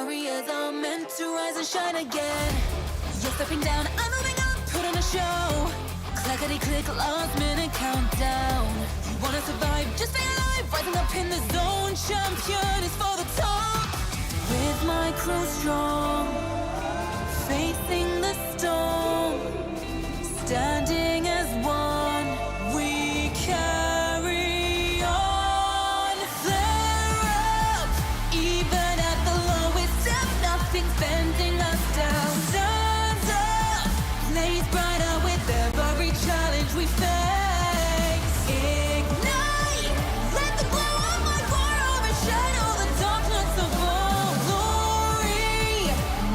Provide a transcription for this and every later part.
Warriors are meant to rise and shine again. You're stepping down, I'm moving up, put on a show. Clickety-click, last minute countdown. You wanna survive, just stay alive. Rising up in the zone, champion is for the top. With my crew strong, facing the storm, standing as one, we carry on. Flare up, even at the lowest step, nothing's bending us down. Turns up, blaze brighter with every challenge we face. Ignite, let the glow of my fire overshadow the darkness of all glory.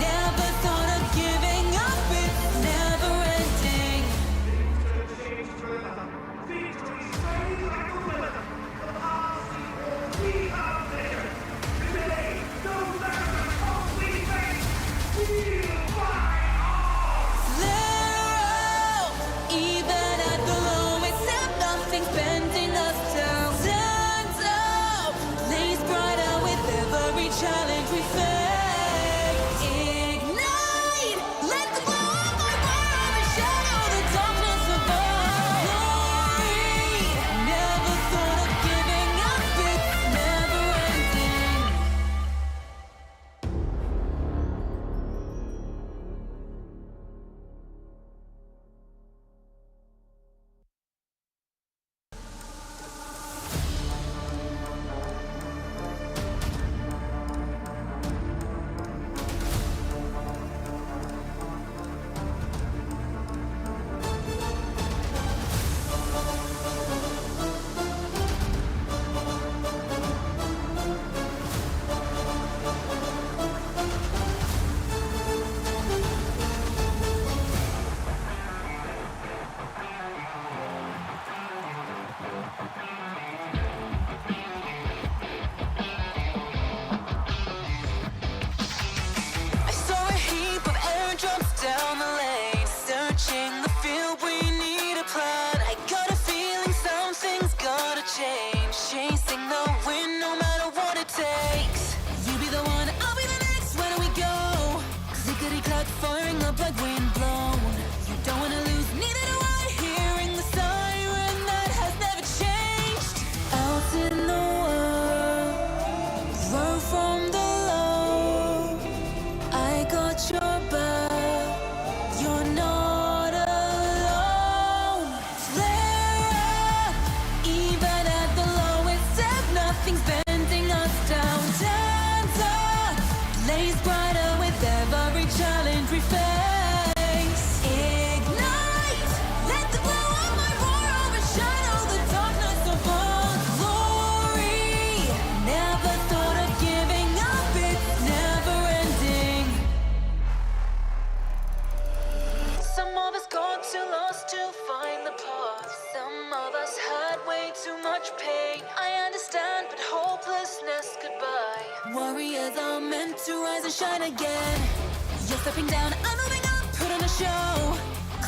Never thought of giving up, it's never ending. Even at the lowest step, nothing's bending us down. Turns up, blaze brighter with every challenge we face. Ignite, let the glow of my fire overshadow the darkness of our glory. Never thought of giving up, it's never ending. I saw a heap of airdrops down the lane, searching the field, we need a plan. I got a feeling something's gotta change, chasing the wind no matter what it takes. You be the one, I'll be the next, where do we go? Clickety-clack, firing up like wind blown. You don't wanna lose, neither do I. Hearing the siren that has never changed. Out in the world, row from the low. I got your back, you're not alone. Flare up, even at the lowest step, nothing's bending us down. Turns up, blaze brighter with every challenge we face. Ignite, let the glow of my roar overshadow the darkness of all glory. Never thought of giving up, it's never ending. Some of us got too lost to find the path. Some of us had way too much pain. I understand, but hopelessness goodbye. Warriors are meant to rise and shine again. You're stepping down, I'm moving up, put on a show.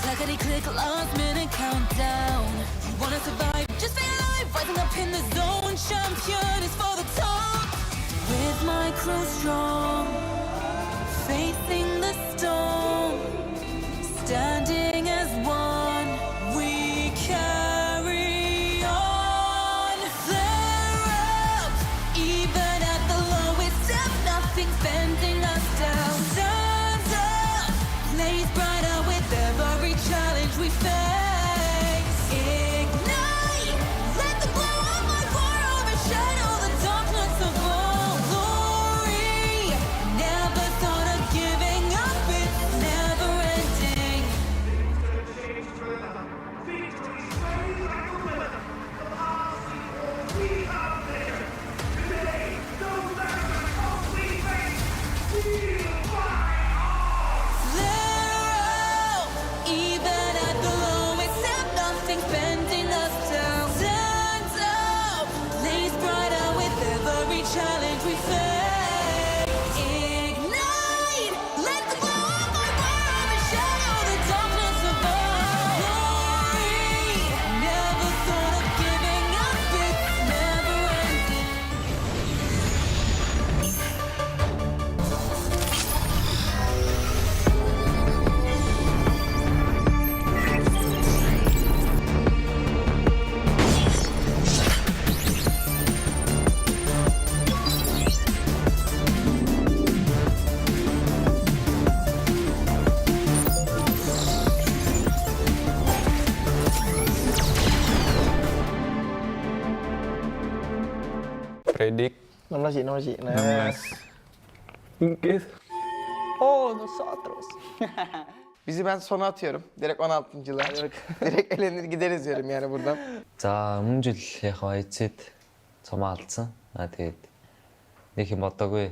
Clickety-click, last minute countdown. You wanna survive, just stay alive. Rising up in the zone, champion is for the top. With my crew strong, facing the storm, standing as one, we carry on. Flare up, even at the lowest step, nothing's bending us down. Turns up, blaze brighter with every challenge we face. Ignite, let the glow of my fire overshadow the darkness of all glory. Predik 16 sih. 16. Nosotros. Bizi ben sona atıyorum. Direkt 16.'lar. Direkt elenir gideriz diyorum yani buradan. За өмнө жил яг эцэд цомоо алдсан. Тэгээд нэг юм бодоогүй.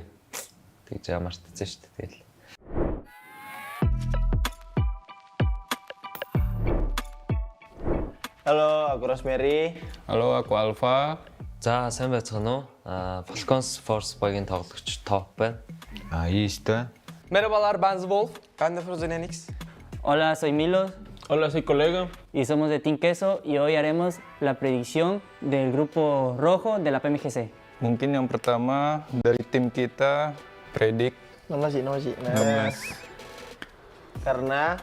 Тэгж ямартсан шүү дээ. Тэгэл. Halo, aku Rosemary. Halo, aku Alfa. За сайн байцгаана уу? Falcons Force Boy-гийн тоглогч Top байна. East байна. Merhabalar, ben Wolf. Ben de Frozen Enix. Hola, soy Milo Hola, soy colega. y somos de Team Queso y hoy haremos la predicción del grupo rojo de la PMGC. Mungkin yang pertama dari tim kita Predik 16 sih. 16. Karena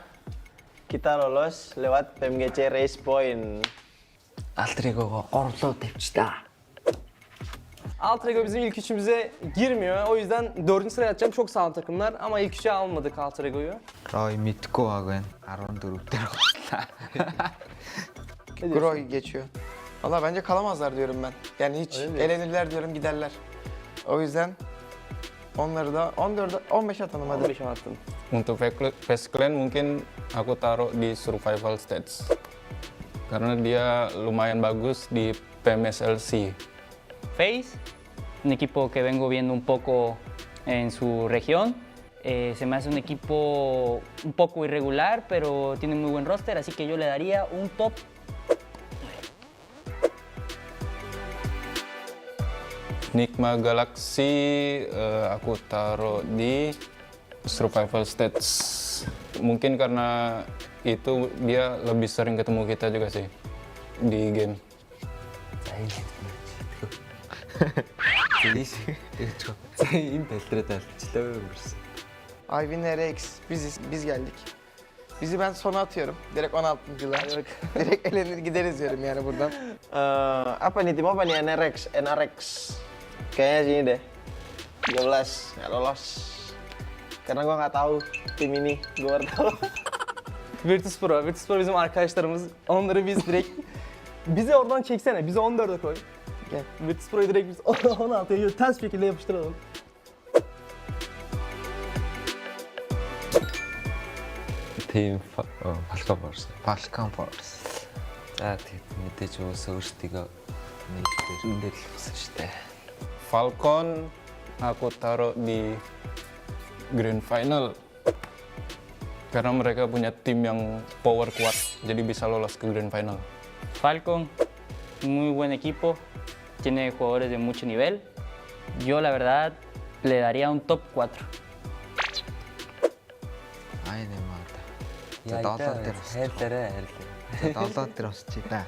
kita lolos lewat PMGC Race Point. Altrигого орлоо тавьчихлаа. Alt Ego bizim ilk üçümüze girmiyor. O yüzden 4. sıraya atacağım. Çok sağlam takımlar ama ilk üçe almadık Alt Ego'yu. Roy мэдгүй баг байна. 14 дээр гоцлаа. Groy geçiyor. Valla bence kalamazlar diyorum ben. Yani hiç elenirler diyorum, giderler. O yüzden onları da 15 atalım hadi. 15 attım. Untuk Face Clan mungkin aku taruh di survival stage. Karena dia lumayan bagus di PMSLC. Face, un equipo que vengo viendo un poco en su región. Se me hace un equipo un poco irregular, pero tiene muy buen roster, así que yo le daría un top. Nigma Galaxy aku taruh di survival stage. Mungkin karena itu dia lebih sering ketemu kita juga sih di game. Энэ дэлтрээд алчлаа гэсэн. IWNRX biz geldik. Bizi ben sona atıyorum. Direkt 16.'lar. Direkt elenir gideriz diyorum yani buradan. Apa nih tim apa nih NRX? Kayaknya sini deh. 13 nggak lolos. Karena gua nggak tahu tim ini. Gua baru tahu. Virtus Pro. Virtus Pro bizim arkadaşlarımız. Onları biz direkt... Bizi oradan çeksene. Bizi 14'e koy. Gel. Virtus Pro'yu direkt biz 16'ya şöyle ters şekilde yapıştıralım. Team Falcon Force. Falcon Force. За тэгээд мэдээж өөсөө өөрсдийгөө нэг дээр хэлсэн шүү дээ. Falcon aku taruh di Grand Final. Karena mereka punya tim yang power kuat, jadi bisa lolos ke Grand Final. Falcon, muy buen equipo, tiene jugadores de mucho nivel. Yo la verdad le daría un top 4. Ай нэмээд. За долоо дээр хэлээрээ. Долоо дээр усчих та.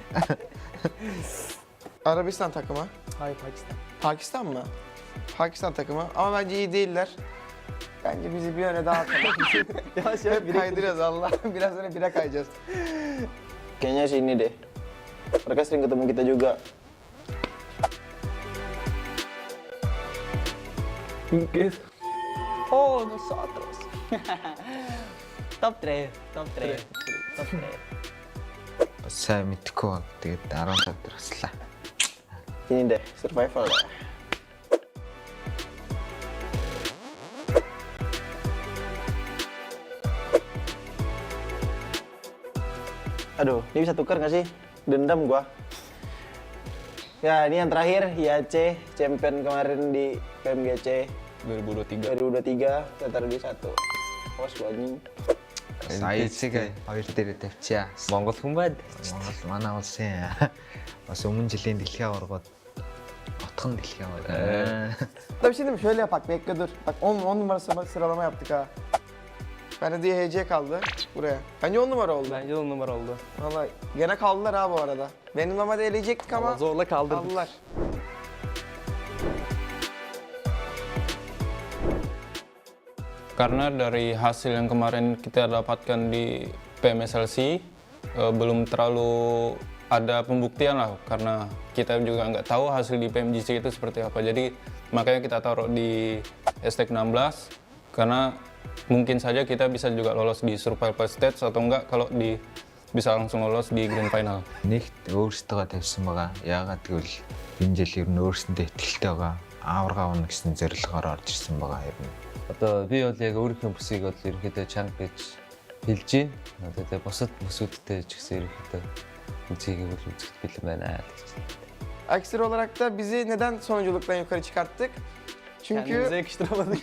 Arabistan takımı. Hayır Pakistan. Pakistan mı? Pakistan takımı ama bence iyi değiller. Bence bizi bir öne daha atalım. Yavaş Hep kaydırıyoruz Allah. Biraz sonra bire kayacağız. Kayaknya sini deh. Mereka sering ketemu kita juga. Nosotros. Top 3, top 3, top 3. Сайн мэдгүй баг. Тэгээд 15 дээр гоцлаа. Sini deh, survival deh. Aduh, ini bisa tukar nggak sih? Dendam gua. Ya, ini yang terakhir, IAC, champion kemarin di PMGC 2023. 2023, kita taruh di 1. Awas gua anjing. Саяцыг 2 дээр тавьчаа. Монгол хүн байд. Монгол манай улсын бас өмнө жилийн дэлхийн аваргууд отхон дэлхийн аварга. Tabii şimdi şöyle yapak, bekle dur. Bak 10 numarası sıralama yaptık ha. Bende diye HC kaldı buraya. Bence 10 numara oldu. Bence de 10 numara oldu. Vallahi gene kaldılar ha bu arada. Benim normalde eleyecektik ama Ama zorla kaldırdık. kaldılar. Karena dari hasil yang kemarin kita dapatkan di PMSLC belum terlalu ada pembuktian lah, karena kita juga nggak tahu hasil di PMGC itu seperti apa. Jadi makanya kita taruh di hashtag 16 karena mungkin saja kita bisa juga lolos di survival stage atau enggak kalau di bisa langsung lolos di Grand Final. Нэгт өөрсдөө тавьсан байгаа. Яагаад гэвэл энэ жил ер нь өөрсөндөө итгэлтэй байгаа. Аварга авна гэсэн зорилгоор орж ирсэн байгаа ер нь. Одоо би бол яг өөрийнхөө бүсийг бол ерөнхийдөө чанга гэж хэлж байна. Одоо тэгээ бусад бүсүүдтэй ч гэсэн ерөнхийдөө үзийгээ бол үзэхэд бэлэн байна гэж. Aksine olarak da bizi neden sonunculuktan yukarı çıkarttık? Çünkü Kendimize yakıştıramadık.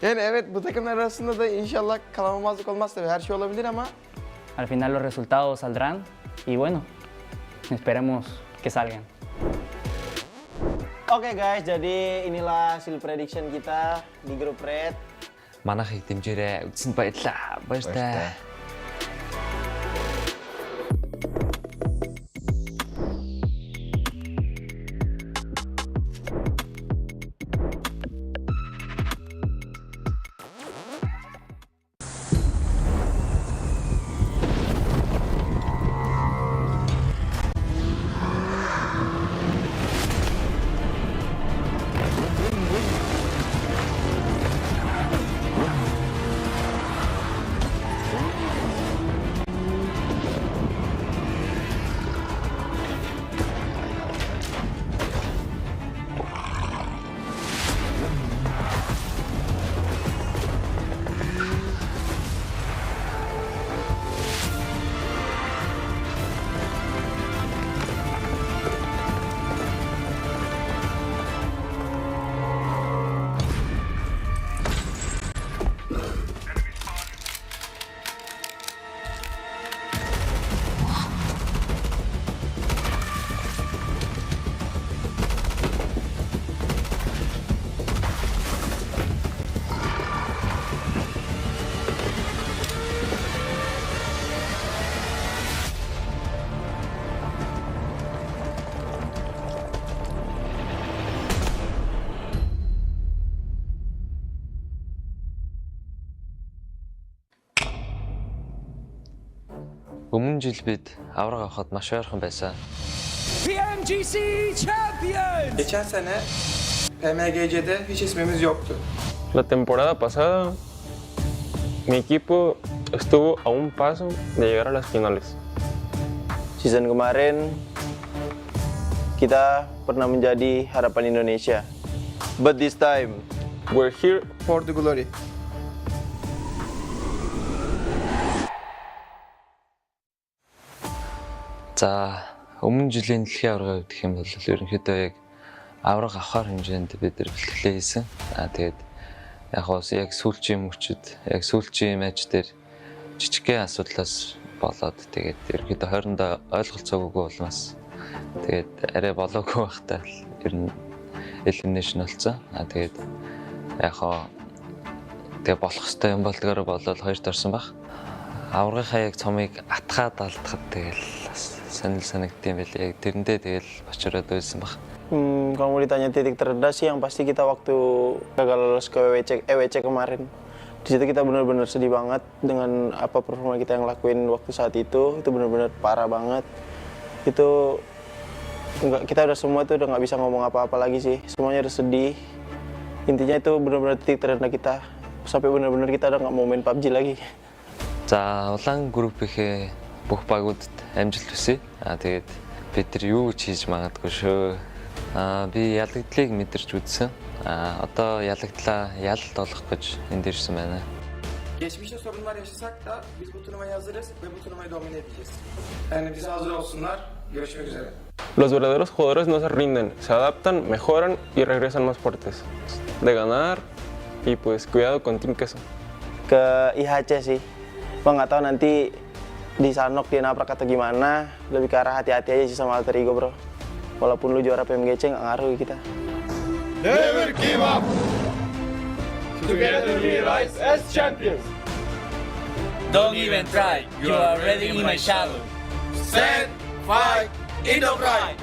yani evet bu takımlar arasında da inşallah kalamamazlık olmaz tabii her şey olabilir ama Al final los resultados saldrán y bueno, esperemos que salgan. Oke guys, jadi inilah hasil prediction kita di grup Red. Манайхыг дэмжээрэй. Үзсэнд баярлалаа. Баяртай. Өмнө жил бид авраг авахад маш ойрхон байсан. PMGC Champion! geçen sene PMGC'de hiç ismimiz yoktu. La temporada pasada, mi equipo estuvo a un paso de llegar a las finales. Season kemarin kita pernah menjadi harapan Indonesia. But this time, We're here For the glory. За, өмнө жилийн дэлхийн аварга гэх юм бол ерөнхийдөө яг авраг авахар хэмжээнд бид нар бэлтгэлээ хийсэн. Тэгээд яг сүүлчийн мөчөд, яг сүүлчийн матч дээр жижигхэн асуудлаас болоод тэгээд ерөнхийдөө хоорондоо ойлголцоогүй улмаас тэгээд арай болоогүй байхдаа ер нь elimination болсон. Тэгээд тэгээд болох хэвээр юм болдгоор болоод хоёрт орсон баг. Аврагынхаа яг цомыг атгаад алдахад тэгэл санал санагдсан байлээ. Яг тэрэндээ тэгэл бочроод байсан баг. kalau mau ditanya titik terendah sih yang pasti kita waktu gagal lolos ke EWC kemarin. Di situ kita benar-benar sedih banget dengan apa performa kita yang lakuin waktu saat itu benar-benar parah banget. Itu kita udah semua tuh udah nggak bisa ngomong apa-apa lagi sih. Semuanya udah sedih. Intinya itu benar-benar titik terendah kita. Sampai benar-benar kita udah nggak mau main PUBG lagi. За, улаан группийнхээ бүх багуудад амжилт хүсье. Тэгээд бид нар юу ч хийж магадгүй шүү. Би ялагдлыг мэдэрч үзсэн. Одоо ялагдлаа ялалт олох гэж энд ирсэн байна. Geçmişte sorunlar yaşasak da biz bu turnuvaya hazırız ve bu turnuvayı domine edeceğiz. Yani bize hazır olsunlar. Görüşmek üzere. Los verdaderos jugadores no se rinden, se adaptan, mejoran y regresan más fuertes. De ganar y pues cuidado con Team Queso. Ke IHC sih. Gua nggak tahu nanti di Sanok dia nabrak atau gimana. Lebih ke arah hati-hati aja sih sama alter ego bro. Walaupun lu juara PMGC nggak ngaruh kita. Never give up! Together we rise as champions! Don't even try, you are already in my shadow. Stand, fight, in the pride!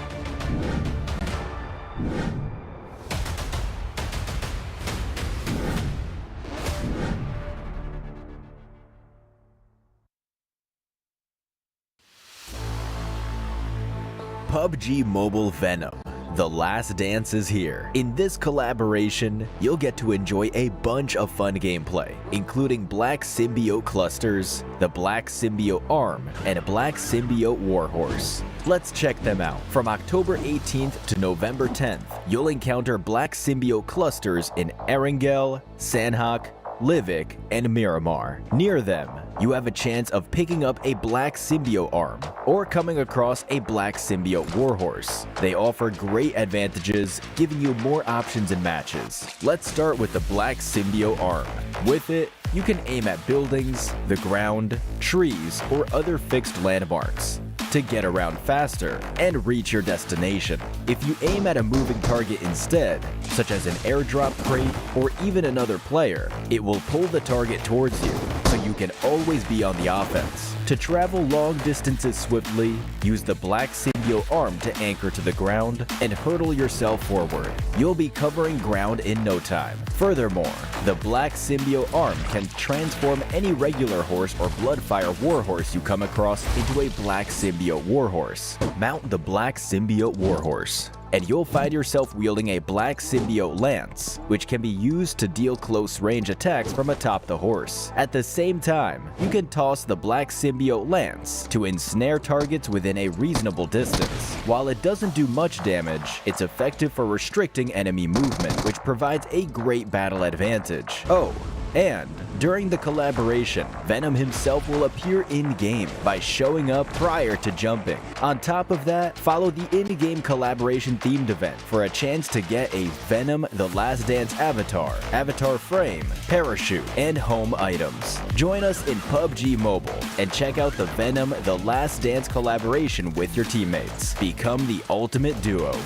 PUBG Mobile Venom, The Last Dance is here. In this collaboration, you'll get to enjoy a bunch of fun gameplay, including Black Symbiote Clusters, the Black Symbiote Arm, and a Black Symbiote Warhorse. Let's check them out. From October 18th to November 10th, you'll encounter Black Symbiote Clusters in Erangel, Sanhok, Livik, and Miramar. Near them, you have a chance of picking up a Black Symbiote Arm or coming across a Black Symbiote Warhorse. They offer great advantages, giving you more options in matches. Let's start with the Black Symbiote Arm. With it, you can aim at buildings, the ground, trees, or other fixed landmarks to get around faster and reach your destination. If you aim at a moving target instead, such as an airdrop crate or even another player, it will pull the target towards you, so you can always be on the offense. To travel long distances swiftly, use the Black Symbiote Arm to anchor to the ground and hurtle yourself forward. You'll be covering ground in no time. Furthermore, the Black Symbiote Arm can transform any regular horse or Bloodfire Warhorse you come across into a Black Symbiote Warhorse. Mount the Black Symbiote Warhorse, and you'll find yourself wielding a Black Symbiote Lance, which can be used to deal close-range attacks from atop the horse. At the same time, you can toss the Black Symbiote Lance to ensnare targets within a reasonable distance. While it doesn't do much damage, it's effective for restricting enemy movement, which provides a great battle advantage. Oh, and during the collaboration, Venom himself will appear in-game by showing up prior to jumping. On top of that, follow the in-game collaboration themed event for a chance to get a Venom The Last Dance avatar, avatar frame, parachute, and home items. Join us in PUBG Mobile and check out the Venom The Last Dance collaboration with your teammates. Become the ultimate duo.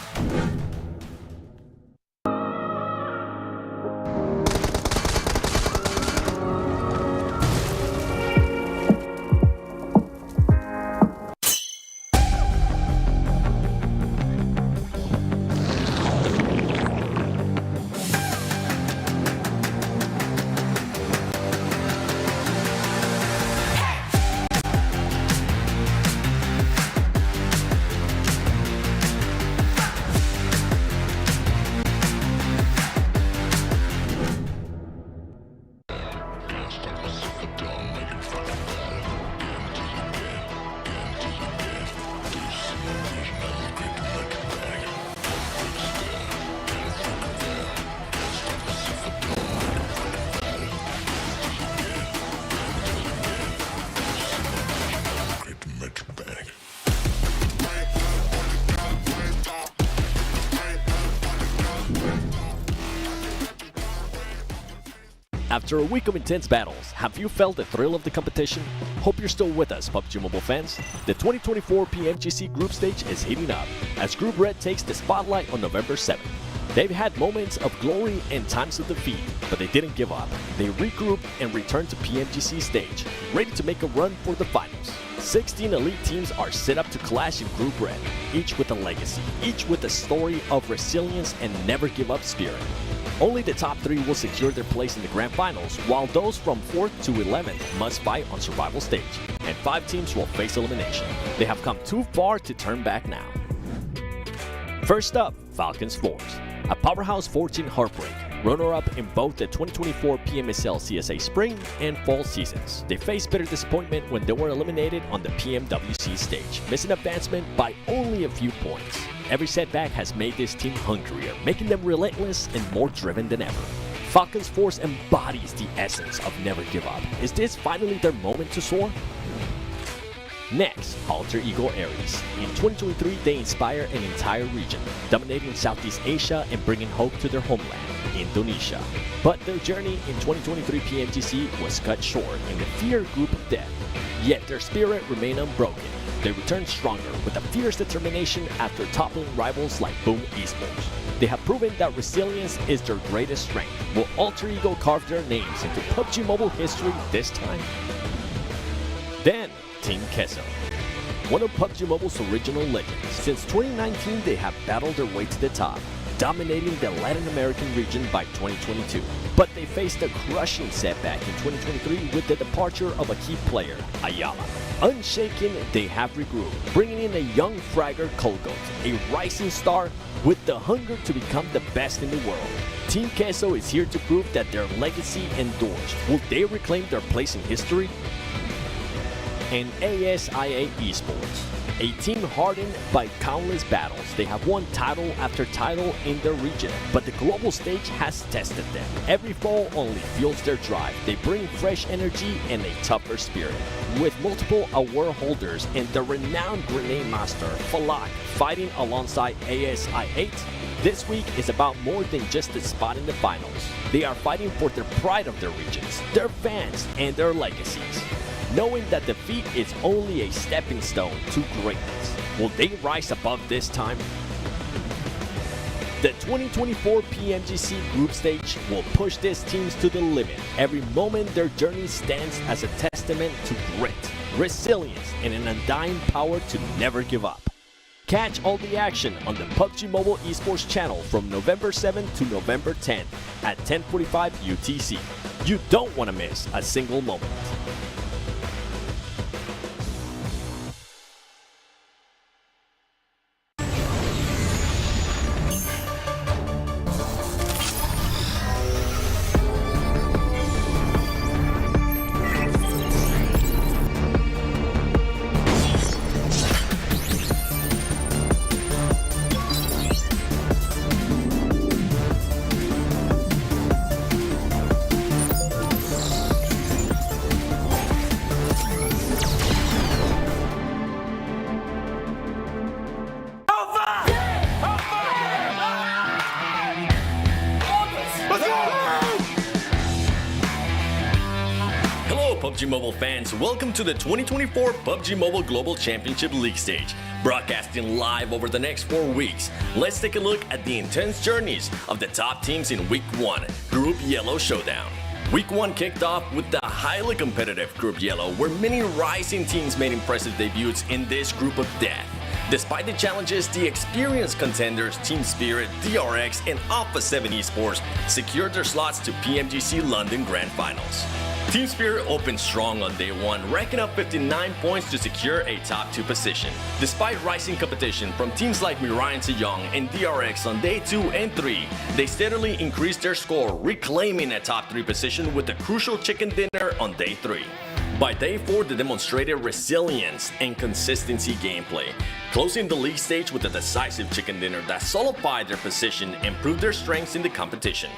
After a week of intense battles, have you felt the thrill of the competition? Hope you're still with us, PUBG Mobile fans. The 2024 PMGC Group Stage is heating up as Group Red takes the spotlight on November 7th. They've had moments of glory and times of defeat, but they didn't give up. They regrouped and returned to PMGC stage, ready to make a run for the finals. 16 elite teams are set up to clash in Group Red, each with a legacy, each with a story of resilience and never give up spirit. Only the top 3 will secure their place in the Grand Finals, while those from 4th to 11th must fight on survival stage, and 5 teams will face elimination. They have come too far to turn back now. First up, Falcons Force, a powerhouse 14 heartbreak, runner-up in both the 2024 PMSL CSA Spring and Fall seasons. They faced bitter disappointment when they were eliminated on the PMWC stage, missing advancement by only a few points. Every setback has made this team hungrier, making them relentless and more driven than ever. Falcons Force embodies the essence of never give up. Is this finally their moment to soar? Next, Alter Ego Aries. In 2023, they inspire an entire region, dominating Southeast Asia and bringing hope to their homeland, Indonesia. But their journey in 2023 PMGC was cut short in the Fear Group of Death. Yet their spirit remained unbroken. They returned stronger with a fierce determination after toppling rivals like Boom Esports. They have proven that resilience is their greatest strength. Will Alter Ego carve their names into PUBG Mobile history this time? Then, Team Queso, one of PUBG Mobile's original legends. Since 2019, they have battled their way to the top, dominating the Latin American region by 2022. But they faced a crushing setback in 2023 with the departure of a key player, Ayala. Unshaken, they have regrouped, bringing in a young fragger Kolgot, a rising star With the hunger to become the best in the world, Team Queso is here to prove that their legacy endures. Will they reclaim their place in history? And ASIA Esports, a team hardened by countless battles. They have won title after title in their region, but the global stage has tested them. Every fall only fuels their drive. They bring fresh energy and a tougher spirit. With multiple award holders and the renowned grenade master, Falak, fighting alongside ASI8, this week is about more than just a spot in the finals. They are fighting for the pride of their regions, their fans, and their legacies. Knowing that defeat is only a stepping stone to greatness. Will they rise above this time? The 2024 PMGC Group Stage will push these teams to the limit. Every moment their journey stands as a testament to grit, resilience, and an undying power to never give up. Catch all the action on the PUBG Mobile Esports channel from November 7th to November 10th at 10:45 UTC. You don't want to miss a single moment. PUBG Mobile fans, welcome to the 2024 PUBG Mobile Global Championship League Stage. Broadcasting live over the next 4 weeks, let's take a look at the intense journeys of the top teams in Week 1, Group Yellow Showdown. Week 1 kicked off with the highly competitive Group Yellow, where many rising teams made impressive debuts in this group of death. Despite the challenges, the experienced contenders Team Spirit, DRX, and Alpha 7 Esports secured their slots to PMGC London Grand Finals. Team Spirit opened strong on day 1, racking up 59 points to secure a top 2 position. Despite rising competition from teams like Mirai and Sejong and DRX on day 2 and 3, they steadily increased their score, reclaiming a top 3 position with a crucial chicken dinner on day 3. By day 4, they demonstrated resilience and consistency gameplay, closing the league stage with a decisive chicken dinner that solidified their position and proved their strengths in the competition.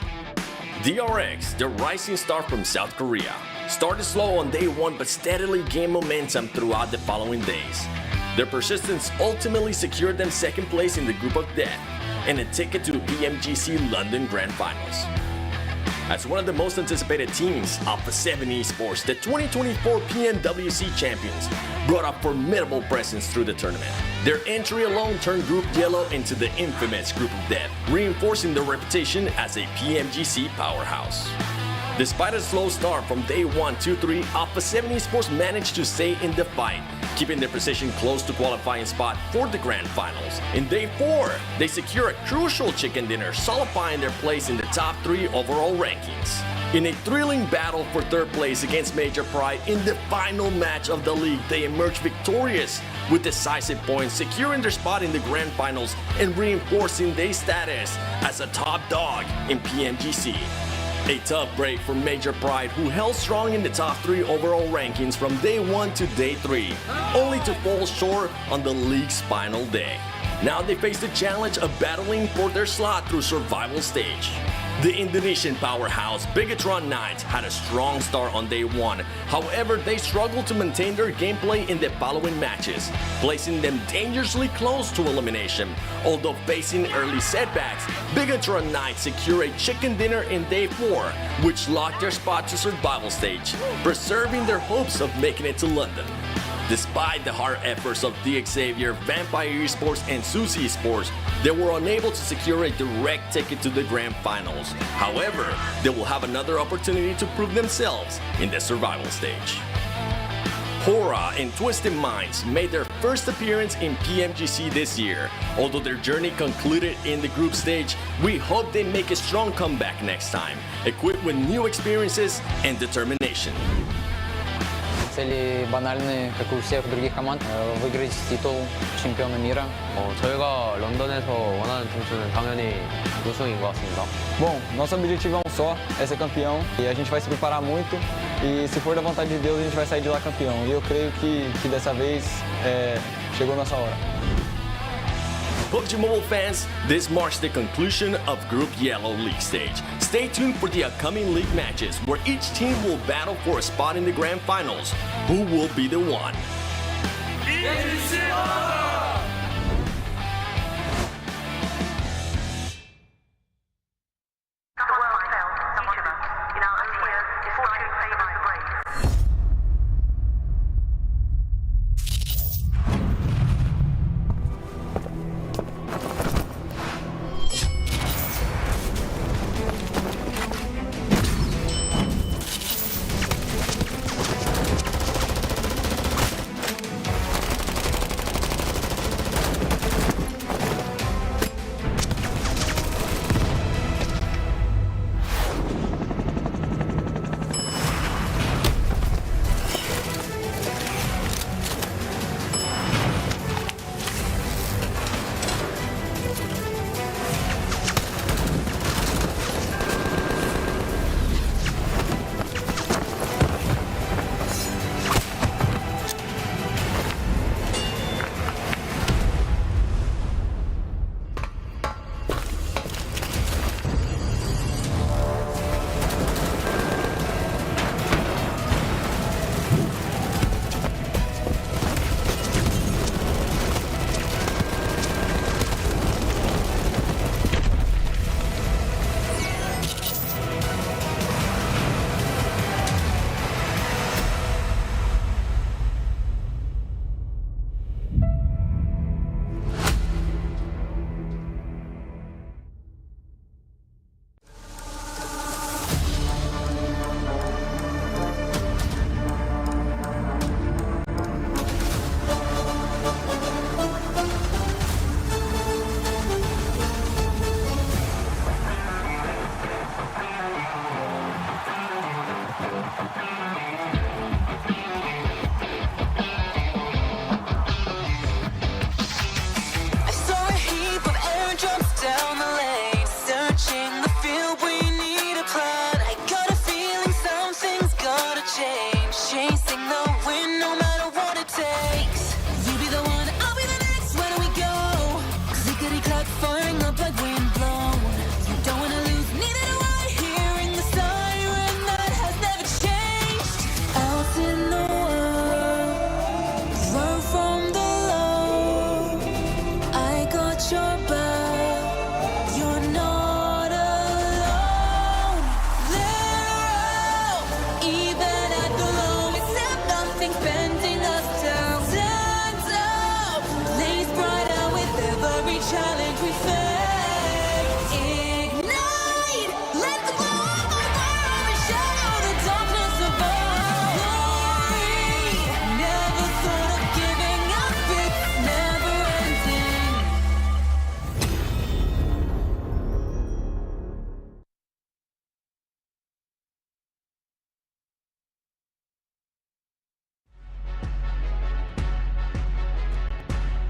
DRX, the rising star from South Korea, started slow on day 1 but steadily gained momentum throughout the following days. Their persistence ultimately secured them 2nd place in the group of death and a ticket to the PMGC London Grand Finals. As one of the most anticipated teams, Alpha 7 Esports, the 2024 PMWC champions, brought a formidable presence through the tournament. Their entry alone turned Group Yellow into the infamous Group of Death, reinforcing their reputation as a PMGC powerhouse. Despite a slow start from day 1, 2, 3, Alpha 7 Esports managed to stay in the fight, keeping their position close to qualifying spot for the Grand Finals. In day 4, they secure a crucial chicken dinner, solidifying their place in the top 3 overall rankings. In a thrilling battle for 3rd place against Major Pride in the final match of the league, they emerged victorious with decisive points, securing their spot in the Grand Finals and reinforcing their status as a top dog in PMGC. A tough break for Major Pride, who held strong in the top 3 overall rankings from day 1 to day 3, only to fall short on the league's final day. Now they face the challenge of battling for their slot through survival stage. The Indonesian powerhouse Bigatron Knights had a strong start on day 1, however they struggled to maintain their gameplay in the following matches, placing them dangerously close to elimination. Although facing early setbacks, Bigatron Knights secure a chicken dinner in day 4, which locked their spot to survival stage, preserving their hopes of making it to London. Despite the hard efforts of The Xavier, Vampire Esports, and Suzy Esports, they were unable to secure a direct ticket to the Grand Finals. However, they will have another opportunity to prove themselves in the survival stage. Hora and Twisted Minds made their first appearance in PMGC this year. Although their journey concluded in the group stage, we hope they make a strong comeback next time, equipped with new experiences and determination. цели банальные, как и у всех других команд, выиграть титул чемпиона мира. 저희가 런던에서 원하는 점수는 당연히 우승인 것 같습니다. Bom, nosso objetivo é um só, é ser campeão. E a gente vai se preparar muito. E se for da vontade de Deus, a gente vai sair de lá campeão. E eu creio que dessa vez chegou a nossa hora. PUBG Mobile fans, this marks the conclusion of Group Yellow League stage. Stay tuned for the upcoming league matches, where each team will battle for a spot in the Grand Finals. Who will be the one?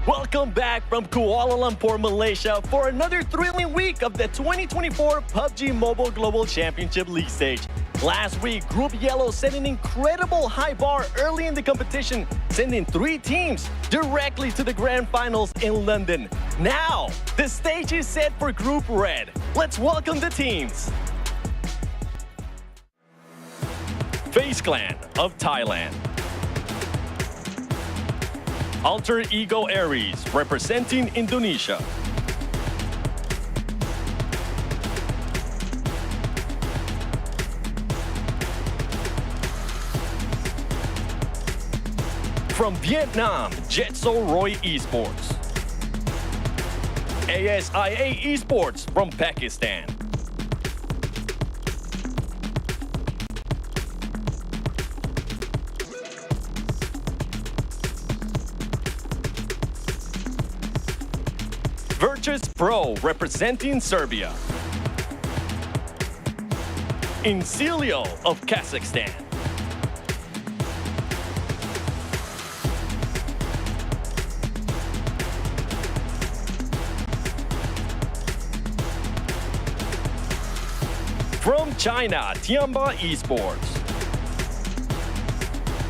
Welcome back from Kuala Lumpur, Malaysia for another thrilling week of the 2024 PUBG Mobile Global Championship League stage. Last week, Group Yellow set an incredible high bar early in the competition, sending 3 teams directly to the Grand Finals in London. Now, the stage is set for Group Red. Let's welcome the teams. FaZe Clan of Thailand. Alter Ego Aries representing Indonesia. From Vietnam, Jetso Roy Esports. ASIA Esports from Pakistan. Virtus Pro representing Serbia. Incilio of Kazakhstan. From China, Tianba Esports.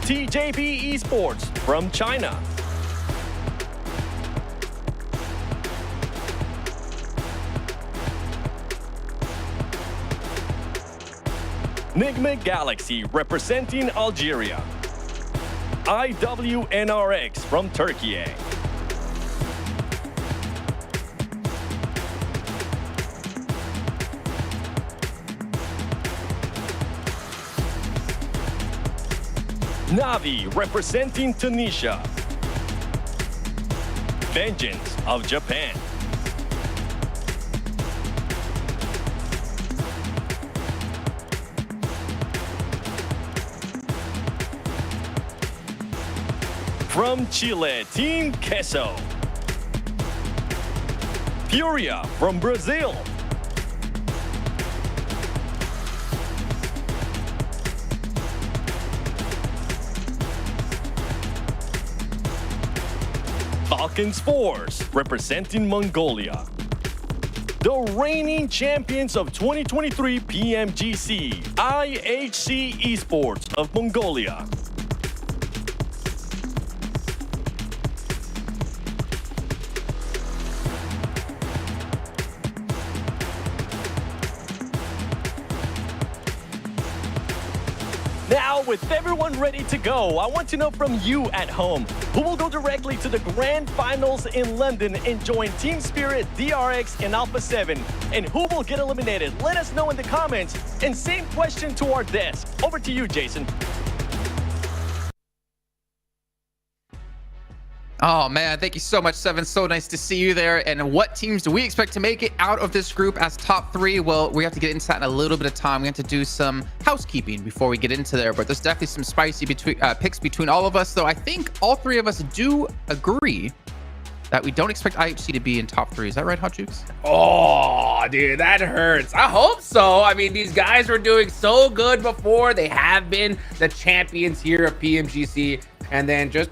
TJB Esports from China. Nigma Galaxy representing Algeria. IWNRX from Turkey. Navi representing Tunisia. Vengeance of Japan. From Chile, Team Queso. Furia from Brazil. Falcons Force representing Mongolia. The reigning champions of 2023 PMGC IHC Esports of Mongolia. Now, with everyone ready to go, I want to know from you at home, who will go directly to the Grand Finals in London and join Team Spirit, DRX, and Alpha 7? And who will get eliminated? Let us know in the comments. And same question to our desk. Over to you, Jason. Oh man, thank you so much, Seven. So nice to see you there. And what teams do we expect to make it out of this group as top 3? Well, we have to get into that in a little bit of time. We have to do some housekeeping before we get into there, but there's definitely some spicy picks between all of us. Though I think all 3 of us do agree that we don't expect IHC to be in top 3. Is that right, Hot Jukes? Oh, dude, that hurts. I hope so. I mean, these guys were doing so good before. They have been the champions here of PMGC, and then just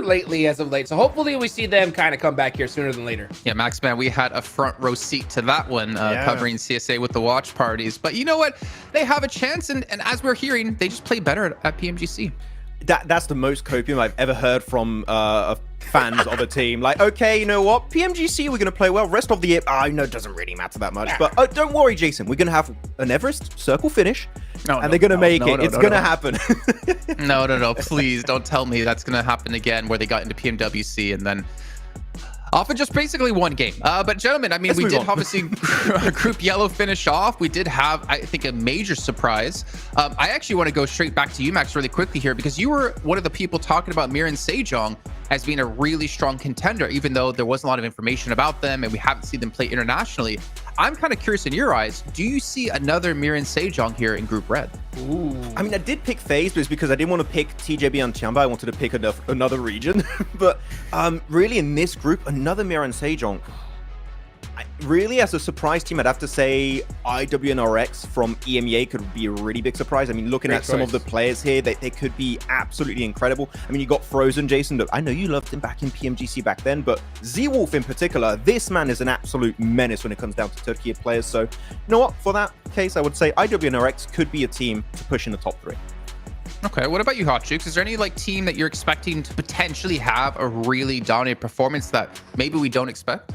lately as of late. So hopefully we see them kind of come back here sooner than later. Yeah, Max, man, we had a front row seat to that one, covering CSA with the watch parties. But you know what? They have a chance, and as we're hearing, they just play better at PMGC. That's the most copium I've ever heard from fans of a team. Like, okay, you know what? PMGC, we're going to play well. Rest of the year, I know it doesn't really matter that much. But don't worry, Jason. We're going to have an Everest circle finish. And they're going to make it. It's going to happen. No. Please don't tell me that's going to happen again, where they got into PMWC and then off in just basically one game. But gentlemen, I mean, we did obviously Group Yellow finish off. We did have, I think, a major surprise. I actually want to go straight back to you, Max, really quickly here, because you were one of the people talking about Miran Sejong as being a really strong contender, even though there wasn't a lot of information about them and we haven't seen them play internationally. I'm kind of curious in your eyes, do you see another Miran Sejong here in Group Red? Ooh. I mean, I did pick FaZe, but it's because I didn't want to pick TJB and Tianba. I wanted to pick another region. But really, in this group, another Miran Sejong. Really, as a surprise team, I'd have to say IWNRX from EMEA could be a really big surprise. I mean, looking at some of the players here, they could be absolutely incredible. I mean, you got Frozen, Jason. I know you loved him back in PMGC back then, but Z-Wolf in particular, this man is an absolute menace when it comes down to Turkey players. So, you know what? For that case, I would say IWNRX could be a team to push in the top 3. Okay, what about you, Hot Jukes? Is there any team that you're expecting to potentially have a really dominant performance that maybe we don't expect?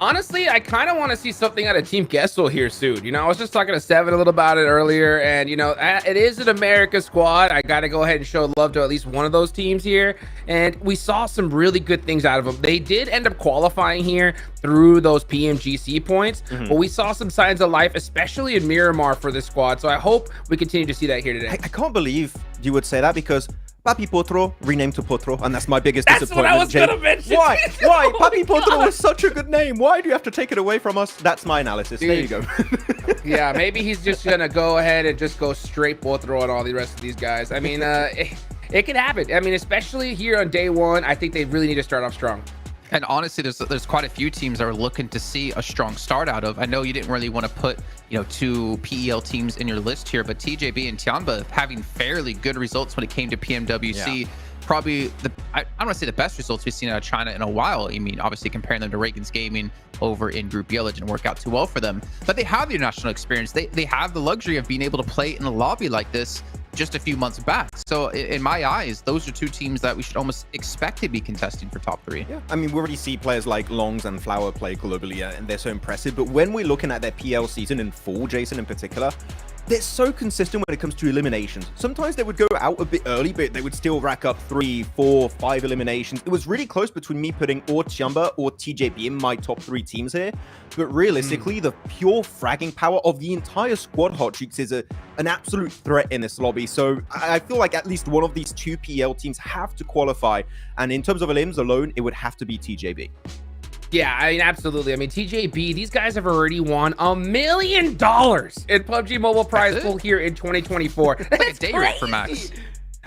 Honestly, I kind of want to see something out of Team Gessel here soon. You know, I was just talking to Seven a little about it earlier, and you know, it is an America squad. I got to go ahead and show love to at least one of those teams here, and we saw some really good things out of them. They did end up qualifying here through those PMGC points, but we saw some signs of life, especially in Miramar for this squad. So I hope we continue to see that here today. I can't believe you would say that, because Papi Potro renamed to Potro, and that's my biggest disappointment. That's what I was gonna mention. Why? Papi Potro is such a good name. Why do you have to take it away from us? That's my analysis. Dude. There you go. Yeah, maybe he's just gonna go ahead and just go straight Potro on all the rest of these guys. I mean, it can happen. I mean, especially here on day one, I think they really need to start off strong. And honestly, there's quite a few teams that are looking to see a strong start out of. I know you didn't really want to put, 2 PEL teams in your list here, but TJB and Tianba having fairly good results when it came to PMWC. Yeah. probably I don't want to say the best results we've seen out of China in a while. I mean, obviously comparing them to Reagan's Gaming over in Group Yellow didn't work out too well for them, but they have the international experience. They have the luxury of being able to play in a lobby like this just a few months back. So in my eyes, those are two teams that we should almost expect to be contesting for top 3. Yeah, I mean, we already see players like Longs and Flower play globally, and they're so impressive. But when we're looking at their PL season in full, Jason in particular, they're so consistent when it comes to eliminations. Sometimes they would go out a bit early, but they would still rack up 3, 4, 5 eliminations. It was really close between me putting or Tiamba or TJB in my top 3 teams here. But realistically, the pure fragging power of the entire squad, Hot Chooks, is an absolute threat in this lobby. So I feel like at least one of these 2 PL teams have to qualify. And in terms of elims alone, it would have to be TJB. Yeah, I mean, absolutely. I mean, TJB, these guys have already won $1 million in PUBG Mobile prize pool here in 2024. That's like a day rate for Max.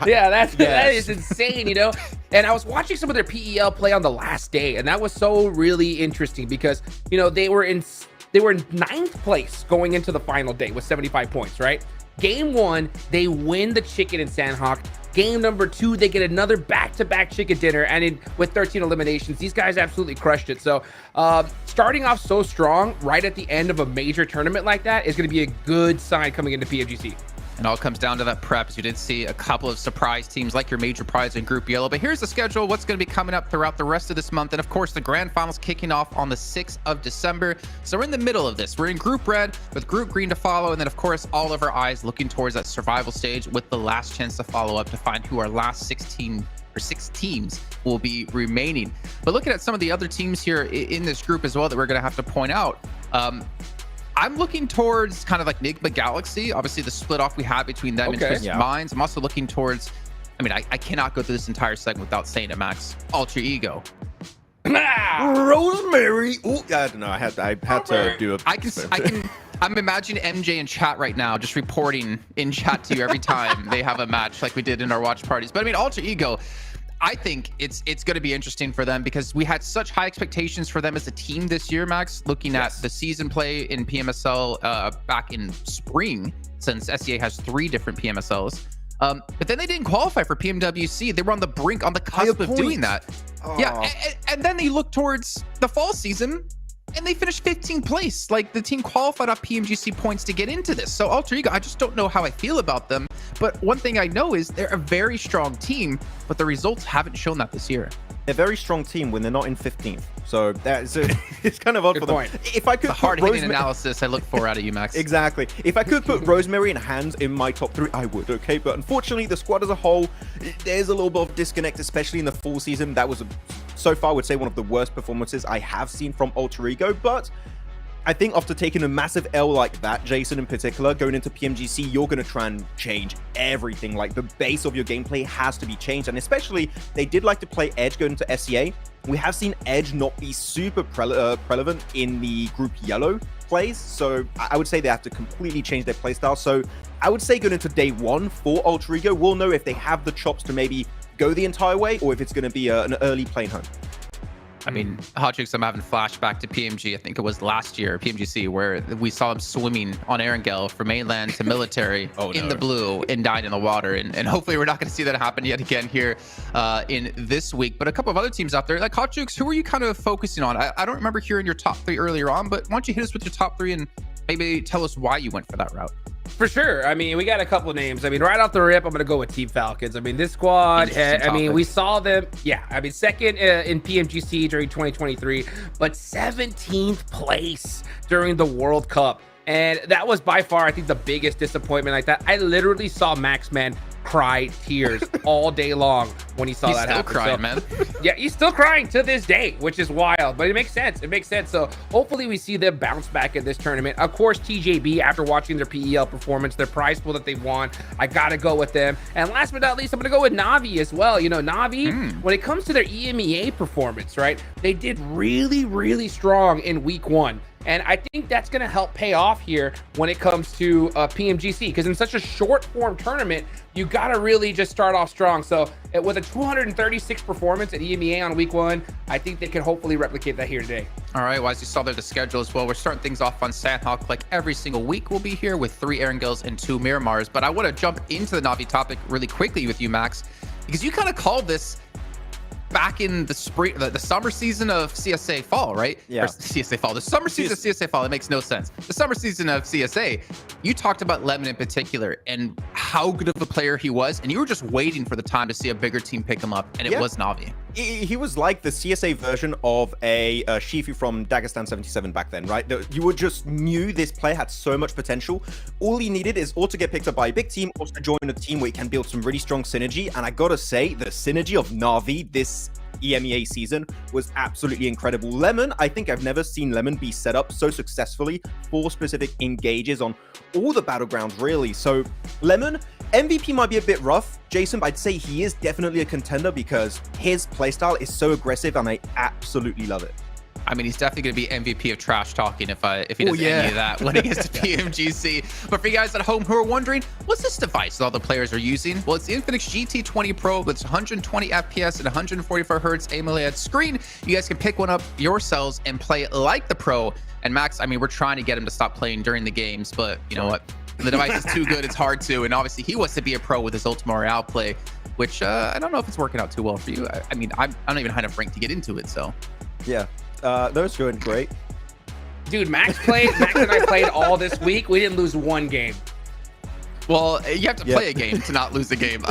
Yeah, that is insane, you know? And I was watching some of their PEL play on the last day, and that was so really interesting because, you know, they were in 9th place going into the final day with 75 points, right? Game 1, they win the chicken in Sandhawk. Game number 2, they get another back-to-back chicken dinner, and with 13 eliminations, these guys absolutely crushed it. So starting off so strong right at the end of a major tournament like that is going to be a good sign coming into PMGC. It all comes down to that prep, as you did see a couple of surprise teams like your major prize in Group Yellow. But here's the schedule, what's going to be coming up throughout the rest of this month. And of course, the Grand Finals kicking off on the 6th of December. So we're in the middle of this. We're in Group Red with Group Green to follow. And then, of course, all of our eyes looking towards that survival stage with the last chance to follow up to find who our last 6 teams will be remaining. But looking at some of the other teams here in this group as well that we're going to have to point out, I'm looking towards kind of like Nigma Galaxy, obviously the split off we have between them and Twisted Minds. I'm also looking towards, I mean, I cannot go through this entire segment without saying it, Max. Alter Ego. Rosemary. Oh, I don't know. I had to do a. I'm imagining MJ in chat right now, just reporting in chat to you every time they have a match like we did in our watch parties. But I mean, Alter Ego, I think it's going to be interesting for them because we had such high expectations for them as a team this year, Max, looking at the season play in PMSL back in spring, since SEA has 3 different PMSLs. But then they didn't qualify for PMWC. They were on the brink, on the cusp of doing that. Oh. Yeah, and then they look towards the fall season and they finished 15th place. Like, the team qualified off PMGC points to get into this. So Alter Ego, I just don't know how I feel about them. But one thing I know is they're a very strong team, but the results haven't shown that this year. They're a very strong team when they're not in 15th. So it's kind of odd for them. If I could the hard-hitting analysis I look for out of you, Max. Exactly. If I could put Rosemary and Hands in my top 3, I would, okay? But unfortunately, the squad as a whole, there's a little bit of disconnect, especially in the full season. That was, so far, I would say one of the worst performances I have seen from Alter Ego. But I think after taking a massive L like that, Jason in particular, going into PMGC, you're going to try and change everything. Like, the base of your gameplay has to be changed. And especially, they did like to play Edge going into SEA. We have seen Edge not be super relevant in the Group Yellow plays. So I would say they have to completely change their playstyle. So I would say going into day 1 for Alter Ego, we'll know if they have the chops to maybe go the entire way or if it's going to be an early plane home. I mean, Hot Chooks, I'm having flashback to PMG. I think it was last year, PMGC, where we saw them swimming on Erangel from mainland to military in the blue and died in the water. And hopefully we're not going to see that happen yet again here in this week. But a couple of other teams out there, like Hot Chooks, who are you kind of focusing on? I don't remember hearing your top 3 earlier on, but why don't you hit us with your top 3 and maybe tell us why you went for that route? For sure. I mean, we got a couple of names. I mean, right off the rip, I'm going to go with Team Falcons. I mean, this squad, I mean, we saw them, I mean, second in PMGC during 2023, but 17th place during the World Cup. And that was by far, I think, the biggest disappointment like that. I literally saw Maxman cry tears all day long when he saw that happen. He's still crying, man. Yeah, he's still crying to this day, which is wild, but it makes sense. It makes sense. So hopefully we see them bounce back in this tournament. Of course, TJB, after watching their PEL performance, their prize pool that they won, I gotta go with them. And last but not least, I'm gonna go with Navi as well. You know, Navi, when it comes to their EMEA performance, right, they did really, really strong in week 1. And I think that's going to help pay off here when it comes to PMGC, because in such a short form tournament, you got to really just start off strong. So with a 236 performance at EMEA on week 1, I think they can hopefully replicate that here today. All right, well, as you saw there, the schedule as well, we're starting things off on Sandhawk. Like every single week, we'll be here with 3 Erangels and 2 Miramars. But I want to jump into the Navi topic really quickly with you, Max. because you kind of called this back in the spring, the summer season of CSA Fall, right? Yeah. Or CSA Fall. The summer season of CSA Fall, it makes no sense. The summer season of CSA, you talked about Lemon in particular and how good of a player he was, and you were just waiting for the time to see a bigger team pick him up, and it was Na'Vi. He was like the CSA version of a Shifu from Dagestan 77 back then, right? You were just knew this player had so much potential. All he needed is or to get picked up by a big team or to join a team where he can build some really strong synergy. And I gotta say, the synergy of Na'Vi this EMEA season was absolutely incredible. Lemon, I think I've never seen Lemon be set up so successfully for specific engages on all the battlegrounds, really. So Lemon, MVP might be a bit rough, Jason, but I'd say he is definitely a contender because his playstyle is so aggressive and I absolutely love it. I mean, he's definitely going to be MVP of trash talking if he does any of that when he gets to PMGC. But for you guys at home who are wondering, what's this device that all the players are using? Well, it's the Infinix GT20 Pro with 120 FPS and 144 Hertz AMOLED screen. You guys can pick one up yourselves and play like the Pro. And Max, I mean, we're trying to get him to stop playing during the games, but you know what? The device is too good. It's hard to. And obviously, he wants to be a pro with his Ultima Royale play, which I don't know if it's working out too well for you. I mean, I don't even have enough rank to get into it, so. Yeah. Those going great. Dude, Max and I played all this week. We didn't lose one game. Well, you have to play a game to not lose a game.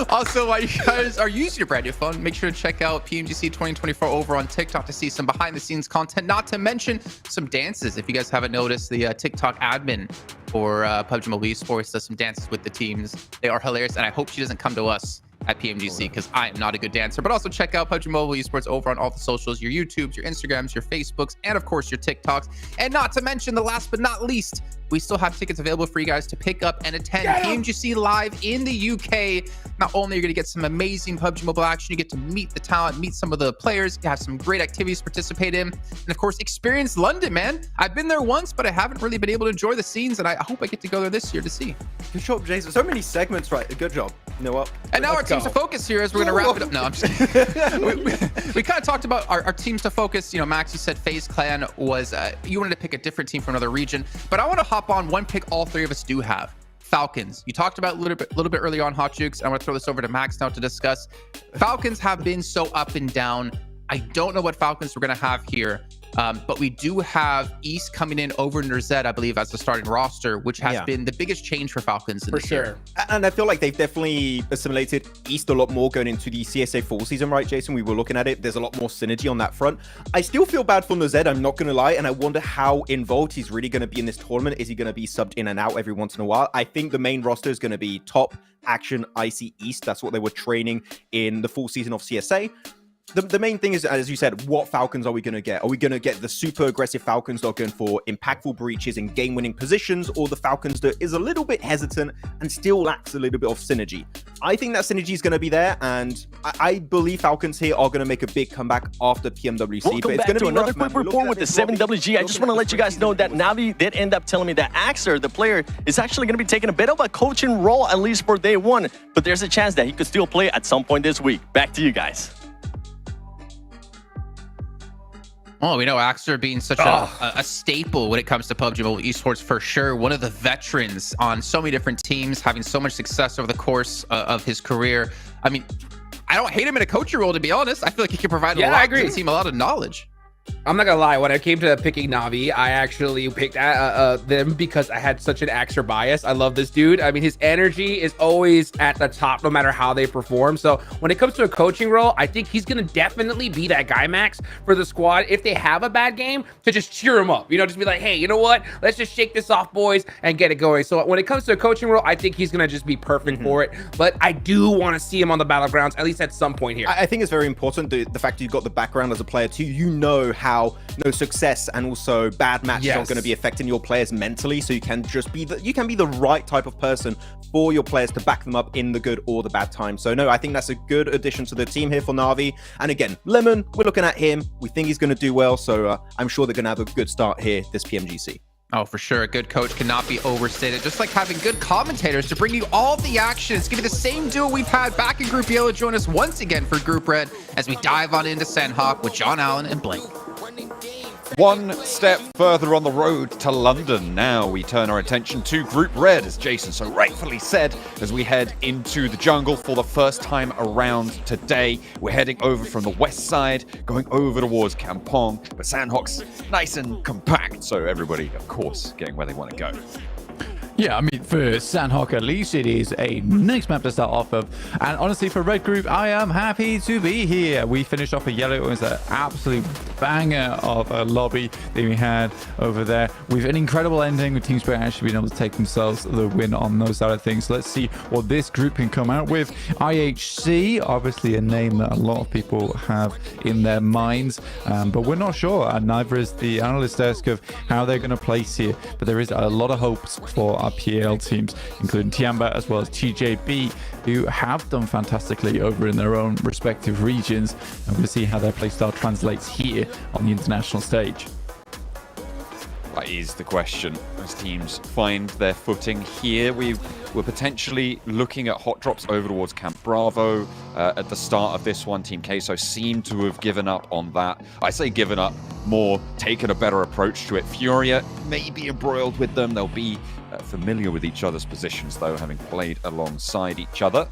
Also, while you guys are using your brand new phone, make sure to check out PMGC 2024 over on TikTok to see some behind-the-scenes content, not to mention some dances. If you guys haven't noticed, the TikTok admin for PUBG Mobile Esports does some dances with the teams. They are hilarious, and I hope she doesn't come to us at PMGC because I am not a good dancer. But also check out PUBG Mobile Esports over on all the socials, your YouTubes, your Instagrams, your Facebooks, and of course your TikToks. And not to mention, the last but not least, we still have tickets available for you guys to pick up and attend PMGC Live in the UK. Not only are you going to get some amazing PUBG Mobile action, you get to meet the talent, meet some of the players, have some great activities to participate in, and of course, experience London, man. I've been there once, but I haven't really been able to enjoy the scenes, and I hope I get to go there this year to see. Good job, Jason. So many segments, right? Good job. You know what? And now our teams to focus here as we're going to wrap it up. No, I'm just kidding. we kind of talked about our teams to focus. You know, Max, you said FaZe Clan was, you wanted to pick a different team from another region, but I want to hop on one pick all three of us do have. Falcons. You talked about a little bit earlier on, Hot Jukes. I want to throw this over to Max now to discuss. Falcons have been so up and down. I don't know what Falcons we're going to have here, but we do have East coming in over Nerzet, I believe, as the starting roster, which has been the biggest change for Falcons in this year. And I feel like they've definitely assimilated East a lot more going into the CSA fall season, right, Jason? We were looking at it. There's a lot more synergy on that front. I still feel bad for Nerzet, I'm not going to lie, and I wonder how involved he's really going to be in this tournament. Is he going to be subbed in and out every once in a while? I think the main roster is going to be top, Action, IC, East. That's what they were training in the full season of CSA. The main thing is, as you said, what Falcons are we going to get? Are we going to get the super aggressive Falcons that are going for impactful breaches in game-winning positions, or the Falcons that is a little bit hesitant and still lacks a little bit of synergy? I think that synergy is going to be there, and I believe Falcons here are going to make a big comeback after PMWC. Welcome but it's back going to be another rough, quick man. report with the 7WG. I just want to let you guys know that Navi did end up telling me that Axer, the player, is actually going to be taking a bit of a coaching role, at least for day one, but there's a chance that he could still play at some point this week. Back to you guys. Oh, we know Axer being such a staple when it comes to PUBG Mobile Esports for sure. One of the veterans on so many different teams, having so much success over the course of his career. I mean, I don't hate him in a coaching role, to be honest. I feel like he can provide a lot to the team, a lot of knowledge. I'm not gonna lie, when I came to picking Navi, I actually picked them because I had such an Axer bias. I love this dude. I mean, his energy is always at the top no matter how they perform. So when it comes to a coaching role, I think he's gonna definitely be that guy, Max, for the squad. If they have a bad game, to just cheer him up, you know, just be like, hey, you know what, let's just shake this off, boys, and get it going. So when it comes to a coaching role, I think he's gonna just be perfect for it. But I do want to see him on the battlegrounds at least at some point here. I think it's very important the fact you've got the background as a player too. You know how success and also bad matches are going to be affecting your players mentally, so you can just be the right type of person for your players to back them up in the good or the bad times. So no, I think that's a good addition to the team here for Navi. And again, Lemon, we're looking at him. We think he's going to do well, so I'm sure they're going to have a good start here this PMGC. Oh, for sure. A good coach cannot be overstated. Just like having good commentators to bring you all the action. It's going to be the same duo we've had back in Group Yellow. Join us once again for Group Red as we dive on into Sandhawk with John Allen and Blake. One step further on the road to London. Now we turn our attention to Group Red, as Jason so rightfully said, as we head into the jungle for the first time around today. We're heading over from the west side, going over towards Kampong, but Sandhawk's nice and compact, so everybody, of course, getting where they want to go. Yeah, I mean, for Sandhawk at least, it is a nice map to start off of. And honestly, for Red Group, I am happy to be here. We finished off a yellow. It was an absolute banger of a lobby that we had over there. With an incredible ending with Team Spirit actually being able to take themselves the win on those side of things. So let's see what this group can come out with. IHC, obviously a name that a lot of people have in their minds, but we're not sure. And neither is the analyst desk of how they're going to place here. But there is a lot of hopes for our PAL teams, including Tiamba as well as TJB, who have done fantastically over in their own respective regions. And we'll see how their playstyle translates here on the international stage. That is the question. As teams find their footing here, we're potentially looking at hot drops over towards Camp Bravo. At the start of this one, Team Queso seemed to have given up on that. I say given up, more taken a better approach to it. Furia may be embroiled with them. They'll be familiar with each other's positions, though, having played alongside each other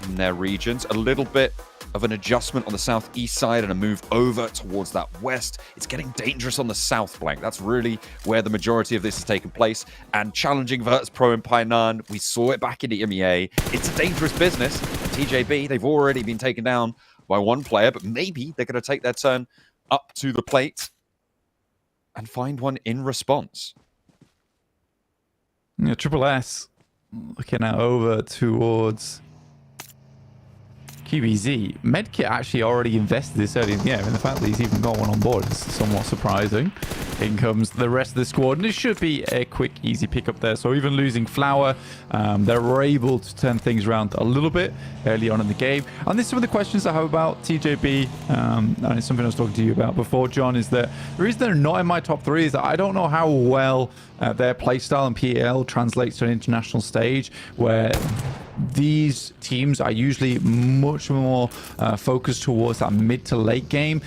in their regions. A little bit of an adjustment on the southeast side and a move over towards that west. It's getting dangerous on the south flank. That's really where the majority of this has taken place. And challenging Virtus Pro and Painan, we saw it back in the EMEA. It's a dangerous business. And TJB, they've already been taken down by one player, but maybe they're going to take their turn up to the plate and find one in response. Yeah, Triple S looking out over towards QBZ. Medkit actually already invested this early in the game, and the fact that he's even got one on board is somewhat surprising. In comes the rest of the squad, and it should be a quick, easy pickup there. So even losing Flower, they were able to turn things around a little bit early on in the game. And this is some of the questions I have about TJB, and it's something I was talking to you about before, John, is that the reason they're not in my top three is that I don't know how well their playstyle and PAL translates to an international stage, where these teams are usually much more focused towards that mid to late game,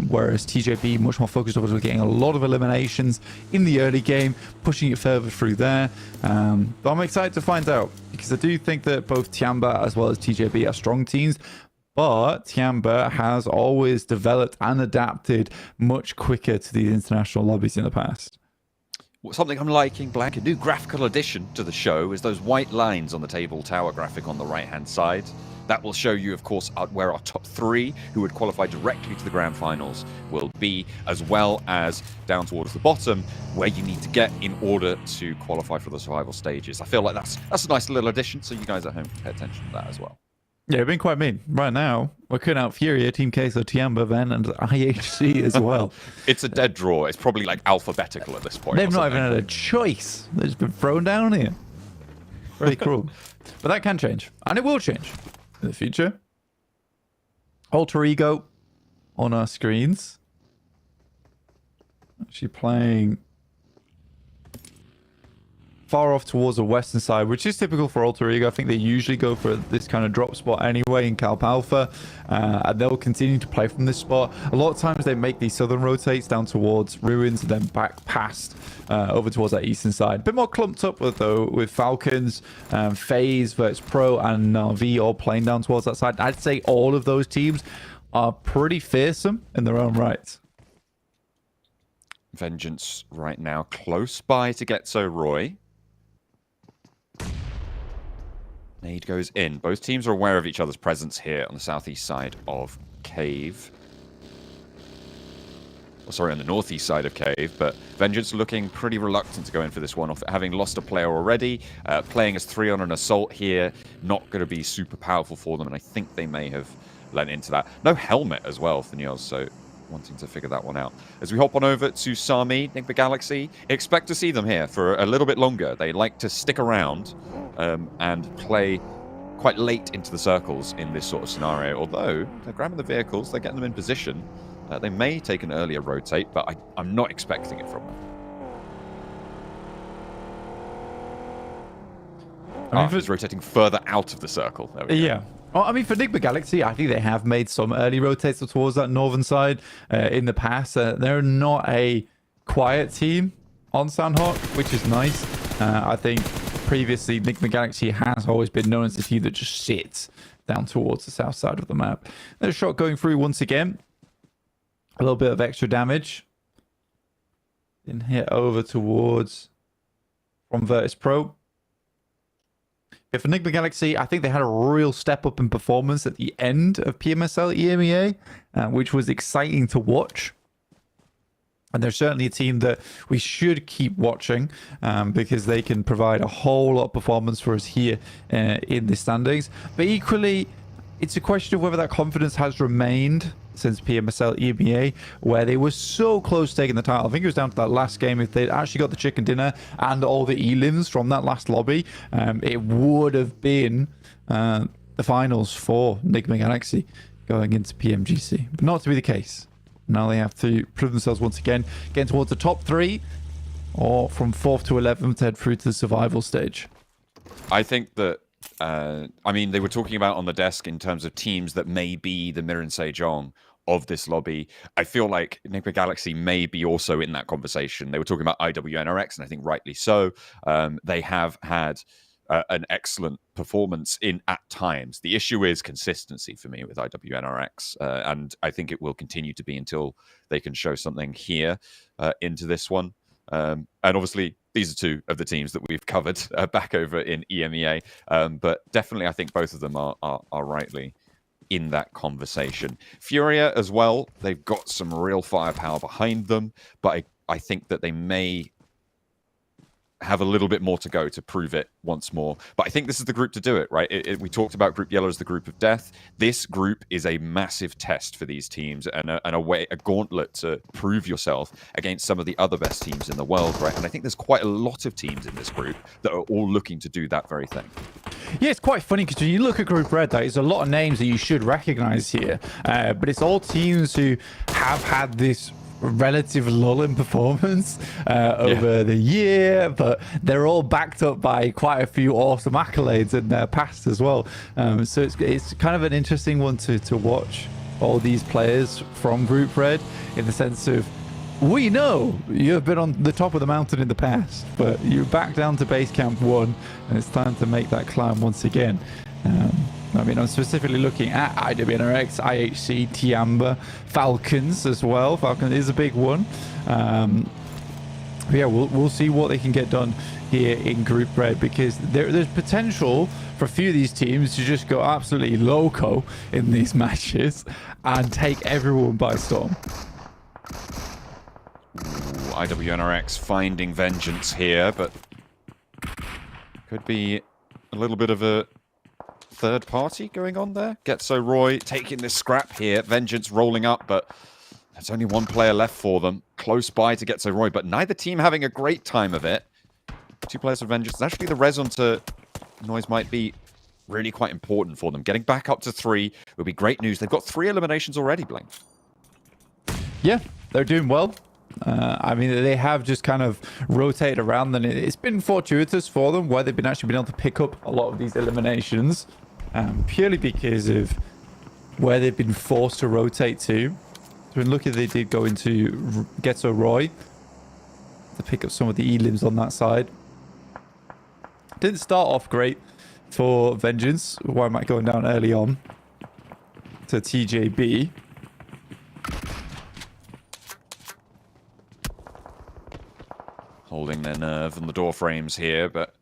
whereas TJB much more focused towards getting a lot of eliminations in the early game, pushing it further through there. But I'm excited to find out, because I do think that both Tiamba as well as TJB are strong teams, but Tiamba has always developed and adapted much quicker to these international lobbies in the past. Something I'm liking, Black, a new graphical addition to the show is those white lines on the table tower graphic on the right-hand side. That will show you, of course, where our top three, who would qualify directly to the Grand Finals, will be, as well as down towards the bottom, where you need to get in order to qualify for the survival stages. I feel like that's a nice little addition, so you guys at home can pay attention to that as well. Yeah, it's been quite mean. Right now, we're cutting out Furia, Team Queso, Tiamba, Ven, and IHC as well. It's a dead draw. It's probably like alphabetical at this point. They've not even had a choice. They've just been thrown down here. Very cruel. But that can change. And it will change in the future. Alter Ego on our screens. Actually playing far off towards the western side, which is typical for Alter Ego. I think they usually go for this kind of drop spot anyway in Calp Alpha, and they'll continue to play from this spot. A lot of times they make these southern rotates down towards Ruins and then back past over towards that eastern side. A bit more clumped up with Falcons, FaZe, Virtus Pro, and Na'Vi all playing down towards that side. I'd say all of those teams are pretty fearsome in their own right. Vengeance right now close by to get so Roy. Nade goes in. Both teams are aware of each other's presence here on the southeast side of Cave. Oh, sorry, on the northeast side of Cave, but Vengeance looking pretty reluctant to go in for this one, off having lost a player already. Playing as 3 on an assault here, not going to be super powerful for them, and I think they may have lent into that. No helmet as well for Nios, so wanting to figure that one out. As we hop on over to Sami, Nick the Galaxy, expect to see them here for a little bit longer. They like to stick around and play quite late into the circles in this sort of scenario. Although they're grabbing the vehicles, they're getting them in position. They may take an earlier rotate, but I'm not expecting it from them. He's rotating further out of the circle. There we go. Yeah. Oh, I mean, for Enigma Galaxy, I think they have made some early rotates towards that northern side in the past. They're not a quiet team on Sandhawk, which is nice. I think previously Enigma Galaxy has always been known as a team that just sits down towards the south side of the map. There's a shot going through once again. A little bit of extra damage. Then hit over towards from Virtus Pro. Yeah, for Enigma Galaxy, I think they had a real step up in performance at the end of PMSL EMEA, which was exciting to watch. And they're certainly a team that we should keep watching because they can provide a whole lot of performance for us here in the standings. But equally, it's a question of whether that confidence has remained since PMSL EMEA, where they were so close to taking the title. I think it was down to that last game. If they'd actually got the chicken dinner and all the elims from that last lobby, it would have been the finals for Enigma Galaxy going into PMGC. But not to be the case. Now they have to prove themselves once again, getting towards the top 3, or from 4th to 11th to head through to the survival stage. I think that, I mean, they were talking about on the desk in terms of teams that may be the Mirren Sejong of this lobby. I feel like Enigma Galaxy may be also in that conversation. They were talking about IWNRX, and I think rightly so. They have had an excellent performance in at times. The issue is consistency for me with IWNRX, and I think it will continue to be until they can show something here into this one. And obviously, these are two of the teams that we've covered back over in EMEA, but definitely I think both of them are rightly in that conversation. Furia as well, they've got some real firepower behind them, but I think that they may have a little bit more to go to prove it once more. But I think this is the group to do it, right? We talked about Group Yellow as the group of death. This group is a massive test for these teams and a gauntlet to prove yourself against some of the other best teams in the world, right? And I think there's quite a lot of teams in this group that are all looking to do that very thing. Yeah, it's quite funny because when you look at Group Red, there's a lot of names that you should recognize here, but it's all teams who have had this relative lull in performance over the year, but they're all backed up by quite a few awesome accolades in their past as well. So it's kind of an interesting one to watch all these players from Group Red, in the sense of, we know you have been on the top of the mountain in the past, but you're back down to base camp 1, and it's time to make that climb once again. I mean, I'm specifically looking at IWNRX, IHC, Tiamba, Falcons as well. Falcons is a big one. Yeah, we'll see what they can get done here in Group Red, because there's potential for a few of these teams to just go absolutely loco in these matches and take everyone by storm. Ooh, IWNRX finding vengeance here, but could be a little bit of a third party going on there. Getso Roy taking this scrap here. Vengeance rolling up, but there's only one player left for them. Close by to Getso Roy, but neither team having a great time of it. 2 players for Vengeance. Actually, the res onto Noise might be really quite important for them. Getting back up to 3 would be great news. They've got 3 eliminations already, Bling. Yeah, they're doing well. I mean, they have just kind of rotated around, and it's been fortuitous for them where they've actually been able to pick up a lot of these eliminations, purely because of where they've been forced to rotate to. So lucky they did go into Getso Roy to pick up some of the elims on that side. Didn't start off great for Vengeance. Why am I going down early on to TJB? Holding their nerve on the door frames here, but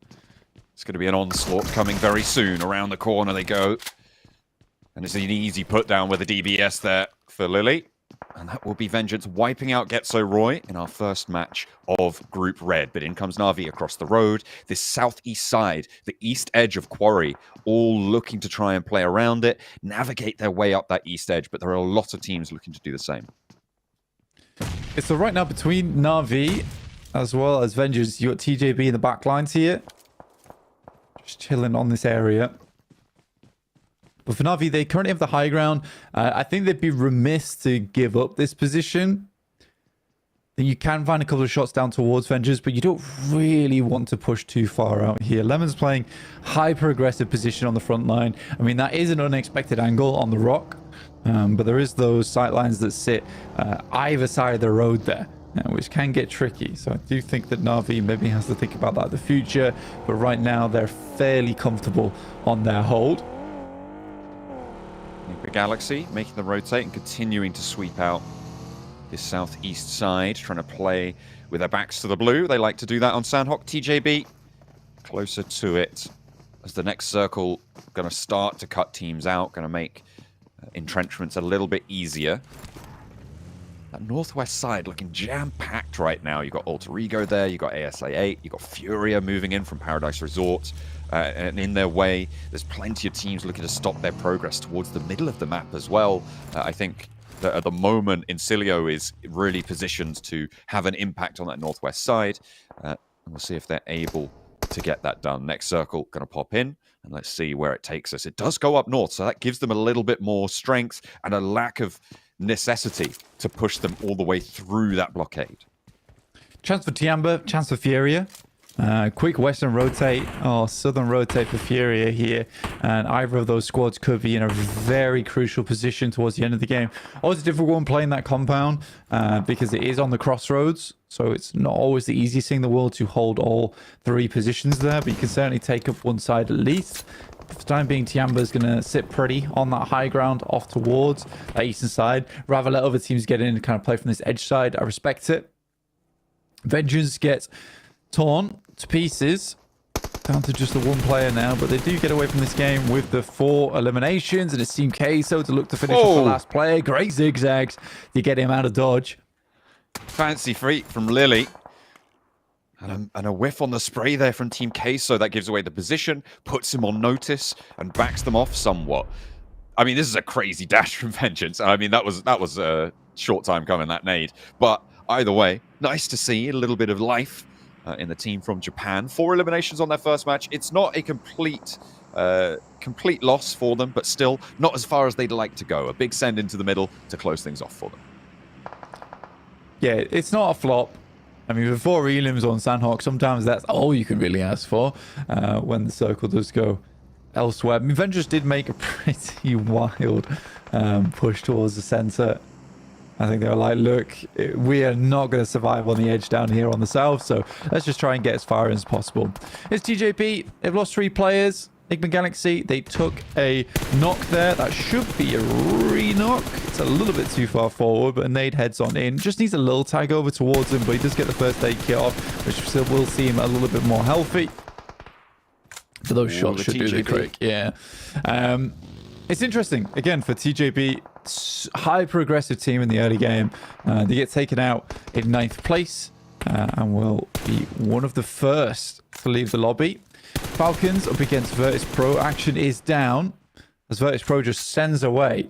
it's going to be an onslaught coming very soon. Around the corner they go. And it's an easy put down with a DBS there for Lily. And that will be Vengeance wiping out Getso Roy in our first match of Group Red. But in comes Na'Vi across the road. This southeast side, the east edge of Quarry, all looking to try and play around it, navigate their way up that east edge. But there are a lot of teams looking to do the same. So right now between Na'Vi as well as Vengeance, you got TJB in the back lines here, just chilling on this area. But for Na'Vi, they currently have the high ground. I think they'd be remiss to give up this position. You can find a couple of shots down towards Vengers, but you don't really want to push too far out here. Lemon's playing hyper-aggressive position on the front line. I mean, that is an unexpected angle on the rock, but there is those sight lines that sit either side of the road there, which can get tricky. So I do think that Na'Vi maybe has to think about that in the future, but right now they're fairly comfortable on their hold. Galaxy making the rotate and continuing to sweep out this southeast side, trying to play with their backs to the blue. They like to do that on Sandhawk. TJB closer to it as the next circle going to start to cut teams out, going to make entrenchments a little bit easier. That northwest side looking jam-packed right now. You've got Alter Ego there, you've got ASA8, you've got Furia moving in from Paradise Resort. And in their way, there's plenty of teams looking to stop their progress towards the middle of the map as well. I think that at the moment, Incilio is really positioned to have an impact on that northwest side. And we'll see if they're able to get that done. Next circle going to pop in, and let's see where it takes us. It does go up north, so that gives them a little bit more strength and a lack of necessity to push them all the way through that blockade. Chance for Tiamba, chance for Furia. Quick western rotate or southern rotate for Furia here, and either of those squads could be in a very crucial position towards the end of the game. Always a difficult one playing that compound because it is on the crossroads, so it's not always the easiest thing in the world to hold all three positions there, but you can certainly take up one side at least. For the time being, Tiamba's going to sit pretty on that high ground off towards that eastern side, rather let other teams get in and kind of play from this edge side. I respect it. Vengeance gets torn to pieces, down to just the one player now, but they do get away from this game with the 4 eliminations, and it's Team Queso to look to finish off the last player. Great zigzags to get him out of dodge. Fancy freak from Lily. And a whiff on the spray there from Team Queso. That gives away the position, puts him on notice, and backs them off somewhat. I mean, this is a crazy dash from Vengeance. I mean, that was a short time coming, that nade. But either way, nice to see a little bit of life in the team from Japan. 4 eliminations on their first match. It's not a complete loss for them, but still not as far as they'd like to go. A big send into the middle to close things off for them. Yeah, it's not a flop. I mean, with 4 elims on Sandhawk, sometimes that's all you can really ask for when the circle does go elsewhere. I mean, Vengeance did make a pretty wild push towards the center. I think they were like, look, we are not going to survive on the edge down here on the south, so let's just try and get as far as possible. It's TJP. They've lost 3 players. Enigma Galaxy, they took a knock there. That should be a re-knock. It's a little bit too far forward, but a nade heads on in. Just needs a little tag over towards him, but he does get the first aid kit off, which still will seem a little bit more healthy. So those shots should do the trick. Yeah. It's interesting, again, for TJP, hyper-aggressive team in the early game. They get taken out in 9th place and will be one of the first to leave the lobby. Falcons up against Virtus Pro. Action is down as Virtus Pro just sends away.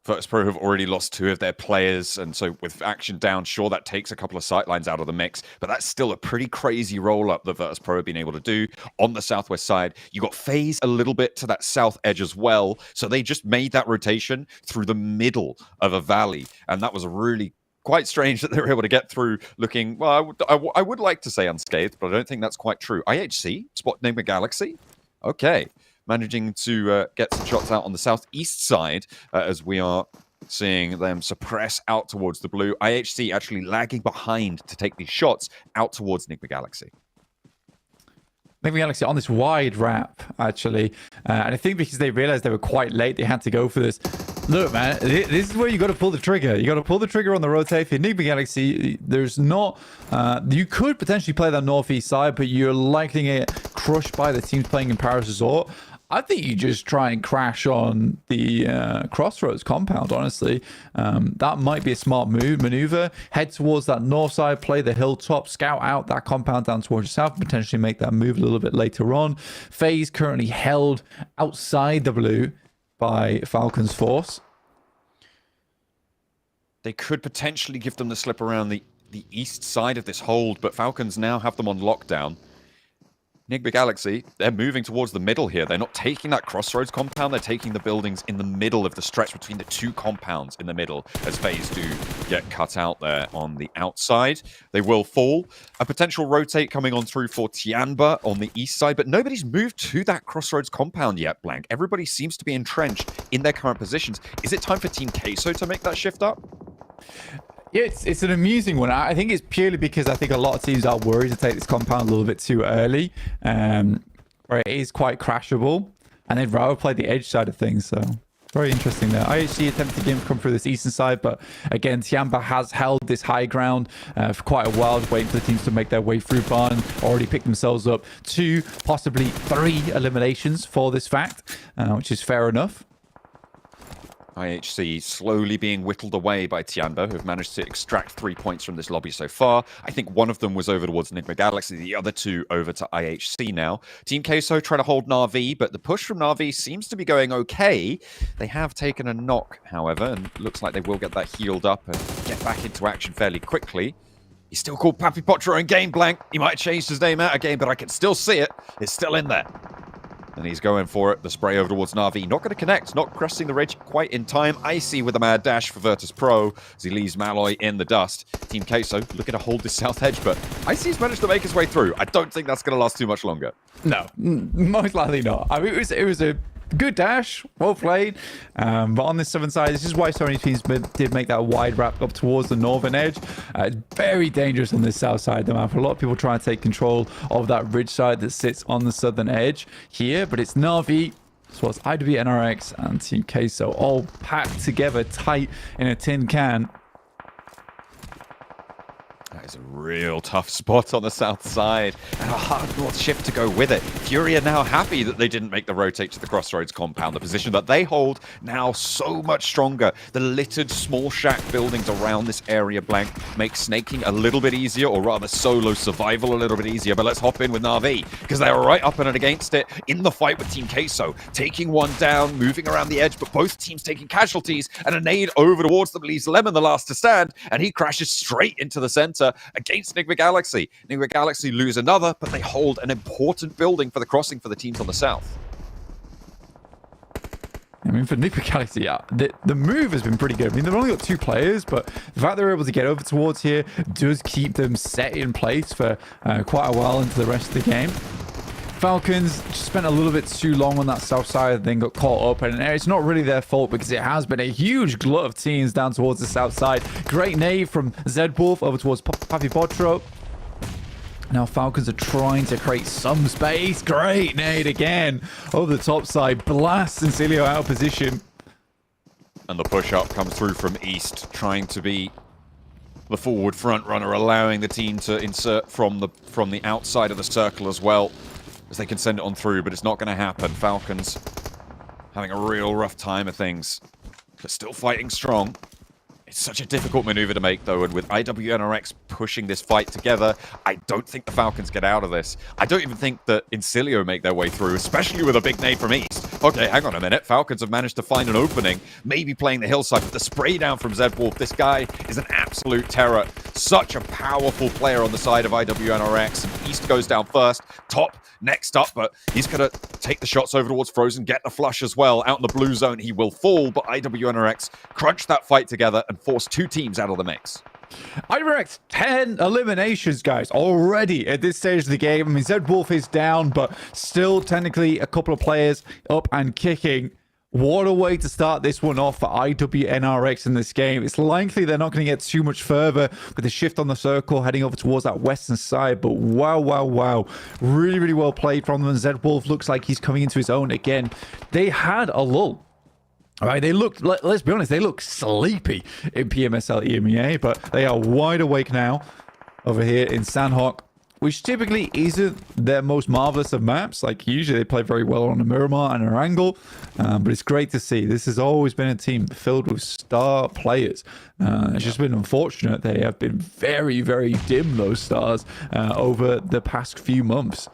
Virtus Pro have already lost 2 of their players, and so with Action down, sure, that takes a couple of sightlines out of the mix, but that's still a pretty crazy roll-up that Virtus Pro have been able to do on the southwest side. You got FaZe a little bit to that south edge as well, so they just made that rotation through the middle of a valley, and that was really quite strange that they were able to get through looking, well, I would like to say unscathed, but I don't think that's quite true. IHC, spot Enigma Galaxy. Okay. Managing to get some shots out on the southeast side as we are seeing them suppress out towards the blue. IHC actually lagging behind to take these shots out towards Enigma Galaxy. Enigma Galaxy on this wide wrap, actually. And I think because they realized they were quite late, they had to go for this. Look, man, this is where you got to pull the trigger. You got to pull the trigger on the rotate. For Enigma Galaxy, there's not... you could potentially play that northeast side, but you're likely to get crushed by the teams playing in Paris Resort. I think you just try and crash on the Crossroads compound, honestly. That might be a smart maneuver. Head towards that north side, play the hilltop, scout out that compound down towards the south, potentially make that move a little bit later on. FaZe currently held outside the blue by Falcon's force. They could potentially give them the slip around the east side of this hold, but Falcons now have them on lockdown. Nigma Galaxy, they're moving towards the middle here. They're not taking that crossroads compound. They're taking the buildings in the middle of the stretch between the two compounds in the middle as FaZe do get cut out there on the outside. They will fall. A potential rotate coming on through for Tianba on the east side, but nobody's moved to that crossroads compound yet, Blank. Everybody seems to be entrenched in their current positions. Is it time for Team Queso to make that shift up? Yeah, it's an amusing one. I think it's purely because I think a lot of teams are worried to take this compound a little bit too early, where it is quite crashable, and they'd rather play the edge side of things. So very interesting there. IHC attempted to come through this eastern side, but again, Tianba has held this high ground for quite a while, just waiting for the teams to make their way through Barn. Already picked themselves up 2, possibly 3 eliminations for this fact, which is fair enough. IHC slowly being whittled away by Tianba, who have managed to extract 3 points from this lobby so far. I think one of them was over towards Nigma Galaxy, the other 2 over to IHC now. Team Queso trying to hold Na'Vi, but the push from Na'Vi seems to be going okay. They have taken a knock, however, and looks like they will get that healed up and get back into action fairly quickly. He's still called Papi Potro in game, Blank. He might have changed his name out of game, but I can still see it. It's still in there. And he's going for it. The spray over towards Na'Vi. Not going to connect. Not crossing the ridge quite in time. Icy with a mad dash for Virtus Pro as he leaves Malloy in the dust. Team Queso looking to hold this south edge, but Icy's managed to make his way through. I don't think that's going to last too much longer. No, most likely not. I mean, it was a good dash, well played. But on this southern side, this is why so many teams did make that wide wrap up towards the northern edge. It's very dangerous on this south side of the map. A lot of people try to take control of that ridge side that sits on the southern edge here, but it's Na'Vi, as well as IWNRX and Team Queso all packed together tight in a tin can. That is a real tough spot on the south side, and a hard north shift to go with it. Fury are now happy that they didn't make the rotate to the crossroads compound. The position that they hold now so much stronger. The littered small shack buildings around this area, Blank, make snaking a little bit easier, or rather solo survival a little bit easier. But let's hop in with Na'Vi, because they are right up and against it in the fight with Team Queso. Taking one down, moving around the edge, but both teams taking casualties, and a nade over towards them leaves Lemon the last to stand, and he crashes straight into the center against Nigma Galaxy. Nigma Galaxy lose another, but they hold an important building for the crossing for the teams on the south. I mean, for Nigma Galaxy, yeah, the move has been pretty good. I mean, they've only got 2 players, but the fact they're able to get over towards here does keep them set in place for quite a while into the rest of the game. Falcons just spent a little bit too long on that south side, then got caught up, and it's not really their fault because it has been a huge glut of teams down towards the south side. Great nade from Zedwolf over towards Papi Potro. Now Falcons are trying to create some space. Great nade again over the top side. Blast Sincilio out of position. And the push-up comes through from East, trying to be the forward front runner, allowing the team to insert from the outside of the circle as well, as they can send it on through, but it's not going to happen. Falcons having a real rough time of things, but still fighting strong. It's such a difficult maneuver to make, though, and with IWNRX pushing this fight together, I don't think the Falcons get out of this. I don't even think that Incilio make their way through, especially with a big nade from East. Okay, hang on a minute. Falcons have managed to find an opening, maybe playing the hillside, but the spray down from Zedwolf, this guy is an absolute terror. Such a powerful player on the side of IWNRX, and East goes down first, top next up, but he's going to take the shots over towards Frozen, get the flush as well. Out in the blue zone, he will fall, but IWNRX crunch that fight together and force 2 teams out of the mix. IWNRX 10 eliminations, guys, already at this stage of the game. I mean, Zedwolf is down, but still technically a couple of players up and kicking. What a way to start this one off for IWNRX in this game. It's likely they're not going to get too much further with the shift on the circle heading over towards that western side. But wow, wow, wow. Really, really well played from them. Zedwolf looks like he's coming into his own again. They had a lull. All right, they looked, let's be honest, they look sleepy in PMSL EMEA, but they are wide awake now over here in Sandhawk, which typically isn't their most marvelous of maps. Like, usually they play very well on a Miramar and a Angle, but it's great to see. This has always been a team filled with star players. It's just been unfortunate they have been very, very dim, those stars, over the past few months.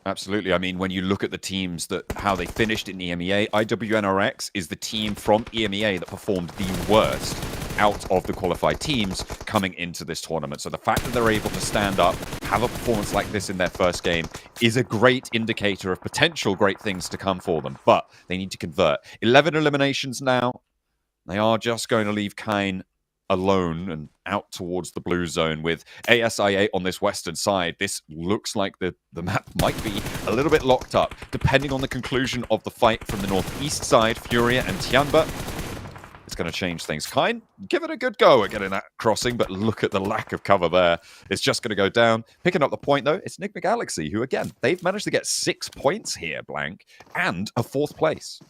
Absolutely. I mean, when you look at the teams, how they finished in EMEA, IWNRX is the team from EMEA that performed the worst out of the qualified teams coming into this tournament. So the fact that they're able to stand up have a performance like this in their first game is a great indicator of potential great things to come for them, but they need to convert. 11 eliminations now. They are just going to leave Kain alone and out towards the blue zone with ASIA on this western side. This looks like the map might be a little bit locked up, depending on the conclusion of the fight from the northeast side. Furia and Tianba. It's going to change things. Kain, give it a good go at getting that crossing, but look at the lack of cover there. It's just going to go down. Picking up the point, though, it's Enigma Galaxy, who, again, they've managed to get 6 points here, Blank, and a 4th place.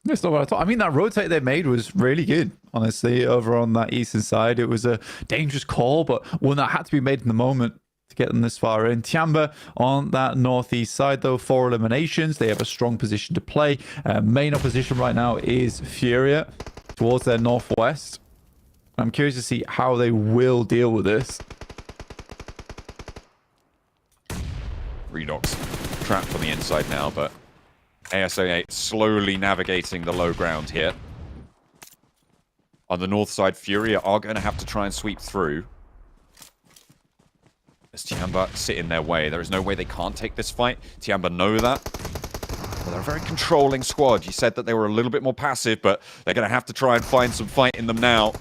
That's not what I thought. I mean, that rotate they made was really good, honestly, over on that eastern side. It was a dangerous call, but one that had to be made in the moment to get them this far in. Tianba on that northeast side, though, 4 eliminations. They have a strong position to play. Main opposition right now is Furia towards their northwest. I'm curious to see how they will deal with this. Redox trapped on the inside now, but ASA8 slowly navigating the low ground here. On the north side, Furia are going to have to try and sweep through. As Tianba sit in their way. There is no way they can't take this fight. Tianba know that. Well, they're a very controlling squad. You said that they were a little bit more passive, but they're going to have to try and find some fight in them now.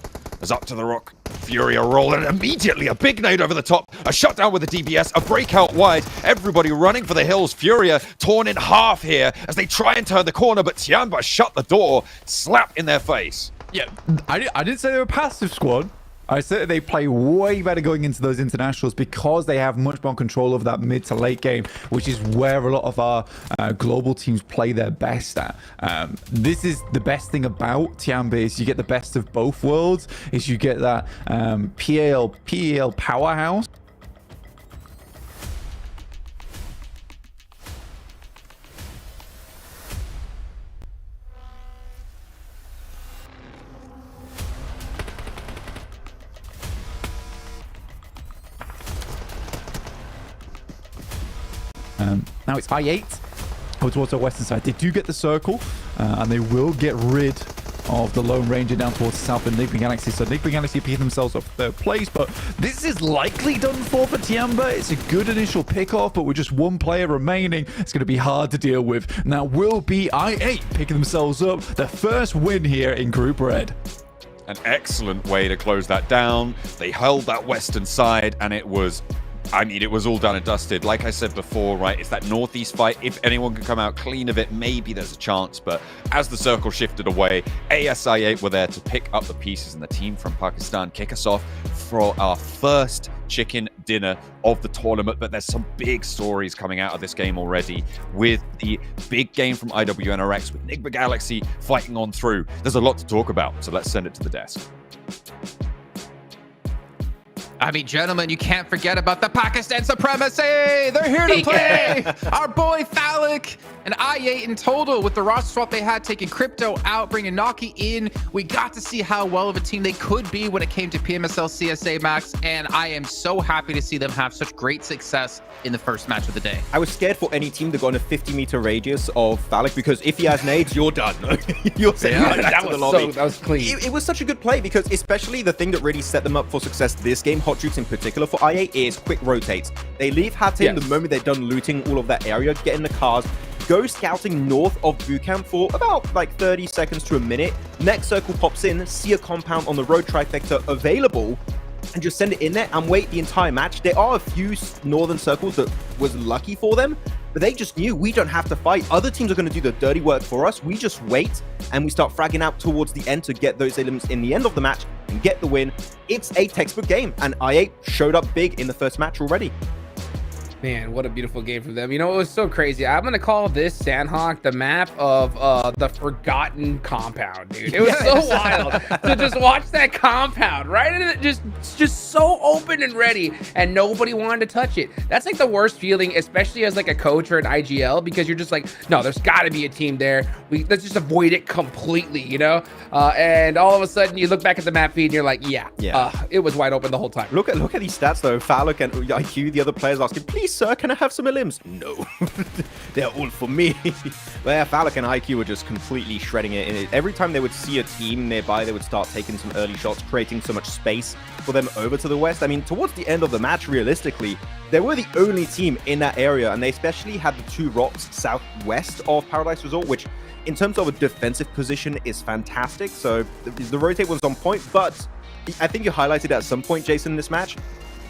As up to the rock, Furia rolling immediately. A big nade over the top. A shutdown with the DBS. A breakout wide. Everybody running for the hills. Furia torn in half here as they try and turn the corner, but Tianba shut the door. Slap in their face. Yeah, I didn't say they were a passive squad. I said they play way better going into those internationals because they have much more control of that mid to late game, which is where a lot of our global teams play their best at. This is the best thing about Tianba is you get the best of both worlds. Is you get that PAL powerhouse. Now it's I8 over towards the western side. They do get the circle, and they will get rid of the Lone Ranger down towards the south of Enigma Galaxy. So Enigma Galaxy picking themselves up 3rd place, but this is likely done for Tianba. It's a good initial pickoff, but with just 1 player remaining, it's going to be hard to deal with. Now will be I8 picking themselves up the first win here in Group Red. An excellent way to close that down. They held that western side, and it was... I mean, it was all done and dusted. Like I said before, right, it's that northeast fight. If anyone can come out clean of it, maybe there's a chance. But as the circle shifted away, ASI8 were there to pick up the pieces, and the team from Pakistan kick us off for our first chicken dinner of the tournament. But there's some big stories coming out of this game already with the big game from IWNRX with Enigma Galaxy fighting on through. There's a lot to talk about, so let's send it to the desk. I mean, gentlemen, you can't forget about the Pakistan supremacy. They're here to play. Our boy Falik and I8 in total with the roster swap they had, taking Crypto out, bringing Naki in. We got to see how well of a team they could be when it came to PMSL CSA Max, and I am so happy to see them have such great success in the first match of the day. I was scared for any team to go in a 50-meter radius of Falik because if he has nades, you're done. You're saying that was clean. It was such a good play because especially the thing that really set them up for success this game, Hot Troops in particular for I8, is quick rotates. They leave Hatim the moment they're done looting all of that area, get in the cars, go scouting north of boot camp for about like 30 seconds to a minute. Next circle pops in, see a compound on the road trifecta available, and just send it in there and wait the entire match. There are a few northern circles that was lucky for them, but they just knew we don't have to fight. Other teams are going to do the dirty work for us. We just wait and we start fragging out towards the end to get those elements in the end of the match and get the win. It's a textbook game, and I8 showed up big in the first match already. Man, what a beautiful game from them. You know, it was so crazy. I'm going to call this Sandhawk the map of the forgotten compound, dude. It was so wild to just watch that compound, right? And it just so open and ready, and nobody wanted to touch it. That's like the worst feeling, especially as like a coach or an IGL, because you're just like, no, there's got to be a team there. Let's just avoid it completely, you know? And all of a sudden, you look back at the map feed and you're like, it was wide open the whole time. Look at these stats, though. Faluk and IQ, the other players asking, please sir, can I have some elims? No, they're all for me. But yeah, Falcon and IQ were just completely shredding it. And every time they would see a team nearby, they would start taking some early shots, creating so much space for them over to the west. I mean, towards the end of the match, realistically, they were the only team in that area, and they especially had the 2 rocks southwest of Paradise Resort, which in terms of a defensive position is fantastic. So the rotate was on point, but I think you highlighted at some point, Jason, in this match,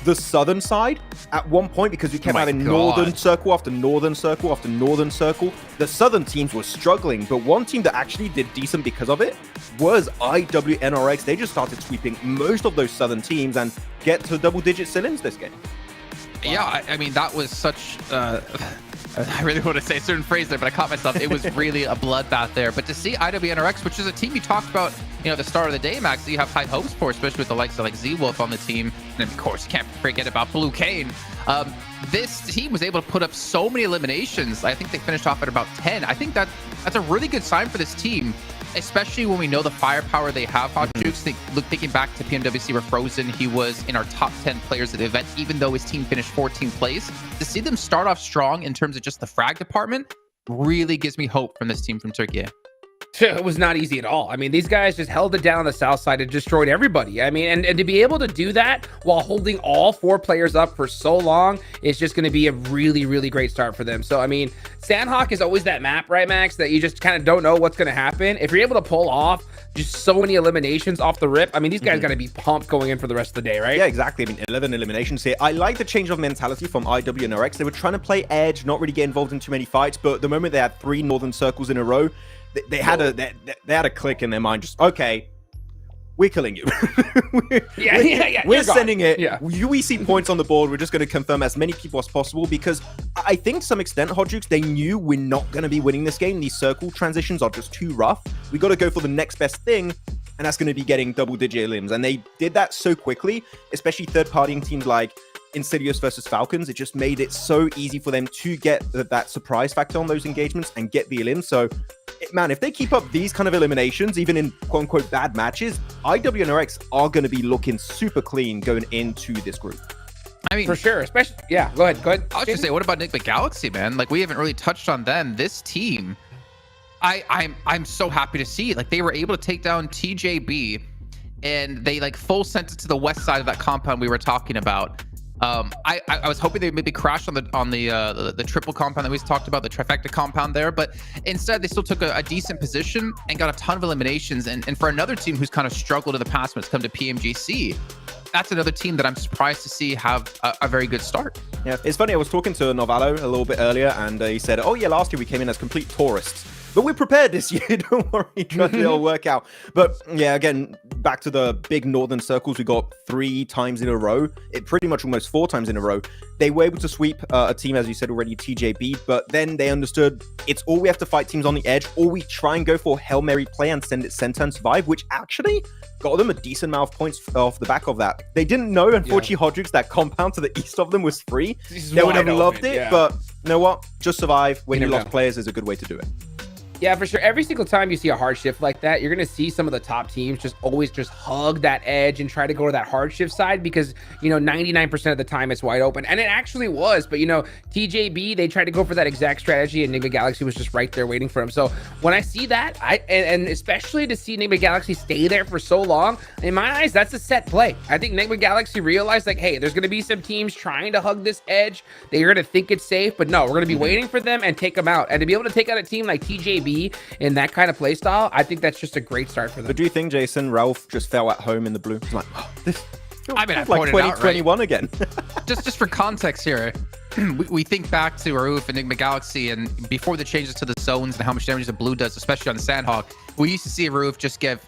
the southern side at one point, because we kept having northern circle after northern circle after northern circle. The southern teams were struggling, but one team that actually did decent because of it was IWNRX. They just started sweeping most of those southern teams and get to double-digit silims this game. Yeah, I mean, that was such... I really want to say a certain phrase there, but I caught myself. It was really a bloodbath there. But to see IWNRX, which is a team you talked about, at the start of the day, Max, that you have high hopes for, especially with the likes of like Z-Wolf on the team. And of course, you can't forget about Blue Kane. This team was able to put up so many eliminations. I think they finished off at about 10. I think that's a really good sign for this team, especially when we know the firepower they have. Hot Jukes, thinking back to PMWC where Frozen, he was in our top 10 players at the event, even though his team finished 14th place. To see them start off strong in terms of just the frag department really gives me hope from this team from Turkey. It was not easy at all. I mean, these guys just held it down on the south side and destroyed everybody. I mean, and to be able to do that while holding all 4 players up for so long is just going to be a really, really great start for them. So, I mean, Sandhawk is always that map, right, Max, that you just kind of don't know what's going to happen. If you're able to pull off just so many eliminations off the rip, I mean, these guys got to be pumped going in for the rest of the day, right? Yeah, exactly. I mean, 11 eliminations here. I like the change of mentality from IWNRX. They were trying to play edge, not really get involved in too many fights, but the moment they had 3 northern circles in a row, they had a click in their mind. Just, okay, we're killing you. We're sending it. Yeah. We see points on the board. We're just going to confirm as many people as possible, because I think to some extent, Hot Jukes, they knew we're not going to be winning this game. These circle transitions are just too rough. We got to go for the next best thing, and that's going to be getting double-digit elims. And they did that so quickly, especially third-partying teams like Insidious versus Falcons. It just made it so easy for them to get that surprise factor on those engagements and get the elims. So, man, if they keep up these kind of eliminations, even in quote-unquote bad matches, IWNRX are going to be looking super clean going into this group. I mean, for sure, especially, yeah, go ahead. I was just say, what about Enigma Galaxy, man? Like, we haven't really touched on them. This team, I'm so happy to see. Like, they were able to take down TJB, and they like full sent it to the west side of that compound we were talking about. I was hoping they maybe crash on the triple compound that we talked about, the trifecta compound there, but instead they still took a decent position and got a ton of eliminations. And for another team who's kind of struggled in the past when it's come to PMGC, that's another team that I'm surprised to see have a very good start. Yeah, it's funny. I was talking to Novallo a little bit earlier, and he said, "Oh yeah, last year we came in as complete tourists." But we're prepared this year, don't worry, trust me, it'll work out. But yeah, again, back to the big northern circles, we got 3 times in a row, pretty much almost 4 times in a row. They were able to sweep a team, as you said already, TJB, but then they understood it's all we have to fight teams on the edge, or we try and go for Hail Mary play and send it center and survive, which actually got them a decent amount of points off the back of that. They didn't know, unfortunately, Hot Jukes, that compound to the east of them was free. They would have loved it, but you know what? Just survive when you lost players is a good way to do it. Yeah, for sure. Every single time you see a hard shift like that, you're going to see some of the top teams just always just hug that edge and try to go to that hard shift side because, 99% of the time it's wide open. And it actually was. But, TJB, they tried to go for that exact strategy, and Enigma Galaxy was just right there waiting for him. So when I see that, and especially to see Enigma Galaxy stay there for so long, in my eyes, that's a set play. I think Enigma Galaxy realized, like, hey, there's going to be some teams trying to hug this edge. They're going to think it's safe, but no, we're going to be waiting for them and take them out. And to be able to take out a team like TJB in that kind of play style, I think that's just a great start for them. But do you think, Jason, Ralph just fell at home in the blue? He's like, this I mean, I like 2021 again. just for context here, we think back to Rauf, Enigma Galaxy, and before the changes to the zones and how much damage the blue does, especially on the Sandhawk, we used to see Rauf just get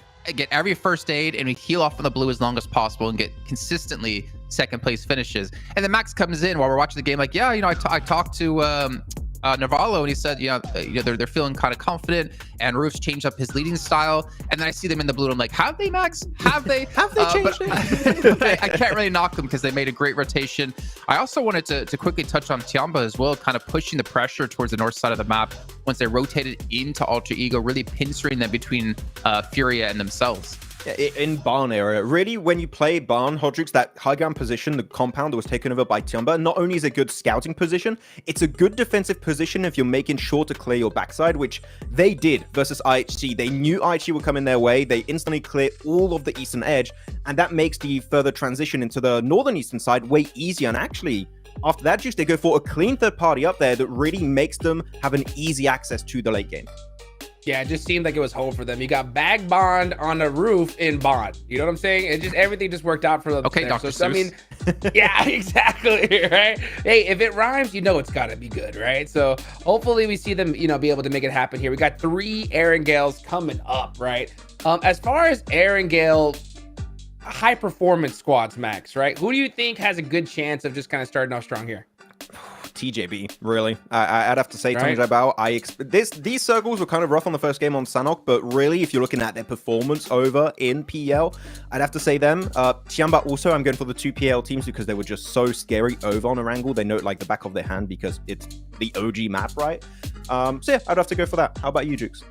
every first aid and we heal off on the blue as long as possible and get consistently second place finishes. And then Max comes in while we're watching the game like, yeah, I talked to Navarro, and he said, they're feeling kind of confident, and Roof's changed up his leading style. And then I see them in the blue, and I'm like, have they, Max? Have they? Have they changed it? I can't really knock them because they made a great rotation. I also wanted to quickly touch on Tiamba as well, kind of pushing the pressure towards the north side of the map once they rotated into Alter Ego, really pinstering them between Furia and themselves. In barn area, really, when you play barn, Hodrix, that high ground position, the compound that was taken over by Tiamba, not only is a good scouting position, it's a good defensive position if you're making sure to clear your backside, which they did versus IHC. They knew IHC would come in their way. They instantly clear all of the eastern edge, and that makes the further transition into the northern eastern side way easier. And actually, after that, Juice, they go for a clean third party up there that really makes them have an easy access to the late game. Yeah, it just seemed like it was home for them. You got Bag Bond on the roof in Bond. You know what I'm saying? It just everything just worked out for them. Okay, there. Dr. So, I mean, yeah, exactly, right? Hey, if it rhymes, you know it's got to be good, right? So hopefully we see them, you know, be able to make it happen here. We got 3 Aaron Gales coming up, right? As far as Aaron Gale high performance squads, Max, right? Who do you think has a good chance of just kind of starting off strong here? TJB, really. I'd have to say Right. Tanjabao. These circles were kind of rough on the first game on Sanok, but really, if you're looking at their performance over in PL, I'd have to say them. Tiamba also, I'm going for the 2 PL teams because they were just so scary over on Erangel. They know it like the back of their hand because it's the OG map, right? So yeah, I'd have to go for that. How about you, Jukes?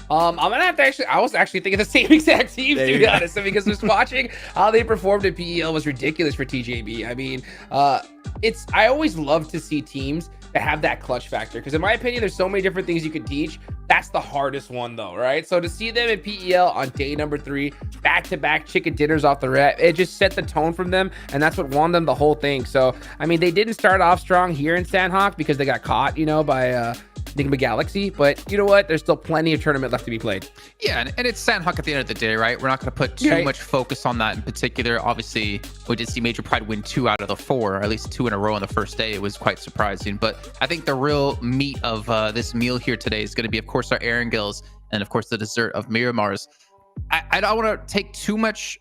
I'm gonna have to I was actually thinking the same exact teams, to be honest, because just watching how they performed at PEL was ridiculous for TJB. I mean, I always love to see teams that have that clutch factor, because in my opinion, there's so many different things you could teach. That's the hardest one though, right? So to see them at PEL on day number 3, back-to-back chicken dinners off the rep, it just set the tone from them, and that's what won them the whole thing. So, I mean, they didn't start off strong here in Sandhawk because they got caught, you know, by Enigma Galaxy, but you know what? There's still plenty of tournament left to be played. Yeah, and it's Sandhawk at the end of the day, right? We're not going to put too much focus on that in particular. Obviously, we did see Major Pride win 2 out of the 4, or at least 2 in a row on the first day. It was quite surprising, but I think the real meat of this meal here today is going to be, of course, our Aaron Gills, and of course, the dessert of Miramars. I don't want to take too much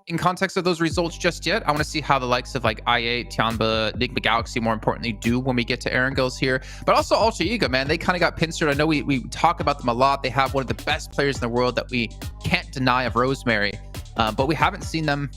in context of those results just yet. I want to see how the likes of like IA, Tiamba, Enigma Galaxy, more importantly, do when we get to Aaron Gills here. But also Ultra Ego, man, they kind of got pincered. I know we talk about them a lot. They have one of the best players in the world that we can't deny of Rosemary, but we haven't seen them,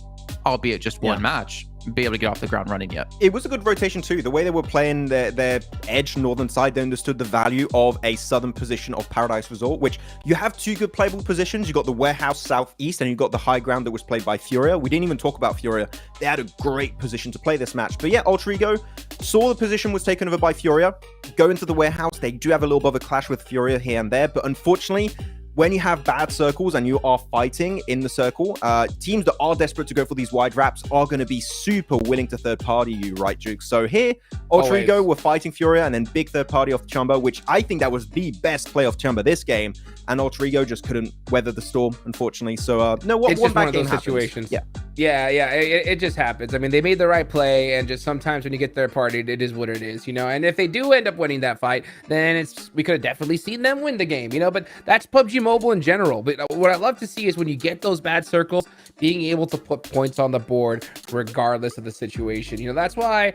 albeit just one match, be able to get off the ground running yet. It was a good rotation too. The way they were playing their edge northern side, they understood the value of a southern position of Paradise Resort, which you have 2 good playable positions. You got the warehouse southeast, and you got the high ground that was played by Furia. We didn't even talk about Furia. They had a great position to play this match. But yeah, Ultra Ego saw the position was taken over by Furia. Go into the warehouse. They do have a little bit of a clash with Furia here and there, but unfortunately, when you have bad circles and you are fighting in the circle, teams that are desperate to go for these wide wraps are going to be super willing to third party you, right, Duke? So here, Ultra Ego were fighting Furia, and then big third party off Chumba, which I think that was the best play of Chumba this game, and Ultra Ego just couldn't weather the storm, unfortunately. So no, it's just one of those situations. Yeah, it just happens. I mean, they made the right play, and just sometimes when you get third party, it is what it is, you know. And if they do end up winning that fight, then we could have definitely seen them win the game, you know. But that's PUBG Mobile in general. But what I love to see is when you get those bad circles, being able to put points on the board regardless of the situation. You know, that's why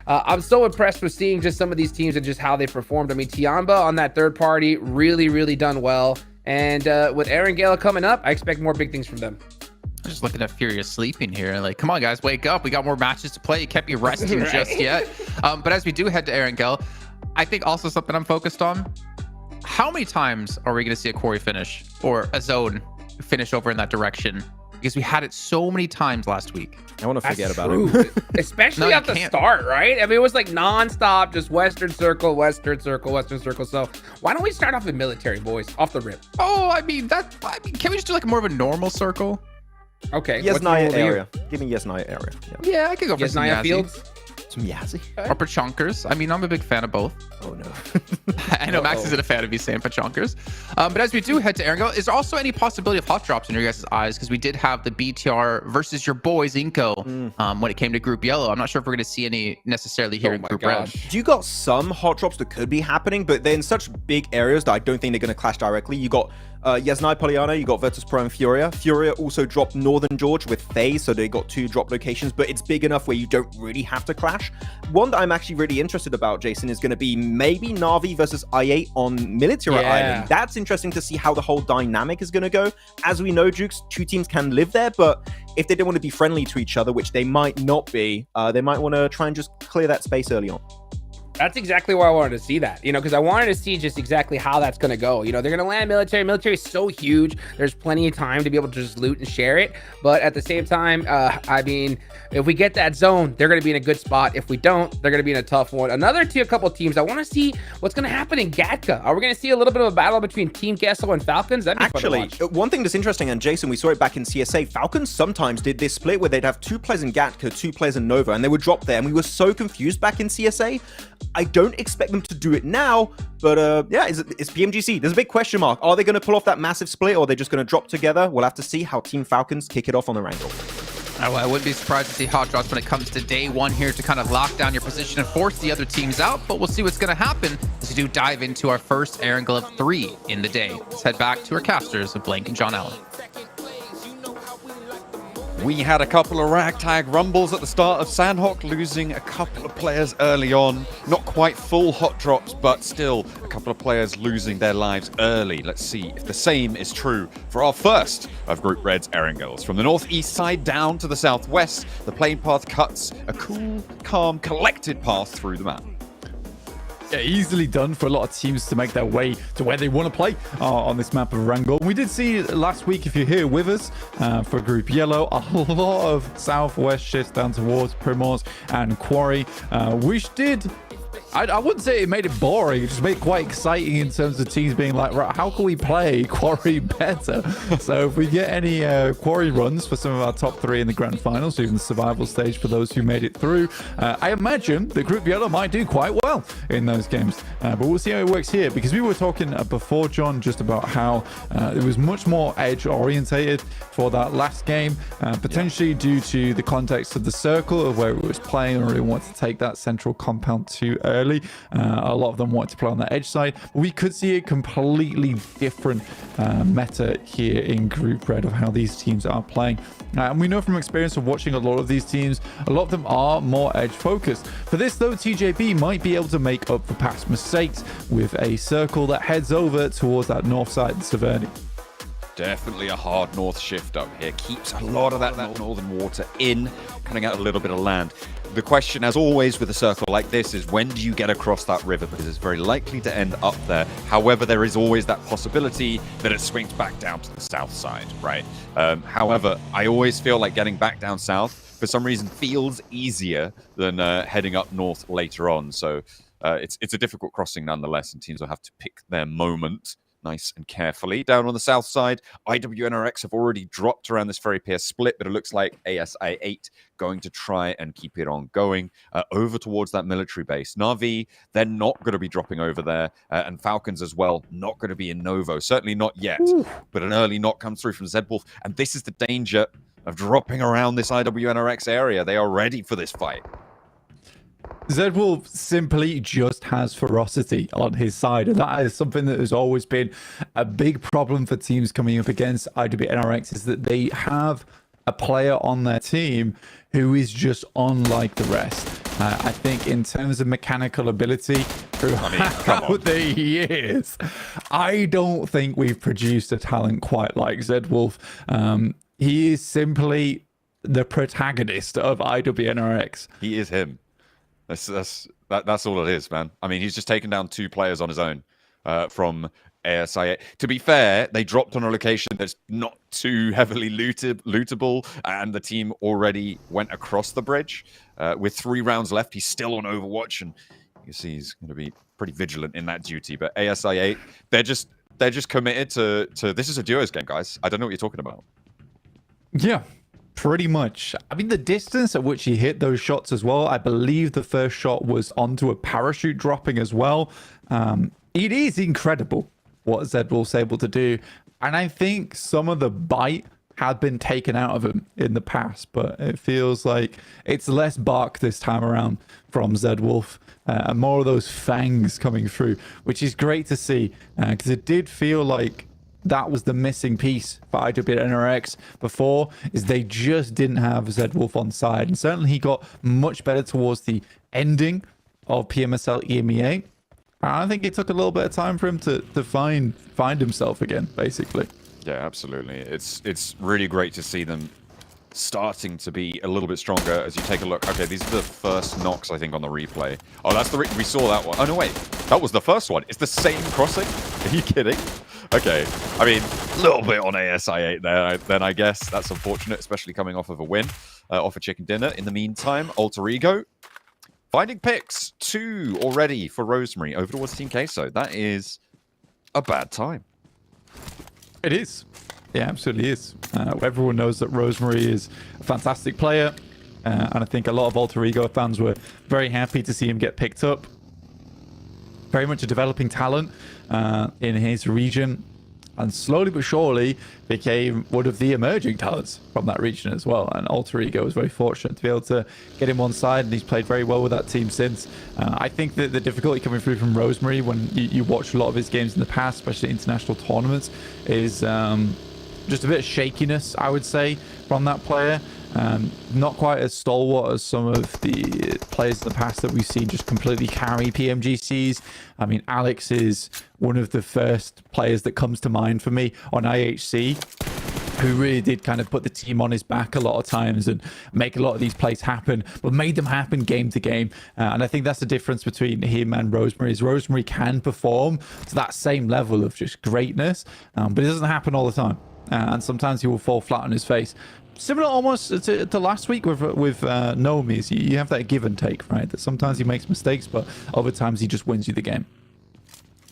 I'm so impressed with seeing just some of these teams and just how they performed. I mean, Tiamba on that third party, really done well. And with Aaron Gale coming up, I expect more big things from them. Just looking at Furious sleeping here. Like, come on, guys, wake up. We got more matches to play. You can't be resting just yet. But as we do head to Aaron Gale, I think also something I'm focused on, how many times are we going to see a quarry finish or a zone finish over in that direction? Because we had it so many times last week. I want to forget about it. Especially at the start, right? I mean, it was like non-stop, just Western Circle, Western Circle, Western Circle. So why don't we start off with military, boys, off the rip? Oh, I mean, can we just do like more of a normal circle? Okay. Yesnaya area. Give me Yesnaya area. Yeah, I could go for some Yesnaya Yazzie. Fields. Some Yazzie. Or Pachonkers. I mean, I'm a big fan of both. Oh, no. I know Max isn't a fan of me saying Pachonkers. But as we do head to Aaron Gale, is there also any possibility of hot drops in your guys' eyes? Because we did have the BTR versus your boys, Inco, when it came to Group Yellow. I'm not sure if we're going to see any necessarily here in Group Red. You got some hot drops that could be happening, but they're in such big areas that I don't think they're going to clash directly. You got Yasnai Poliana, you got Virtus Pro and Furia. Furia also dropped Northern George with Faye, so they got 2 drop locations, but it's big enough where you don't really have to clash. One that I'm actually really interested about, Jason, is going to be maybe Na'Vi versus I8 on Military Island. That's interesting to see how the whole dynamic is going to go. As we know, Jukes, 2 teams can live there, but if they don't want to be friendly to each other, which they might not be, they might want to try and just clear that space early on. That's exactly why I wanted to see that, you know, because I wanted to see just exactly how that's going to go. You know, they're going to land military. Military is so huge. There's plenty of time to be able to just loot and share it. But at the same time, I mean, if we get that zone, they're going to be in a good spot. If we don't, they're going to be in a tough one. Couple teams. I want to see what's going to happen in Gatka. Are we going to see a little bit of a battle between Team Gesso and Falcons? That'd be Actually, one thing that's interesting, and Jason, we saw it back in CSA, Falcons sometimes did this split where they'd have 2 players in Gatka, 2 players in Nova, and they would drop there, and we were so confused back in CSA. I don't expect them to do it now, but yeah, it's PMGC. There's a big question mark. Are they going to pull off that massive split, or are they just going to drop together? We'll have to see how Team Falcons kick it off on the Wrangle. Oh, I wouldn't be surprised to see hot drops when it comes to day 1 here to kind of lock down your position and force the other teams out, but we'll see what's going to happen as we do dive into our first Angle of 3 in the day. Let's head back to our casters of Blank and John Allen. We had a couple of ragtag rumbles at the start of Sandhawk, losing a couple of players early on. Not quite full hot drops, but still a couple of players losing their lives early. Let's see if the same is true for our first of Group Red's Erangels. From the northeast side down to the southwest, the plane path cuts a cool, calm, collected path through the map. Yeah, easily done for a lot of teams to make their way to where they want to play on this map of Wrangle. We did see last week, if you're here with us for Group Yellow, a lot of southwest shifts down towards Primors and Quarry, which did... I wouldn't say it made it boring. It just made it quite exciting in terms of teams being like, right, how can we play Quarry better? So if we get any Quarry runs for some of our top 3 in the Grand Finals, even the survival stage for those who made it through, I imagine the Group Yellow might do quite well in those games. But we'll see how it works here, because we were talking before, John, just about how it was much more edge orientated for that last game, potentially due to the context of the circle of where it was playing, or it wanted to take that central compound too early. A lot of them wanted to play on the edge side. We could see a completely different meta here in Group Red of how these teams are playing. And we know from experience of watching a lot of these teams, a lot of them are more edge focused. For this though, TJB might be able to make up for past mistakes with a circle that heads over towards that north side in Severny. Definitely a hard north shift up here. Keeps a lot of that northern water in, cutting out a little bit of land. The question, as always with a circle like this, is when do you get across that river? Because it's very likely to end up there. However, there is always that possibility that it swings back down to the south side, right? However, I always feel like getting back down south, for some reason, feels easier than heading up north later on. So it's a difficult crossing nonetheless, and teams will have to pick their moment nice and carefully. Down on the south side, IWNRX have already dropped around this ferry pier split, but it looks like ASI-8 going to try and keep it on going over towards that military base. Na'Vi, they're not going to be dropping over there, and Falcons as well, not going to be in Novo, certainly not yet. Ooh. But an early knock comes through from Zedwolf, and this is the danger of dropping around this IWNRX area. They are ready for this fight. Zedwolf simply just has ferocity on his side, and that is something that has always been a big problem for teams coming up against IWNRX, is that they have a player on their team who is just unlike the rest. I think in terms of mechanical ability, throughout the years, I don't think we've produced a talent quite like Zedwolf. He is the protagonist of IWNRX. He is him. That's all it is, man. I mean, he's just taken down 2 players on his own from ASI. To be fair, they dropped on a location that's not too heavily lootable, and the team already went across the bridge. With 3 rounds left, he's still on Overwatch, and you can see he's going to be pretty vigilant in that duty. But ASI-8, they're just committed to this is a duos game, guys. I don't know what you're talking about. Yeah. Pretty much. I mean, the distance at which he hit those shots as well, I believe the first shot was onto a parachute dropping as well. It is incredible what Zedwolf's able to do. And I think some of the bite had been taken out of him in the past, but it feels like it's less bark this time around from Zedwolf. And more of those fangs coming through, which is great to see, because it did feel like that was the missing piece for IWNRX before, is they just didn't have Zedwolf on side. And certainly he got much better towards the ending of PMSL EMEA. I think it took a little bit of time for him to find himself again, basically. Yeah, absolutely. It's really great to see them starting to be a little bit stronger as you take a look. Okay, these are the first knocks, I think, on the replay. Oh, that's the we saw that one. Oh, no, wait. That was the first one. It's the same crossing? Are you kidding? Okay. I mean, a little bit on ASI8 there, then I guess. That's unfortunate, especially coming off of a win, off a chicken dinner. In the meantime, Alter Ego finding picks. 2 already for Rosemary over towards Team Queso. That is a bad time. It is. Yeah, absolutely is. Everyone knows that Rosemary is a fantastic player. And I think a lot of Alter Ego fans were very happy to see him get picked up. Very much a developing talent in his region. And slowly but surely became one of the emerging talents from that region as well. And Alter Ego was very fortunate to be able to get him on side, and he's played very well with that team since. I think that the difficulty coming through from Rosemary when you watch a lot of his games in the past, especially international tournaments, is just a bit of shakiness, I would say, from that player. Not quite as stalwart as some of the players in the past that we've seen just completely carry PMGCs. I mean, Alex is one of the first players that comes to mind for me on IHC, who really did kind of put the team on his back a lot of times and make a lot of these plays happen, but made them happen game to game. And I think that's the difference between him and Rosemary, is Rosemary can perform to that same level of just greatness, but it doesn't happen all the time. And sometimes he will fall flat on his face. Similar almost to last week with Nomi. You have that give and take, right? That sometimes he makes mistakes, but other times he just wins you the game.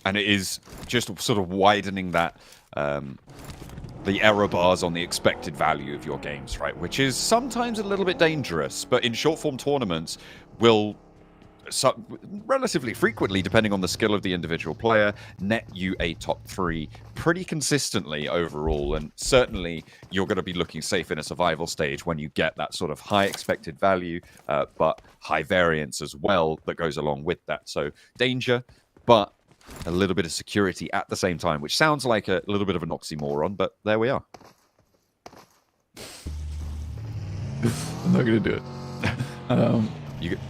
And it is just sort of widening that the error bars on the expected value of your games, right? Which is sometimes a little bit dangerous, but in short form tournaments will relatively frequently, depending on the skill of the individual player, net you a top 3 pretty consistently overall. And certainly you're going to be looking safe in a survival stage when you get that sort of high expected value, but high variance as well that goes along with that. So danger, but a little bit of security at the same time, which sounds like a little bit of an oxymoron, but there we are. I'm not going to do it.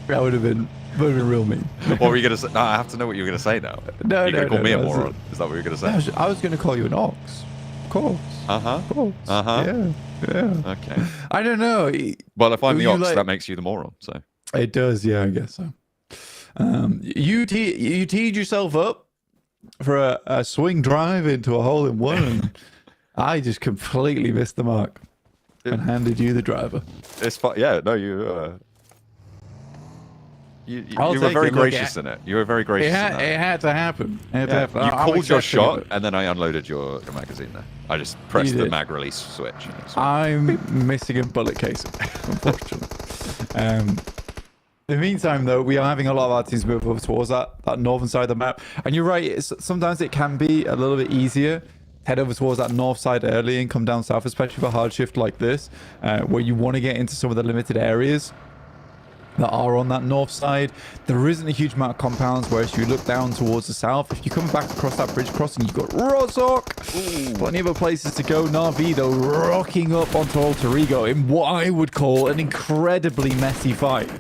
That would have been real mean. What were you going to say? No, I have to know what you were going to say now. No, you're going to call me a moron. Is that what you're going to say? I was going to call you an ox. Of course. Uh-huh. Of course. Uh-huh. Yeah. Okay. I don't know. Well, if I'm the ox, that makes you the moron, so. It does, yeah, I guess so. You teed yourself up for a swing drive into a hole-in-one, and I just completely missed the mark and handed you the driver. It's fun. Yeah, no, you were very gracious in it. You were very gracious in that. It had to happen. You called your shot, and then I unloaded your magazine there. I just pressed the mag release switch. I'm missing a bullet casing, unfortunately. In the meantime, though, we are having a lot of our teams move over towards that northern side of the map. And you're right, sometimes it can be a little bit easier. Head over towards that north side early and come down south, especially for hard shift like this, where you want to get into some of the limited areas that are on that north side. There isn't a huge amount of compounds, whereas you look down towards the south, if you come back across that bridge crossing, you've got Rozok. Plenty of other places to go. Na'Vi, though, rocking up onto Alter Ego in what I would call an incredibly messy fight.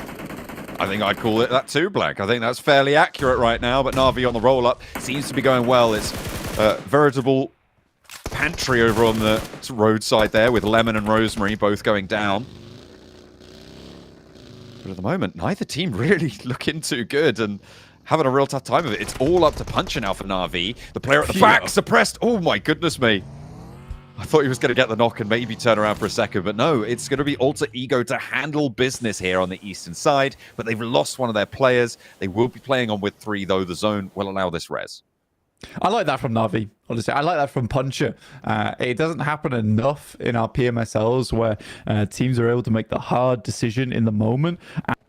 I think I'd call it that too, Black. I think that's fairly accurate right now, but Na'Vi on the roll-up seems to be going well. It's a veritable pantry over on the roadside there with Lemon and Rosemary both going down. But at the moment, neither team really looking too good and having a real tough time of it. It's all up to Puncher now for Na'Vi. The player at the back suppressed. Oh my goodness me. I thought he was going to get the knock and maybe turn around for a second, but no, it's going to be Alter Ego to handle business here on the eastern side, but they've lost one of their players. They will be playing on with 3, though the zone will allow this res. I like that from Na'Vi, honestly. I like that from Puncher. It doesn't happen enough in our PMSLs where teams are able to make the hard decision in the moment,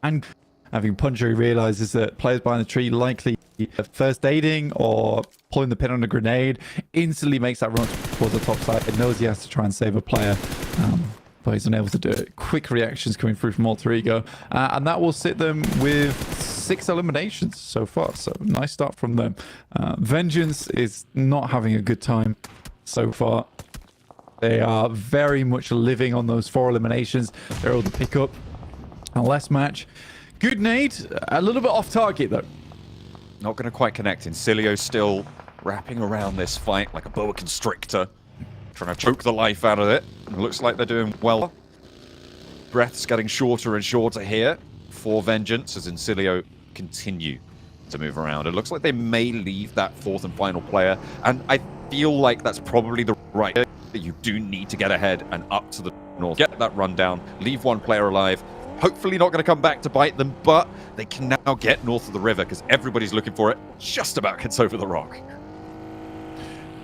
and having Puncher realizes that players behind the tree likely first aiding or pulling the pin on a grenade, instantly makes that run towards the top side. It knows he has to try and save a player, but he's unable to do it. Quick reactions coming through from Alter Ego, and that will sit them with 6 eliminations so far. So nice start from them. Vengeance is not having a good time so far. They are very much living on those 4 eliminations. They're able to pick up a less match. Good nade, a little bit off target though. Not going to quite connect. Incilio still wrapping around this fight like a boa constrictor, trying to choke the life out of it. It looks like they're doing well. breaths getting shorter and shorter here for Vengeance as Incilio continue to move around. It looks like they may leave that fourth and final player, and I feel like that's probably the right that you do need to get ahead and up to the north, get that rundown, leave one player alive. Hopefully not going to come back to bite them, but they can now get north of the river because everybody's looking for it. Just about gets over the rock.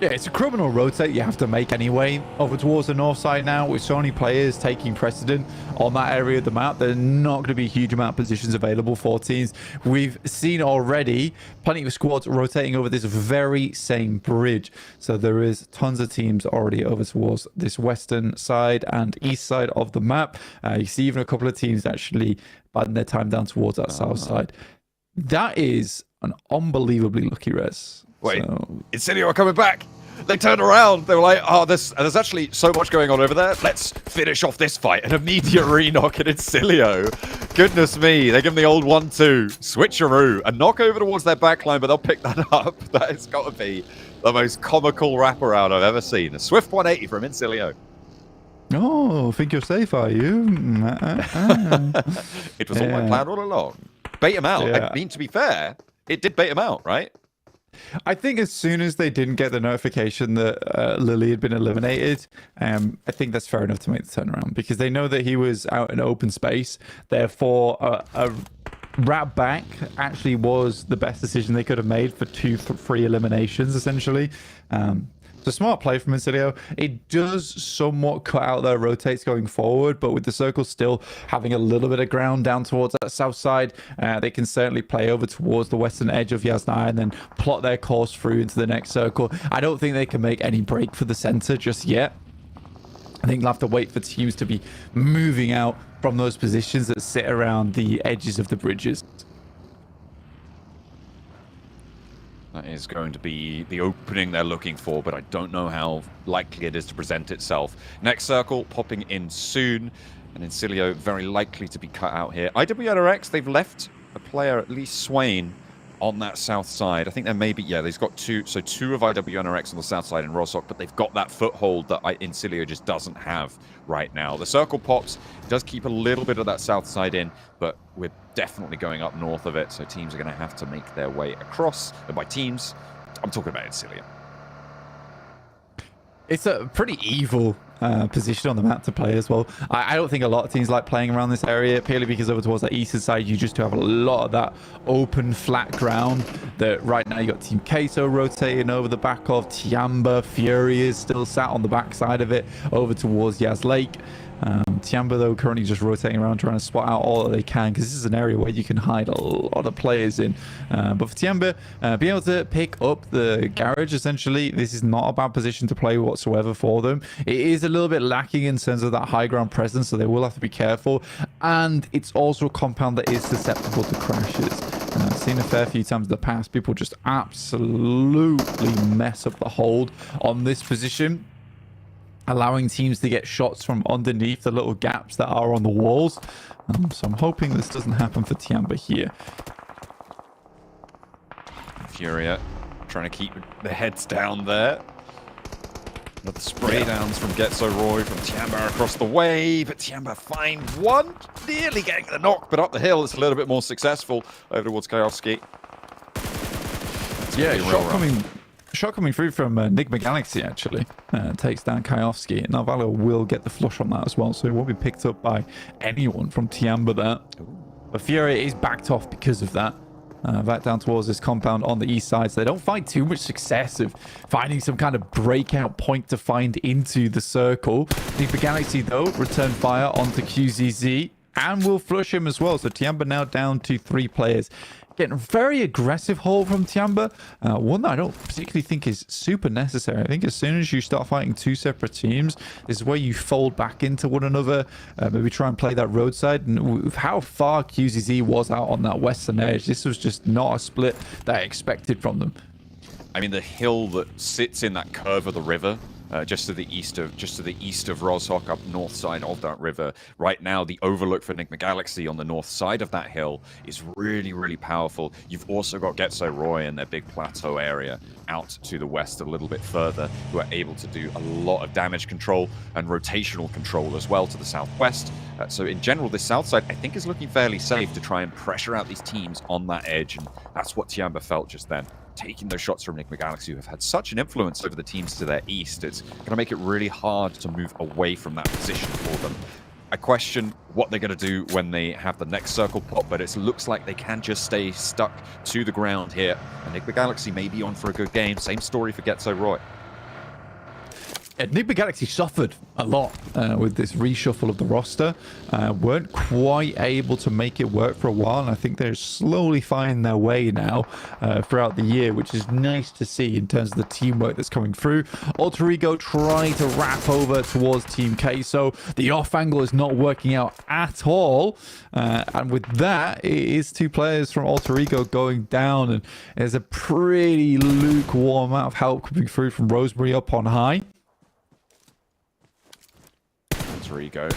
Yeah, it's a criminal rotate you have to make anyway over towards the north side now. With so many players taking precedent on that area of the map, there's not going to be a huge amount of positions available for teams. We've seen already plenty of squads rotating over this very same bridge. So there is tons of teams already over towards this western side and east side of the map. You see even a couple of teams actually biding their time down towards that south side. That is an unbelievably lucky res. Wait, Incilio are coming back. They turned around. They were like, oh, there's actually so much going on over there. Let's finish off this fight. An immediate re-knock at Incilio. Goodness me. They give them the old 1-2. Switcheroo. A knock over towards their backline, but they'll pick that up. That has got to be the most comical wraparound I've ever seen. A swift 180 from Incilio. Oh, think you're safe, are you? It was all my plan all along. Bait him out. Yeah. I mean, to be fair, it did bait him out, right? I think as soon as they didn't get the notification that Lily had been eliminated, I think that's fair enough to make the turnaround because they know that he was out in open space. Therefore, a wrap back actually was the best decision they could have made for 2-3 eliminations, essentially. It's a smart play from Incilio. It does somewhat cut out their rotates going forward, but with the circle still having a little bit of ground down towards that south side, they can certainly play over towards the western edge of Yasnaya and then plot their course through into the next circle. I don't think they can make any break for the center just yet. I think they'll have to wait for teams to be moving out from those positions that sit around the edges of the bridges. That is going to be the opening they're looking for, but I don't know how likely it is to present itself. Next circle popping in soon, and Incilio very likely to be cut out here. IWNRX, they've left a player, at least Swain, on that south side. I think there may be, yeah, they've got two of IWNRX on the south side in Rosok, but they've got that foothold that Incilio just doesn't have right now. The circle pops, does keep a little bit of that south side in, but we're definitely going up north of it, so teams are going to have to make their way across. And by teams, I'm talking about Incilio. It's a pretty evil position on the map to play as well. I don't think a lot of teams like playing around this area purely because over towards the eastern side you just have a lot of that open flat ground that right now you got Team Kato rotating over the back of Tiamba. Fury is still sat on the back side of it over towards Yas Lake. Tiamba though currently just rotating around trying to spot out all that they can because this is an area where you can hide a lot of players in, but for Tiamba being able to pick up the garage, essentially this is not a bad position to play whatsoever for them. It is a little bit lacking in terms of that high ground presence, so they will have to be careful, and it's also a compound that is susceptible to crashes. I've seen a fair few times in the past people just absolutely mess up the hold on this position, allowing teams to get shots from underneath the little gaps that are on the walls. So I'm hoping this doesn't happen for Tiamba here. Furia trying to keep the heads down there. Another spray downs from Getso Roy from Tiamba across the way, but Tiamba find one, nearly getting the knock, but up the hill it's a little bit more successful over towards Kajowski. Yeah, shot coming through from Nigma Galaxy actually takes down Kajowski. Now Valor will get the flush on that as well, so it won't be picked up by anyone from Tiamba there. But Fury is backed off because of that. Back down towards this compound on the east side, so they don't find too much success of finding some kind of breakout point to find into the circle. Nigma Galaxy though return fire onto QZZ and will flush him as well, so Tiamba now down to 3 players. Getting a very aggressive hold from Tiamba, one that I don't particularly think is super necessary. I think as soon as you start fighting 2 separate teams, this is where you fold back into one another, maybe try and play that roadside. And with how far QZZ was out on that western edge, this was just not a split that I expected from them. I mean, the hill that sits in that curve of the river just to the east of Rozhok, up north side of that river. Right now, the overlook for Enigma Galaxy on the north side of that hill is really, really powerful. You've also got Getso Roy in their big plateau area out to the west a little bit further, who are able to do a lot of damage control and rotational control as well to the southwest. So in general, this south side, I think, is looking fairly safe to try and pressure out these teams on that edge, and that's what Tiamba felt just then. Taking those shots from Enigma Galaxy, who have had such an influence over the teams to their east, it's going to make it really hard to move away from that position for them. I question what they're going to do when they have the next circle pop, but it looks like they can just stay stuck to the ground here. Enigma Galaxy may be on for a good game. Same story for Getso Roy. Enigma Galaxy suffered a lot with this reshuffle of the roster. Weren't quite able to make it work for a while, and I think they're slowly finding their way now throughout the year, which is nice to see in terms of the teamwork that's coming through. Alter Ego trying to wrap over towards Team Queso. The off angle is not working out at all, and with that, it is two players from Alter Ego going down, and there's a pretty lukewarm amount of help coming through from Rosemary up on high. Ego.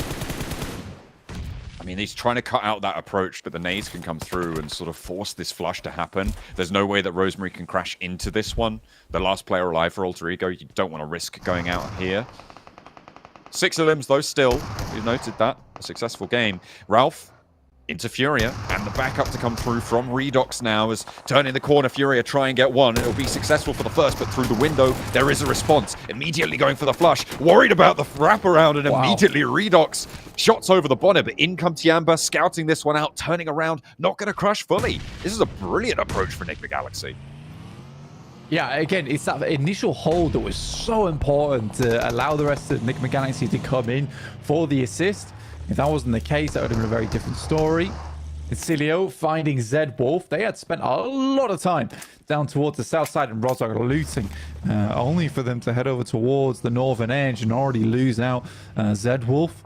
I mean, he's trying to cut out that approach, but the nades can come through and sort of force this flush to happen. There's no way that Rosemary can crash into this one. The last player alive for Alter Ego, you don't want to risk going out here. 6 limbs, though, still. You noted that. A successful game. Ralph into Furia, and the backup to come through from Redox now is turning the corner. Furia try and get one. It'll be successful for the first, but through the window, there is a response. Immediately going for the flush, worried about the wraparound, and immediately Redox shots over the bonnet, but in come Tiamba, scouting this one out, turning around, not going to crush fully. This is a brilliant approach for Enigma Galaxy. Yeah, again, it's that initial hold that was so important to allow the rest of Enigma Galaxy to come in for the assist. If that wasn't the case, that would have been a very different story. Cilio finding Zed Wolf. They had spent a lot of time down towards the south side and Rozhok looting, only for them to head over towards the northern edge and already lose out Zed Wolf.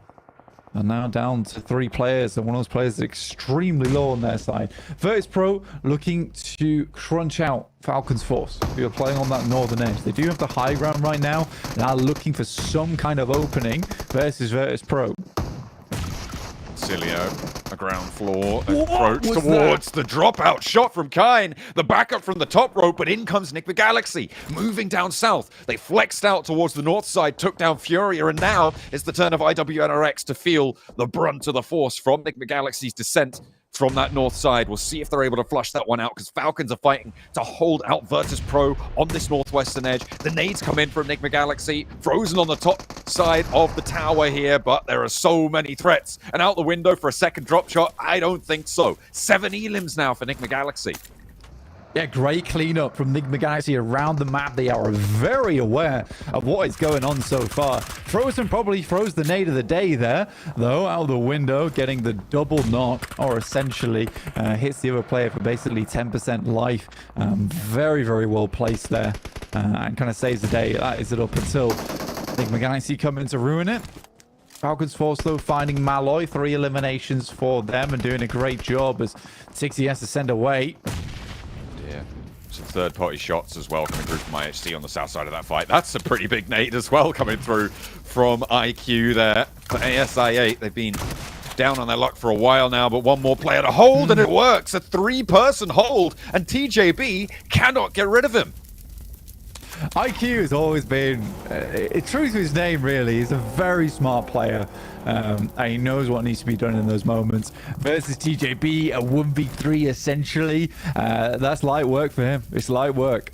And now down to 3 players, and one of those players is extremely low on their side. Virtus Pro looking to crunch out Falcon's Force, who are playing on that northern edge. They do have the high ground right now, and are looking for some kind of opening versus Virtus Pro. Cilio, a ground floor approach towards the dropout shot from Kine. The backup from the top rope, but in comes Enigma Galaxy, moving down south. They flexed out towards the north side, took down Furia, and now it's the turn of IWNRX to feel the brunt of the force from Enigma Galaxy's descent from that north side. We'll see if they're able to flush that one out, because Falcons are fighting to hold out Virtus Pro on this northwestern edge. The nades come in from Enigma Galaxy, frozen on the top side of the tower here, but there are so many threats. And out the window for a second drop shot? I don't think so. 7 elims now for Enigma Galaxy. Yeah, great cleanup from Enigma Galaxy around the map. They are very aware of what is going on so far. Frozen probably throws the nade of the day there, though, out of the window, getting the double knock, or essentially hits the other player for basically 10% life. Very, very well placed there, and kind of saves the day. That is it up until Enigma Galaxy coming to ruin it. Falcons Force, though, finding Malloy. 3 eliminations for them and doing a great job as 60 has to send away. Some third-party shots as well coming through from IHC on the south side of that fight. That's a pretty big nade as well coming through from IQ there. ASI8, they've been down on their luck for a while now, but one more player to hold, and it works. A 3-person hold, and TJB cannot get rid of him. IQ has always been, true to his name, really. He's a very smart player, and he knows what needs to be done in those moments. Versus TJB, a 1v3 essentially. That's light work for him. It's light work.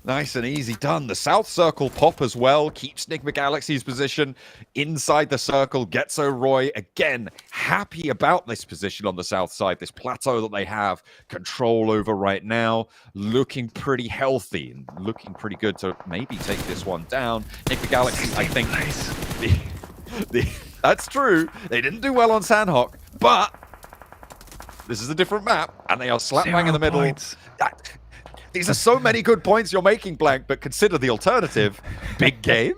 Nice and easy done. The south circle pop as well keeps Enigma Galaxy's position inside the circle. Getso Roy, again, happy about this position on the south side, this plateau that they have control over right now. Looking pretty healthy and looking pretty good to maybe take this one down. Enigma Galaxy, I think... that's true. They didn't do well on Sandhawk, but this is a different map, and they are slap bang in the middle. These are so many good points you're making, Blank, but consider the alternative. Big game?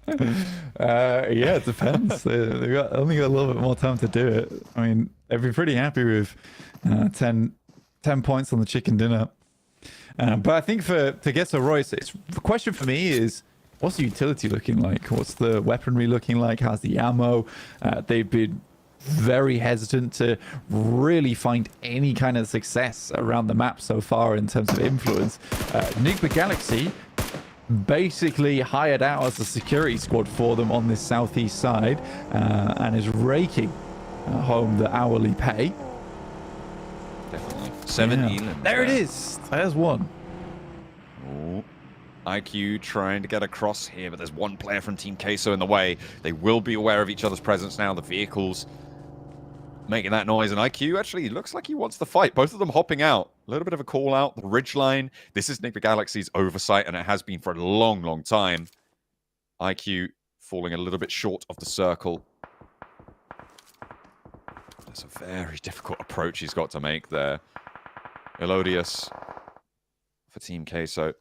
Yeah, it depends. They've only got a little bit more time to do it. I mean, they've been pretty happy with 10 points on the chicken dinner. But I think to get to Royce, the question for me is, what's the utility looking like? What's the weaponry looking like? How's the ammo? They've been very hesitant to really find any kind of success around the map so far in terms of influence. Enigma Galaxy basically hired out as a security squad for them on this southeast side and is raking home the hourly pay. Definitely. 7 Eland. There it is. There's one. Ooh. IQ trying to get across here, but there's one player from Team Queso in the way. They will be aware of each other's presence now. The vehicles making that noise, and IQ actually looks like he wants the fight. Both of them hopping out. A little bit of a call out. The ridgeline. This is Enigma Galaxy's oversight, and it has been for a long, long time. IQ falling a little bit short of the circle. That's a very difficult approach he's got to make there. Elodius for Team Queso.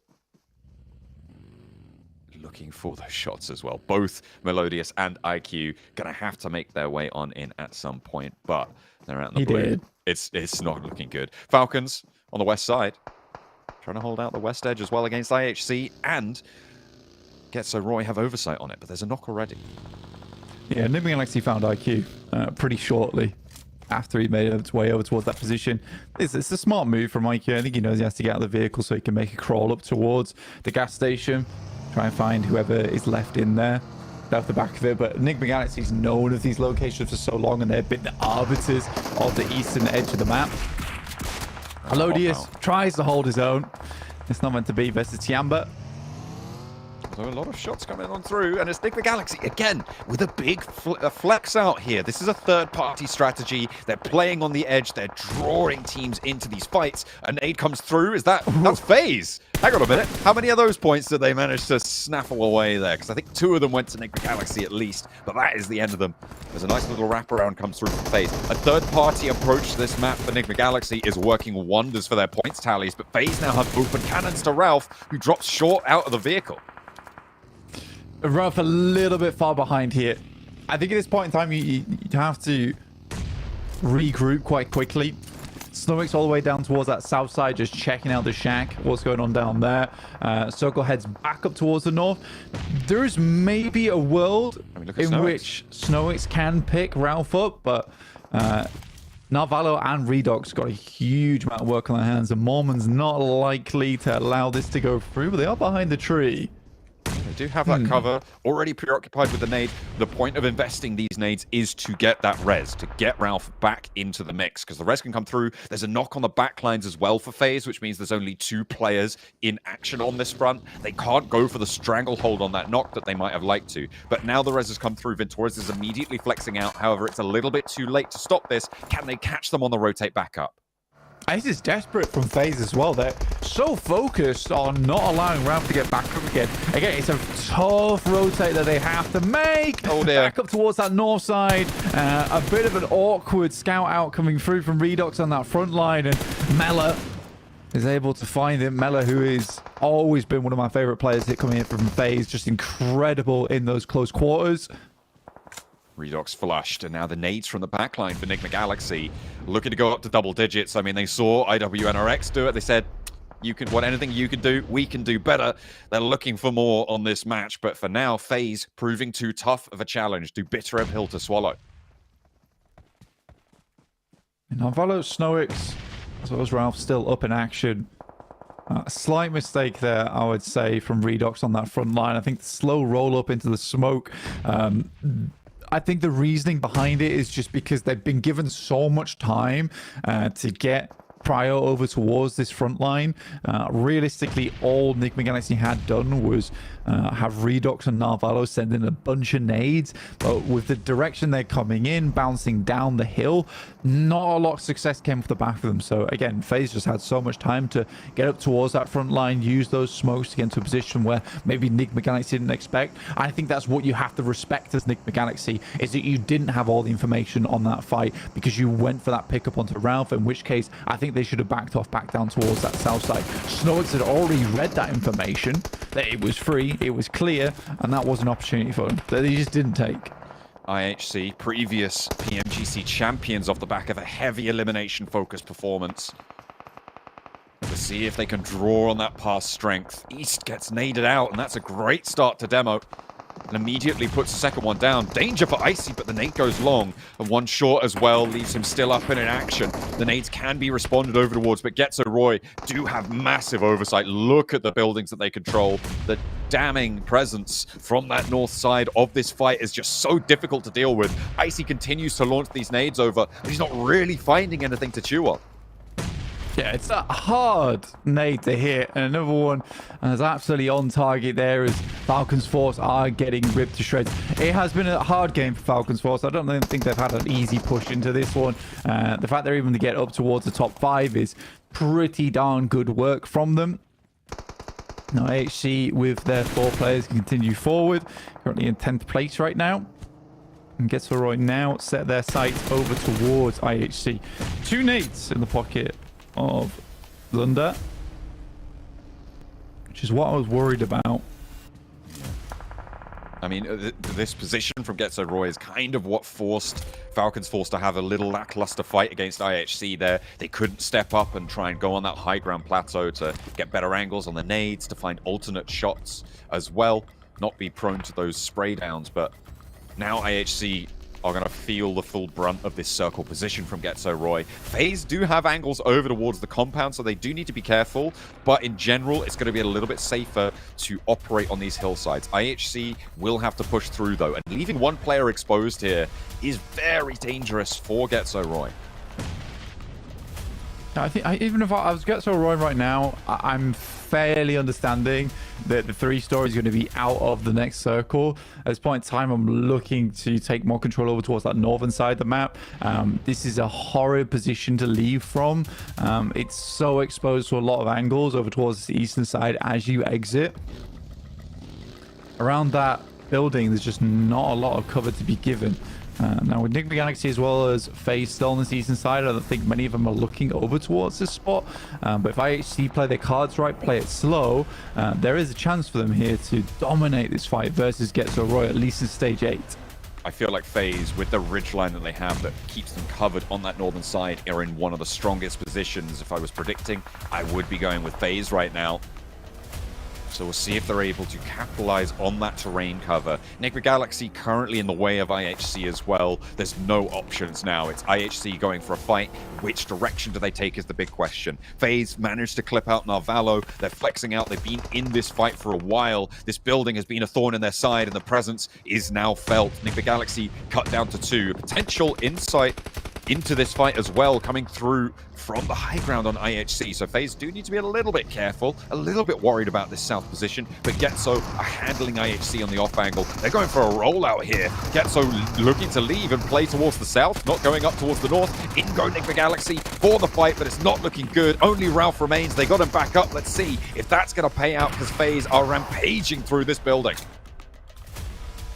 Looking for those shots as well. Both Melodious and IQ gonna have to make their way on in at some point, but they're out in the blue. It's not looking good. Falcons on the west side, trying to hold out the west edge as well against IHC, and Getso Roy have oversight on it, but there's a knock already. Yeah, Enigma Galaxy found IQ pretty shortly after he made its way over towards that position. It's a smart move from IQ. I think he knows he has to get out of the vehicle so he can make a crawl up towards the gas station. Try and find whoever is left in there out the back of it. But Enigma Galaxy's known of these locations for so long, and they've been the arbiters of the eastern edge of the map. Elodius tries to hold his own. It's not meant to be versus Tiamba. So a lot of shots coming on through, and it's Enigma Galaxy again with a big flex out here. This is a third-party strategy. They're playing on the edge. They're drawing teams into these fights. A nade comes through. That's FaZe. Hang on a minute. How many of those points did they manage to snaffle away there? Because I think 2 of them went to Enigma Galaxy at least, but that is the end of them. There's a nice little wraparound comes through from FaZe. A third-party approach to this map for Enigma Galaxy is working wonders for their points tallies, but FaZe now have open cannons to Ralph, who drops short out of the vehicle. Ralph a little bit far behind here. I think at this point in time, you have to regroup quite quickly. Snowix all the way down towards that south side, just checking out the shack, what's going on down there. Circle heads back up towards the north. There is maybe a world in which Snowix can pick Ralph up, but Narvalo and Redox got a huge amount of work on their hands, and Mormon's not likely to allow this to go through, but they are behind the tree. They do have that cover, already preoccupied with the nade. The point of investing these nades is to get that res, to get Ralph back into the mix, because the res can come through. There's a knock on the backlines as well for FaZe, which means there's only 2 players in action on this front. They can't go for the stranglehold on that knock that they might have liked to. But now the res has come through. Vintorius is immediately flexing out. However, it's a little bit too late to stop this. Can they catch them on the rotate back up? This is desperate from FaZe as well. They're so focused on not allowing Ralph to get back up again. Again, it's a tough rotate that they have to make. Oh dear. Back up towards that north side. A bit of an awkward scout out coming through from Redox on that front line. And Mela is able to find him. Mela, who has always been one of my favorite players coming in from FaZe. Just incredible in those close quarters. Redox flushed, and now the nades from the backline for Enigma Galaxy looking to go up to double digits. I mean, they saw IWNRX do it. They said, anything you can do, we can do better. They're looking for more on this match, but for now, FaZe proving too tough of a challenge, too bitter a pill to swallow. Narvalo, Snowix, as well as Ralph, still up in action. A slight mistake there, I would say, from Redox on that front line. I think the slow roll up into the smoke. I think the reasoning behind it is just because they've been given so much time to get Prio over towards this front line. Realistically, all Enigma Galaxy had done was have Redox and Narvalo send in a bunch of nades, but with the direction they're coming in, bouncing down the hill, not a lot of success came off the back of them. So again, FaZe just had so much time to get up towards that front line, use those smokes to get into a position where maybe Enigma Galaxy didn't expect. I think that's what you have to respect as Enigma Galaxy, is that you didn't have all the information on that fight because you went for that pickup onto Ralph, in which case I think they should have backed off back down towards that south side. Snowix had already read that information, that it was free, it was clear, and that was an opportunity for them that they just didn't take. IHC, previous PMGC champions off the back of a heavy elimination-focused performance. The see if they can draw on that past strength. East gets naded out, and that's a great start to demo. And immediately puts the second one down. Danger for Icy, but the nade goes long. And one short as well leaves him still up and in action. The nades can be responded over towards, but Getzo Roy do have massive oversight. Look at the buildings that they control. The damning presence from that north side of this fight is just so difficult to deal with. Icy continues to launch these nades over, but he's not really finding anything to chew on. Yeah, it's a hard nade to hit, and another one is absolutely on target there as Falcons Force are getting ripped to shreds. It has been a hard game for Falcons Force. I don't think they've had an easy push into this one. The fact they're even to get up towards the top 5 is pretty darn good work from them. Now AHC with their 4 players can continue forward, currently in 10th place right now. And Getzeroy now set their sights over towards IHC. 2 nades in the pocket of Lunda, which is what I was worried about. I mean, this position from Getzo Roy is kind of what forced Falcons Force to have a little lackluster fight against IHC there. They couldn't step up and try and go on that high ground plateau to get better angles on the nades, to find alternate shots as well, not be prone to those spray downs. But now IHC are going to feel the full brunt of this circle position from Getzo Roy. FaZe do have angles over towards the compound, so they do need to be careful, but in general, it's going to be a little bit safer to operate on these hillsides. IHC will have to push through, though, and leaving one player exposed here is very dangerous for Getzo Roy. I think even if I was Getzo Roy right now, I'm fairly understanding that the 3-story is going to be out of the next circle. At this point in time, I'm looking to take more control over towards that northern side of the map. This is a horrid position to leave from. It's so exposed to a lot of angles over towards the eastern side as you exit. Around that building, there's just not a lot of cover to be given. Now with Nick Galaxy as well as FaZe still on this eastern side, I don't think many of them are looking over towards this spot. But if IHC play their cards right, play it slow, there is a chance for them here to dominate this fight versus Getzo Roy, at least in stage 8. I feel like FaZe, with the ridgeline that they have that keeps them covered on that northern side, are in one of the strongest positions. If I was predicting, I would be going with FaZe right now. So we'll see if they're able to capitalize on that terrain cover. Negri Galaxy currently in the way of IHC as well. There's no options now. It's IHC going for a fight. Which direction do they take is the big question. FaZe managed to clip out Narvalo. They're flexing out. They've been in this fight for a while. This building has been a thorn in their side, and the presence is now felt. Negri Galaxy cut down to 2. Potential insight into this fight as well, coming through from the high ground on IHC. So FaZe do need to be a little bit careful, a little bit worried about this south position, but Getzo are handling IHC on the off angle. They're going for a rollout here. Getzo looking to leave and play towards the south, not going up towards the north. In go Nick the Galaxy for the fight, but it's not looking good. Only Ralph remains. They got him back up. Let's see if that's going to pay out, because FaZe are rampaging through this building.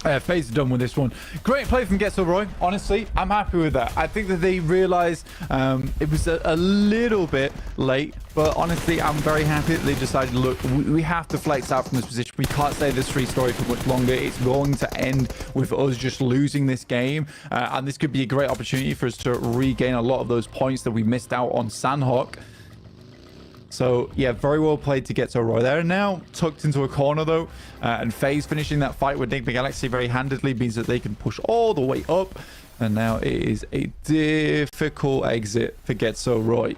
FaZe are done with this one. Great play from Getzo Roy. Honestly, I'm happy with that. I think that they realized it was a little bit late, but honestly, I'm very happy that they decided, look, we have to flex out from this position. We can't stay this 3-story for much longer. It's going to end with us just losing this game, and this could be a great opportunity for us to regain a lot of those points that we missed out on Sandhawk. So, yeah, very well played to Getzo Roy. They're now tucked into a corner, though, and FaZe finishing that fight with Nick the Galaxy very handedly means that they can push all the way up, and now it is a difficult exit for Getzo Roy.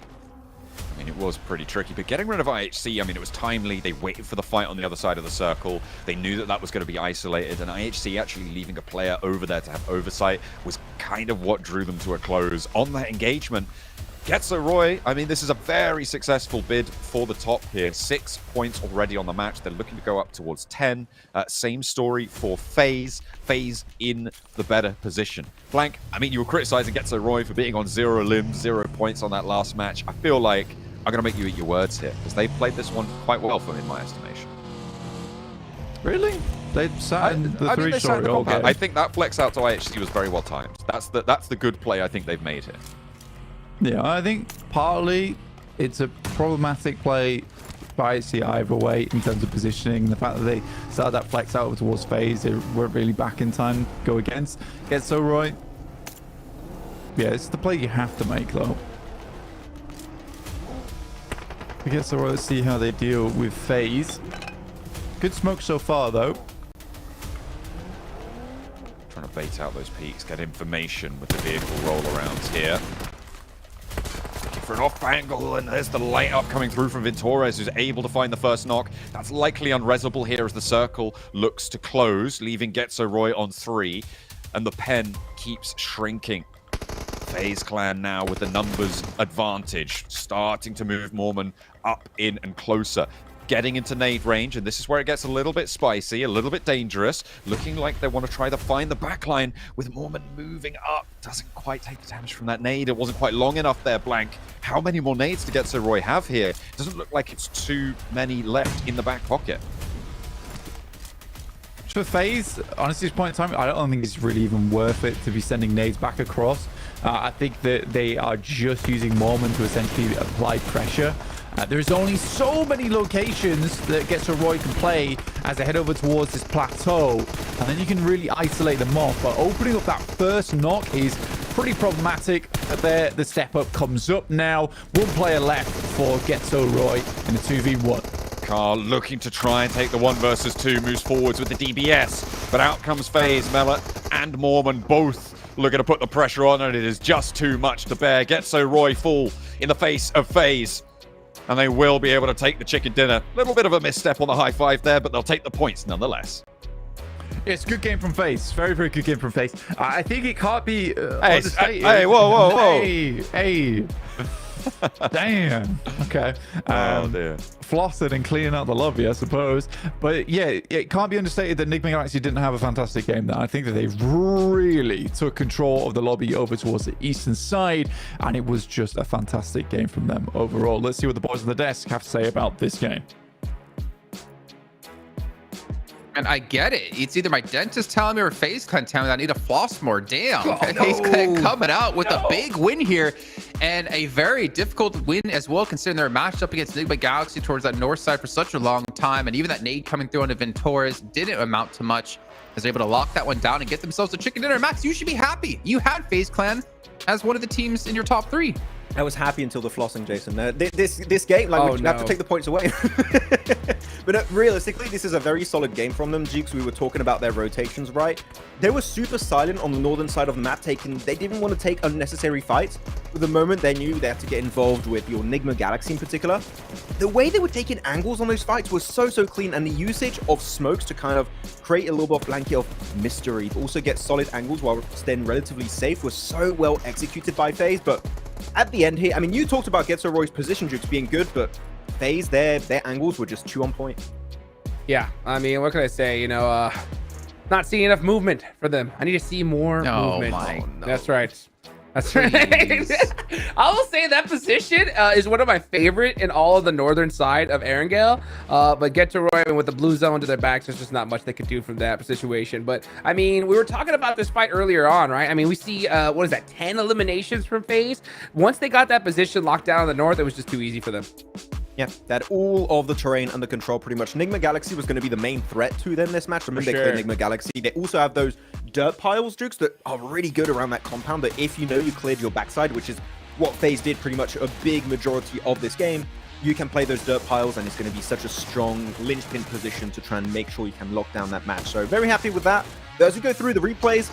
I mean, it was pretty tricky, but getting rid of IHC, I mean, it was timely. They waited for the fight on the other side of the circle. They knew that that was going to be isolated, and IHC actually leaving a player over there to have oversight was kind of what drew them to a close on that engagement. Getzo Roy, I mean, this is a very successful bid for the top here. 6 points already on the match. They're looking to go up towards 10. Same story for FaZe. FaZe in the better position. Blank, I mean, you were criticizing Getzo Roy for being on 0 limbs, 0 points on that last match. I feel like I'm going to make you eat your words here, because they played this one quite well for me, in my estimation. Really? They sat in the 3-story. Okay. I think that flex out to IHC was very well timed. That's the good play I think they've made here. Yeah, I think partly it's a problematic play by IHC either way in terms of positioning. The fact that they started that flex out over towards FaZe, they weren't really back in time to go against. Getzo Roy. Yeah, it's the play you have to make, though. I guess so. Let's see how they deal with FaZe. Good smoke so far, though. Trying to bait out those peaks, get information with the vehicle roll-arounds here. Looking for an off angle, and there's the light up coming through from Ventores, who's able to find the first knock. That's likely unresable here as the circle looks to close, leaving Getso Roy on 3, and the pen keeps shrinking. FaZe Clan now with the numbers advantage, starting to move Mormon up in and closer. Getting into nade range, and this is where it gets a little bit spicy, a little bit dangerous. Looking like they want to try to find the backline with Mormon moving up. Doesn't quite take the damage from that nade. It wasn't quite long enough there, Blank. How many more nades to Getso Roy have here? Doesn't look like it's too many left in the back pocket. For FaZe, honestly, at this point in time, I don't think it's really even worth it to be sending nades back across. I think that they are just using Mormon to essentially apply pressure. There's only so many locations that Getso Roy can play as they head over towards this plateau, and then you can really isolate them off. But opening up that first knock is pretty problematic. There, the step up comes up now. One player left for Getso Roy in a 2v1. Carl looking to try and take the 1 versus 2, moves forwards with the DBS, but out comes FaZe, Mellet and Mormon both looking to put the pressure on, and it is just too much to bear. Getso Roy fall in the face of FaZe, and they will be able to take the chicken dinner. A little bit of a misstep on the high five there, but they'll take the points nonetheless. Yeah, it's a good game from FaZe. Very, very good game from FaZe. I think it can't be understated. Hey, whoa. Hey. Damn. Okay. Oh, dear. Flossing and cleaning out the lobby, I suppose. But yeah, it can't be understated that Enigma Galaxy didn't have a fantastic game there. I think that they really took control of the lobby over towards the eastern side, and it was just a fantastic game from them overall. Let's see what the boys on the desk have to say about this game. And I get it. It's either my dentist telling me or FaZe Clan telling me that I need to floss more. Damn. FaZe Clan coming out with a big win here, and a very difficult win as well, considering they're matched up against Enigma Galaxy towards that north side for such a long time. And even that nade coming through onto Ventores didn't amount to much, as they're able to lock that one down and get themselves a chicken dinner. Max, you should be happy. You had FaZe Clan as one of the teams in your top 3. I was happy until the flossing, Jason. This game, like, we have to take the points away. But realistically, this is a very solid game from them. Jukes, we were talking about their rotations, right? They were super silent on the northern side of the map. They didn't want to take unnecessary fights. But the moment they knew they had to get involved with your Enigma Galaxy in particular, the way they were taking angles on those fights was so clean. And the usage of smokes to kind of create a little bit of blanket of mystery, but also get solid angles while staying relatively safe was so well executed by FaZe. But at the end here, I mean, you talked about Getso Roy's position jukes being good, but FaZe, their angles were just too on point. Yeah, I mean, what can I say? You know, not seeing enough movement for them. I need to see more movement. No. That's right. That's right. I will say that position is one of my favorite in all of the northern side of Erangel. But Getso Roy, with the blue zone to their backs, there's just not much they could do from that situation. But I mean, we were talking about this fight earlier on, right? I mean, we see what is that, 10 eliminations from FaZe. Once they got that position locked down in the north, it was just too easy for them. Yeah, they had all of the terrain under control pretty much. Enigma Galaxy was going to be the main threat to them this match. Remember, they cleared Enigma Galaxy. They also have those dirt piles, Jukes, that are really good around that compound, that if you know you cleared your backside, which is what FaZe did pretty much a big majority of this game, you can play those dirt piles, and it's going to be such a strong linchpin position to try and make sure you can lock down that match. So very happy with that. But as we go through the replays,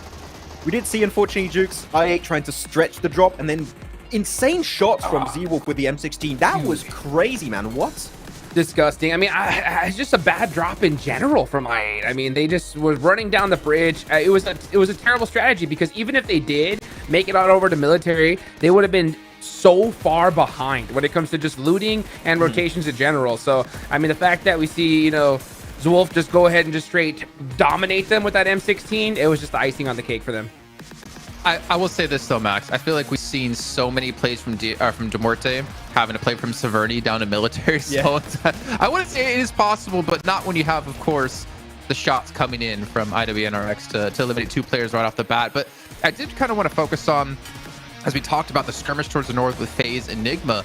we did see, unfortunately, Jukes, I8 trying to stretch the drop, and then insane shots from Z-Wolf with the M16. That was crazy, man. What? Disgusting. I mean, it's just a bad drop in general from I8. I mean, they just was running down the bridge. It was a terrible strategy, because even if they did make it out over to military, they would have been so far behind when it comes to just looting and rotations in general. So, I mean, the fact that we see, you know, Z-Wolf just go ahead and just straight dominate them with that M16, it was just the icing on the cake for them. I will say this though, Max. I feel like we've seen so many plays from Demorte having to play from Severny down to military. So I wouldn't say it is possible, but not when you have, of course, the shots coming in from IWNRX to eliminate 2 players right off the bat. But I did kind of want to focus on, as we talked about the skirmish towards the north with FaZe Enigma.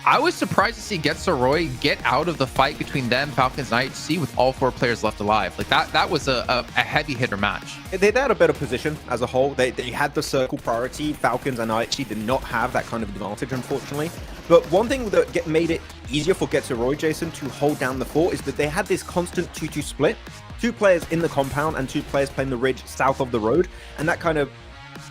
I was surprised to see Getso Roy get out of the fight between them, Falcons, and IHC with all 4 players left alive. Like that was a heavy hitter match. They had a better position as a whole. They had the circle priority. Falcons and IHC did not have that kind of advantage, unfortunately. But one thing that made it easier for Getzeroy, Jason, to hold down the fort is that they had this constant 2-2 split. 2 players in the compound and 2 players playing the ridge south of the road. And that kind of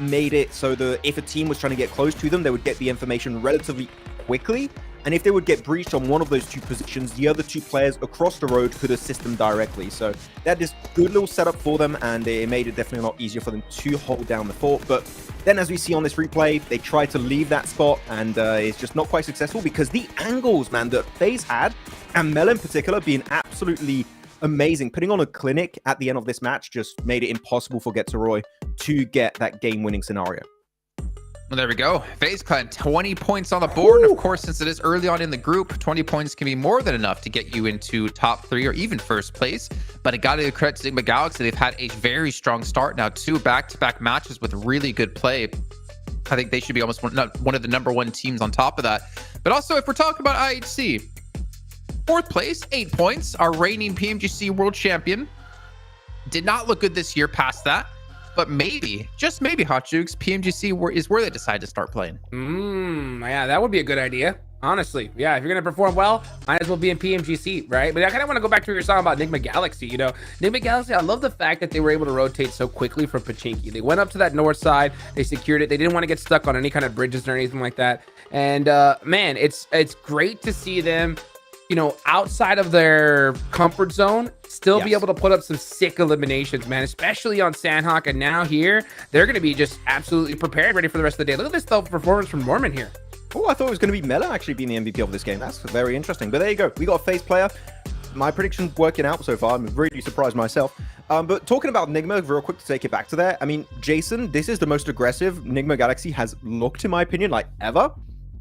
made it so that if a team was trying to get close to them, they would get the information relatively quickly. And if they would get breached on one of those 2 positions, the other 2 players across the road could assist them directly. So that is good little setup for them, and it made it definitely a lot easier for them to hold down the fort. But then, as we see on this replay, they tried to leave that spot, and it's just not quite successful because the angles, man, that FaZe had, and Mel in particular, being absolutely amazing. Putting on a clinic at the end of this match just made it impossible for Getzeroy to get that game-winning scenario. Well, there we go. FaZe Clan, 20 points on the board. And of course, since it is early on in the group, 20 points can be more than enough to get you into top 3 or even first place. But I got to give credit to Sigma Galaxy. They've had a very strong start now. 2 back-to-back matches with really good play. I think they should be almost one of the #1 teams on top of that. But also, if we're talking about IHC, 4th place, 8 points. Our reigning PMGC World Champion. Did not look good this year past that. But maybe, just maybe, Hot Jukes, PMGC is where they decide to start playing. Yeah, that would be a good idea. Honestly, yeah, if you're going to perform well, might as well be in PMGC, right? But I kind of want to go back to your song about Nigma Galaxy, you know. Nigma Galaxy, I love the fact that they were able to rotate so quickly from Pachinki. They went up to that north side, they secured it. They didn't want to get stuck on any kind of bridges or anything like that. And man, it's great to see them, you know, outside of their comfort zone, still be able to put up some sick eliminations, man, especially on Sandhawk. And now here, they're going to be just absolutely prepared, ready for the rest of the day. Look at this performance from Norman here. Oh, I thought it was going to be Mela actually being the MVP of this game. That's very interesting. But there you go. We got a FaZe player. My prediction's working out so far. I'm really surprised myself. But talking about Nigma, real quick to take it back to there. I mean, Jason, this is the most aggressive Nigma Galaxy has looked, in my opinion, like ever.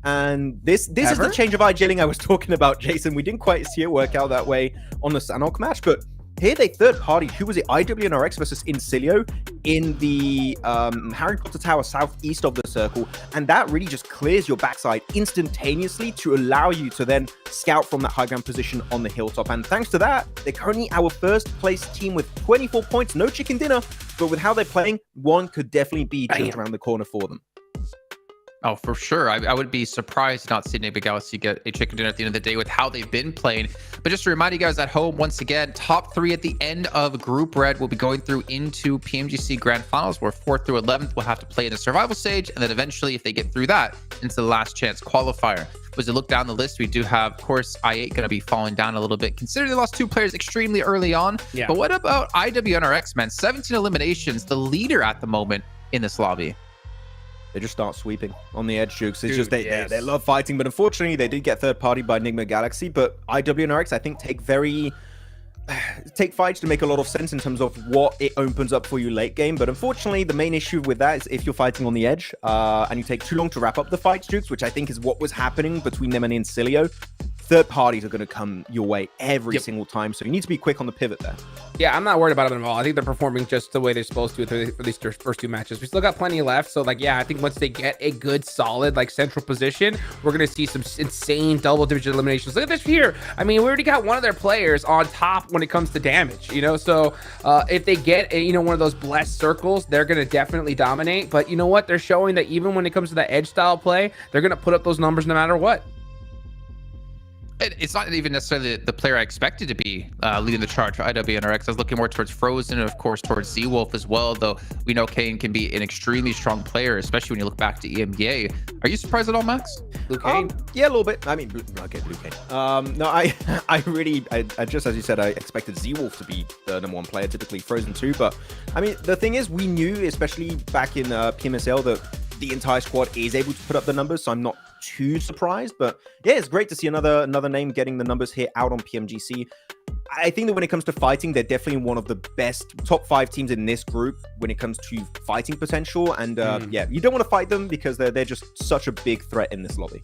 And this is the change of I was talking about, Jason. We didn't quite see it work out that way on the Sanhok match, but here they third party. Who was it? IWNRX versus Incilio in the Harry Potter Tower southeast of the circle. And that really just clears your backside instantaneously to allow you to then scout from that high ground position on the hilltop. And thanks to that, they're currently our first place team with 24 points. No chicken dinner, but with how they're playing, one could definitely be just around the corner for them. Oh, for sure. I would be surprised to not see Nigma Galaxy get a chicken dinner at the end of the day with how they've been playing. But just to remind you guys at home, once again, top 3 at the end of Group Red will be going through into PMGC Grand Finals, where 4th through 11th will have to play in the survival stage. And then eventually, if they get through that, into the last chance qualifier. As you look down the list, we do have, of course, I8 going to be falling down a little bit, considering they lost 2 players extremely early on. Yeah. But what about IWNRX, man? 17 eliminations, the leader at the moment in this lobby. They just start sweeping on the edge, Jukes. It's just they love fighting, but unfortunately they did get third party by Nigma Galaxy. But IWNRX, I think, take fights to make a lot of sense in terms of what it opens up for you late game. But unfortunately, the main issue with that is if you're fighting on the edge and you take too long to wrap up the fights, Jukes, which I think is what was happening between them and Incilio. Third parties are going to come your way every single time, so you need to be quick on the pivot there. Yeah, I'm not worried about them at all. I think they're performing just the way they're supposed to for these first 2 matches. We still got plenty left, so like, yeah, I think once they get a good, solid, like central position, we're going to see some insane double-digit eliminations. Look at this here. I mean, we already got one of their players on top when it comes to damage, you know. So if they get one of those blessed circles, they're going to definitely dominate. But you know what? They're showing that even when it comes to that edge style play, they're going to put up those numbers no matter what. It's not even necessarily the player I expected to be leading the charge for IWNRX. I was looking more towards Frozen and, of course, towards Z-Wolf as well, though we know Kane can be an extremely strong player, especially when you look back to EMEA. Are you surprised at all, Max? Blue Kane? Yeah, a little bit. I mean, okay, Blue Kane. No, I really, just as you said, I expected Z-Wolf to be the #1 player, typically Frozen too. But, I mean, the thing is, we knew, especially back in PMSL, that the entire squad is able to put up the numbers, so I'm not too surprised. But yeah, it's great to see another name getting the numbers here out on PMGC. I think that when it comes to fighting, they're definitely one of the best top 5 teams in this group when it comes to fighting potential. And yeah, you don't want to fight them because they're just such a big threat in this lobby.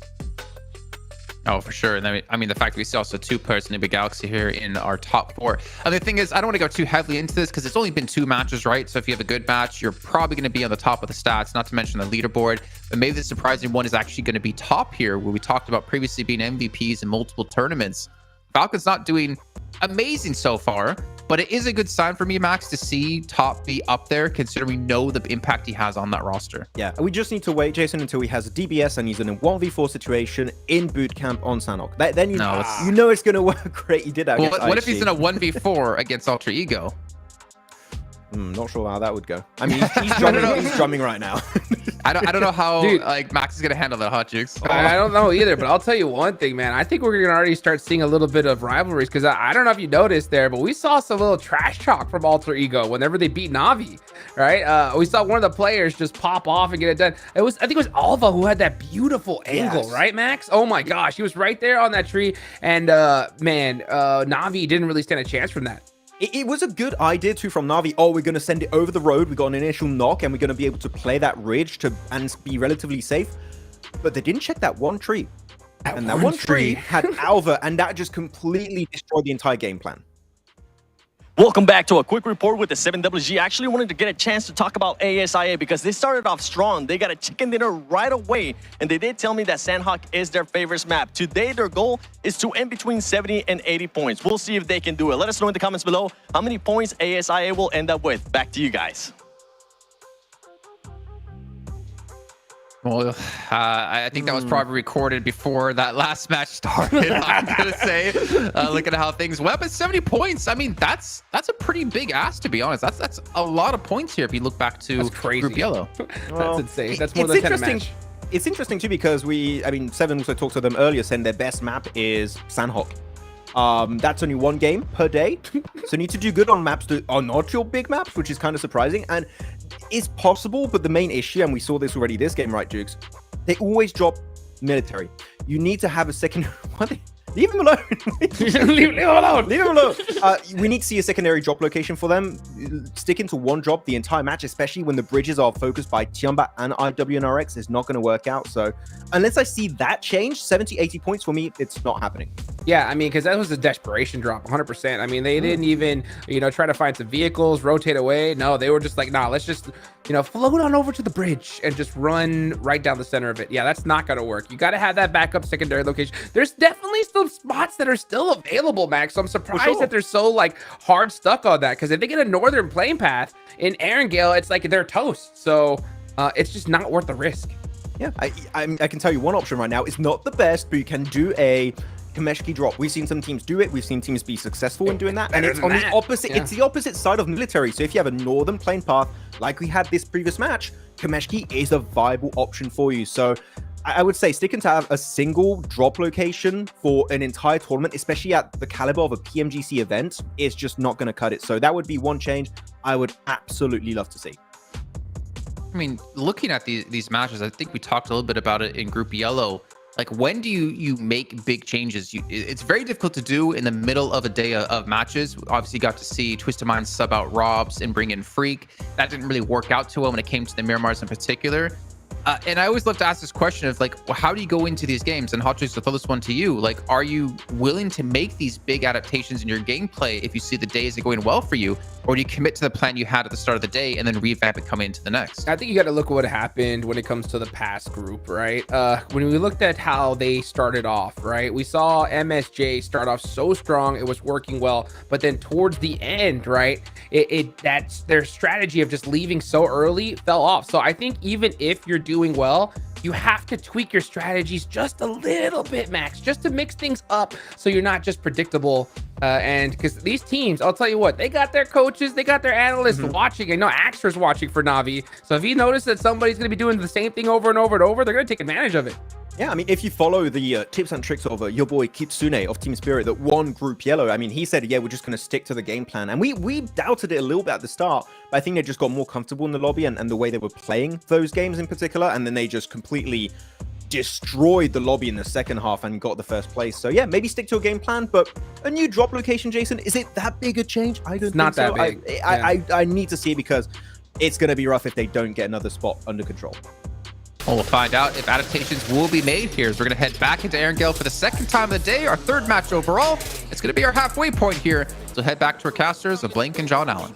Oh, for sure. And I mean, the fact that we see also 2 players in Nigma Galaxy here in our top 4. And the thing is, I don't want to go too heavily into this because it's only been 2 matches, right? So if you have a good match, you're probably going to be on the top of the stats, not to mention the leaderboard. But maybe the surprising one is actually going to be top here, where we talked about previously being MVPs in multiple tournaments. Falcon's not doing amazing so far. But it is a good sign for me, Max, to see Top be up there, considering we know the impact he has on that roster. Yeah, we just need to wait, Jason, until he has a DBS and he's in a 1v4 situation in boot camp on Sanhok. Then you know it's going to work great. He did that. Well, what if he's in a 1v4 against Alter Ego? Not sure how that would go. I mean, he's drumming, he's drumming right now. I don't know how like Max is gonna handle that, Hot Jukes. I don't know either, but I'll tell you one thing, man. I think we're gonna already start seeing a little bit of rivalries because I don't know if you noticed there, but we saw some little trash talk from Alter Ego whenever they beat Navi, right? We saw one of the players just pop off and get it done. I think it was Alva who had that beautiful angle, right, Max? Oh my gosh, he was right there on that tree, and Navi didn't really stand a chance from that. It was a good idea too from Navi. Oh, we're going to send it over the road. We got an initial knock and we're going to be able to play that ridge and be relatively safe. But they didn't check that one tree. And that one tree had Alva, and that just completely destroyed the entire game plan. Welcome back to a quick report with the 7WG. I actually wanted to get a chance to talk about ASIA because they started off strong. They got a chicken dinner right away, and they did tell me that Sanhok is their favorite map. Today, their goal is to end between 70 and 80 points. We'll see if they can do it. Let us know in the comments below how many points ASIA will end up with. Back to you guys. Well, I think that was probably recorded before that last match started. I'm gonna say, looking at how things went, but 70 points. I mean, that's a pretty big ask, to be honest. That's a lot of points here if you look back to Group Yellow. That's insane. That's more than 10 a match. It's interesting too because Seven also talked to them earlier, saying their best map is Sanhok. That's only one game per day, so need to do good on maps that are not your big maps, which is kind of surprising. And it's possible, but the main issue, and we saw this already this game, right, Jukes? They always drop military. You need to have a second. Leave him alone. Leave him alone. Leave him alone. We need to see a secondary drop location for them. Sticking to one drop the entire match, especially when the bridges are focused by Tiamba and IWNRX, is not going to work out. So unless I see that change, 70, 80 points for me, it's not happening. Yeah, I mean, because that was a desperation drop, 100%. I mean, they didn't even, try to find some vehicles, rotate away. No, they were just like, nah, let's just, float on over to the bridge and just run right down the center of it. Yeah, that's not going to work. You got to have that backup secondary location. There's definitely still spots that are still available, Max. So I'm surprised that they're so, hard stuck on that. Because if they get a northern plane path in Erangel, it's like they're toast. So it's just not worth the risk. Yeah, I can tell you one option right now. It's not the best, but you can do a Kameshki drop. We've seen some teams do it. We've seen teams be successful in doing that. And it's on the opposite. Yeah. It's the opposite side of military. So if you have a northern plane path, like we had this previous match, Kameshki is a viable option for you. So I would say sticking to have a single drop location for an entire tournament, especially at the caliber of a PMGC event, is just not going to cut it. So that would be one change I would absolutely love to see. I mean, looking at these matches, I think we talked a little bit about it in Group Yellow. Like, when do you make big changes? It's very difficult to do in the middle of a day of matches. Obviously, got to see Twisted Minds sub out Robs and bring in Freak. That didn't really work out too well when it came to the Miramars in particular. And I always love to ask this question of, how do you go into these games? And Hot Juice, I'll throw this one to you. Are you willing to make these big adaptations in your gameplay if you see the days are going well for you? Or do you commit to the plan you had at the start of the day and then revamp it coming into the next? I think you got to look at what happened when it comes to the past group, right? When we looked at how they started off, right? We saw MSJ start off so strong, it was working well, but then towards the end, right? That's their strategy of just leaving so early fell off. So I think even if you're doing well, you have to tweak your strategies just a little bit, Max, just to mix things up so you're not just predictable. And because these teams, I'll tell you what, they got their coaches, they got their analysts watching. I know Axter's watching for Navi. So if you notice that somebody's going to be doing the same thing over and over and over, they're going to take advantage of it. Yeah, I mean, if you follow the tips and tricks of your boy Kitsune of Team Spirit that won Group Yellow, I mean, he said, yeah, we're just going to stick to the game plan. And we doubted it a little bit at the start, but I think they just got more comfortable in the lobby and the way they were playing those games in particular. And then they just completely destroyed the lobby in the second half and got the first place. So yeah, maybe stick to a game plan, but a new drop location, Jason, is it that big a change? I don't think so. Not that big. I need to see it because it's going to be rough if they don't get another spot under control. Well, we'll find out if adaptations will be made here as we're going to head back into Erangel for the second time of the day, our third match overall. It's going to be our halfway point here. So head back to our casters of Blank and John Allen.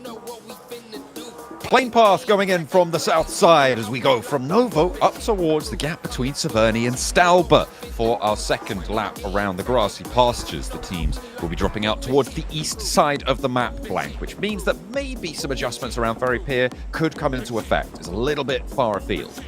Plane path going in from the south side as we go from Novo up towards the gap between Severny and Stalber for our second lap around the grassy pastures. The teams will be dropping out towards the east side of the map blank, which means that maybe some adjustments around Ferry Pier could come into effect. It's a little bit far afield.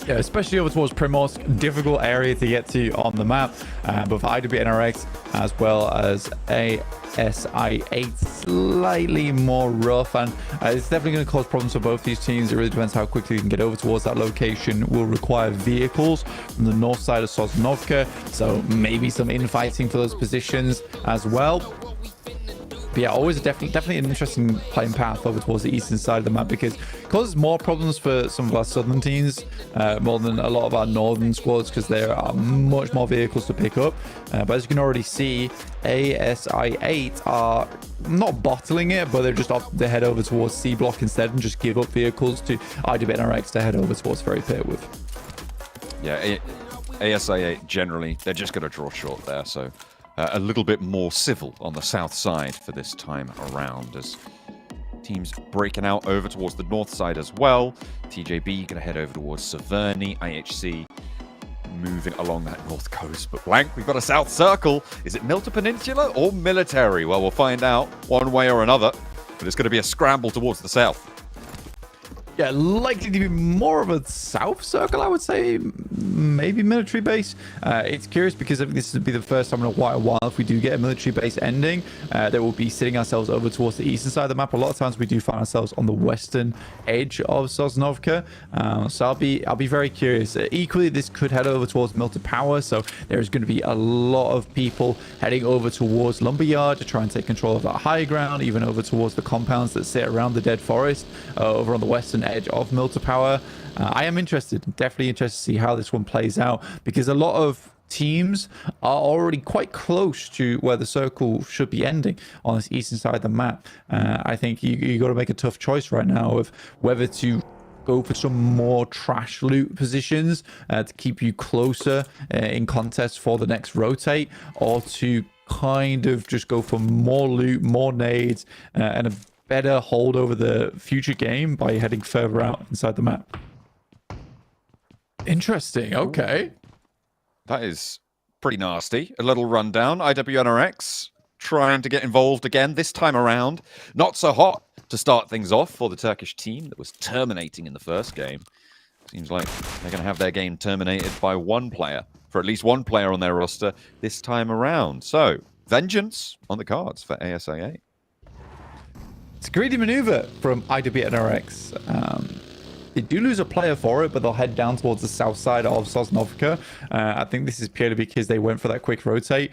Yeah, especially over towards Primorsk, difficult area to get to on the map. But for IWNRX as well as ASI8, slightly more rough, and it's definitely going to cause problems for both these teams. It really depends how quickly you can get over towards that location. Will require vehicles from the north side of Sosnovka, so maybe some infighting for those positions as well. But yeah, always definitely an interesting playing path over towards the eastern side of the map, because it causes more problems for some of our southern teams more than a lot of our northern squads, because there are much more vehicles to pick up. But as you can already see, ASI8 are not bottling it, but they're just off to head over towards C block instead and just give up vehicles to IWNRX to head over towards Ferry Pit with. Yeah, ASI8 generally, they're just going to draw short there, so a little bit more civil on the south side for this time around, as teams breaking out over towards the north side as well. TJB going to head over towards Severny. IHC moving along that north coast. But blank, we've got a south circle. Is it Milta Peninsula or military? Well, we'll find out one way or another. But it's going to be a scramble towards the south. Yeah, likely to be more of a south circle, I would say. Maybe military base. It's curious because I think this would be the first time in a while if we do get a military base ending that we'll be sitting ourselves over towards the eastern side of the map. A lot of times we do find ourselves on the western edge of Sosnovka. So I'll be very curious. Equally, this could head over towards Milton Power, so there's going to be a lot of people heading over towards Lumberyard to try and take control of that high ground, even over towards the compounds that sit around the dead forest over on the western edge of Milton Power. I am definitely interested to see how this one plays out, because a lot of teams are already quite close to where the circle should be ending on this eastern side of the map. I think you got to make a tough choice right now of whether to go for some more trash loot positions to keep you closer in contest for the next rotate, or to kind of just go for more loot, more nades, and a better hold over the future game by heading further out inside the map. Interesting. Okay. That is pretty nasty. A little rundown. IWNRX trying to get involved again this time around. Not so hot to start things off for the Turkish team that was terminating in the first game. Seems like they're going to have their game terminated by one player, for at least one player on their roster this time around. So, vengeance on the cards for ASI8. It's a greedy maneuver from IWNRX. They do lose a player for it, but they'll head down towards the south side of Sosnovka. I think this is purely because they went for that quick rotate.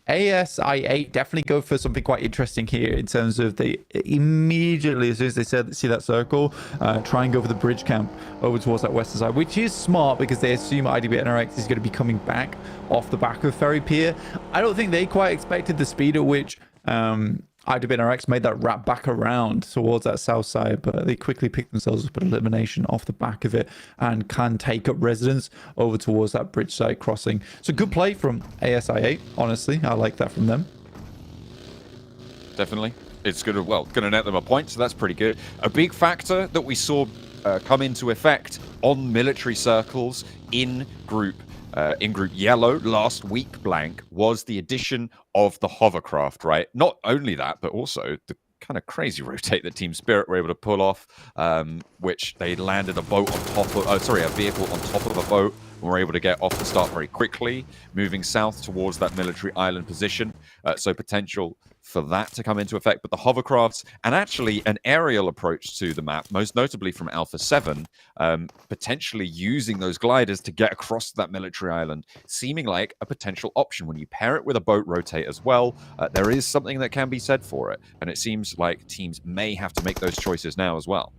ASI8 definitely go for something quite interesting here in terms of they immediately, as soon as they see that circle, try and go for the bridge camp over towards that western side, which is smart because they assume IWNRX is going to be coming back off the back of Ferry Pier. I don't think they quite expected the speed at which IWNRX made that wrap back around towards that south side, but they quickly picked themselves up an elimination off the back of it and can take up residence over towards that bridge side crossing. So good play from ASI8, honestly. I like that from them. Definitely. It's going to net them a point, so that's pretty good. A big factor that we saw come into effect on military circles in Group Yellow last week, blank, was the addition of the hovercraft, right? Not only that, but also the kind of crazy rotate that Team Spirit were able to pull off, which they landed a boat on top of, a vehicle on top of a boat, and were able to get off the start very quickly, moving south towards that military island position. So potential for that to come into effect. But the hovercrafts, and actually an aerial approach to the map, most notably from Alpha 7, potentially using those gliders to get across that military island, seeming like a potential option. When you pair it with a boat rotate as well, there is something that can be said for it. And it seems like teams may have to make those choices now as well.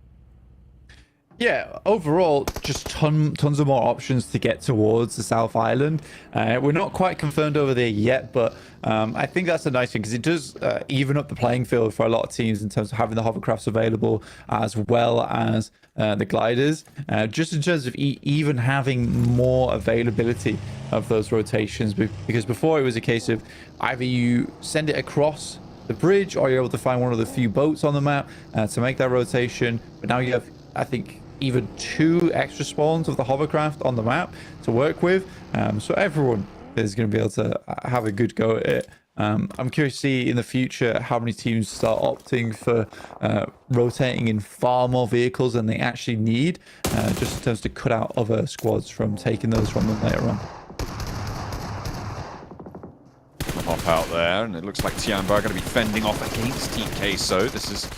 Yeah, overall, just tons of more options to get towards the South Island. We're not quite confirmed over there yet, but I think that's a nice thing because it does even up the playing field for a lot of teams in terms of having the hovercrafts available as well as the gliders. Just in terms of even having more availability of those rotations, because before it was a case of either you send it across the bridge, or you're able to find one of the few boats on the map to make that rotation. But now you have, I think, even 2 extra spawns of the hovercraft on the map to work with. So everyone is going to be able to have a good go at it. I'm curious to see in the future how many teams start opting for rotating in far more vehicles than they actually need, just in terms to cut out other squads from taking those from them later on. Hop out there, and it looks like Tiamba are going to be fending off against Team Queso. This is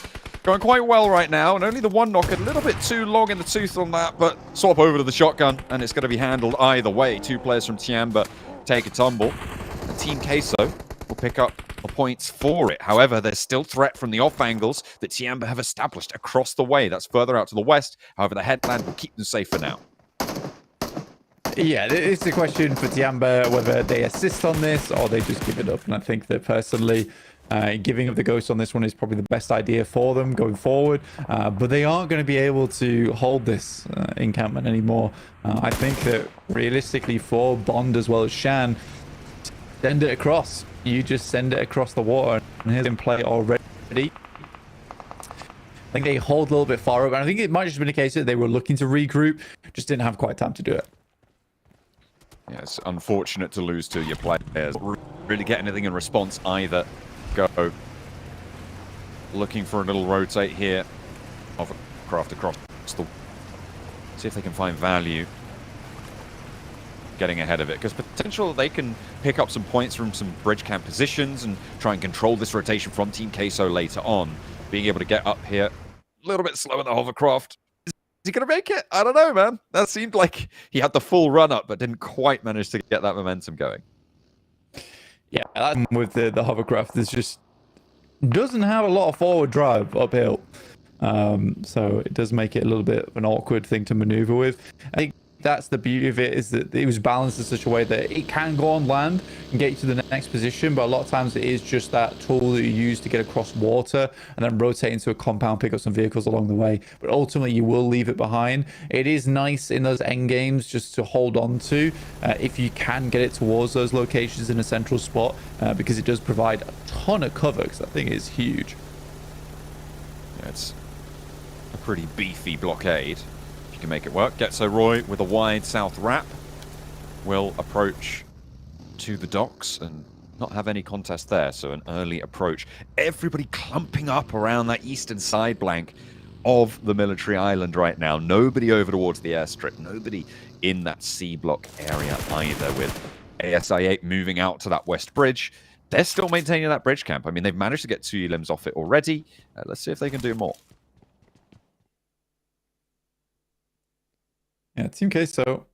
going quite well right now, and only the one knock, a little bit too long in the tooth on that, but swap over to the shotgun, and it's going to be handled either way. 2 players from Tiamba take a tumble, and Team Queso will pick up the points for it. However, there's still threat from the off angles that Tiamba have established across the way. That's further out to the west. However, the headland will keep them safe for now. Yeah, it's a question for Tiamba whether they assist on this or they just give it up. And I think that personally, giving up the ghost on this one is probably the best idea for them going forward. But they aren't going to be able to hold this encampment anymore. I think that realistically for Bond as well as Shan, send it across. You just send it across the water, and here's in play already. I think they hold a little bit far up, and I think it might just been a case that they were looking to regroup, just didn't have quite time to do it. Yeah, it's unfortunate to lose to your players. Really get anything in response either. Go. Looking for a little rotate here. Hovercraft across the... See if they can find value. Getting ahead of it, because potential they can pick up some points from some bridge camp positions and try and control this rotation from Team Queso later on. Being able to get up here, a little bit slow in the hovercraft. Is he going to make it? I don't know, man. That seemed like he had the full run up, but didn't quite manage to get that momentum going. Yeah, that with the hovercraft, there's just doesn't have a lot of forward drive uphill. So it does make it a little bit of an awkward thing to maneuver with. I think that's the beauty of it, is that it was balanced in such a way that it can go on land and get you to the next position, but a lot of times it is just that tool that you use to get across water and then rotate into a compound, pick up some vehicles along the way, but ultimately you will leave it behind. It is nice in those end games just to hold on to if you can get it towards those locations in a central spot, because it does provide a ton of cover, because I think it's huge. Yeah, it's a pretty beefy blockade. Can make it work. Getso Roy with a wide south wrap will approach to the docks and not have any contest there, so an early approach. Everybody clumping up around that eastern side blank of the military island right now. Nobody over towards the airstrip, nobody in that C block area either, with ASI-8 moving out to that west bridge. They're still maintaining that bridge camp. I mean, they've managed to get 2 limbs off it already. Let's see if they can do more. Yeah, Team Queso,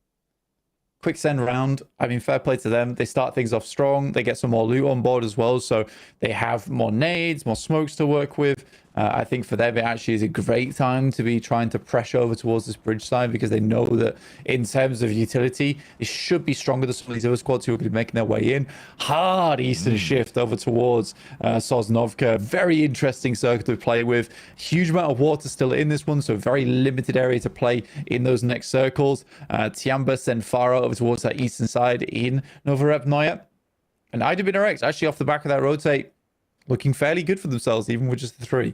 quick send round. I mean, fair play to them. They start things off strong. They get some more loot on board as well, so they have more nades, more smokes to work with. I think for them, it actually is a great time to be trying to pressure over towards this bridge side, because they know that in terms of utility, it should be stronger than some of these other squads who are going to be making their way in. Hard eastern shift over towards Sosnovka. Very interesting circle to play with. Huge amount of water still in this one, so very limited area to play in those next circles. Tiamba send Farah over towards that eastern side in Novorepnoye. And IWNRX actually off the back of that rotate, looking fairly good for themselves, even with just the 3.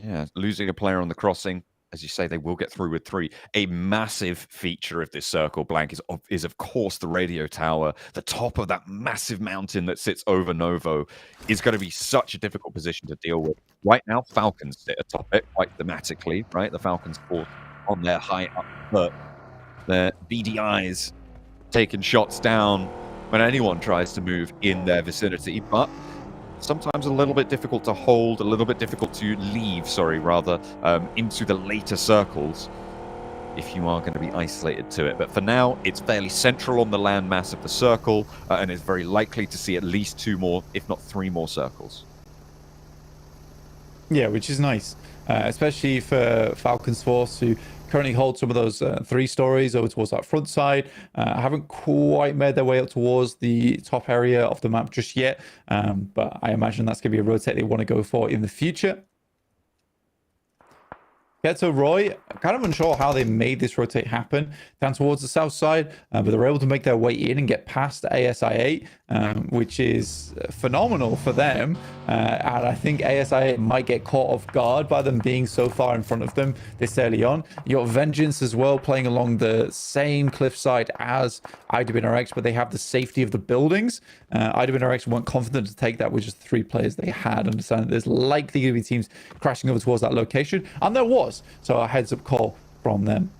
Yeah, losing a player on the crossing. As you say, they will get through with 3. A massive feature of this circle blank is of course, the radio tower. The top of that massive mountain that sits over Novo is going to be such a difficult position to deal with. Right now, Falcons sit atop it quite thematically, right? The Falcons fall on their high up, but their BDIs taking shots down when anyone tries to move in their vicinity, but sometimes a little bit difficult to hold, a little bit difficult to leave, into the later circles if you are going to be isolated to it. But for now, it's fairly central on the landmass of the circle, and it's very likely to see at least 2 more, if not 3 more circles. Yeah, which is nice, especially for Falcons Force, who currently hold some of those 3 stories over towards that front side. Haven't quite made their way up towards the top area of the map just yet, but I imagine that's going to be a rotate they want to go for in the future. Keto Roy, kind of unsure how they made this rotate happen down towards the south side, but they were able to make their way in and get past ASI8, which is phenomenal for them. And I think ASI8 might get caught off guard by them being so far in front of them this early on. You got Vengeance as well playing along the same cliffside as IWNRX, but they have the safety of the buildings. IWNRX weren't confident to take that with just 3 players they had. Understand that there's likely going to be teams crashing over towards that location, and there was. So a heads up call from them.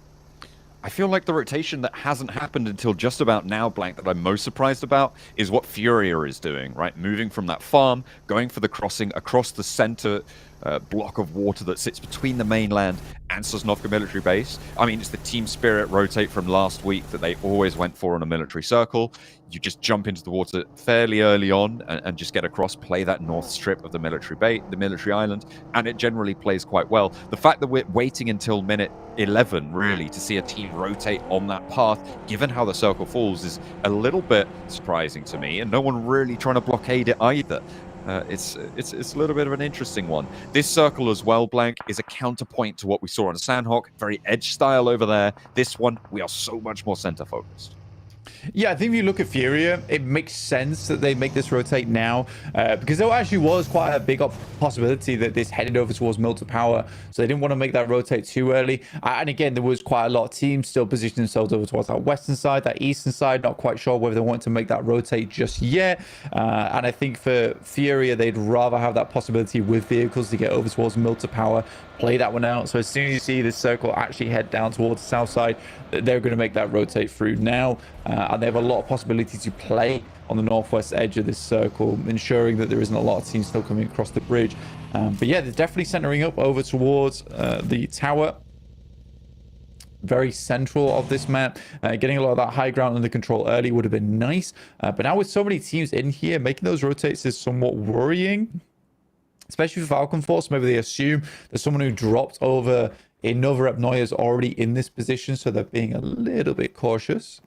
I feel like the rotation that hasn't happened until just about now, Blank, that I'm most surprised about is what Furia is doing, right? Moving from that farm, going for the crossing across the center block of water that sits between the mainland and Sosnovka military base. I mean, it's the team spirit rotate from last week that they always went for on a military circle. You just jump into the water fairly early on and just get across, play that north strip of the military island, and it generally plays quite well. The fact that we're waiting until minute 11, really, to see a team rotate on that path, given how the circle falls, is a little bit surprising to me, and no one really trying to blockade it either. It's a little bit of an interesting one. This circle as well, Blank, is a counterpoint to what we saw on Sandhawk. Very edge style over there. This one, we are so much more center focused. Yeah, I think if you look at Furia, it makes sense that they make this rotate now, because there actually was quite a big possibility that this headed over towards Milton Power, so they didn't want to make that rotate too early. And again, there was quite a lot of teams still positioning themselves over towards that western side, that eastern side, not quite sure whether they wanted to make that rotate just yet. And I think for Furia, they'd rather have that possibility with vehicles to get over towards Milton Power, play that one out. So as soon as you see this circle actually head down towards the south side, they're going to make that rotate through now, and they have a lot of possibility to play on the northwest edge of this circle, ensuring that there isn't a lot of teams still coming across the bridge. But yeah, they're definitely centering up over towards the tower, very central of this map. Getting a lot of that high ground under control early would have been nice, but now with so many teams in here, making those rotates is somewhat worrying, especially for Falcon Force. Maybe they assume there's someone who dropped over in Novorep is already in this position, so they're being a little bit cautious.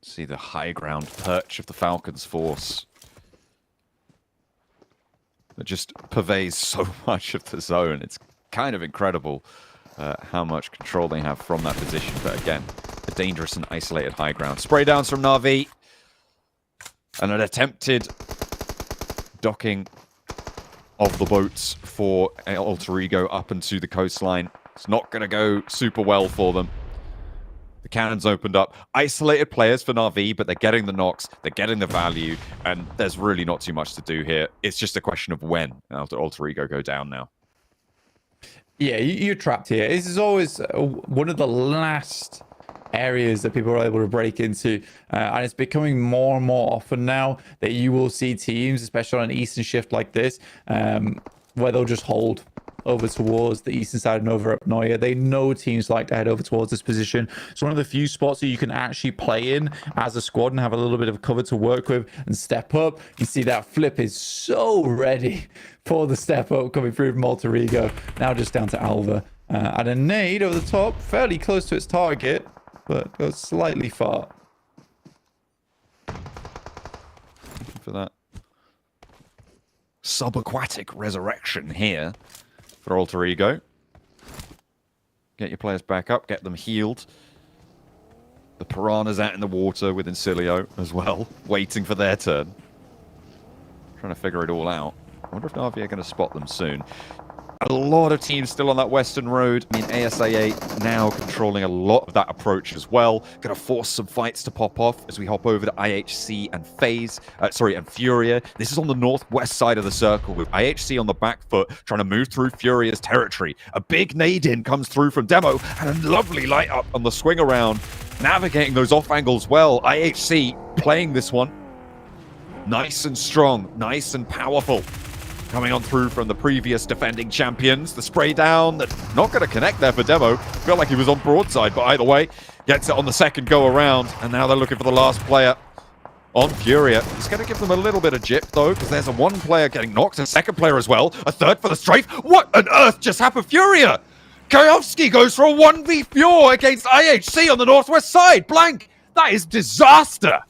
See the high ground perch of the Falcons force that just pervades so much of the zone. It's kind of incredible how much control they have from that position. But again, a dangerous and isolated high ground. Spray downs from Na'Vi. And an attempted docking of the boats for Alter Ego up into the coastline. It's not going to go super well for them. The cannons opened up. Isolated players for Na'Vi, but they're getting the knocks, they're getting the value, and there's really not too much to do here. It's just a question of when Alter Ego go down now. Yeah, you're trapped here. This is always one of the last areas that people are able to break into, and it's becoming more and more often now that you will see teams, especially on an eastern shift like this, where they'll just hold over towards the eastern side of Novorep. They know teams like to head over towards this position. It's one of the few spots that you can actually play in as a squad and have a little bit of cover to work with and step up. You see that flip is so ready for the step up coming through from Alter Ego. Now just down to Alva. And a nade over the top, fairly close to its target, but goes slightly far. For that subaquatic resurrection here for Alter Ego. Get your players back up, get them healed. The Piranhas out in the water with Incilio as well, waiting for their turn. Trying to figure it all out. I wonder if Na'Vi are going to spot them soon. A lot of teams still on that western road. I mean, ASA8 now controlling a lot of that approach as well. Going to force some fights to pop off as we hop over to IHC and and Furia. This is on the northwest side of the circle with IHC on the back foot, trying to move through Furia's territory. A big nade-in comes through from Demo, and a lovely light up on the swing around. Navigating those off angles well. IHC playing this one. Nice and strong, nice and powerful. Coming on through from the previous defending champions. The spray down, that's not going to connect there for Demo. Felt like he was on broadside, but either way, gets it on the second go around. And now they're looking for the last player on Furia. It's going to give them a little bit of jip, though, because there's a one player getting knocked, a second player as well, a third for the strafe. What on earth just happened, Furia? Kayovsky goes for a 1v4 against IHC on the northwest side. Blank. That is disaster.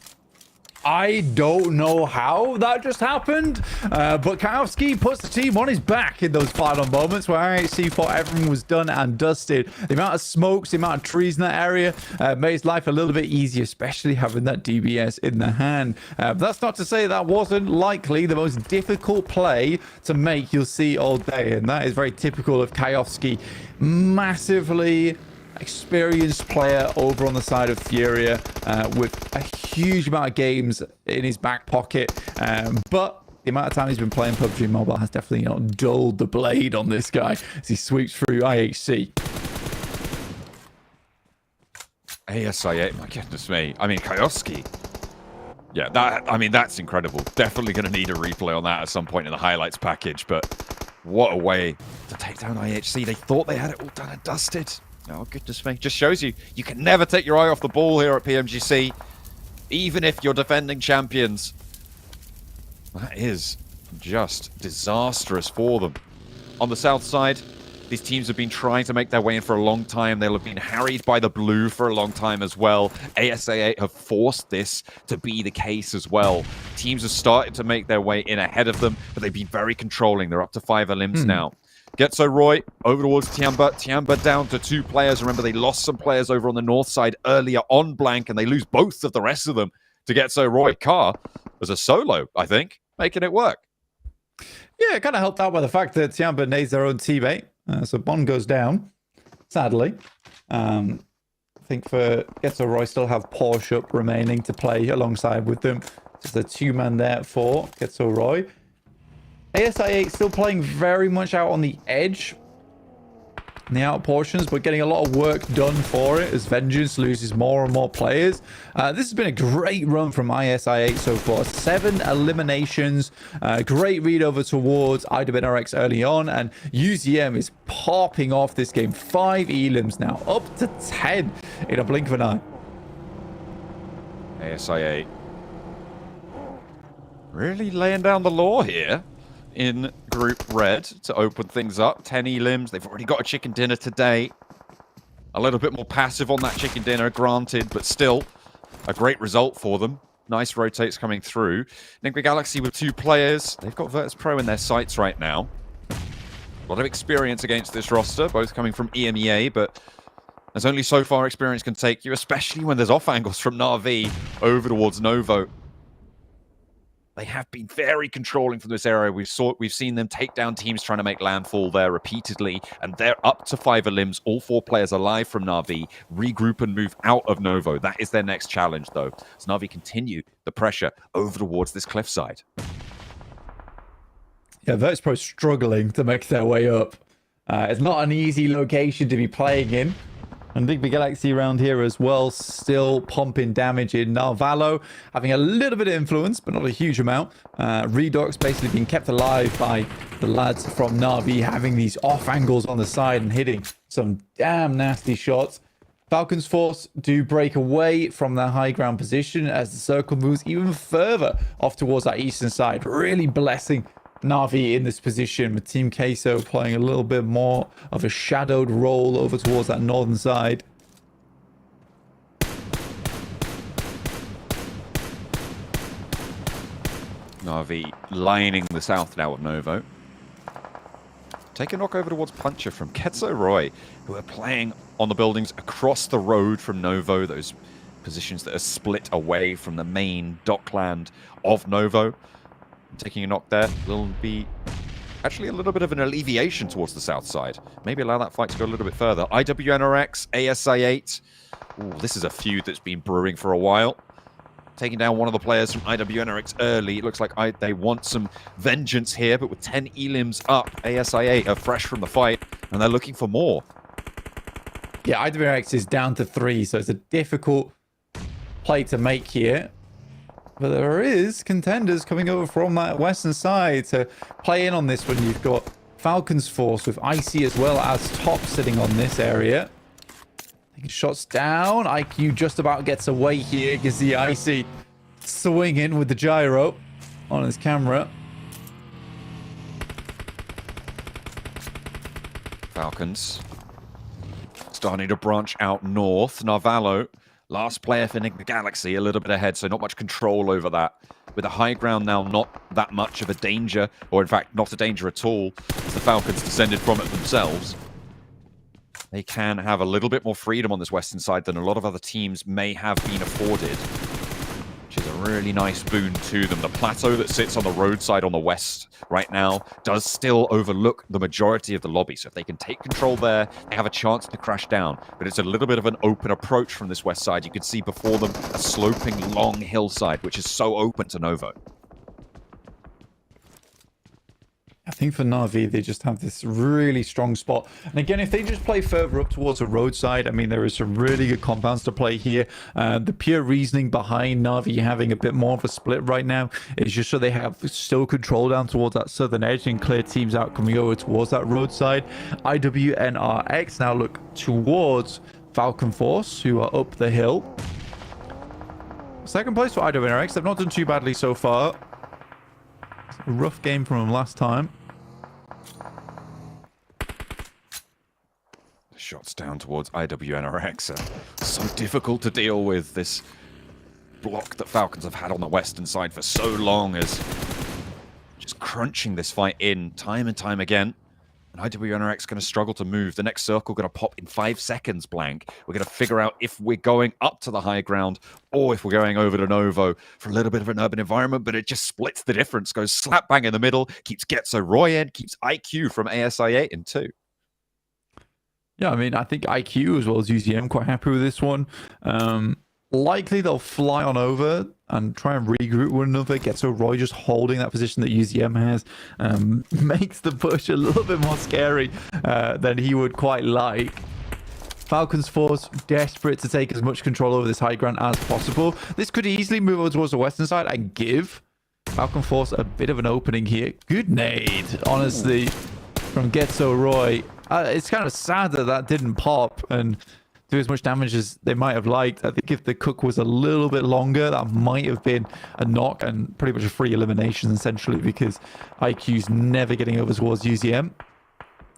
I don't know how that just happened, but Kowski puts the team on his back in those final moments where IHC thought everything was done and dusted. The amount of smokes, the amount of trees in that area made his life a little bit easier, especially having that DBS in the hand. But that's not to say that wasn't likely the most difficult play to make you'll see all day, and that is very typical of Kowski. Massively experienced player over on the side of Furia with a huge amount of games in his back pocket, but the amount of time he's been playing PUBG Mobile has definitely not dulled the blade on this guy as he sweeps through IHC. ASIA, my goodness me. I mean, Kioski. Yeah, that's incredible. Definitely going to need a replay on that at some point in the highlights package, but what a way to take down IHC. They thought they had it all done and dusted. Oh, goodness me. Just shows you can never take your eye off the ball here at PMGC, even if you're defending champions. That is just disastrous for them. On the south side, these teams have been trying to make their way in for a long time. They'll have been harried by the blue for a long time as well. ASA have forced this to be the case as well. Teams have started to make their way in ahead of them, but they've been very controlling. They're up to 5 elims now. Getso Roy over towards Tiamba. Tiamba down to 2 players. Remember, they lost some players over on the north side earlier on Blank, and they lose both of the rest of them to Getso Roy. Carr as a solo, I think, making it work. Yeah, it kind of helped out by the fact that Tiamba nades their own teammate. So Bond goes down, sadly. I think for Getso Roy still have Porsche up remaining to play alongside with them. Just a 2-man there for Getso Roy. ASI8 still playing very much out on the edge in the out portions, but getting a lot of work done for it as Vengeance loses more and more players. This has been a great run from ISI8 so far. 7 eliminations, great read over towards IWNRX early on, and UZM is popping off this game. 5 elims now, up to 10 in a blink of an eye. ASI8 really laying down the law here in Group Red to open things up. 10 elims. They've already got a chicken dinner today. A little bit more passive on that chicken dinner, granted, but still a great result for them. Nice rotates coming through. Nigma Galaxy with 2 players. They've got Virtus Pro in their sights right now. A lot of experience against this roster, both coming from EMEA, but there's only so far experience can take you, especially when there's off angles from Na'Vi over towards Novo. They have been very controlling from this area. We've seen them take down teams trying to make landfall there repeatedly, and they're up to 5 elims. All 4 players alive from Na'Vi. Regroup and move out of Novo. That is their next challenge, though. So Na'Vi continue the pressure over towards this cliffside. Yeah, Virtus Pro struggling to make their way up. It's not an easy location to be playing in. And Big Galaxy around here as well, still pumping damage in. Narvalo having a little bit of influence, but not a huge amount. Redux basically being kept alive by the lads from Na'Vi, having these off angles on the side and hitting some damn nasty shots. Falcons Force do break away from their high ground position as the circle moves even further off towards that eastern side, really blessing Na'Vi in this position, with Team Queso playing a little bit more of a shadowed role over towards that northern side. Na'Vi lining the south now of Novo. Take a knock over towards Puncher from Ketso Roy, who are playing on the buildings across the road from Novo, those positions that are split away from the main dockland of Novo. Taking a knock there will be actually a little bit of an alleviation towards the south side. Maybe allow that fight to go a little bit further. IWNRX, ASI8. Ooh, this is a feud that's been brewing for a while. Taking down one of the players from IWNRX early. It looks like they want some vengeance here, but with 10 elims up, ASI8 are fresh from the fight, and they're looking for more. Yeah, IWNRX is down to 3, so it's a difficult play to make here. But there is contenders coming over from that western side to play in on this one. You've got Falcons Force with Icy as well as Top sitting on this area. Taking shots down. IQ just about gets away here. You can see Icy swinging with the gyro on his camera. Falcons starting to branch out north. Narvalo Last player for Enigma Galaxy, a little bit ahead, so not much control over that. With the high ground now not that much of a danger, or in fact not a danger at all, as the Falcons descended from it themselves. They can have a little bit more freedom on this western side than a lot of other teams may have been afforded, which is a really nice boon to them. The plateau that sits on the roadside on the west right now does still overlook the majority of the lobby. So if they can take control there, they have a chance to crash down. But it's a little bit of an open approach from this west side. You can see before them a sloping, long hillside, which is so open to Novo. I think for Na'Vi, they just have this really strong spot. And again, if they just play further up towards the roadside, I mean, there is some really good compounds to play here. The pure reasoning behind Na'Vi having a bit more of a split right now is just so they have still control down towards that southern edge and clear teams out coming over towards that roadside. IWNRX now look towards Falcon Force, who are up the hill. Second place for IWNRX. They've not done too badly so far. A rough game from them last time. Shots down towards IWNRX are so difficult to deal with. This block that Falcons have had on the western side for so long is just crunching this fight in time and time again. And IWNRX going to struggle to move. The next circle going to pop in 5 seconds, Blank. We're going to figure out if we're going up to the high ground or if we're going over to Novo for a little bit of an urban environment, but it just splits the difference. Goes slap bang in the middle, keeps Getzo Roy in, keeps IQ from ASI8 in 2. Yeah, I mean, I think IQ as well as UZM quite happy with this one. Likely they'll fly on over and try and regroup one another. Getzo Roy just holding that position that UZM has makes the push a little bit more scary than he would quite like. Falcons Force desperate to take as much control over this high ground as possible. This could easily move over towards the western side and give Falcon Force a bit of an opening here. Good nade, honestly, from Getzo Roy. It's kind of sad that that didn't pop and do as much damage as they might have liked. I think if the cook was a little bit longer, that might have been a knock and pretty much a free elimination essentially, because IQ's never getting over towards UZM.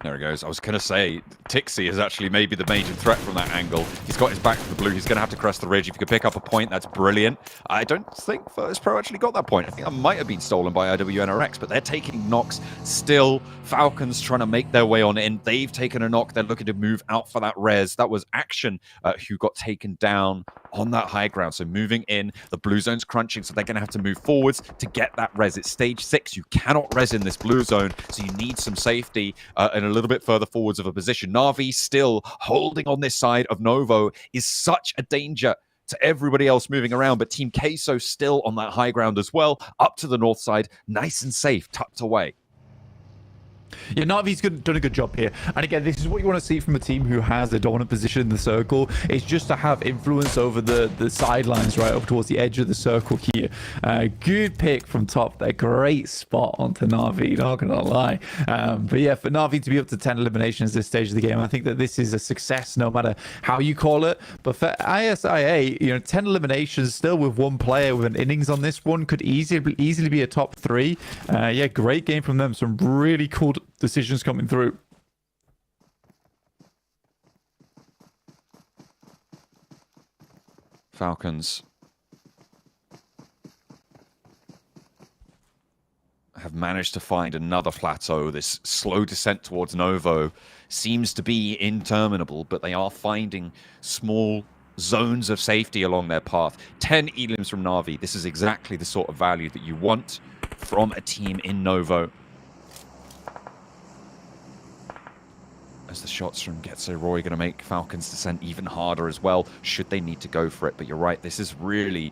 There he goes. I was going to say, Tixie is actually maybe the major threat from that angle. He's got his back to the blue. He's going to have to crest the ridge. If you could pick up a point, that's brilliant. I don't think First Pro actually got that point. I think that might have been stolen by IWNRX, but they're taking knocks still. Falcons trying to make their way on in. They've taken a knock. They're looking to move out for that res. That was Action who got taken down on that high ground. So moving in, the blue zone's crunching, so they're going to have to move forwards to get that res. It's stage 6. You cannot res in this blue zone, so you need some safety and a little bit further forwards of a position. Na'Vi still holding on this side of Novo is such a danger to everybody else moving around, but Team Queso still on that high ground as well, up to the north side, nice and safe, tucked away. Yeah, Na'Vi's done a good job here. And again, this is what you want to see from a team who has a dominant position in the circle. It's just to have influence over the sidelines, right, up towards the edge of the circle here. Good pick from top there. Great spot onto Na'Vi, not going to lie. But yeah, for Na'Vi to be up to 10 eliminations at this stage of the game, I think that this is a success no matter how you call it. But for ISIA, you know, 10 eliminations still with one player with an innings on this one could easily be a top 3. Yeah, great game from them. Some really cool decisions coming through. Falcons have managed to find another plateau. This slow descent towards Novo seems to be interminable, but they are finding small zones of safety along their path. 10 elims from Na'Vi. This is exactly the sort of value that you want from a team in Novo. As the shots from Getzo Roy going to make Falcons descent even harder as well, should they need to go for it. But you're right, this is really...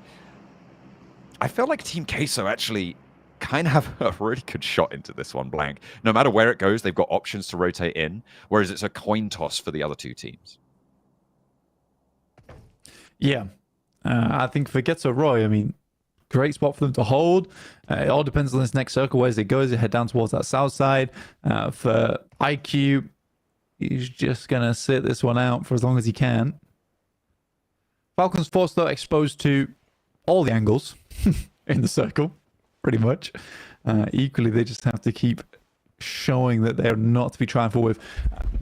I feel like Team Queso actually kind of have a really good shot into this one, Blank. No matter where it goes, they've got options to rotate in, whereas it's a coin toss for the other two teams. Yeah, I think for Getzo Roy, I mean, great spot for them to hold. It all depends on this next circle. Where it goes, they head down towards that south side. For IQ... he's just going to sit this one out for as long as he can. Falcons Force, though, exposed to all the angles in the circle, pretty much. Equally, they just have to keep showing that they're not to be trifled with.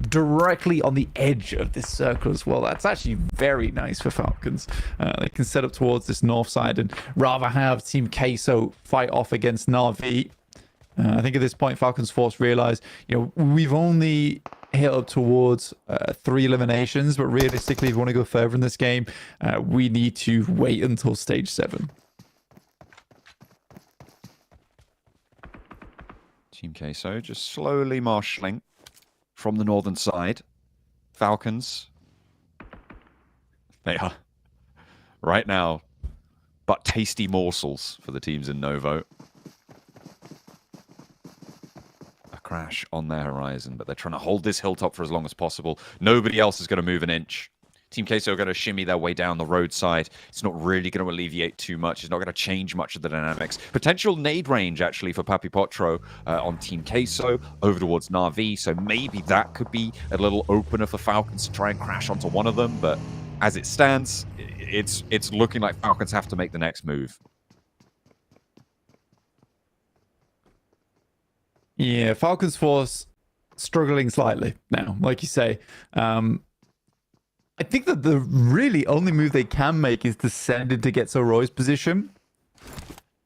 Directly on the edge of this circle as well. That's actually very nice for Falcons. They can set up towards this north side and rather have Team Queso fight off against Na'Vi. I think at this point, Falcons Force realize, we've only hit up towards 3 eliminations, but realistically, if we want to go further in this game, we need to wait until stage 7. Team Queso just slowly marshalling from the northern side. Falcons, they are right now but tasty morsels for the teams in Novo. A crash on their horizon, but they're trying to hold this hilltop for as long as possible. Nobody else is going to move an inch. Team Queso are going to shimmy their way down the roadside. It's not really going to alleviate too much. It's not going to change much of the dynamics. Potential nade range, actually, for Papi Potro on Team Queso over towards Na'Vi. So maybe that could be a little opener for Falcons to try and crash onto one of them. But as it stands, it's looking like Falcons have to make the next move. Yeah, Falcons Force struggling slightly now, like you say. I think that the really only move they can make is descend into Getso Roy's position.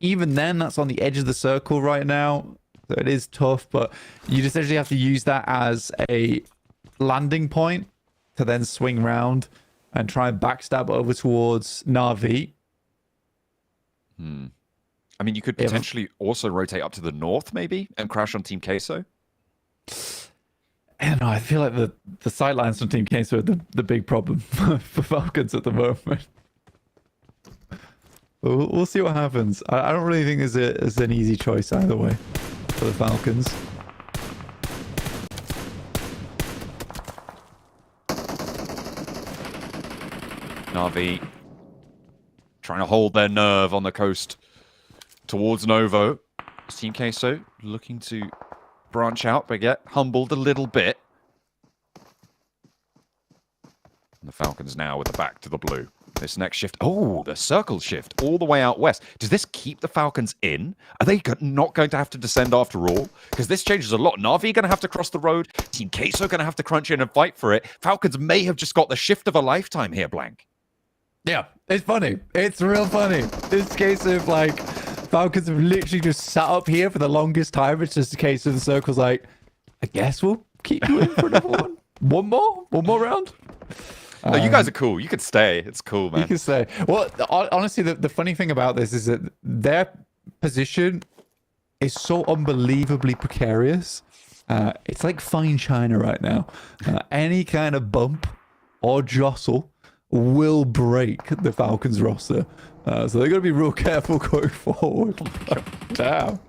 Even then, that's on the edge of the circle right now. So it is tough, but you just essentially have to use that as a landing point to then swing round and try and backstab over towards Na'Vi. I mean, you could potentially also rotate up to the north, maybe, and crash on Team Queso. I don't know, I feel like the sidelines from Team Queso are the big problem for Falcons at the moment. But we'll see what happens. I don't really think there's an easy choice either way for the Falcons. Na'Vi trying to hold their nerve on the coast towards Novo. Team Queso looking to branch out, but get humbled a little bit. And the Falcons now with the back to the blue. This next shift, the circle shift all the way out west. Does this keep the Falcons in? Are they not going to have to descend after all? Because this changes a lot. Na'Vi going to have to cross the road. Team Queso going to have to crunch in and fight for it. Falcons may have just got the shift of a lifetime here, Blank. Yeah, it's funny. It's real funny. This case of Falcons have literally just sat up here for the longest time. It's just a case of the circle's like, I guess we'll keep you in for another one. One more round. No, you guys are cool. You could stay. It's cool, man. You can stay. Well, honestly, the funny thing about this is that their position is so unbelievably precarious. It's like fine china right now. Any kind of bump or jostle will break the Falcons roster. So they're going to be real careful going forward. Damn.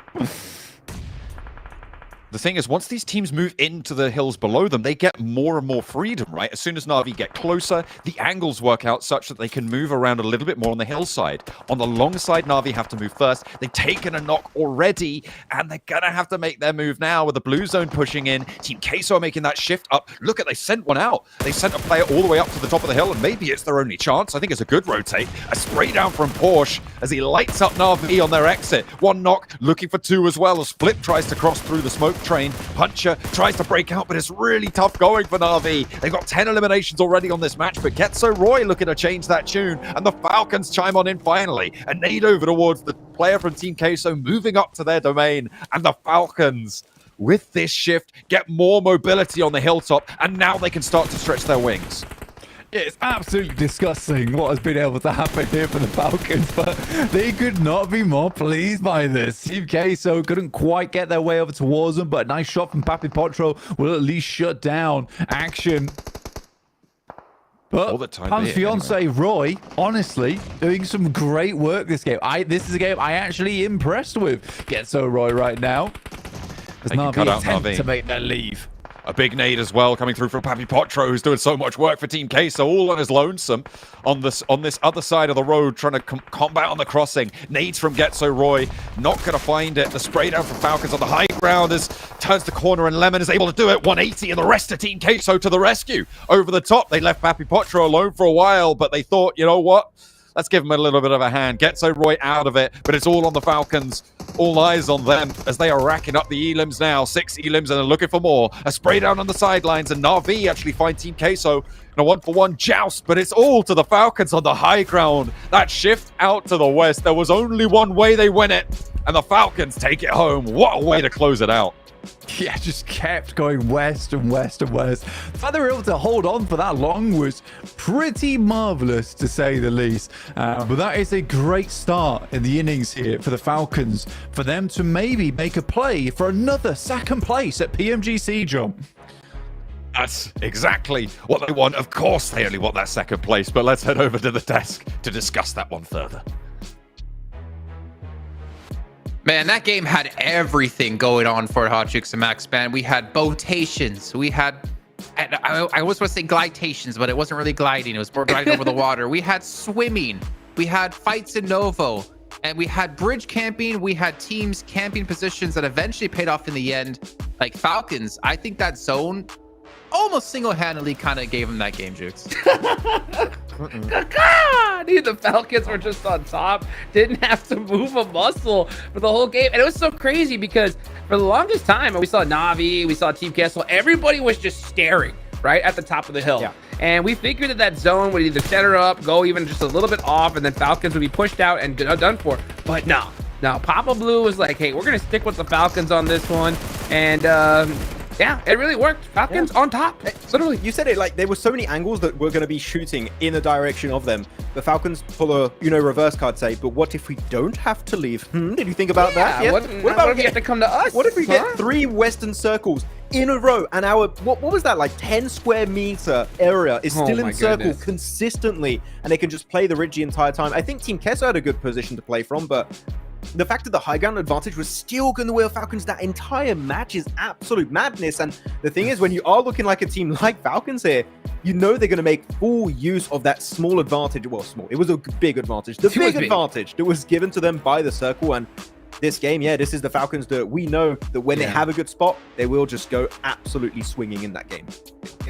The thing is, once these teams move into the hills below them, they get more and more freedom, right? As soon as Na'Vi get closer, the angles work out such that they can move around a little bit more on the hillside. On the long side, Na'Vi have to move first. They've taken a knock already, and they're going to have to make their move now with the blue zone pushing in. Team Queso are making that shift up. Look, they sent one out. They sent a player all the way up to the top of the hill, and maybe it's their only chance. I think it's a good rotate. A spray down from Porsche as he lights up Na'Vi on their exit. One knock, looking for two as well, as Flip tries to cross through the smoke train. Puncher tries to break out, but it's really tough going for Na'Vi. They've got 10 eliminations already on this match, but Getso Roy looking to change that tune, and the Falcons chime on in finally. A nade over towards the player from Team Queso, moving up to their domain, and the Falcons, with this shift, get more mobility on the hilltop, and now they can start to stretch their wings. It's absolutely disgusting what has been able to happen here for the Falcons, but they could not be more pleased by this. Team Queso couldn't quite get their way over towards them, but a nice shot from Papi Potro will at least shut down action. But Pam's fiance, Roy, honestly, doing some great work this game. This is a game I actually impressed with. Getso Roy right now. As Na'Vi attempt to make their leave. A big nade as well coming through from Papi Potro, who's doing so much work for Team Queso, all on his lonesome on this other side of the road, trying to combat on the crossing. Nades from Getso Roy, not going to find it. The spray down from Falcons on the high ground as turns the corner, and Lemon is able to do it. 180, and the rest of Team Queso to the rescue. Over the top, they left Papi Potro alone for a while, but they thought, you know what? Let's give them a little bit of a hand. Gets Roy out of it, but it's all on the Falcons. All eyes on them as they are racking up the elims now. 6 elims and they're looking for more. A spray down on the sidelines, and Na'Vi actually find Team Queso in a 1-for-1 joust, but it's all to the Falcons on the high ground. That shift out to the west, there was only one way they win it, and the Falcons take it home. What a way to close it out. Yeah, just kept going west and west and west. The fact they were able to hold on for that long was pretty marvelous, to say the least. But that is a great start in the innings here for the Falcons, for them to maybe make a play for another second place at PMGC, John. That's exactly what they want. Of course, they only want that second place, but let's head over to the desk to discuss that one further. Man, that game had everything going on for Hot Chicks and Max Band. We had boatations. We had, I was supposed to say glitations, but it wasn't really gliding. It was more gliding over the water. We had swimming. We had fights in Novo. And we had bridge camping. We had teams camping positions that eventually paid off in the end. Like Falcons, I think that zone almost single-handedly kind of gave them that game, Jukes. Dude, the Falcons were just on top. Didn't have to move a muscle for the whole game. And it was so crazy because for the longest time, we saw Na'Vi, we saw Team Castle. Everybody was just staring right at the top of the hill. Yeah. And we figured that zone would either center up, go even just a little bit off, and then Falcons would be pushed out and done for. But no. Papa Blue was like, hey, we're going to stick with the Falcons on this one. And yeah, it really worked. Falcons on top. Literally. You said it, like there were so many angles that we're going to be shooting in the direction of them. The Falcons pull a, reverse card say, but what if we don't have to leave? Did you think about that? Yeah. What about if you have to come to us? What if we get 3 Western circles in a row and our, what was that, like 10 square meter area is still in circle consistently, and they can just play the ridge the entire time? I think Team Kessa had a good position to play from, but the fact that the high ground advantage was still going the way of Falcons that entire match is absolute madness. And the thing is, when you are looking like a team like Falcons here, you know they're going to make full use of that small advantage. Well, small. It was a big advantage. The big advantage that was given to them by the circle. And this game, this is the Falcons that we know that when they have a good spot, they will just go absolutely swinging in that game.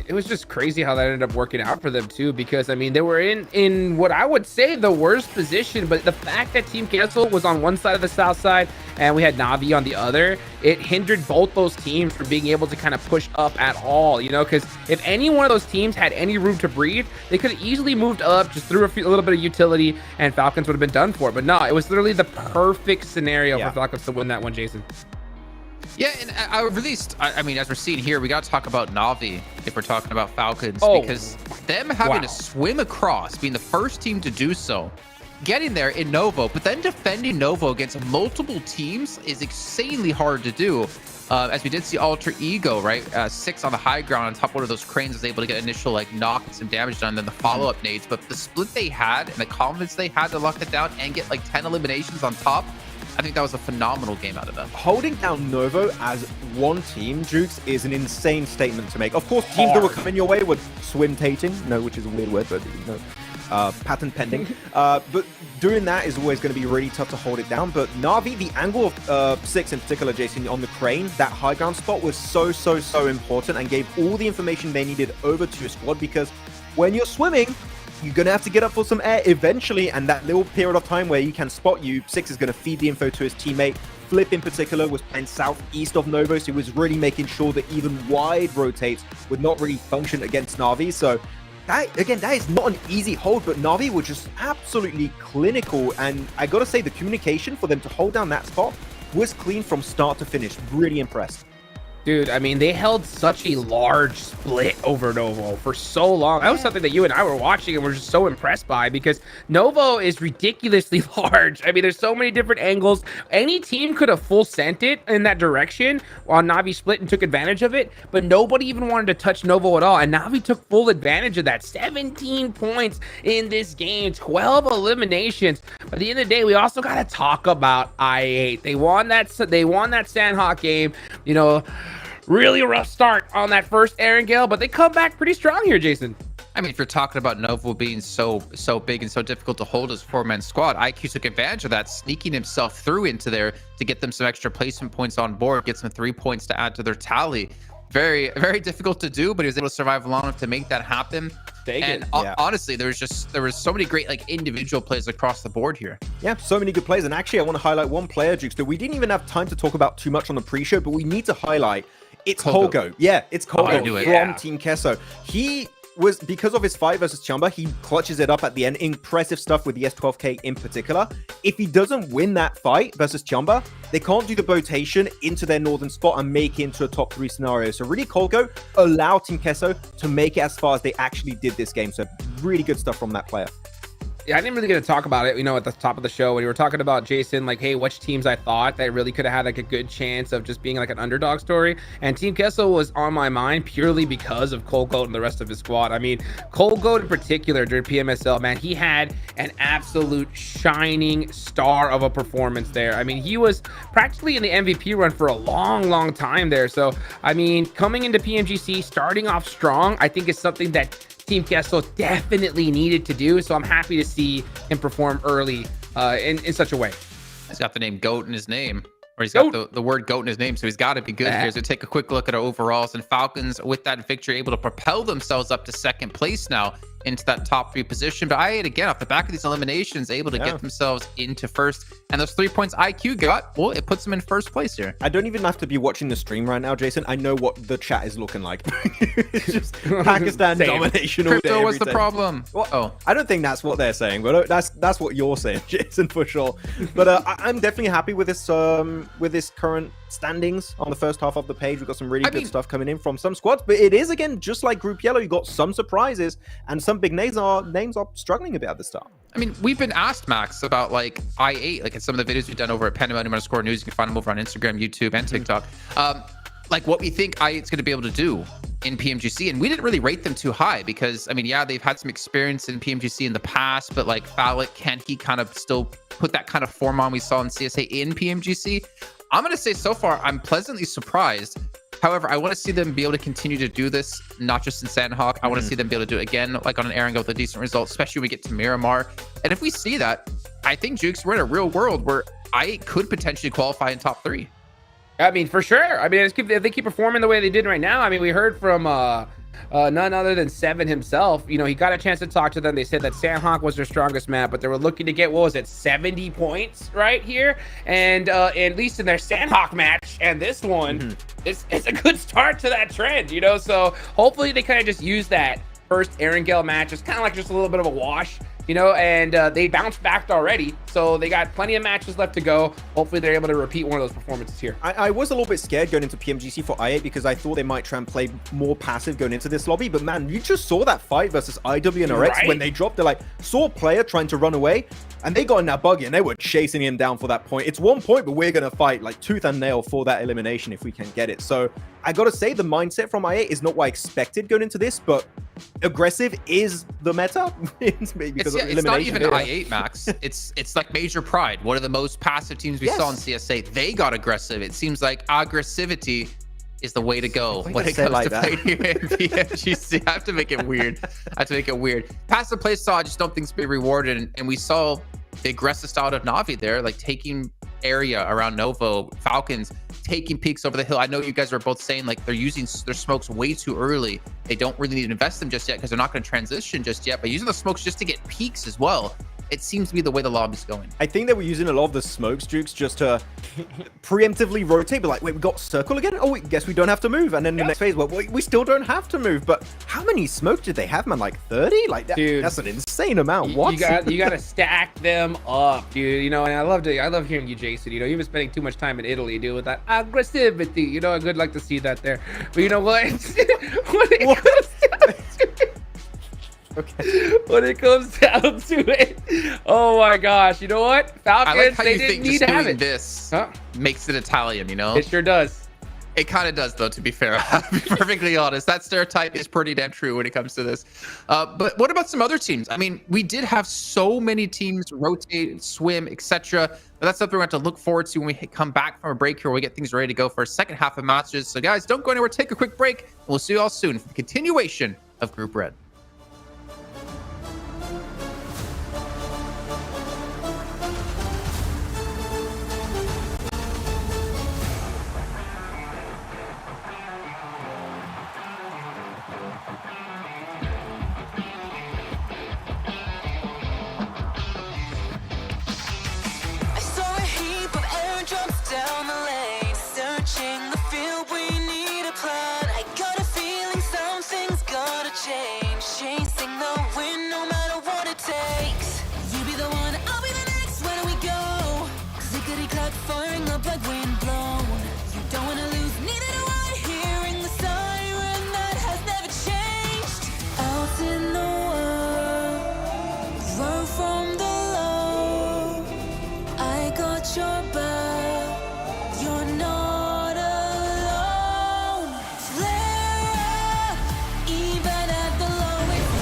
It was just crazy how that ended up working out for them too, because I mean they were in what I would say the worst position, but the fact that Team Cancel was on one side of the south side and we had Na'Vi on the other, it hindered both those teams from being able to kind of push up at all, because if any one of those teams had any room to breathe, they could have easily moved up, just threw a little bit of utility, and Falcons would have been done for. But no, it was literally the perfect scenario for Falcons to win that one, Jason. Yeah, and I mean, as we're seeing here, we got to talk about Na'Vi if we're talking about Falcons, because them having to swim across, being the first team to do so, getting there in Novo, but then defending Novo against multiple teams is insanely hard to do. As we did see Alter Ego, right? 6 on the high ground on top of one of those cranes, was able to get initial knock and some damage done, and then the follow-up nades. But the split they had and the confidence they had to lock it down and get 10 eliminations on top, I think that was a phenomenal game out of them. Holding down Novo as one team, Jukes, is an insane statement to make. Of course, teams that were coming your way were swim-tating, which is a weird word, but patent pending. But doing that is always going to be really tough to hold it down. But Na'Vi, the angle of 6 in particular, Jason, on the crane, that high ground spot was so important and gave all the information they needed over to your squad, because when you're swimming, you're going to have to get up for some air eventually, and that little period of time where he can spot you, 6 is going to feed the info to his teammate. Flip in particular was playing southeast of Novo, so he was really making sure that even wide rotates would not really function against Na'Vi. So that is not an easy hold, but Na'Vi were just absolutely clinical, and I gotta say the communication for them to hold down that spot was clean from start to finish. Really impressed. Dude, I mean, they held such a large split over Novo for so long. That was something that you and I were watching and were just so impressed by, because Novo is ridiculously large. I mean, there's so many different angles. Any team could have full sent it in that direction while Na'Vi split and took advantage of it, but nobody even wanted to touch Novo at all. And Na'Vi took full advantage of that. 17 points in this game, 12 eliminations. But at the end of the day, we also got to talk about I8. They won that Sandhawk game, really rough start on that first Aaron Gale, but they come back pretty strong here, Jason. I mean, if you're talking about Novo being so big and so difficult to hold as 4-man squad, IQ took advantage of that, sneaking himself through into there to get them some extra placement points on board, get some 3 points to add to their tally. Very, very difficult to do, but he was able to survive long enough to make that happen. And honestly, there was so many great like individual plays across the board here. Yeah, so many good players. And actually, I want to highlight one player, Jukes, that we didn't even have time to talk about too much on the pre-show, but we need to highlight. It's Kolgo. Yeah, it's Kolgo from Team Kesso. He was, because of his fight versus Chamba, he clutches it up at the end. Impressive stuff with the S12K in particular. If he doesn't win that fight versus Chamba, they can't do the rotation into their northern spot and make it into a top 3 scenario. So really, Kolgo allowed Team Kesso to make it as far as they actually did this game. So really good stuff from that player. Yeah, I didn't really get to talk about it, at the top of the show when you were talking about Jason, like, hey, which teams I thought that really could have had like a good chance of just being like an underdog story. And Team Kessel was on my mind purely because of Kolgoat and the rest of his squad. I mean, Kolgoat in particular during PMSL, man, he had an absolute shining star of a performance there. I mean, he was practically in the MVP run for a long time there. So, I mean, coming into PMGC, starting off strong, I think is something that Team Kessel definitely needed to do, so I'm happy to see him perform early in such a way. He's got the name GOAT in his name, or he's got the word GOAT in his name, so he's got to be good here. So take a quick look at our overalls, and Falcons with that victory able to propel themselves up to second place now into that top 3 position. But I8, again, off the back of these eliminations, able to get themselves into first. And those 3 points IQ got, well, it puts them in first place here. I don't even have to be watching the stream right now, Jason. I know what the chat is looking like. It's just Pakistan domination all day. Crypto was the problem. Well, I don't think that's what they're saying, but that's what you're saying, Jason, for sure. But I'm definitely happy with this current standings on the first half of the page. We've got some really good stuff coming in from some squads, but it is, again, just like Group Yellow, you got some surprises, and some big names are struggling a bit at the start. I mean, we've been asked, Max, about like I8, like in some of the videos we've done over at Pandemonium_News. You can find them over on Instagram, YouTube, and TikTok. Like what we think I8's going to be able to do in PMGC, and we didn't really rate them too high because, I mean, yeah, they've had some experience in PMGC in the past, but like Phallic, can he kind of still put that kind of form on we saw in CSA in PMGC? I'm going to say so far, I'm pleasantly surprised. However, I want to see them be able to continue to do this, not just in Sandhawk. I want to see them be able to do it again, like on an Erangel with a decent result, especially when we get to Miramar. And if we see that, I think, Jukes, we're in a real world where I could potentially qualify in top 3. I mean, for sure. I mean, if they keep performing the way they did right now, I mean, we heard from none other than Seven himself. He got a chance to talk to them. They said that Sandhawk was their strongest map, but they were looking to get, what was it, 70 points right here? And at least in their Sandhawk match and this one, it's a good start to that trend, So hopefully they kind of just use that first Erangel match. It's kind of like just a little bit of a wash. And they bounced back already. So they got plenty of matches left to go. Hopefully they're able to repeat one of those performances here. I was a little bit scared going into PMGC for I8 because I thought they might try and play more passive going into this lobby. But man, you just saw that fight versus IWNRX when they dropped. They're like, saw a player trying to run away and they got in that buggy and they were chasing him down for that point. It's 1 point, but we're going to fight like tooth and nail for that elimination if we can get it. So I got to say the mindset from I8 is not what I expected going into this, but aggressive is the meta. It's not even I8, Max. It's like Major Pride, one of the most passive teams we saw in CSA. They got aggressive. It seems like aggressivity is the way to go when it comes to playing here in PMGC. I have to make it weird. Passive play style, I just don't think it's been rewarded. And we saw the aggressive style of Navi there, like taking area around Novo, Falcons, taking peaks over the hill. I know you guys are both saying like they're using their smokes way too early. They don't really need to invest them just yet because they're not going to transition just yet, but using the smokes just to get peaks as well. It seems to be the way the lobby's going. I think they were using a lot of the smokes, Jukes, just to preemptively rotate, but like, wait, we got circle again? Oh, wait, guess we don't have to move. And then the next phase, well, we still don't have to move. But how many smokes did they have, man? Like 30? Like dude, that's an insane amount. What? You got to stack them up, dude. And I love hearing you, Jason. You've been spending too much time in Italy, dude, with that aggressivity. I'd good like to see that there. But you know what? When it comes down to it, oh my gosh, you know what? Falcons, I like how they you didn't think need just to have doing it. this makes it Italian, It sure does. It kind of does, though, to be fair. I'll be perfectly honest. That stereotype is pretty damn true when it comes to this. But what about some other teams? I mean, we did have so many teams rotate, swim, etc. But that's something we're going to look forward to when we come back from a break here. We get things ready to go for our second half of matches. So, guys, don't go anywhere. Take a quick break. And we'll see you all soon for the continuation of Group Red. clock firing up like wind blown. You don't wanna lose, neither do I. Hearing the siren that has never changed. Out in the world, run from the low. I got your back, you're not alone. Flare up, even at the lowest.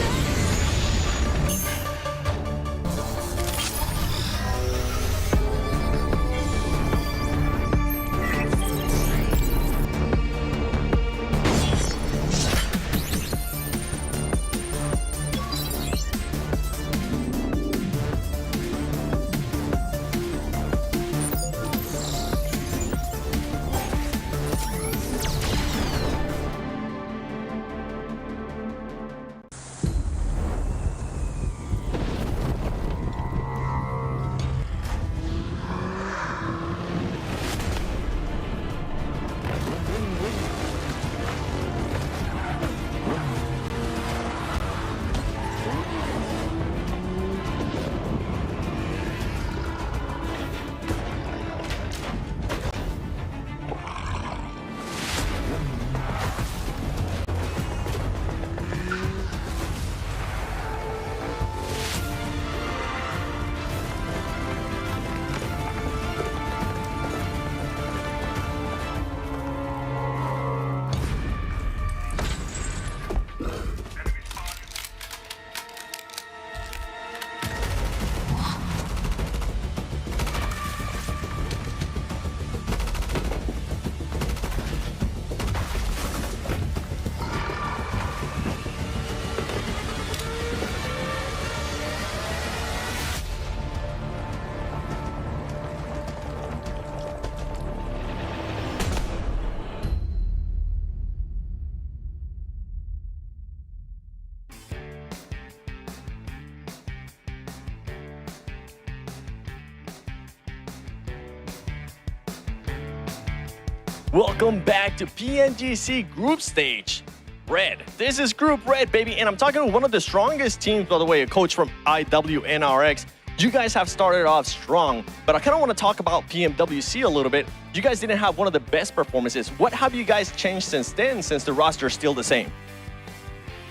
Welcome back to PMGC Group Stage Red. This is Group Red, baby, and I'm talking to one of the strongest teams, by the way, a coach from IWNRX. You guys have started off strong, but I kind of want to talk about PMWC a little bit. You guys didn't have one of the best performances. What have you guys changed since then, since the roster is still the same?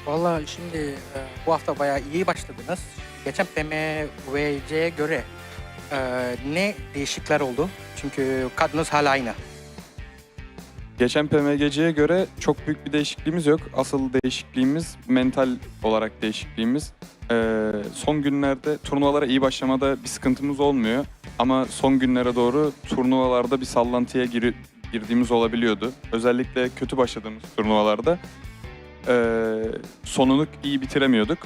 Vallahi şimdi bu hafta bayağı iyi başladınız. Geçen PMGC'ye göre ne değişiklikler oldu? Çünkü kadronuz hala aynı. Geçen PMGC'ye göre çok büyük bir değişikliğimiz yok. Asıl değişikliğimiz mental olarak değişikliğimiz. Son günlerde turnuvalara iyi başlamada bir sıkıntımız olmuyor. Ama son günlere doğru turnuvalarda bir sallantıya girdiğimiz olabiliyordu. Özellikle kötü başladığımız turnuvalarda sonunu iyi bitiremiyorduk.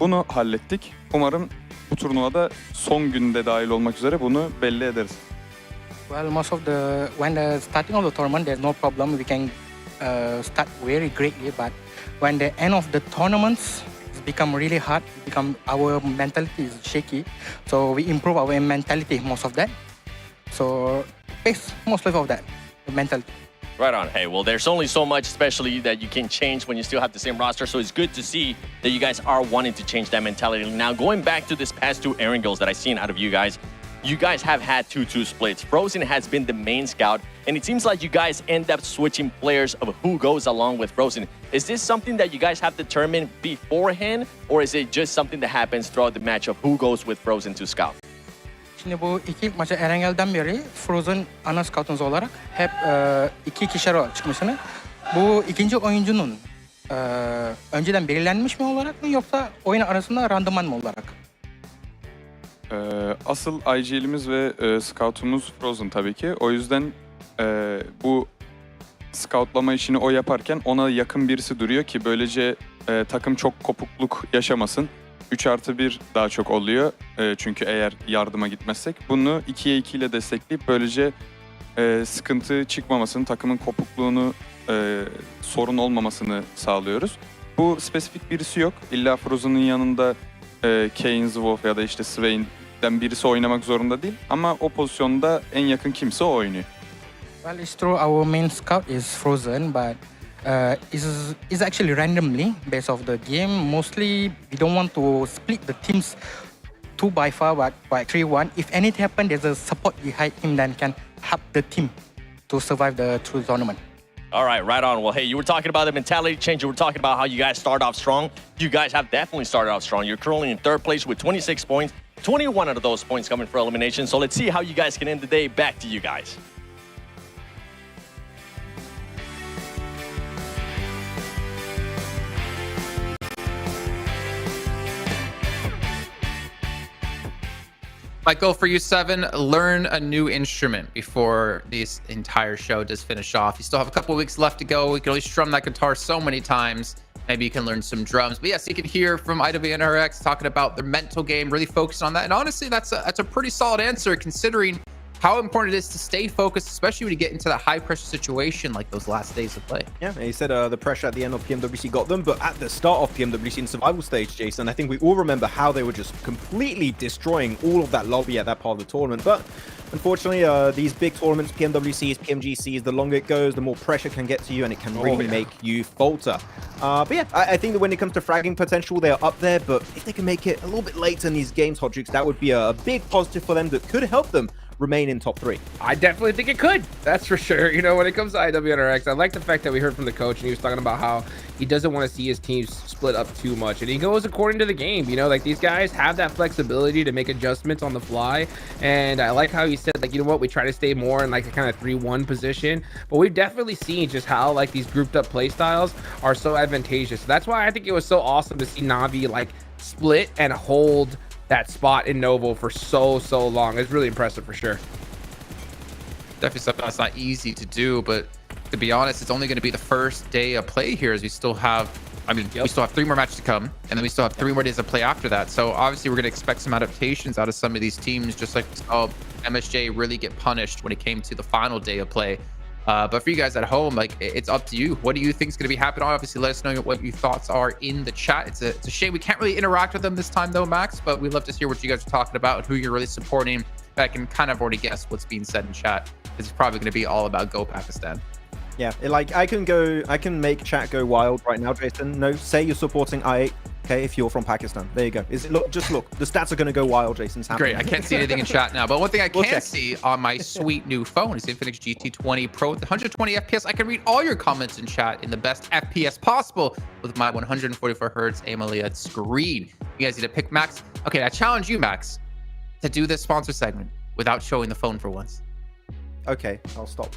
Bunu hallettik. Umarım bu turnuvada son günde dahil olmak üzere bunu belli ederiz. Well, when the starting of the tournament, there's no problem. We can start very greatly, but when the end of the tournaments become really hard, our mentality is shaky. So we improve our mentality most of that. So base mostly of that, the mentality. Right on. Hey, well, there's only so much, especially that you can change when you still have the same roster. So it's good to see that you guys are wanting to change that mentality. Now, going back to this past two airing goals that I've seen out of you guys have had 2-2 splits. Frozen has been the main scout, and it seems like you guys end up switching players of who goes along with Frozen. Is this something that you guys have determined beforehand, or is it just something that happens throughout the match of who goes with Frozen to scout? Şimdi bu iki maçı Erengel'den beri Frozen ana scoutunuz olarak hep iki kişiler çıkmışsınız. Bu ikinci oyuncunun önceden belirlenmiş mi olarak mı yoksa oyun arasında randıman mı olarak? Asıl IGL'imiz ve scoutumuz Frozen tabii ki. O yüzden bu scoutlama işini o yaparken ona yakın birisi duruyor ki böylece takım çok kopukluk yaşamasın. 3+1 daha çok oluyor çünkü eğer yardıma gitmezsek. Bunu 2'ye 2 ile destekleyip böylece sıkıntı çıkmamasını, takımın kopukluğunu, sorun olmamasını sağlıyoruz. Bu spesifik birisi yok. İlla Frozen'ın yanında Kane, Wolf ya da işte Swain'den birisi oynamak zorunda değil. Ama o pozisyonda en yakın kimse o oynuyor. Well, it's true. Our main scout is Frozen, but is actually randomly based off the game. Mostly, we don't want to split the teams 2-5, but by 3-1. If anything happens, there's a support behind him that can help the team to survive the true tournament. All right, right on. Well, hey, you were talking about the mentality change. You were talking about how you guys start off strong. You guys have definitely started off strong. You're currently in 3rd place with 26 points, 21 out of those points coming for elimination. So let's see how you guys can end the day. Back to you guys. My goal for you, Seven, learn a new instrument before this entire show does finish off. You still have a couple weeks left to go. We can only strum that guitar so many times. Maybe you can learn some drums. But yes, you can hear from IWNRX talking about their mental game, really focused on that. And honestly, that's a pretty solid answer considering how important it is to stay focused, especially when you get into that high pressure situation like those last days of play. Yeah, he said the pressure at the end of PMWC got them, but at the start of PMWC in survival stage, Jason, I think we all remember how they were just completely destroying all of that lobby at that part of the tournament. But unfortunately, these big tournaments, PMWCs, PMGCs, the longer it goes, the more pressure can get to you and it can really make you falter. But yeah, I think that when it comes to fragging potential, they're up there, but if they can make it a little bit later in these games, Hodrix, that would be a big positive for them that could help them remain in top 3. I definitely think it could. That's for sure. You know, when it comes to IWNRX, I like the fact that we heard from the coach and he was talking about how he doesn't want to see his teams split up too much. And he goes according to the game. You know, like these guys have that flexibility to make adjustments on the fly. And I like how he said, like, you know what, we try to stay more in like a kind of 3-1 position. But we've definitely seen just how like these grouped up play styles are so advantageous. So that's why I think it was so awesome to see Navi like split and hold that spot in Novo for so long. It's really impressive for sure. Definitely something that's not easy to do, but to be honest, it's only going to be the first day of play here as we still have, we still have 3 more matches to come, and then we still have 3 more days of play after that. So obviously we're going to expect some adaptations out of some of these teams, just like we saw MSJ really get punished when it came to the final day of play. But for you guys at home, like, it's up to you. What do you think is going to be happening? Obviously, let us know what your thoughts are in the chat. It's a shame we can't really interact with them this time, though, Max. But we'd love to hear what you guys are talking about and who you're really supporting. I can kind of already guess what's being said in chat. It's probably going to be all about Go Pakistan. Yeah, like I can make chat go wild right now, Jason. No, say you're supporting I8. Okay, if you're from Pakistan, there you go. Just look, the stats are going to go wild, Jason's happening. Great, I can't see anything in chat now, but one thing I can see on my sweet new phone is Infinix GT20 Pro with 120 FPS. I can read all your comments in chat in the best FPS possible with my 144 Hz AMOLED screen. You guys need to pick Max. Okay, I challenge you, Max, to do this sponsor segment without showing the phone for once. Okay, I'll stop.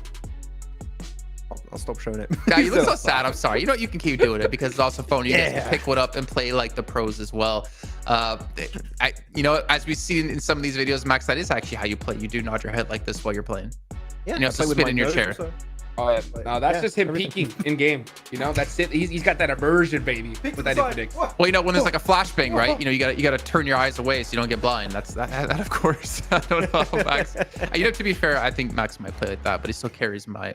I'll stop showing it. Yeah, you look so sad. I'm sorry. You know, you can keep doing it because it's also phone. You guys can pick one up and play like the pros as well. You know, as we've seen in some of these videos, Max, that is actually how you play. You do nod your head like this while you're playing. Yeah, you know, so spit in your chair. Oh, yeah. No, that's just him peeking in game. You know, that's it. He's got that immersion, baby. With that Infinix. Well, you know, when there's like a flashbang, right? You know, you gotta turn your eyes away so you don't get blind. That's that of course. I don't know, Max. You know, to be fair, I think Max might play like that, but he still carries my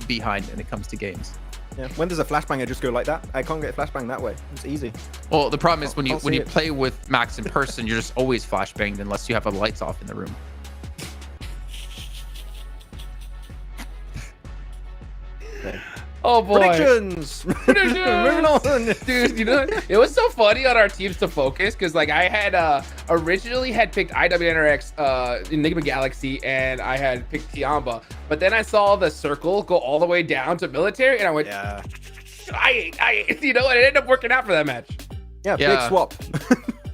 behind when it comes to games. Yeah. When there's a flashbang, I just go like that. I can't get a flashbang that way. It's easy. Well, the problem is when you play with Max in person, you're just always flashbanged unless you have the lights off in the room. Oh boy. Predictions. Moving on. Dude, you know, it was so funny on our teams to focus because like I had originally had picked IWNRX Enigma Galaxy and I had picked Tiamba, but then I saw the circle go all the way down to military and I went, I you know, and it ended up working out for that match. Yeah, big swap.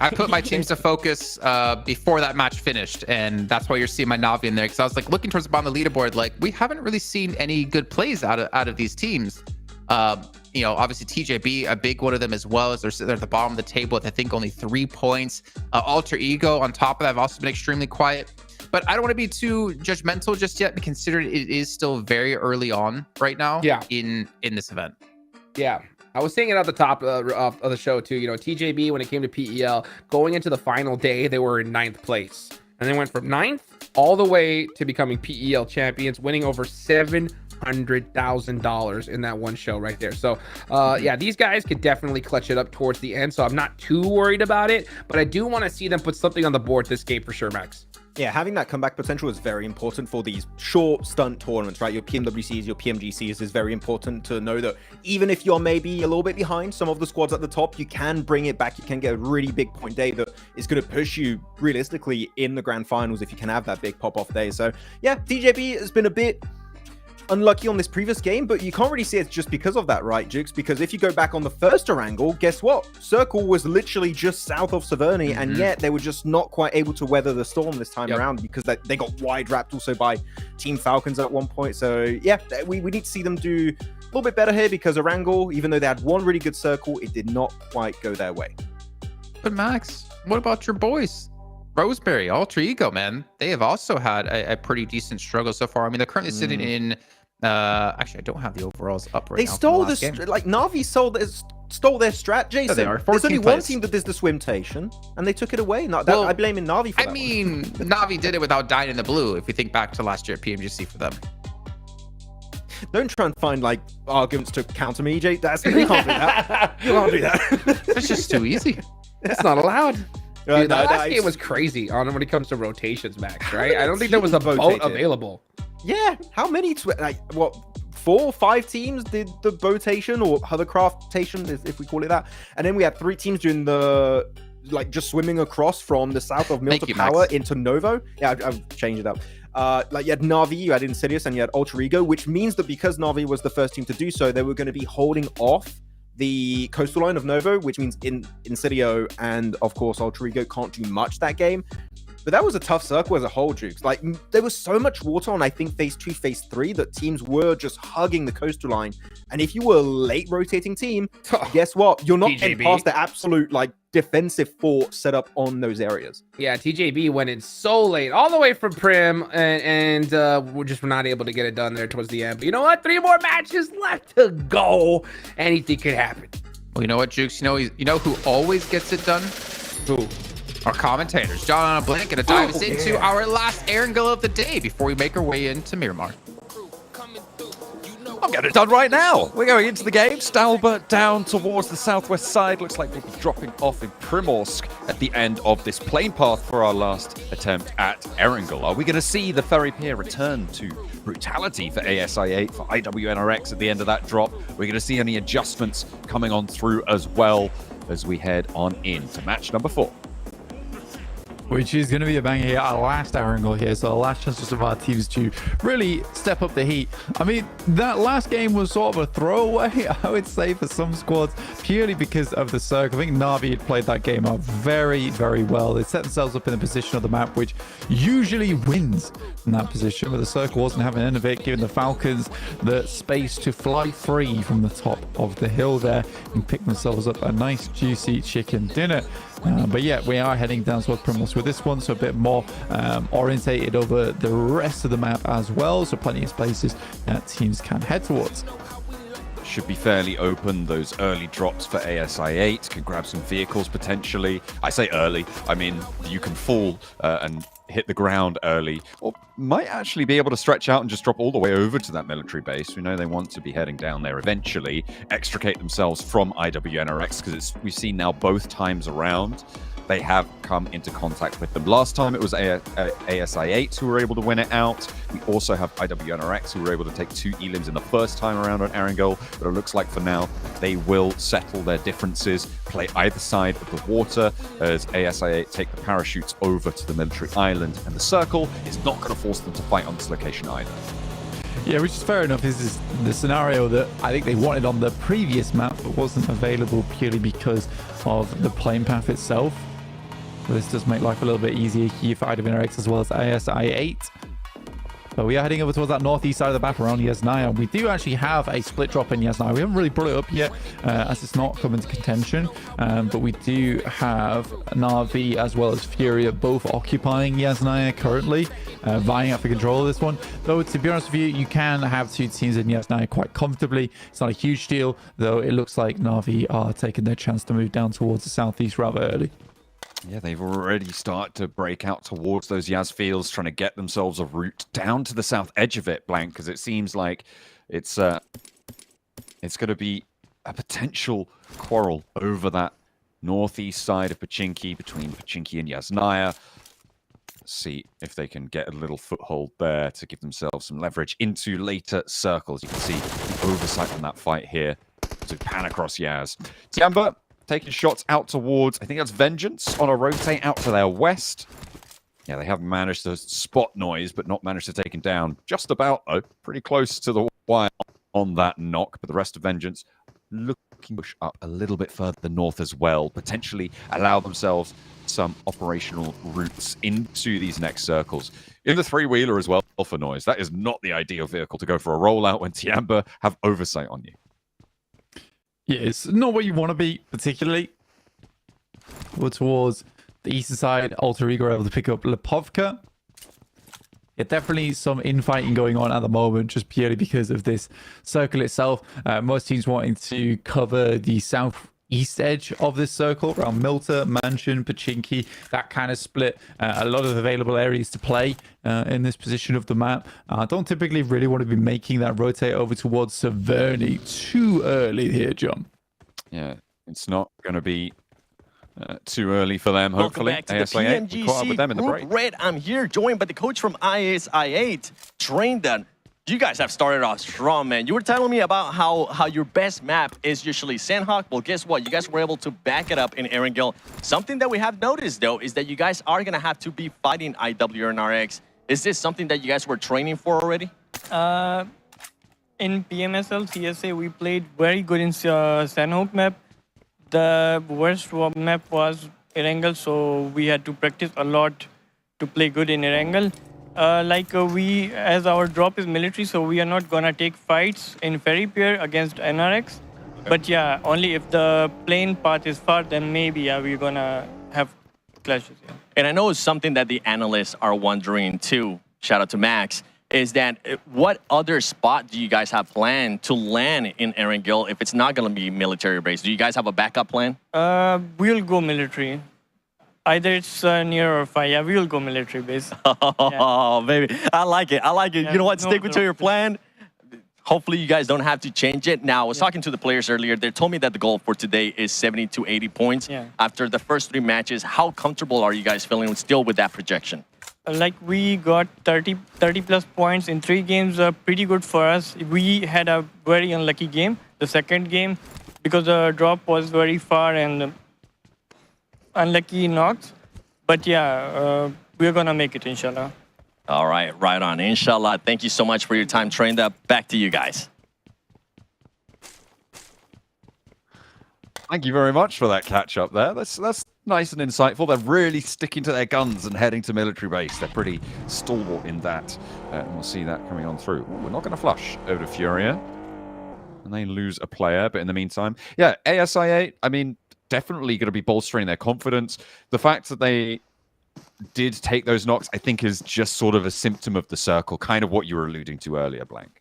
I put my teams to focus before that match finished, and that's why you're seeing my Navi in there. Because I was like looking towards the bottom of the leaderboard, like we haven't really seen any good plays out of these teams. You know, obviously TJB, a big one of them as well, as they're at the bottom of the table with I think only 3 points. Alter Ego on top of that have also been extremely quiet. But I don't want to be too judgmental just yet, considering it is still very early on right now. Yeah. In this event. Yeah. I was saying it at the top of the show too. You know, TJB, when it came to PEL, going into the final day, they were in 9th place. And they went from 9th all the way to becoming PEL champions, winning over $700,000 in that one show right there. So, yeah, these guys could definitely clutch it up towards the end. So I'm not too worried about it. But I do want to see them put something on the board this game for sure, Max. Yeah, having that comeback potential is very important for these short stunt tournaments, right? Your PMWCs, your PMGCs is very important to know that even if you're maybe a little bit behind some of the squads at the top, you can bring it back. You can get a really big point day that is going to push you realistically in the grand finals if you can have that big pop-off day. So yeah, TJB has been a bit unlucky on this previous game, but you can't really say it's just because of that, right, Jukes? Because if you go back on the first Erangel, guess what? Circle was literally just south of Severny, and yet they were just not quite able to weather the storm this time around because they got wide wrapped also by Team Falcons at one point. So yeah, we need to see them do a little bit better here because Erangel, even though they had one really good circle, it did not quite go their way. But Max, what about your boys? Roseberry, Alter Ego, man. They have also had a pretty decent struggle so far. I mean, they're currently sitting in... actually, I don't have the overalls up right now. They stole this... Like, Na'Vi stole their strat, Jason. There are There's only 14 one players. team that does the swimtation, and they took it away. I blame Na'Vi for that. I mean, Na'Vi did it without dying in the blue, if we think back to last year at PMGC for them. Don't try and find, like, arguments to counter me, Jay. You can't do that. You can't do that. It's just too easy. It's not allowed. Dude, the last it's- game was crazy when it comes to rotations, Max, right? I don't think there was a boat rotated? available. Yeah, how many? 4 or 5 teams did the boatation or hovercraftation, if we call it that, and then we had 3 teams doing the just swimming across from the south of Milton Power into Novo. Yeah, I've changed it up. You had Na'Vi, you had Insidious, and you had Alter Ego, which means that because Na'Vi was the first team to do so, they were going to be holding off the coastal line of Novo, which means Insidio and of course Alter Ego can't do much that game. But that was a tough circle as a whole, Jukes. Like, there was so much water on, I think, phase 2, phase 3, that teams were just hugging the coastal line. And if you were a late rotating team, guess what? You're not getting past the absolute, defensive fort set up on those areas. Yeah, TJB went in so late, all the way from Prim, and we're not able to get it done there towards the end. But you know what? 3 more matches left to go. Anything could happen. Well, you know what, Jukes? You know who always gets it done? Who? Our commentators. John and Blink, gonna dive us into our last Erangel of the day before we make our way into Miramar. I'm getting it done right now. We're going into the game. Stalbert down towards the southwest side. Looks like we'll be dropping off in Primorsk at the end of this plane path for our last attempt at Erangel. Are we going to see the ferry pier return to brutality for ASI8, for IWNRX at the end of that drop? We're going to see any adjustments coming on through as well as we head on into match number 4. Which is going to be a banger here, our last Erangel here, so the last chance of our teams to really step up the heat. I mean, that last game was sort of a throwaway, I would say, for some squads, purely because of the circle. I think Na'Vi had played that game out very, very well. They set themselves up in a position of the map which usually wins in that position, but the circle wasn't having any of it, giving the Falcons the space to fly free from the top of the hill there and pick themselves up a nice, juicy chicken dinner. But yeah, we are heading down towards Primrose with this one, so a bit more orientated over the rest of the map as well, so plenty of spaces that teams can head towards. Should be fairly open. Those early drops for ASI8 can grab some vehicles potentially. I say early, I mean you can fall and hit the ground early, or might actually be able to stretch out and just drop all the way over to that military base. We know they want to be heading down there eventually, extricate themselves from IWNRX, because we've seen now both times around they have come into contact with them. Last time it was ASI8 who were able to win it out. We also have IWNRX who were able to take 2 elims in the first time around on Erangel, but it looks like for now they will settle their differences, play either side of the water as ASI8 take the parachutes over to the military island, and the circle is not going to force them to fight on this location either. Yeah, which is fair enough. This is the scenario that I think they wanted on the previous map, but wasn't available purely because of the plane path itself. But this does make life a little bit easier here for IWNRX as well as ASI8. But we are heading over towards that northeast side of the map around Yasnaya. We do actually have a split drop in Yasnaya. We haven't really brought it up yet as it's not come into contention. But we do have Na'Vi as well as Furia both occupying Yasnaya currently, vying out for control of this one. Though, to be honest with you, you can have 2 teams in Yasnaya quite comfortably. It's not a huge deal, though it looks like Na'Vi are taking their chance to move down towards the southeast rather early. Yeah, they've already started to break out towards those Yaz fields, trying to get themselves a route down to the south edge of it, Blank, because it seems like it's going to be a potential quarrel over that northeast side of Pachinki, between Pachinki and Yasnaya. see if they can get a little foothold there to give themselves some leverage into later circles. You can see the oversight on that fight here to pan across Yaz. Tiamba taking shots out towards, I think that's Vengeance on a rotate out to their west. Yeah, they have managed to spot Noise, but not managed to take him down. Just about, though. Pretty close to the wire on that knock, but the rest of Vengeance looking to push up a little bit further north as well, potentially allow themselves some operational routes into these next circles. In the three-wheeler as well for Noise. That is not the ideal vehicle to go for a rollout when Tiamba have oversight on you. Yeah, it's not what you want to be, particularly. We're towards the eastern side. Alter Ego able to pick up Lipovka. Yeah, definitely some infighting going on at the moment, just purely because of this circle itself. Most teams wanting to cover the southeast edge of this circle, around Milta, Mansion, Pachinki, that kind of split. A lot of available areas to play in this position of the map. I don't typically really want to be making that rotate over towards Severny too early here, John. Yeah, it's not going to be too early for them, hopefully. Welcome back to the PMGC Group Red. I'm here, joined by the coach from ISI8, Traindan. You guys have started off strong, man. You were telling me about how your best map is usually Sandhawk. Well, guess what? You guys were able to back it up in Erangel. Something that we have noticed, though, is that you guys are going to have to be fighting IWNRX. Is this something that you guys were training for already? In PMSL, CSA, we played very good in Sandhawk map. The worst map was Erangel, so we had to practice a lot to play good in Erangel. We, as our drop is military, so we are not gonna take fights in ferry pier against NRX. Okay. But yeah, only if the plane path is far, then maybe yeah, we're gonna have clashes. Yeah. And I know it's something that the analysts are wondering too. Shout out to Max. Is that what other spot do you guys have planned to land in Erangel if it's not going to be military base? Do you guys have a backup plan? We'll go military. Either it's near or far. Yeah, we'll go military base. Oh, yeah. Baby. I like it. I like it. Yeah, you know what? Stick to your plan. Hopefully, you guys don't have to change it. Now, I was talking to the players earlier. They told me that the goal for today is 70 to 80 points. Yeah. After the first 3 matches, how comfortable are you guys feeling still with that projection? Like we got 30 plus points in 3 games, pretty good for us. We had a very unlucky game, the second game, because the drop was very far and unlucky knocks. But yeah, we're gonna make it, inshallah. All right, right on. Inshallah. Thank you so much for your time, Trained Up. Back to you guys. Thank you very much for that catch up there. That's nice and insightful. They're really sticking to their guns and heading to military base. They're pretty stalwart in that. And we'll see that coming on through. Ooh, we're not going to flush over to Furia. And they lose a player. But in the meantime, yeah, ASI8, I mean, definitely going to be bolstering their confidence. The fact that they did take those knocks, I think, is just sort of a symptom of the circle, kind of what you were alluding to earlier, Blank.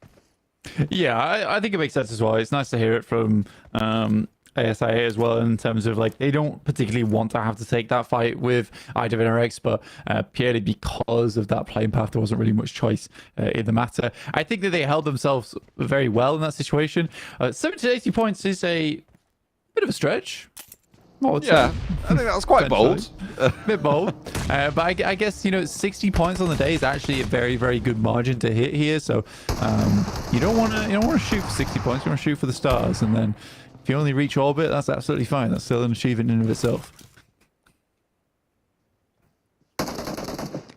Yeah, I think it makes sense as well. It's nice to hear it from ASIA as well, in terms of like they don't particularly want to have to take that fight with IWNRX, but purely because of that playing path, there wasn't really much choice in the matter. I think that they held themselves very well in that situation. 70 to 80 points is a bit of a stretch. Yeah, I think that was quite bold. A bit bold. But I guess, you know, 60 points on the day is actually a very, very good margin to hit here. So you don't want to shoot for 60 points. You want to shoot for the stars, and then if you only reach orbit, that's absolutely fine. That's still an achievement in and of itself.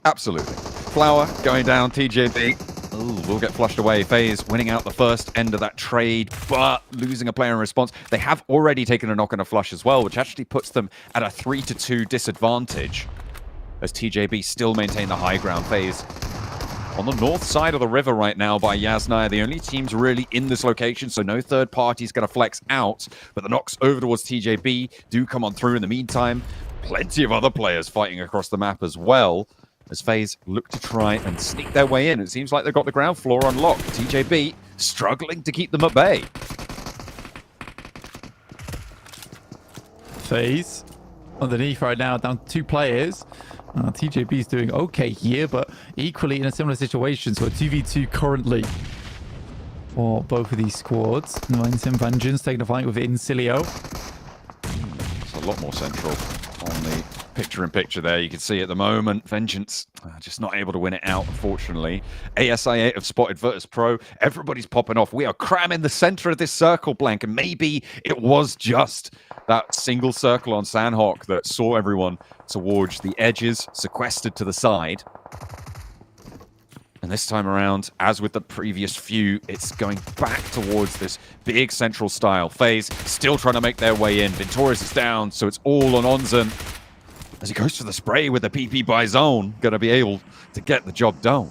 Absolutely. Flower going down, TJB. Ooh, will get flushed away. FaZe winning out the first end of that trade, but losing a player in response. They have already taken a knock and a flush as well, which actually puts them at a 3-2 disadvantage, as TJB still maintain the high ground. FaZe on the north side of the river right now by Yasnaya, the only teams really in this location, so no third party's going to flex out, but the knocks over towards TJB do come on through in the meantime. Plenty of other players fighting across the map as well, as FaZe look to try and sneak their way in. It seems like they've got the ground floor unlocked. TJB struggling to keep them at bay. FaZe underneath right now, down 2 players. TJB is doing okay here, but equally in a similar situation. So a 2v2 currently for both of these squads. Momentum Vengeance taking a fight with Incilio. It's a lot more central on the picture-in-picture there. You can see at the moment, Vengeance just not able to win it out, unfortunately. ASI8 have spotted Virtus Pro. Everybody's popping off. We are cramming the center of this circle, Blank, and maybe it was just that single circle on Sandhawk that saw everyone towards the edges, sequestered to the side. And this time around, as with the previous few, it's going back towards this big central style. FaZe still trying to make their way in. Vintorius is down, so it's all on Onzen. As he goes for the spray with the PP by zone, going to be able to get the job done.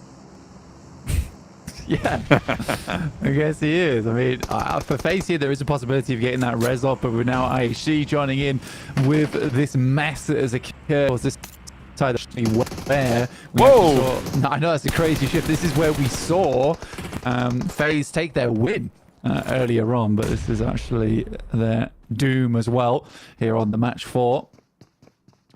Yeah, I guess he is. I mean, for FaZe here, there is a possibility of getting that res off, but we're now IHC joining in with this mess that has occurred. This side where whoa! I know that's a crazy shift. This is where we saw FaZe take their win earlier on, but this is actually their doom as well here on the match 4.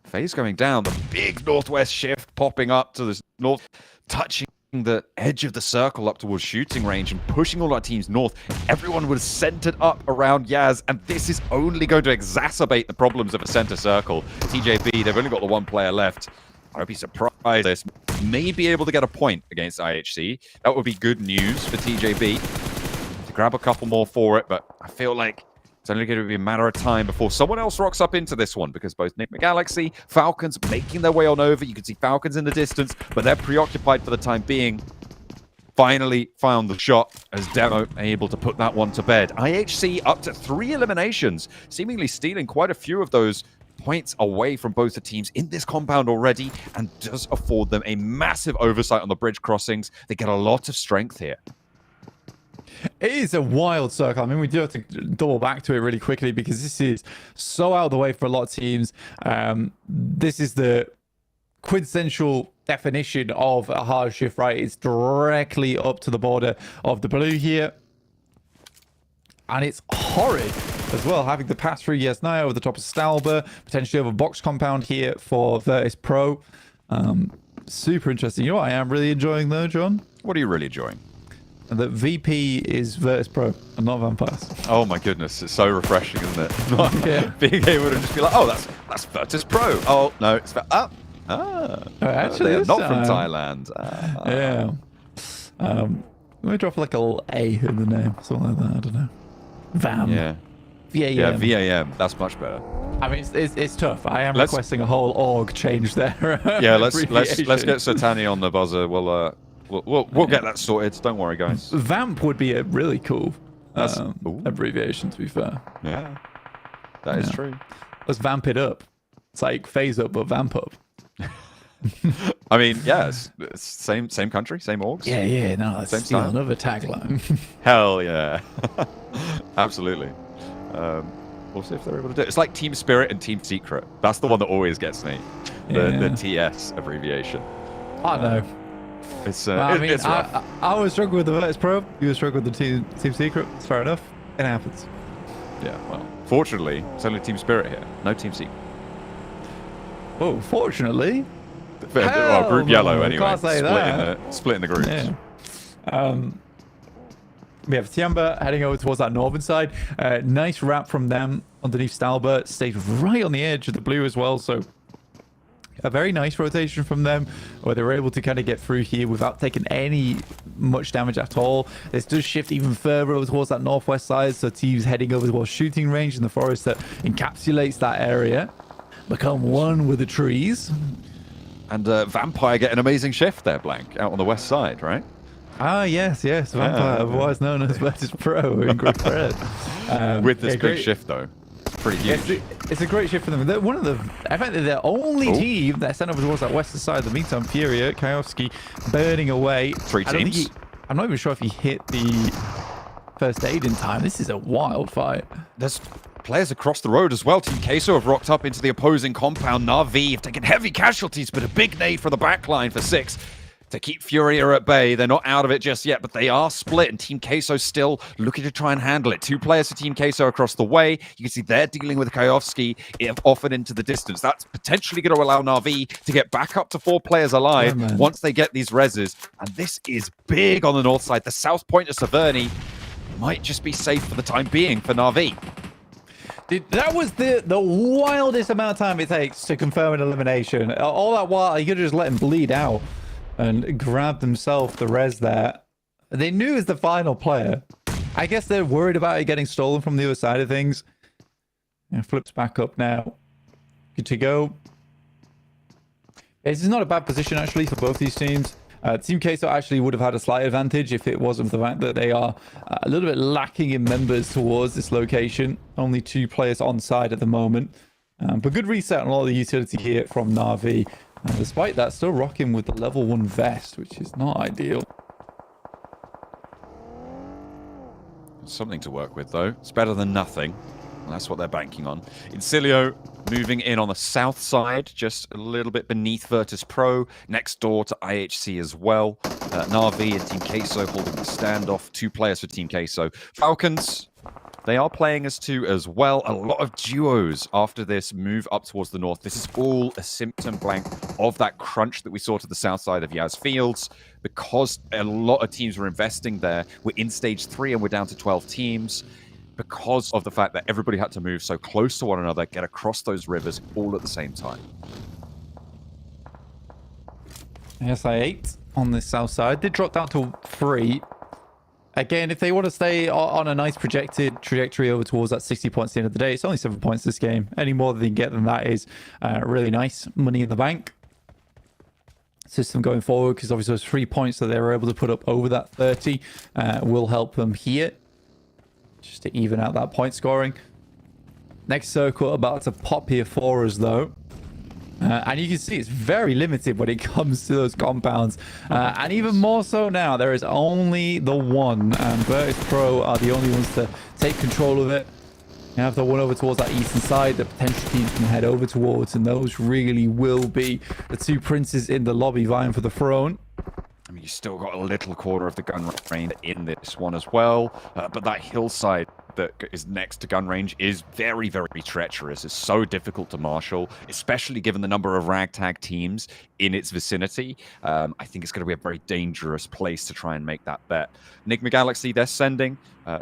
FaZe going down, the big northwest shift popping up to the north, touching the edge of the circle up towards shooting range and pushing all our teams north. Everyone was centered up around Yaz, and this is only going to exacerbate the problems of a center circle. TJB, they've only got the one player left. I would be surprised this may be able to get a point against IHC. That would be good news for TJB to grab a couple more for it, but I feel like it's only going to be a matter of time before someone else rocks up into this one, because both Nick McGalaxy, Falcons making their way on over. You can see Falcons in the distance, but they're preoccupied for the time being. Finally found the shot as Demo able to put that one to bed. IHC up to 3 eliminations, seemingly stealing quite a few of those points away from both the teams in this compound already, and does afford them a massive oversight on the bridge crossings. They get a lot of strength here. It is a wild circle. I mean, we do have to double back to it really quickly because this is so out of the way for a lot of teams. This is the quintessential definition of a hard shift, right? It's directly up to the border of the blue here. And it's horrid as well, having to pass through Yesnaya over the top of Stalber, potentially over box compound here for Virtus Pro. Super interesting. You know what I am really enjoying though, John? What are you really enjoying? That VP is Virtus Pro and not Vampires. Oh my goodness, it's so refreshing, isn't it? Yeah. Being able to just be like, oh, that's Virtus Pro. Oh no, it's actually, they're not from Thailand. Yeah. Let me drop like a little A in the name, something like that. I don't know. VAM. Yeah. VAM. Yeah, VAM. That's much better. I mean, it's tough. I am requesting a whole org change there. Yeah, let's get Satani on the buzzer. We'll get that sorted. Don't worry, guys. Vamp would be a really cool abbreviation, to be fair. Yeah, that is true. Let's vamp it up. It's like phase up, but vamp up. I mean, yeah, it's same country, same orgs. Yeah, no, that's same still another tagline. Hell yeah. Absolutely. We'll see if they're able to do it. It's like Team Spirit and Team Secret. That's the one that always gets me. The TS abbreviation. I know. It's it's rough. I was struggling with the Virtus Pro. You were struggling with the Team Secret. It's fair enough. It happens. Yeah, well, fortunately, it's only Team Spirit here. No Team Secret. Oh, fortunately. Group Yellow, anyway. Can't say that. Splitting the groups. Yeah. We have Tiamba heading over towards that northern side. Nice wrap from them underneath Stalbert. Stayed right on the edge of the blue as well, so a very nice rotation from them, where they were able to kind of get through here without taking any much damage at all. This does shift even further over towards that northwest side, so teams heading over towards shooting range in the forest that encapsulates that area. Become one with the trees. And Vampire get an amazing shift there, Blank, out on the west side, right? Ah, yes. Vampire, otherwise known as Virtus Pro in Group Red. With this big shift, though. Pretty huge. It's a great shift for them. They're I think they're the only team that sent over towards that western side. The meantime, Furia, Kaiowski burning away. 3 teams. I'm not even sure if he hit the first aid in time. This is a wild fight. There's players across the road as well. Team Queso have rocked up into the opposing compound. Na'Vi have taken heavy casualties, but a big nade for the backline for 6. To keep Furia at bay. They're not out of it just yet, but they are split, and Team Queso still looking to try and handle it. 2 players for Team Queso across the way. You can see they're dealing with Kaiowski often into the distance. That's potentially going to allow Na'Vi to get back up to 4 players alive once they get these reses. And this is big on the north side. The south point of Severny might just be safe for the time being for Na'Vi. Dude, that was the wildest amount of time it takes to confirm an elimination. All that while, he could have just let him bleed out and grabbed himself the res there. They knew he was the final player. I guess they're worried about it getting stolen from the other side of things. And flips back up now. Good to go. This is not a bad position, actually, for both these teams. Team Queso actually would have had a slight advantage if it wasn't for the fact that they are a little bit lacking in members towards this location. Only 2 players on side at the moment. But good reset on all the utility here from Na'Vi. Despite that, still rocking with the level 1 vest, which is not ideal. Something to work with, though. It's better than nothing. And that's what they're banking on. Incilio moving in on the south side, just a little bit beneath Virtus Pro, next door to IHC as well. Na'Vi and Team Queso holding the standoff. 2 players for Team Queso. Falcons, they are playing as 2 as well. A lot of duos after this move up towards the north. This is all a symptom blank of that crunch that we saw to the south side of Yaz Fields. Because a lot of teams were investing there, we're in stage 3 and we're down to 12 teams. Because of the fact that everybody had to move so close to one another, get across those rivers all at the same time. SI8 on this south side. They dropped down to 3. Again, if they want to stay on a nice projected trajectory over towards that 60 points at the end of the day, it's only 7 points this game. Any more than they can get than that is really nice. Money in the bank. System going forward, because obviously those 3 points that they were able to put up over that 30 will help them here. Just to even out that point scoring. Next circle about to pop here for us, though. And you can see it's very limited when it comes to those compounds. And even more so now, there is only the one. And Virtus Pro are the only ones to take control of it. You have the one over towards that eastern side that potential teams can head over towards. And those really will be the 2 princes in the lobby vying for the throne. I mean, you still got a little quarter of the gun range in this one as well. But that hillside that is next to gun range is very, very treacherous. It's so difficult to marshal, especially given the number of ragtag teams in its vicinity. I think it's going to be a very dangerous place to try and make that bet. Enigma Galaxy, they're sending,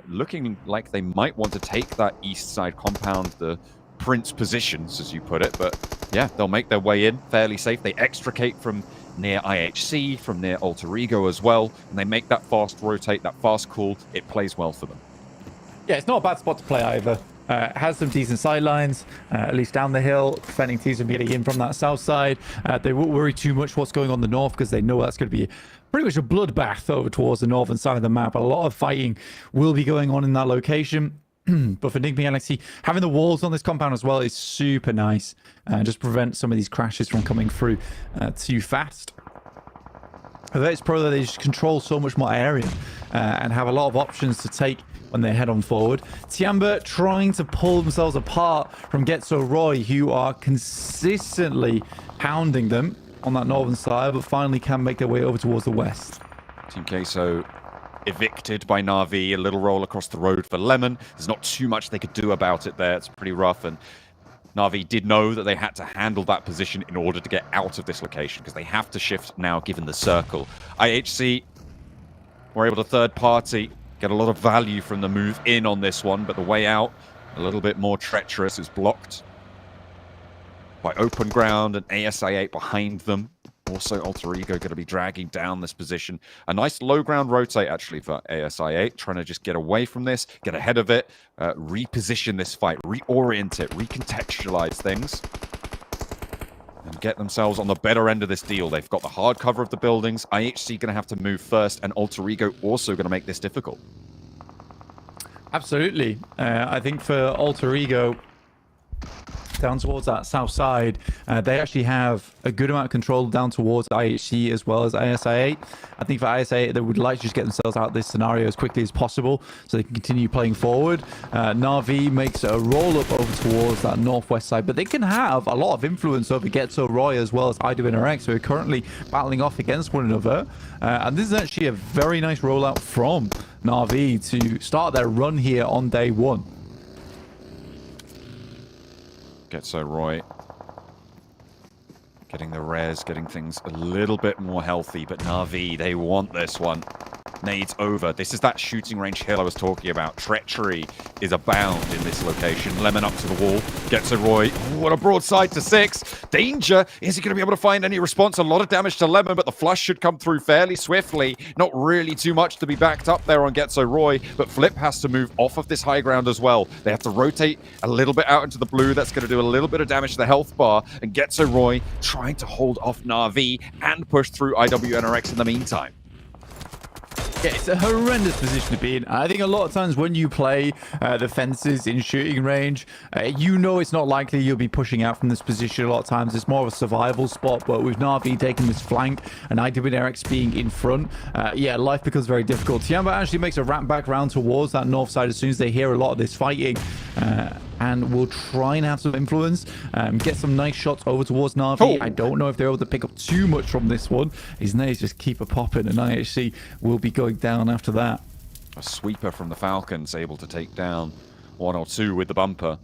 looking like they might want to take that east side compound, the Prince positions, as you put it. But yeah, they'll make their way in fairly safe. They extricate from near IHC, from near Alter Ego as well, and they make that fast rotate, that fast call. It plays well for them. Yeah, it's not a bad spot to play either. It has some decent sidelines, at least down the hill, preventing teams from getting in from that south side. They won't worry too much what's going on the north, because they know that's going to be pretty much a bloodbath over towards the northern side of the map. A lot of fighting will be going on in that location. But for Enigma Galaxy, having the walls on this compound as well is super nice. Just prevent some of these crashes from coming through too fast. It's pro that they just control so much more area and have a lot of options to take when they head on forward. Tiamba trying to pull themselves apart from Getso Roy, who are consistently hounding them on that northern side, but finally can make their way over towards the west. Team Queso evicted by Na'Vi, a little roll across the road for Lemon. There's not too much they could do about it there. It's pretty rough, and Na'Vi did know that they had to handle that position in order to get out of this location, because they have to shift now given the circle. IHC were able to third party, get a lot of value from the move in on this one, but the way out, a little bit more treacherous. It's blocked by open ground and ASI8 behind them. Also, Alter Ego going to be dragging down this position. A nice low ground rotate, actually, for ASI8. Trying to just get away from this, get ahead of it, reposition this fight, reorient it, recontextualize things, and get themselves on the better end of this deal. They've got the hard cover of the buildings. IHC going to have to move first, and Alter Ego also going to make this difficult. Absolutely. I think for Alter Ego, down towards that south side, they actually have a good amount of control down towards IHC as well as ISI8. I think for ISI8, they would like to just get themselves out of this scenario as quickly as possible so they can continue playing forward. Na'Vi makes a roll up over towards that northwest side, but they can have a lot of influence over Getso Roy as well as IWNRX, who are currently battling off against one another. And this is actually a very nice rollout from Na'Vi to start their run here on day one. Getso Roy getting the res, getting things a little bit more healthy, but Na'Vi, they want this one. Nades over. This is that shooting range hill I was talking about. Treachery is abound in this location. Lemon up to the wall. Gets a Roy. Ooh, what a broadside to 6. Danger. Is he going to be able to find any response? A lot of damage to Lemon, but the flush should come through fairly swiftly. Not really too much to be backed up there on Getso Roy, but Flip has to move off of this high ground as well. They have to rotate a little bit out into the blue. That's going to do a little bit of damage to the health bar. And Getso Roy trying to hold off Na'Vi and push through IWNRX in the meantime. Yeah, it's a horrendous position to be in. I think a lot of times when you play the fences in shooting range, you know it's not likely you'll be pushing out from this position. A lot of times it's more of a survival spot, but with Na'Vi taking this flank and IWNRX being in front, yeah, life becomes very difficult. Tiamba actually makes a wrap back round towards that north side as soon as they hear a lot of this fighting. And will try and have some influence, get some nice shots over towards Na'Vi. I don't know if they're able to pick up too much from this one. His nades just keep a popping, and IHC will be going down after that. A sweeper from the Falcons able to take down 1 or 2 with the bumper.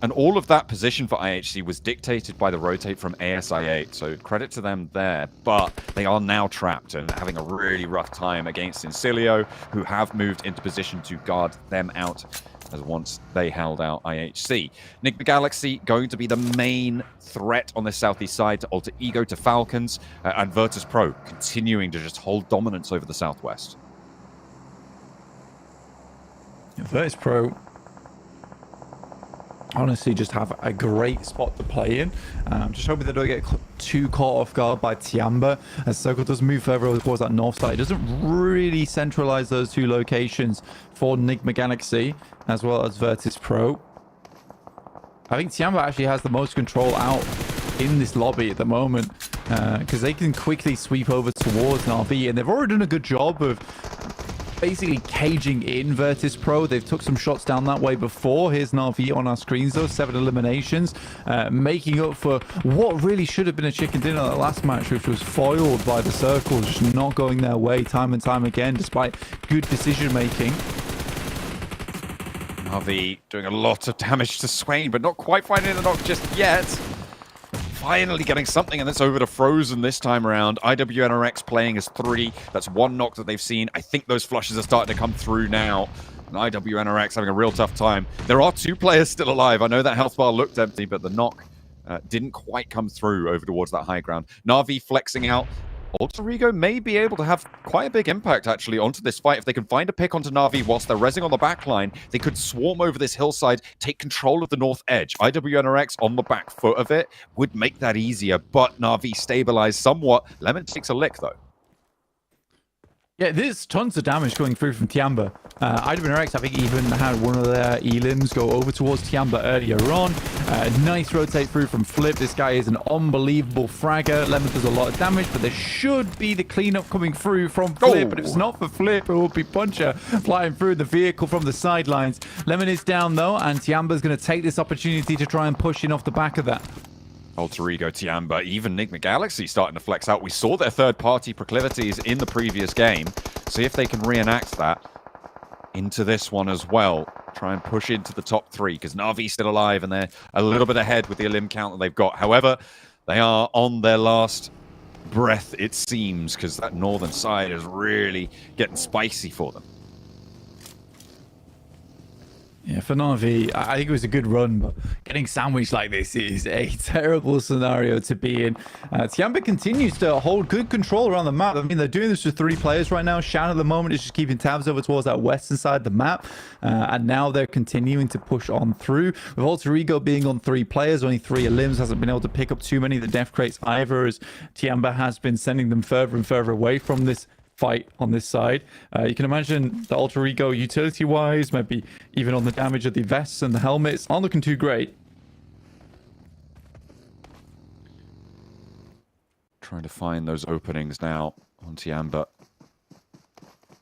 And all of that position for IHC was dictated by the rotate from ASI8, so credit to them there. But they are now trapped and having a really rough time against Incilio, who have moved into position to guard them out as once they held out IHC. Enigma Galaxy going to be the main threat on the southeast side to Alter Ego, to Falcons, and Virtus Pro continuing to just hold dominance over the southwest. Virtus Pro honestly just have a great spot to play in. Just hoping they don't get too caught off guard by Tiamba as Circle does move further towards that north side. It doesn't really centralize those 2 locations for Enigma Galaxy as well as Virtus Pro. I think Tiamba actually has the most control out in this lobby at the moment because they can quickly sweep over towards Na'Vi, and they've already done a good job of basically caging in Virtus Pro. They've took some shots down that way before. Here's Na'Vi on our screens though, 7 eliminations, making up for what really should have been a chicken dinner that last match, which was foiled by the Circles, just not going their way time and time again, despite good decision making. Na'Vi doing a lot of damage to Swain, but not quite finding the knock just yet. Finally getting something, and that's over to Frozen this time around. IWNRX playing as 3. That's 1 knock that they've seen. I think those flushes are starting to come through now. And IWNRX having a real tough time. There are 2 players still alive. I know that health bar looked empty, but the knock didn't quite come through over towards that high ground. Na'Vi flexing out. Alter Ego may be able to have quite a big impact, actually, onto this fight. If they can find a pick onto Na'Vi whilst they're rezzing on the back line, they could swarm over this hillside, take control of the north edge. IWNRX on the back foot of it would make that easier, but Na'Vi stabilized somewhat. Lemon takes a lick, though. Yeah, there's tons of damage going through from Tiamba. IWNRX, I think, even had one of their elims go over towards Tiamba earlier on. Nice rotate through from Flip. This guy is an unbelievable fragger. Lemon does a lot of damage, but there should be the cleanup coming through from Flip. But if it's not for Flip, it will be Puncher flying through the vehicle from the sidelines. Lemon is down, though, and Tiamba's going to take this opportunity to try and push in off the back of that. Alter Ego, Tiamba, even Enigma Galaxy starting to flex out. We saw their third-party proclivities in the previous game. See if they can reenact that into this one as well. Try and push into the top 3, because Na'Vi's still alive, and they're a little bit ahead with the elim count that they've got. However, they are on their last breath, it seems, because that northern side is really getting spicy for them. Yeah, for Na'Vi, I think it was a good run, but getting sandwiched like this is a terrible scenario to be in. Tiamba continues to hold good control around the map. I mean, they're doing this with 3 players right now. Shan at the moment is just keeping tabs over towards that western side of the map. And now they're continuing to push on through. With Alter Ego being on 3 players, only 3 elims, hasn't been able to pick up too many of the death crates either, as Tiamba has been sending them further and further away from this fight on this side. You can imagine the Alter Ego utility wise, maybe even on the damage of the vests and the helmets, aren't looking too great. Trying to find those openings now on Tiamba.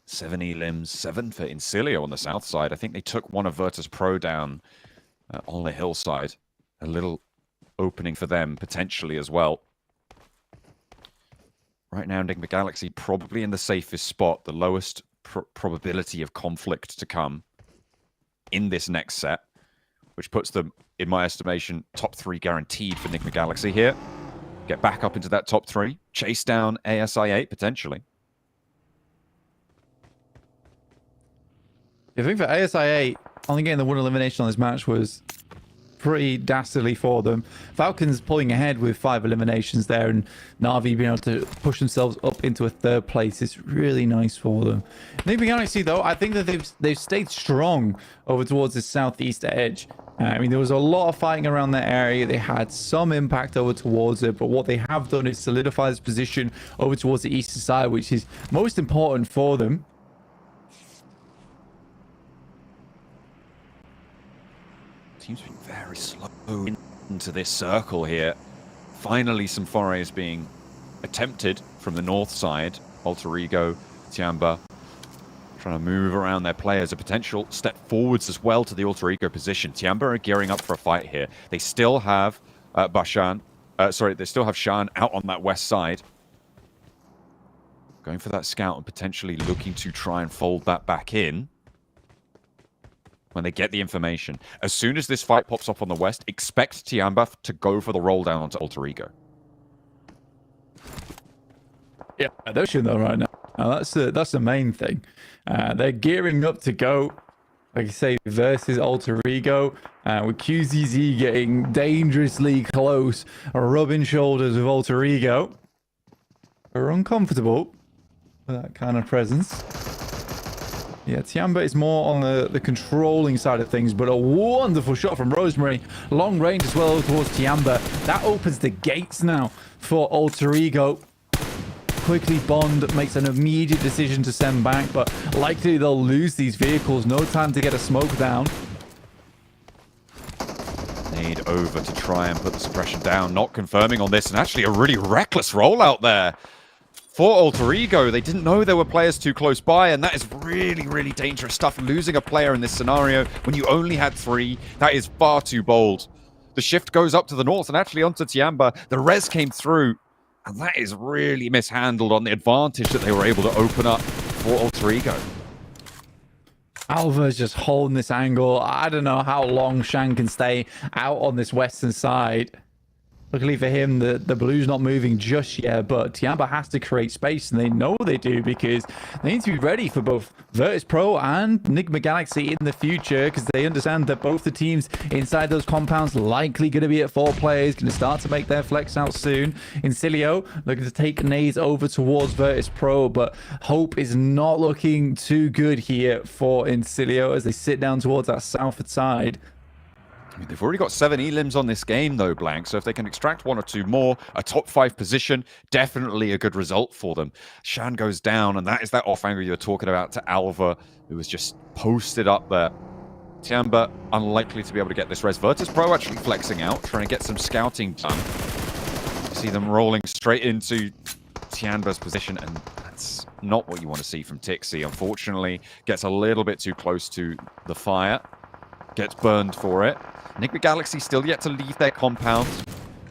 7 elims, 7 for Incilio on the south side. I think they took one of Virtus Pro down on the hillside. A little opening for them potentially as well. Right now, Enigma Galaxy probably in the safest spot, the lowest probability of conflict to come in this next set, which puts them, in my estimation, top 3 guaranteed for Enigma Galaxy here. Get back up into that top 3, chase down ASI8 potentially. I think for ASIA, only getting the one elimination on this match was pretty dastardly for them. Falcons pulling ahead with 5 eliminations there, and Na'Vi being able to push themselves up into a 3rd place is really nice for them. Nigma Galaxy, though, I think that they've stayed strong over towards the southeast edge. I mean, there was a lot of fighting around that area. They had some impact over towards it, but what they have done is solidify this position over towards the eastern side, which is most important for them. Team's been very slow into this circle here. Finally, some forays being attempted from the north side. Alter Ego, Tiamba, trying to move around their players. A potential step forwards as well to the Alter Ego position. Tiamba are gearing up for a fight here. They still have they still have Shan out on that west side. Going for that scout and potentially looking to try and fold that back in when they get the information. As soon as this fight pops up on the west, expect Tiamba to go for the roll down onto Alter Ego. Yeah, they're shooting that right now. That's the main thing. They're gearing up to go, like I say, versus Alter Ego, with QZZ getting dangerously close, rubbing shoulders with Alter Ego. They're uncomfortable with that kind of presence. Yeah, Tiamba is more on the controlling side of things, but a wonderful shot from Rosemary. Long range as well towards Tiamba. That opens the gates now for Alter Ego. Quickly, Bond makes an immediate decision to send back, but likely they'll lose these vehicles. No time to get a smoke down. Nade over to try and put the suppression down. Not confirming on this, and actually a really reckless rollout there. For Alter Ego, they didn't know there were players too close by, and that is really, really dangerous stuff. Losing a player in this scenario when you only had 3, that is far too bold. The shift goes up to the north and actually onto Tiamba. The res came through, and that is really mishandled on the advantage that they were able to open up for Alter Ego. Alva's just holding this angle. I don't know how long Shan can stay out on this western side. Luckily for him, the blue's not moving just yet, but Tiamba has to create space, and they know they do because they need to be ready for both Virtus Pro and Enigma Galaxy in the future, because they understand that both the teams inside those compounds likely going to be at 4 players, going to start to make their flex out soon. Incilio looking to take nades over towards Virtus Pro, but hope is not looking too good here for Incilio as they sit down towards that southward side. I mean, they've already got 7 elims on this game, though, Blank. So if they can extract 1 or 2 more, a top 5 position, definitely a good result for them. Shan goes down, and that is that off angle you were talking about to Alva, who was just posted up there. Tiamba unlikely to be able to get this res. Virtus Pro actually flexing out, trying to get some scouting done. You see them rolling straight into Tiamba's position, and that's not what you want to see from Tixi. Unfortunately, gets a little bit too close to the fire. Gets burned for it. Enigma Galaxy still yet to leave their compound.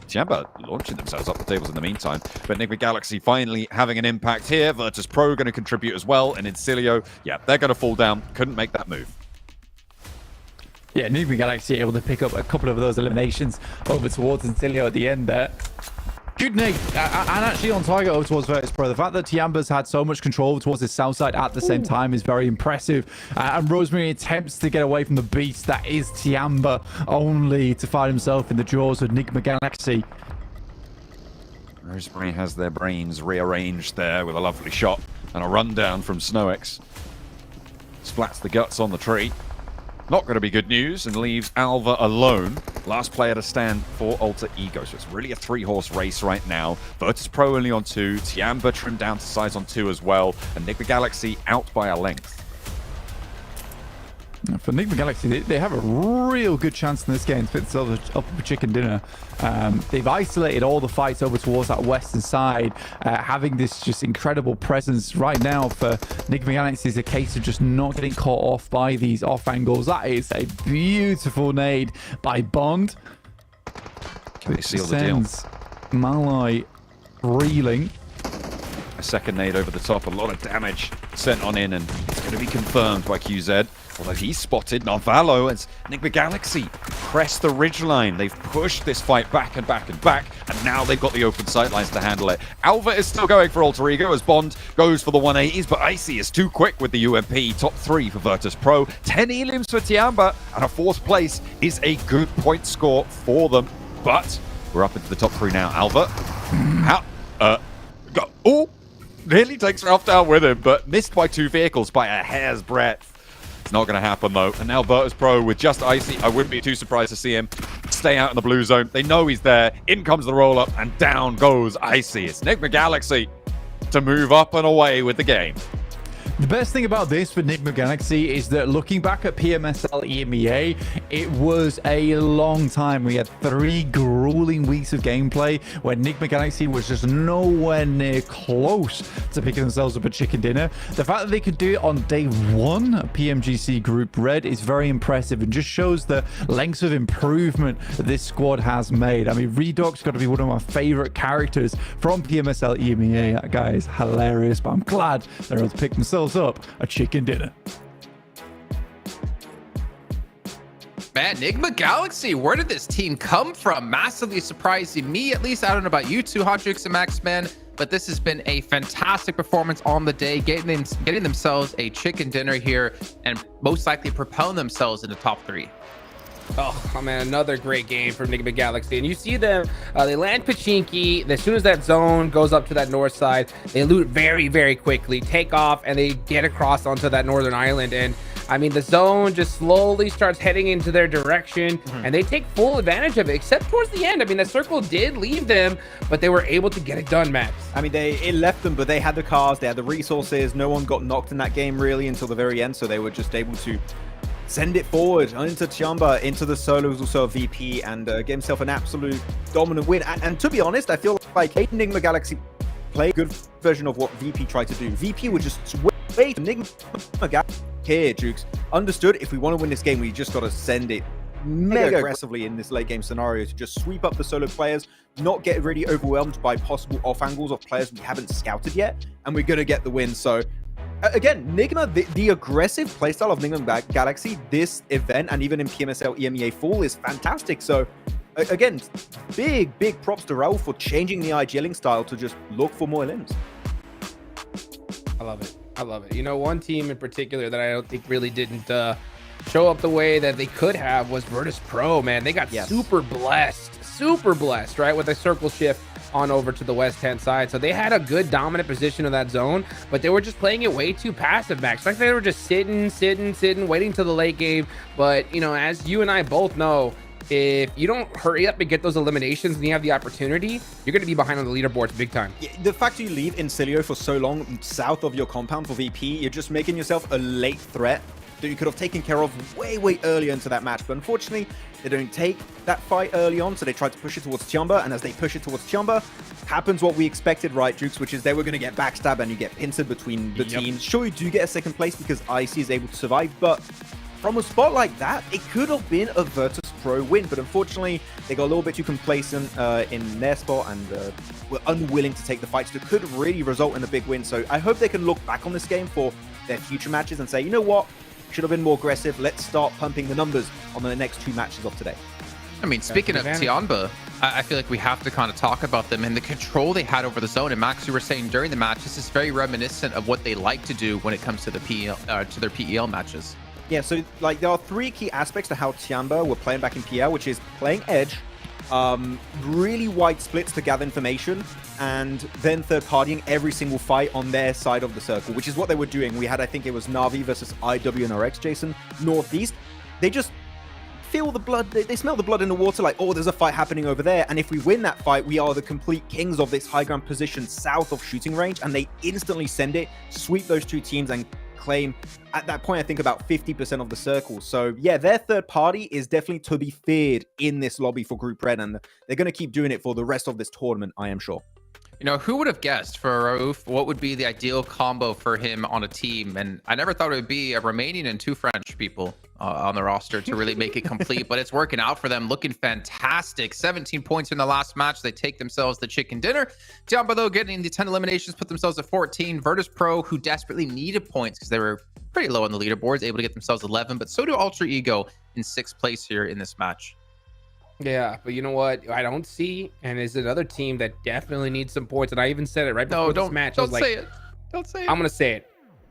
Tiamba launching themselves up the tables in the meantime. But Enigma Galaxy finally having an impact here. Virtus Pro going to contribute as well. And Incilio, yeah, they're going to fall down. Couldn't make that move. Yeah, Enigma Galaxy able to pick up a couple of those eliminations over towards Incilio at the end there. Good nade, and actually on target over towards Virtus Pro. The fact that Tiamba's had so much control towards his south side at the same time is very impressive. And Rosemary attempts to get away from the beast that is Tiamba, only to find himself in the jaws of Enigma Galaxy. Rosemary has their brains rearranged there with a lovely shot and a rundown from SnowX. Splats the guts on the tree. Not going to be good news, and leaves Alva alone. Last player to stand for Alter Ego. So it's really a 3-horse race right now. Virtus Pro only on 2. Tiamba trimmed down to size on 2 as well. And Enigma Galaxy out by a length. For Enigma Galaxy, they have a real good chance in this game to pick themselves up a chicken dinner. They've isolated all the fights over towards that western side, having this just incredible presence right now for Enigma Galaxy is a case of just not getting caught off by these off angles. That is a beautiful nade by Bond. Can they seal the deal? Malai reeling. A second nade over the top, a lot of damage sent on in, and it's going to be confirmed by QZ. Although he's spotted Narvalo as Enigma Galaxy press the ridgeline. They've pushed this fight back and back and back, and now they've got the open sightlines to handle it. Alva is still going for Alter Ego as Bond goes for the 180s, but Icy is too quick with the UMP. Top 3 for Virtus Pro, 10 elims for Tiamba, and a 4th place is a good point score for them. But we're up into the top 3 now. Alva, nearly takes Ralph down with him, but missed by 2 vehicles by a hair's breadth. It's not going to happen, though. And now Virtus Pro with just Icy. I wouldn't be too surprised to see him stay out in the blue zone. They know he's there. In comes the roll-up, and down goes Icy. It's Enigma Galaxy to move up and away with the game. The best thing about this for Enigma Galaxy is that looking back at PMSL EMEA, it was a long time. We had 3 grueling weeks of gameplay where Enigma Galaxy was just nowhere near close to picking themselves up a chicken dinner. The fact that they could do it on day 1 at PMGC Group Red is very impressive and just shows the lengths of improvement that this squad has made. I mean, Redoc's got to be one of my favorite characters from PMSL EMEA. That guy is hilarious, but I'm glad they're able to pick themselves up a chicken dinner. Man, Enigma Galaxy, where did this team come from? Massively surprising me, at least. I don't know about you two, Hotjukes and Maxman, but this has been a fantastic performance on the day, getting themselves a chicken dinner here and most likely propelling themselves into top 3. Oh man, another great game from Enigma Galaxy. And you see them, they land Pachinki. As soon as that zone goes up to that north side, they loot very, very quickly, take off, and they get across onto that northern island. And I mean, the zone just slowly starts heading into their direction, and they take full advantage of it, except towards the end. I mean, the circle did leave them, but they were able to get it done, Max. I mean, it left them, but they had the cars, they had the resources. No one got knocked in that game, really, until the very end, so they were just able to send it forward into Tiamba, into the solos, also a VP, and get himself an absolute dominant win. And to be honest, I feel like Enigma Galaxy played a good version of what VP tried to do. VP would just wait. Enigma Galaxy here, Jukes, understood if we want to win this game, we just got to send it mega aggressively in this late game scenario to just sweep up the solo players, not get really overwhelmed by possible off angles of players we haven't scouted yet, and we're going to get the win. So again, Enigma, the aggressive playstyle of Enigma Galaxy this event and even in PMSL EMEA Fall is fantastic. So again, big props to Raul for changing the IGLing style to just look for more limbs. I love it. I love it. You know, one team in particular that I don't think really didn't show up the way that they could have was Virtus Pro, man. They got super blessed, right? With a circle shift on over to the west hand side. So they had a good dominant position in that zone, but they were just playing it way too passive, Max. Like they were just sitting, waiting till the late game. But, you know, as you and I both know, if you don't hurry up and get those eliminations and you have the opportunity, you're going to be behind on the leaderboards big time. Yeah, the fact you leave Incilio for so long south of your compound for VP, you're just making yourself a late threat that you could have taken care of way earlier into that match. But unfortunately, they don't take that fight early on, so they tried to push it towards Tiamba, and as they push it towards Tiamba, happens what we expected, right, Jukes, which is they were going to get backstabbed and you get pincered between the teams. Sure, you do get a second place because Icy is able to survive, but from a spot like that, it could have been a Virtus Pro win, but unfortunately, they got a little bit too complacent in their spot and were unwilling to take the fights that could really result in a big win. So I hope they can look back on this game for their future matches and say, you know what, should have been more aggressive. Let's start pumping the numbers on the next 2 matches of today. I mean, speaking of Tiamba, I feel like we have to kind of talk about them and the control they had over the zone. And Max, you were saying during the match, this is very reminiscent of what they like to do when it comes to the to their PEL matches. Yeah, so like there are 3 key aspects to how Tiamba were playing back in PL, which is playing edge, really wide splits to gather information, and then third partying every single fight on their side of the circle, which is what they were doing. We had, I think it was Navi versus IWNRX, Jason, Northeast. They just feel the blood, they smell the blood in the water, like, oh, there's a fight happening over there, and if we win that fight, we are the complete kings of this high ground position south of shooting range, and they instantly send it, sweep those 2 teams, and claim, at that point, I think about 50% of the circle. So yeah, their third party is definitely to be feared in this lobby for Group Red, and they're going to keep doing it for the rest of this tournament, I am sure. You know, who would have guessed for Raouf what would be the ideal combo for him on a team? And I never thought it would be a Romanian and 2 French people on the roster to really make it complete, but it's working out for them, looking fantastic. 17 points in the last match. They take themselves the chicken dinner. Down below, getting the 10 eliminations, put themselves at 14. Virtus Pro, who desperately needed points because they were pretty low on the leaderboards, able to get themselves 11, but so do Ultra Ego in 6th place here in this match. Yeah, but you know what? I don't see, and is another team that definitely needs some points. And I even said it right before this match. Don't say it. Don't say it. I'm gonna say it.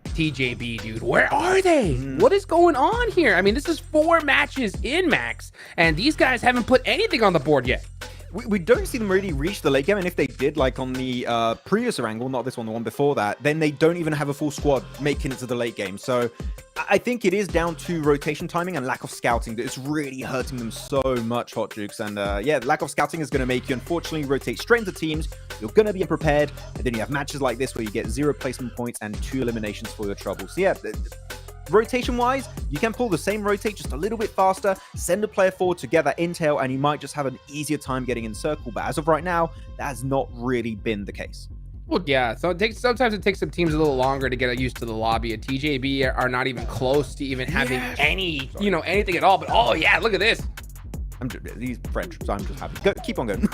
TJB, dude, where are they? What is going on here? I mean, this is 4 matches in, Max, and these guys haven't put anything on the board yet. We don't see them really reach the late game, and if they did, like on the previous wrangle, not this one, the one before that, then they don't even have a full squad making it to the late game. So I think it is down to rotation timing and lack of scouting that is really hurting them so much, Hot Jukes. And yeah, lack of scouting is going to make you, unfortunately, rotate straight into teams. You're going to be unprepared, and then you have matches like this where you get 0 placement points and 2 eliminations for your trouble. So yeah, rotation-wise, you can pull the same rotate just a little bit faster, send a player forward to get that intel, and you might just have an easier time getting in circle. But as of right now, that has not really been the case. Well, yeah, so sometimes it takes some teams a little longer to get used to the lobby. And TJB are not even close to even having any, anything at all. But oh yeah, look at this. He's French, so I'm just happy. Keep on going.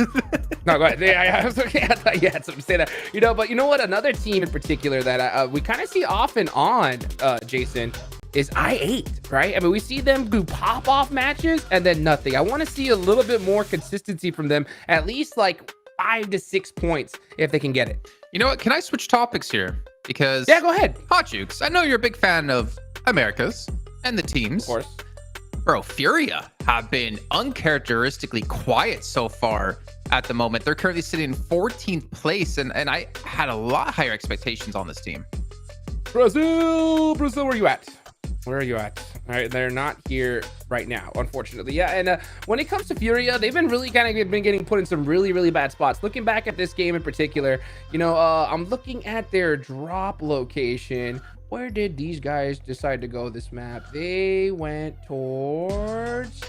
No, go ahead. Yeah, I was okay. I thought you had something to say that. But you know what? Another team in particular that we kind of see off and on, Jason, is I8, right? I mean, we see them do pop-off matches and then nothing. I want to see a little bit more consistency from them, at least like 5 to 6 points if they can get it. You know what? Can I switch topics here? Because yeah, go ahead. Hot Jukes, I know you're a big fan of Americas and the teams. Of course. Bro, Furia have been uncharacteristically quiet so far at the moment. They're currently sitting in 14th place, and I had a lot higher expectations on this team. Brazil, where are you at? Where are you at? All right, they're not here right now, unfortunately. Yeah, and when it comes to Furia, they've been really getting put in some really bad spots. Looking back at this game in particular, I'm looking at their drop location. Where did these guys decide to go this map? They went towards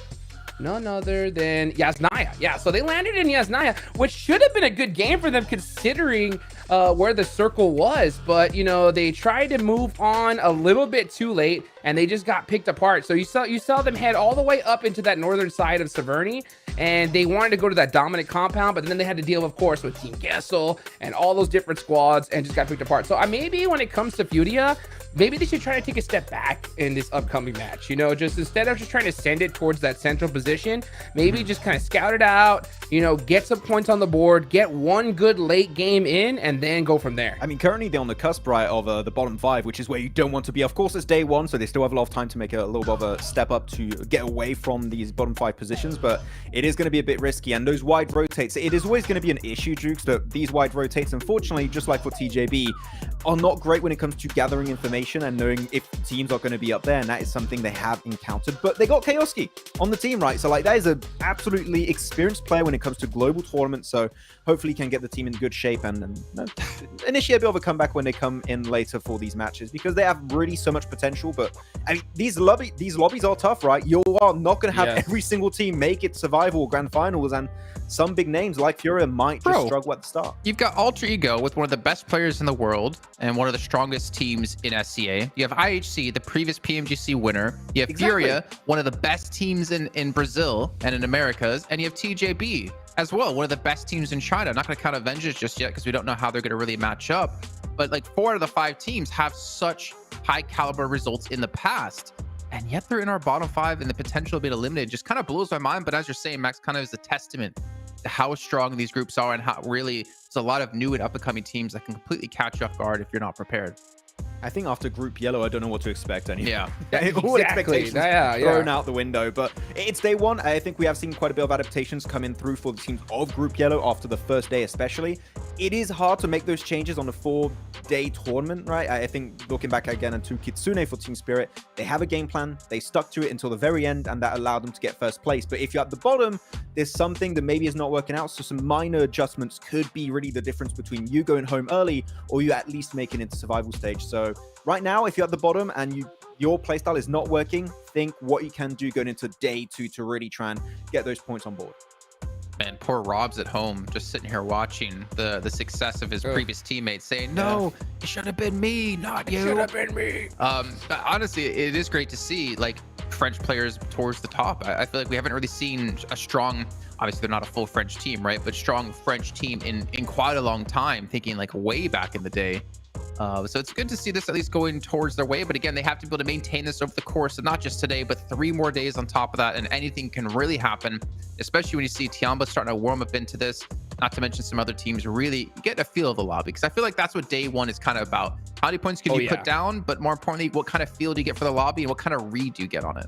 none other than Yasnaya. Yeah, so they landed in Yasnaya, which should have been a good game for them considering where the circle was. But, they tried to move on a little bit too late, and they just got picked apart. So you saw them head all the way up into that northern side of Severny, and they wanted to go to that dominant compound, but then they had to deal, of course, with Team Gessel and all those different squads and just got picked apart. So maybe when it comes to Furia, maybe they should try to take a step back in this upcoming match. Just instead of just trying to send it towards that central position, maybe just kind of scout it out, get some points on the board, get one good late game in, and then go from there. I mean, currently they're on the cusp, right, of the bottom 5, which is where you don't want to be. Of course, it's day 1, so they still have a lot of time to make a little bit of a step up to get away from these bottom 5 positions, but it is going to be a bit risky. And those wide rotates, it is always going to be an issue, Jukes, that these wide rotates, unfortunately, just like for TJB, are not great when it comes to gathering information and knowing if teams are going to be up there, and that is something they have encountered. But they got Kaoski on the team, right? So that is an absolutely experienced player when it comes to global tournaments, so hopefully he can get the team in good shape and initiate a bit of a comeback when they come in later for these matches, because they have really so much potential. But I mean, these lobbies are tough, right? You are not going to have every single team make it survival or grand finals, and some big names like Furia might just struggle at the start. You've got Ultra Ego with one of the best players in the world and one of the strongest teams in SCA. You have IHC, the previous PMGC winner. You have Furia, one of the best teams in Brazil and in Americas. And you have TJB as well, one of the best teams in China. I'm not going to count Avengers just yet because we don't know how they're going to really match up. But 4 out of the 5 teams have such high caliber results in the past. And yet they're in our bottom 5, and the potential of being eliminated just kind of blows my mind. But as you're saying, Max, kind of is a testament to how strong these groups are and how really there's a lot of new and up-and-coming teams that can completely catch you off guard if you're not prepared. I think after Group Yellow, I don't know what to expect anymore. Yeah, all expectations thrown out the window. But it's day 1. I think we have seen quite a bit of adaptations coming through for the teams of Group Yellow after the first day especially. It is hard to make those changes on a 4-day tournament, right? I think looking back again into Kitsune for Team Spirit, they have a game plan. They stuck to it until the very end, and that allowed them to get first place. But if you're at the bottom, there's something that maybe is not working out. So some minor adjustments could be really the difference between you going home early or you at least making it to survival stage. So right now, if you're at the bottom and your playstyle is not working, think what you can do going into day 2 to really try and get those points on board. Man, poor Rob's at home, just sitting here watching the success of his previous teammates, saying, "No, it should have been me, not you. It should have been me." Honestly, it is great to see like French players towards the top. I feel like we haven't really seen a strong, obviously they're not a full French team, right? But strong French team in quite a long time, thinking like way back in the day. So it's good to see this at least going towards their way. But again, they have to be able to maintain this over the course of not just today, but 3 more days on top of that. And anything can really happen, especially when you see Tiamba starting to warm up into this, not to mention some other teams really get a feel of the lobby. Because I feel like that's what day one is kind of about. How many points can you put down? But more importantly, what kind of feel do you get for the lobby and what kind of read do you get on it?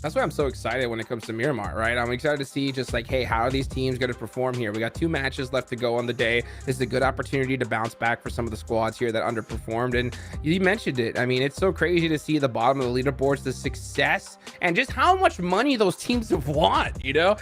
That's why I'm so excited when it comes to Miramar, right? I'm excited to see just like, hey, how are these teams going to perform here? We got 2 matches left to go on the day. This is a good opportunity to bounce back for some of the squads here that underperformed. And you mentioned it. I mean, it's so crazy to see the bottom of the leaderboards, the success, and just how much money those teams have won, you know?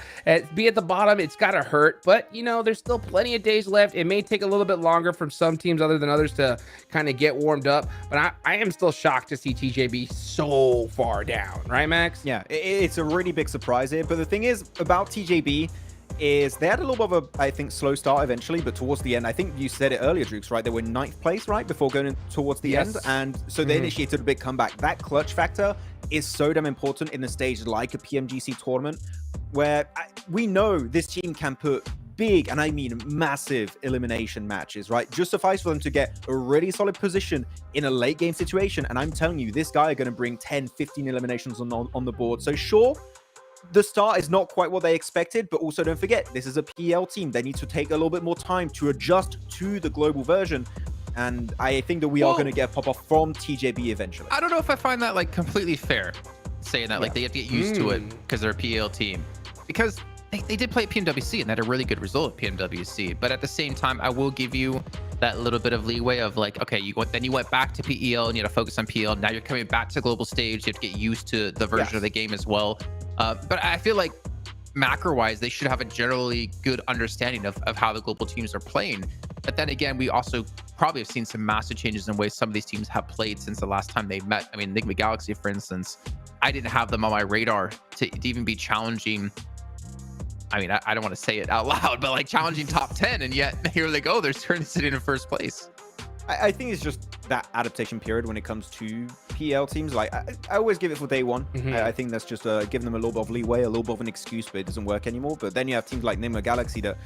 Be at the bottom, it's got to hurt. But, you know, there's still plenty of days left. It may take a little bit longer from some teams other than others to kind of get warmed up. But I am still shocked to see TJB so far down, right, Max? Yeah. It's a really big surprise here, but the thing is about TJB is they had a little bit of a, I think, slow start eventually, but towards the end, I think you said it earlier, Drukes, right? They were 9th place, right? Before going towards the end. And so they initiated a big comeback. That clutch factor is so damn important in a stage like a PMGC tournament, where we know this team can put big, and I mean massive, elimination matches, right? Just suffice for them to get a really solid position in a late game situation. And I'm telling you, this guy are going to bring 10, 15 eliminations on the board. So sure, the start is not quite what they expected, but also don't forget, this is a PL team. They need to take a little bit more time to adjust to the global version. And I think that we are going to get a pop-off from TJB eventually. I don't know if I find that like completely fair, saying that like they have to get used to it because they're a PL team. Because they did play at PMWC and they had a really good result at PMWC. But at the same time, I will give you that little bit of leeway of like, okay, then you went back to PEL and you had to focus on PL. Now you're coming back to global stage. You have to get used to the version of the game as well. But I feel like macro-wise, they should have a generally good understanding of how the global teams are playing. But then again, we also probably have seen some massive changes in ways some of these teams have played since the last time they met. I mean, Enigma Galaxy, for instance, I didn't have them on my radar to even be challenging. I mean, I don't want to say it out loud, but like challenging top 10, and yet here they go. They're sitting in first place. I think it's just that adaptation period when it comes to PL teams. Like, I always give it for day one. I think that's just giving them a little bit of leeway, a little bit of an excuse, but it doesn't work anymore. But then you have teams like Enigma Galaxy that,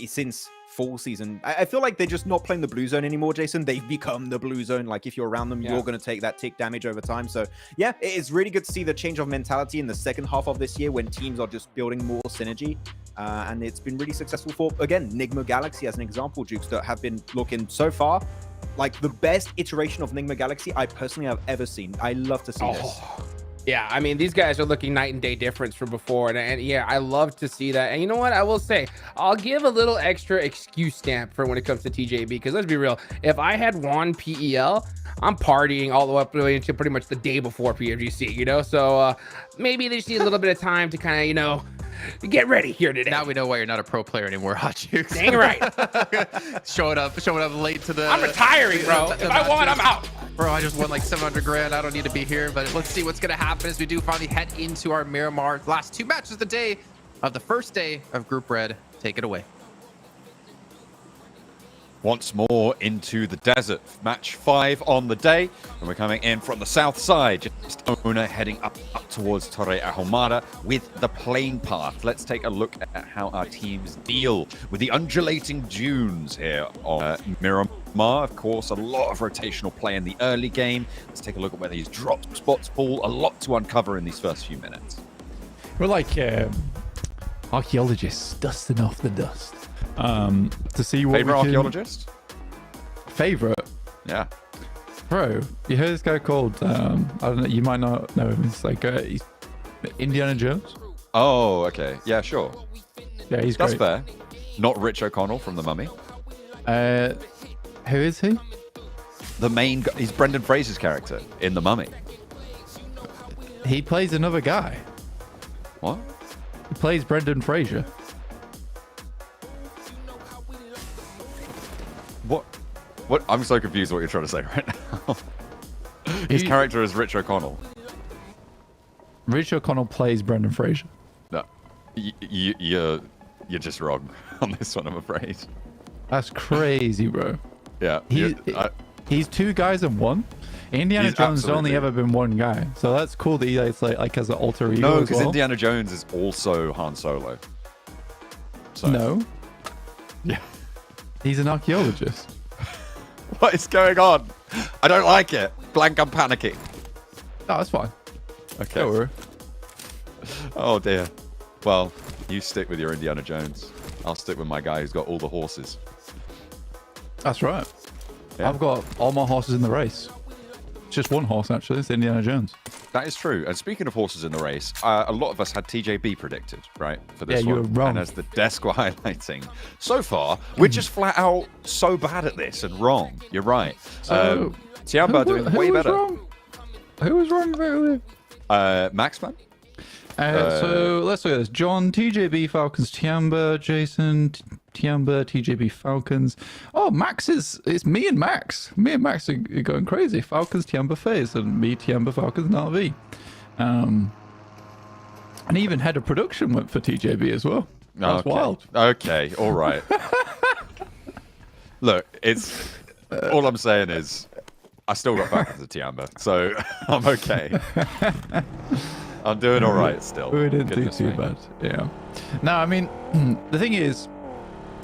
since fall season, I feel like they're just not playing the blue zone anymore, Jason. They've become the blue zone. Like, if you're around them, you're going to take that tick damage over time. So yeah, it's really good to see the change of mentality in the second half of this year when teams are just building more synergy. And it's been really successful for, again, Enigma Galaxy as an example, Jukes, that have been looking so far like the best iteration of Enigma Galaxy I personally have ever seen. I love to see this. Yeah, I mean, these guys are looking night and day difference from before. And yeah, I love to see that. And you know what? I will say, I'll give a little extra excuse stamp for when it comes to TJB, because let's be real. If I had won PEL, I'm partying all the way up really until pretty much the day before PMGC, you know? So maybe they just need a little bit of time to kind of, you know, get ready here today. Now we know why you're not a pro player anymore, Hot Jukes. Dang right. showing up late to the... I'm retiring, bro. If I won, I'm out. Bro, I just won like 700 grand. I don't need to be here, but let's see what's going to happen as we do finally head into our Miramar. Last 2 matches of the day of the first day of Group Red. Take it away. Once more into the desert. Match 5 on the day, and we're coming in from the south side. Just Owner heading up towards Torre Ahumada with the plane path. Let's take a look at how our teams deal with the undulating dunes here on Miramar. Of course, a lot of rotational play in the early game. Let's take a look at where these drop spots fall. A lot to uncover in these first few minutes. We're like archaeologists dusting off the dust. To see what favorite archaeologist? Favorite? Yeah. Bro, you heard this guy called, I don't know, you might not know him. It's like he's Indiana Jones. Oh, okay. Yeah, sure. Yeah, he's That's great. fair. Not Rich O'Connell from The Mummy. Who is he? The main guy. He's Brendan Fraser's character in The Mummy. He plays another guy. What? He plays Brendan Fraser. What? I'm so confused what you're trying to say right now. His character is Rich O'Connell. Rich O'Connell plays Brendan Fraser. No. You're just wrong on this one, I'm afraid. That's crazy, bro. Yeah. He's two guys in one. Indiana He's Jones has absolutely- only ever been one guy, so that's cool that he's like has an alter ego. No, as because well. Indiana Jones is also Han Solo. So. No. Yeah. He's an archaeologist. What is going on? I don't like it. Blank, I'm panicking. No, that's fine. Okay. Don't worry. Oh dear. Well, you stick with your Indiana Jones. I'll stick with my guy who's got all the horses. That's right. Yeah. I've got all my horses in the race. Just one horse, actually. It's Indiana Jones. That is true. And speaking of horses in the race, a lot of us had TJB predicted, right, for this Yeah, you one. were wrong. And as the desk were highlighting, so far, we're just flat out so bad at this and wrong. You're right. Tiamba doing way better. Wrong? Who was wrong about it? Maxman? So let's look at this. John, TJB Falcons, Tiamba, Jason, Tiamba, TJB Falcons. Oh, Max it's me and Max. Me and Max are going crazy. Falcons, Tiamba, FaZe, and me, Tiamba, Falcons, and RV. And even head of production went for TJB as well. That's wild. Okay, all right. Look, it's all I'm saying is I still got Falcons at Tiamba, so I'm okay. I'm doing all right still. We didn't Goodness do too me. bad. Yeah. No, I mean, the thing is,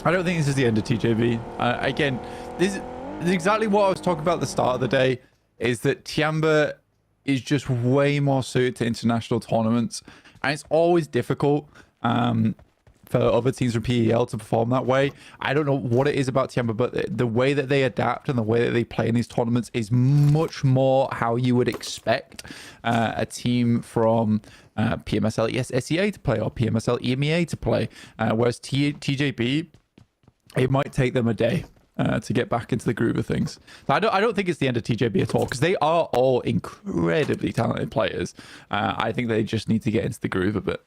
I don't think this is the end of TJB. Again, this is exactly what I was talking about at the start of the day, is that Tiamba is just way more suited to international tournaments. And it's always difficult for other teams from PEL to perform that way. I don't know what it is about Tiamba, but the way that they adapt and the way that they play in these tournaments is much more how you would expect a team from PMSL SEA to play or PMSL EMEA to play. Whereas TJB, it might take them a day to get back into the groove of things. So I don't think it's the end of TJB at all, because they are all incredibly talented players. I think they just need to get into the groove a bit.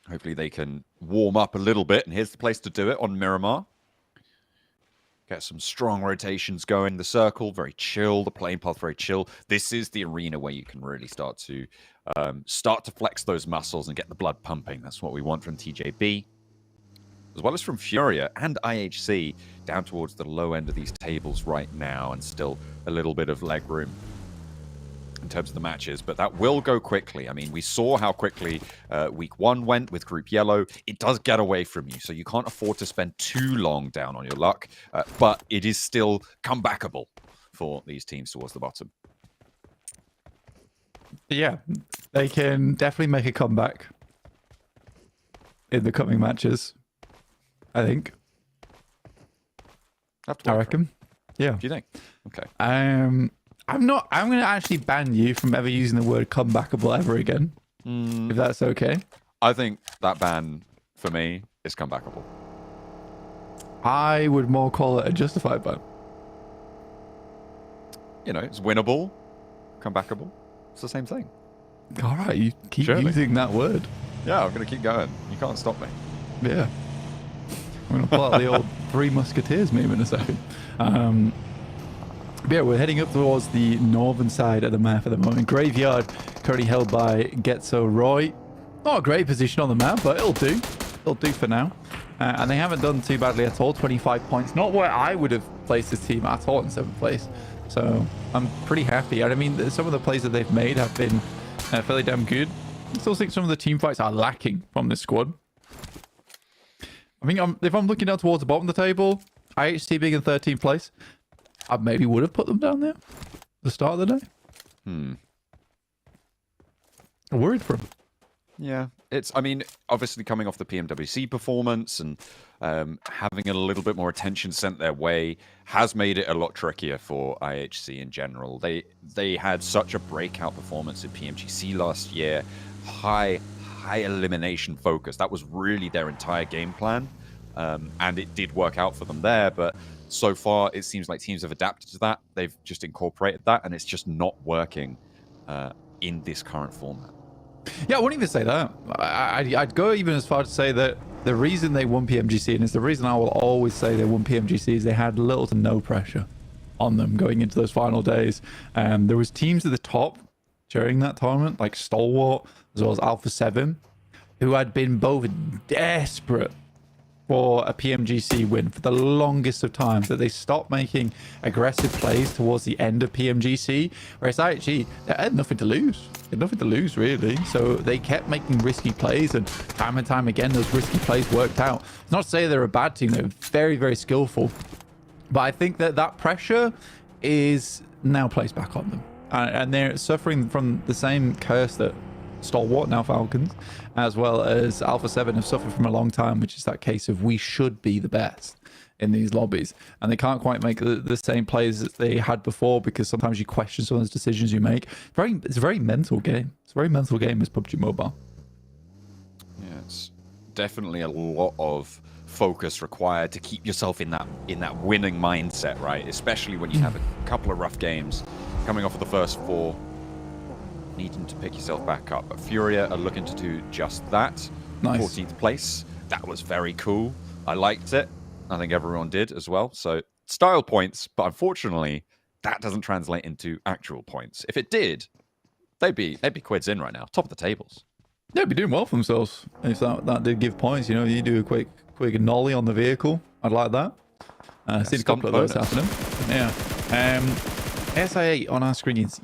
Hopefully they can warm up a little bit, and here's the place to do it on Miramar. Get some strong rotations going. The circle, very chill. The playing path, very chill. This is the arena where you can really start to flex those muscles and get the blood pumping. That's what we want from TJB, as well as from Furia and IHC, down towards the low end of these tables right now, and still a little bit of leg room in terms of the matches, but that will go quickly. I mean, we saw how quickly week one went with Group Yellow. It does get away from you, so you can't afford to spend too long down on your luck, but it is still comebackable for these teams towards the bottom. Yeah, they can definitely make a comeback in the coming matches, I think. I reckon. Yeah. Do you think? Okay. I'm going to actually ban you from ever using the word comebackable ever again, if that's okay. I think that ban, for me, is comebackable. I would more call it a justified ban. You know, it's winnable, comebackable. It's the same thing. All right, you keep Surely. using that word. Yeah, I'm going to keep going. You can't stop me. Yeah. I'm going to pull out the old Three Musketeers meme in a second. But yeah, we're heading up towards the northern side of the map at the moment. Graveyard currently held by Getzo Roy. Not a great position on the map, but it'll do. It'll do for now. And they haven't done too badly at all. 25 points. Not where I would have placed this team at all in 7th place. So I'm pretty happy. And I mean, some of the plays that they've made have been fairly damn good. I still think some of the team fights are lacking from this squad. I mean, if I'm looking down towards the bottom of the table, IHC being in 13th place, I maybe would have put them down there at the start of the day. I'm worried for them. Yeah, I mean, obviously coming off the PMWC performance and having a little bit more attention sent their way has made it a lot trickier for IHC in general. They had such a breakout performance in PMGC last year, high elimination focus. That was really their entire game plan, and it did work out for them there, but so far it seems like teams have adapted to that. They've just incorporated that, and it's just not working in this current format. Yeah, I wouldn't even say that. I'd go even as far to say that the reason they won PMGC, and it's the reason I will always say they won PMGC, is they had little to no pressure on them going into those final days. There was teams at the top during that tournament, like Stalwart, as well as Alpha 7, who had been both desperate for a PMGC win for the longest of times, that they stopped making aggressive plays towards the end of PMGC, whereas IHG, they had nothing to lose. They had nothing to lose, really. So they kept making risky plays, and time again, those risky plays worked out. It's not to say they're a bad team. They're very, very skillful. But I think that pressure is now placed back on them. And they're suffering from the same curse that Stalwart, now Falcons, as well as Alpha 7 have suffered from a long time, which is that case of we should be the best in these lobbies, and they can't quite make the same plays that they had before, because sometimes you question some of those decisions you make. It's a very mental game. It's a very mental game, as PUBG Mobile. Yeah, it's definitely a lot of focus required to keep yourself in that winning mindset, right? Especially when you have a couple of rough games coming off of the first 4, needing to pick yourself back up. But Furia are looking to do just that. Nice. 14th place. That was very cool. I liked it. I think everyone did as well. So style points, but unfortunately, that doesn't translate into actual points. If it did, they'd be quids in right now, top of the tables. They'd be doing well for themselves if that did give points. You know, you do a quick nollie on the vehicle. I'd like that. Seen a couple of those happening. Yeah. SI8 on our screens.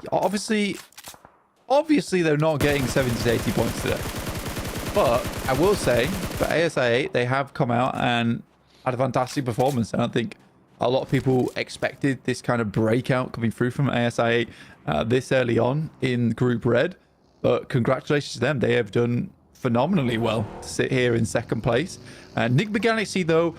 Obviously, they're not getting 70 to 80 points today. But I will say, for ASI8, they have come out and had a fantastic performance. And I think a lot of people expected this kind of breakout coming through from ASI8 this early on in Group Red. But congratulations to them. They have done phenomenally well to sit here in second place. Nick Galaxy, though,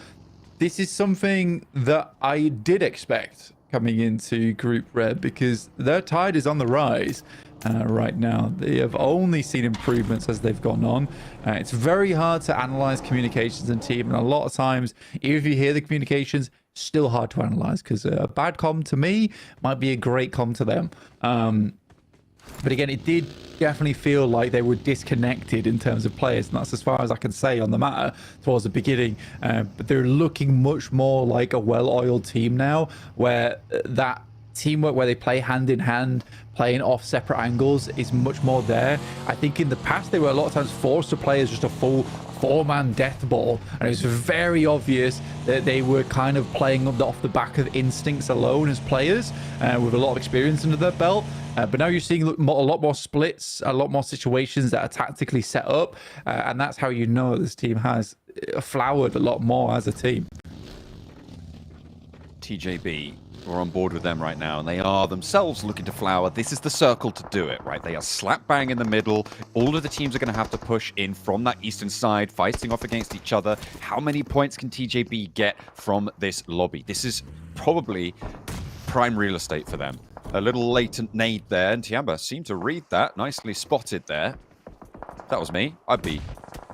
this is something that I did expect coming into Group Red, because their tide is on the rise right now. They have only seen improvements as they've gone on. It's very hard to analyze communications and team, and a lot of times, even if you hear the communications, still hard to analyze, because a bad comm to me might be a great comm to them. But again, it did definitely feel like they were disconnected in terms of players, and that's as far as I can say on the matter towards the beginning. But they're looking much more like a well-oiled team now, where that teamwork, where they play hand in hand, playing off separate angles, is much more there. I think in the past, they were a lot of times forced to play as just a full 4-man death ball, and it was very obvious that they were kind of playing off the back of instincts alone as players, with a lot of experience under their belt. But now you're seeing a lot more splits, a lot more situations that are tactically set up, and that's how you know this team has flowered a lot more as a team. TJB, we're on board with them right now, and they are themselves looking to flower. This is the circle to do it, right? They are slap bang in the middle. All of the teams are going to have to push in from that eastern side, fighting off against each other. How many points can TJB get from this lobby? This is probably prime real estate for them. A little latent nade there, and Tiamba seemed to read that. Nicely spotted there. If that was me, I'd be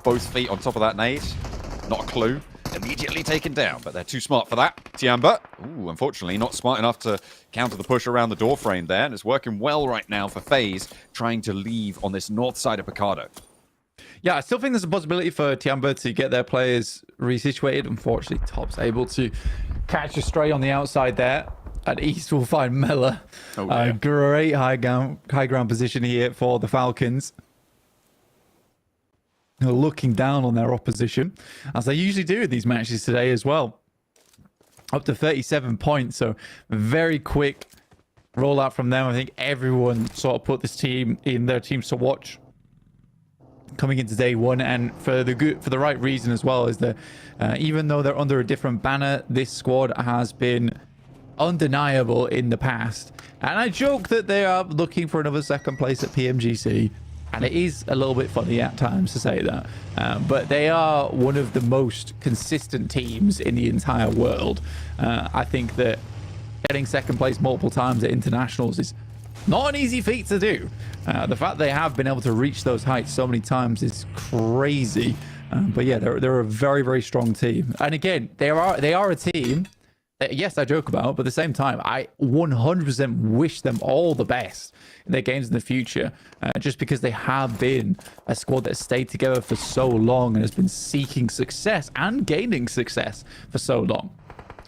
both feet on top of that nade. Not a clue. Immediately taken down, but they're too smart for that. Tiamba, ooh, unfortunately, not smart enough to counter the push around the door frame there, and it's working well right now for FaZe, trying to leave on this north side of Picardo. Yeah, I still think there's a possibility for Tiamba to get their players resituated. Unfortunately, Top's able to catch a stray on the outside there. And East will find Mela. Oh, yeah. Great high ground position here for the Falcons. Looking down on their opposition, as they usually do in these matches today as well. Up to 37 points, so very quick rollout from them. I think everyone sort of put this team in their teams to watch coming into day one, and for the right reason as well, is that even though they're under a different banner, this squad has been undeniable in the past. And I joke that they are looking for another second place at PMGC, and it is a little bit funny at times to say that, but they are one of the most consistent teams in the entire world. I think that getting second place multiple times at internationals is not an easy feat to do. The fact they have been able to reach those heights so many times is crazy. But yeah, they're a very, very strong team. And again, they are a team that, yes, I joke about, but at the same time, I 100% wish them all the best in their games in the future, just because they have been a squad that has stayed together for so long and has been seeking success and gaining success for so long.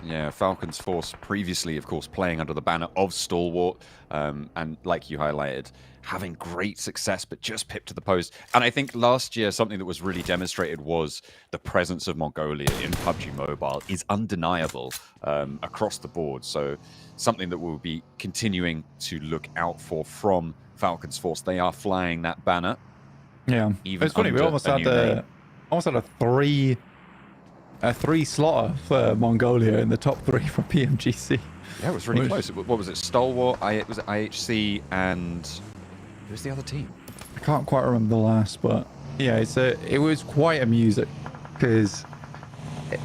Yeah, Falcons Force previously, of course, playing under the banner of Stalwart, and like you highlighted, having great success, but just pipped to the post. And I think last year, something that was really demonstrated was the presence of Mongolia in PUBG Mobile is undeniable across the board. So something that we'll be continuing to look out for from Falcons Force. They are flying that banner. Yeah, Even it's funny. We under almost a had new name. a three slaughter for Mongolia in the top 3 for PMGC. Yeah, it was really close. What was it? Stalwart, was it IHC, and who's the other team? I can't quite remember the last, but yeah, it was quite amusing because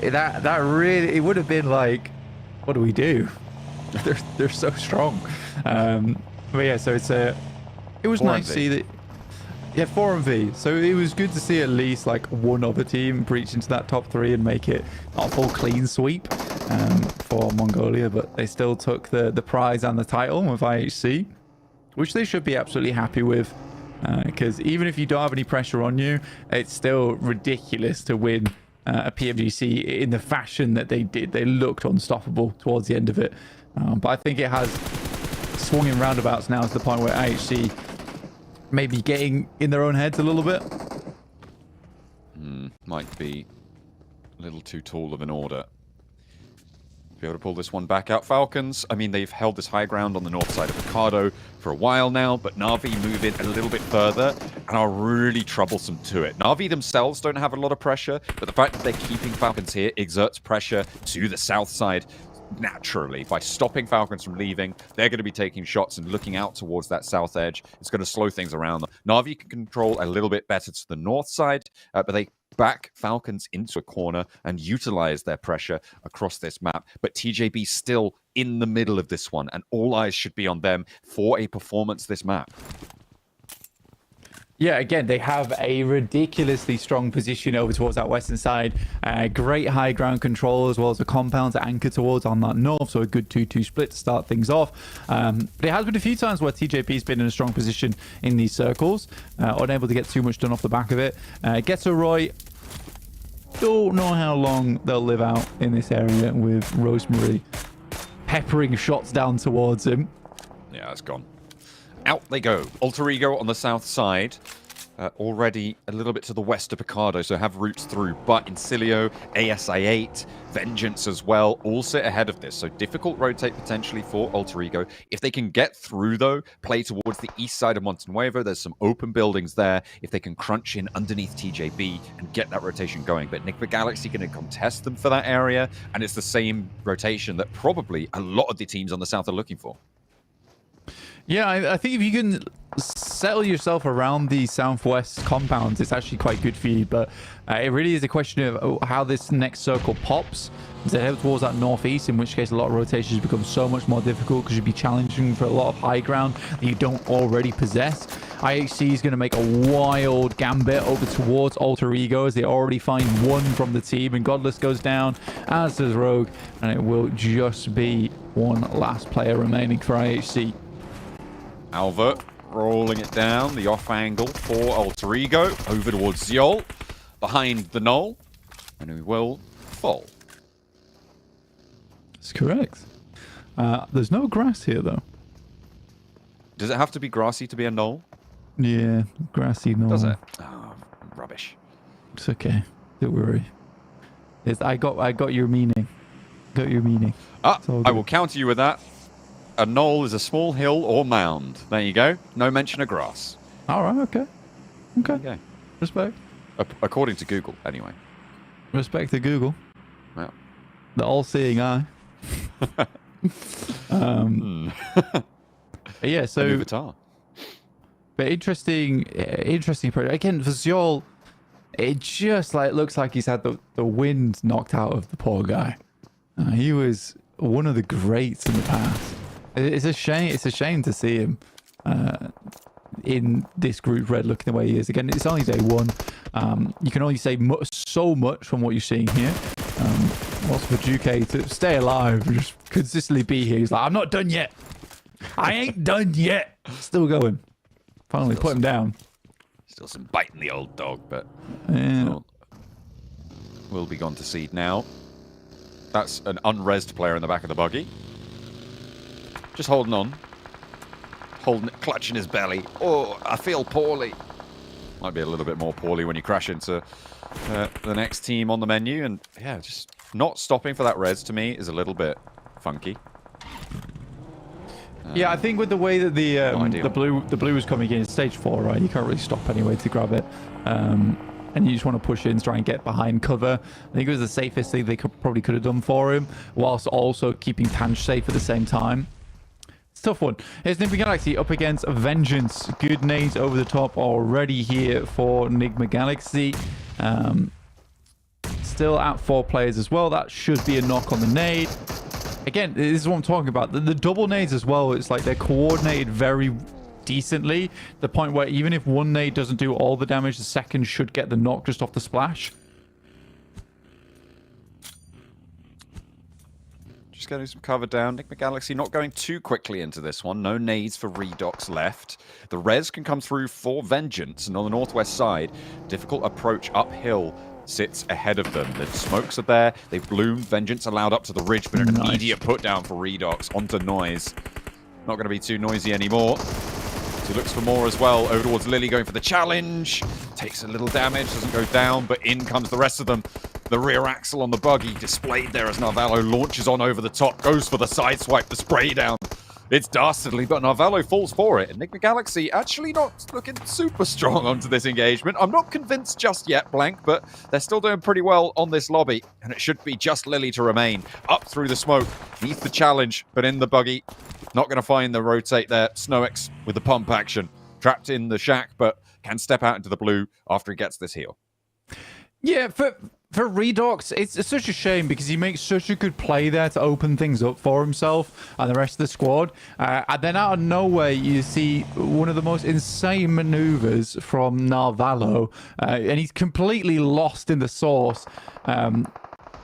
that really, it would have been like, what do we do? They're so strong. But yeah, so it was nice to see that. Yeah, 4-V. So it was good to see at least like one other team breach into that top 3 and make it not a full clean sweep for Mongolia, but they still took the prize and the title with IHC, which they should be absolutely happy with, because even if you don't have any pressure on you, it's still ridiculous to win a PMGC in the fashion that they did. They looked unstoppable towards the end of it, but I think it has swung in roundabouts now to the point where IHC maybe getting in their own heads a little bit. Might be a little too tall of an order. Be able to pull this one back out. Falcons, I mean, they've held this high ground on the north side of Ricardo for a while now, but Na'Vi move in a little bit further and are really troublesome to it. Na'Vi themselves don't have a lot of pressure, but the fact that they're keeping Falcons here exerts pressure to the south side. Naturally, by stopping Falcons from leaving, they're going to be taking shots and looking out towards that south edge. It's going to slow things around. Na'Vi can control a little bit better to the north side, but they back Falcons into a corner and utilize their pressure across this map. But TJB still in the middle of this one, and all eyes should be on them for a performance this map. Yeah, again, they have a ridiculously strong position over towards that western side. Great high ground control as well as a compound to anchor towards on that north, so a good 2-2 split to start things off. But it has been a few times where TJP's been in a strong position in these circles, unable to get too much done off the back of it. Gets a Roy. Don't know how long they'll live out in this area with Rosemary peppering shots down towards him. Yeah, it's gone. Out they go. Alter Ego on the south side. Already a little bit to the west of Picardo, so have routes through. But Incilio, ASI-8, Vengeance as well, all sit ahead of this. So difficult rotate potentially for Alter Ego. If they can get through, though, play towards the east side of Montenuevo. There's some open buildings there. If they can crunch in underneath TJB and get that rotation going. But Nick the Galaxy going to contest them for that area. And it's the same rotation that probably a lot of the teams on the south are looking for. Yeah, I think if you can settle yourself around the southwest compounds, it's actually quite good for you. But it really is a question of how this next circle pops. Does it head towards that northeast, in which case a lot of rotations become so much more difficult because you'd be challenging for a lot of high ground that you don't already possess. IHC is going to make a wild gambit over towards Alter Ego as they already find one from the team, and Godless goes down, as does Rogue, and it will just be one last player remaining for IHC. Alva rolling it down, the off angle for Alter Ego, over towards Ziol, behind the knoll, and we will fall. That's correct. There's no grass here, though. Does it have to be grassy to be a knoll? Yeah, grassy knoll. Does it? Oh, rubbish. It's okay. Don't worry. I got your meaning. Got your meaning. I will counter you with that. A knoll is a small hill or mound. There you go. No mention of grass. All right. Okay. Okay. Respect. According to Google, anyway. Respect to Google. Yeah. The all-seeing eye. Yeah. So. But interesting project. Again, for Ziol, it just looks like he's had the wind knocked out of the poor guy. He was one of the greats in the past. It's a shame. It's a shame to see him in this Group Red looking the way he is. Again, it's only day one. You can only say so much from what you're seeing here. Also for Duque to stay alive and just consistently be here. He's like, I'm not done yet. I ain't done yet. Still going. Finally put him down. Still some bite in the old dog, but yeah. will be gone to seed now. That's an unresed player in the back of the buggy. Just holding on. Clutching his belly. Oh, I feel poorly. Might be a little bit more poorly when you crash into the next team on the menu. And yeah, just not stopping for that res to me is a little bit funky. Yeah, I think with the way that the blue was coming in stage 4, right? You can't really stop anyway to grab it, and you just want to push in, try and get behind cover. I think it was the safest thing they probably could have done for him, whilst also keeping Tanj safe at the same time. It's a tough one. Here's Nigma Galaxy up against Vengeance. Good nades over the top already here for Nigma Galaxy. Still at 4 players as well. That should be a knock on the nade. Again, this is what I'm talking about. The double nades as well, it's like they're coordinated very decently. The point where even if one nade doesn't do all the damage, the second should get the knock just off the splash. Just getting some cover down. Nigma Galaxy not going too quickly into this one. No nades for Redox left. The res can come through for Vengeance. And on the northwest side, difficult approach uphill sits ahead of them. The smokes are there. They've bloomed. Vengeance allowed up to the ridge, but an immediate put down for Redox onto Noise. Not going to be too noisy anymore. So he looks for more as well. Over towards Lily, going for the challenge. Takes a little damage, doesn't go down, but in comes the rest of them. The rear axle on the buggy displayed there as Narvalo launches on over the top, goes for the side swipe, the spray down. It's dastardly, but Narvalo falls for it. And Nigma Galaxy actually not looking super strong onto this engagement. I'm not convinced just yet, Blank, but they're still doing pretty well on this lobby. And it should be just Lily to remain. Up through the smoke, neath the challenge, but in the buggy. Not going to find the rotate there. Snowex with the pump action. Trapped in the shack, but can step out into the blue after he gets this heal. Yeah, for Redox, it's such a shame because he makes such a good play there to open things up for himself and the rest of the squad. And then out of nowhere, you see one of the most insane maneuvers from Narvalo. And he's completely lost in the source.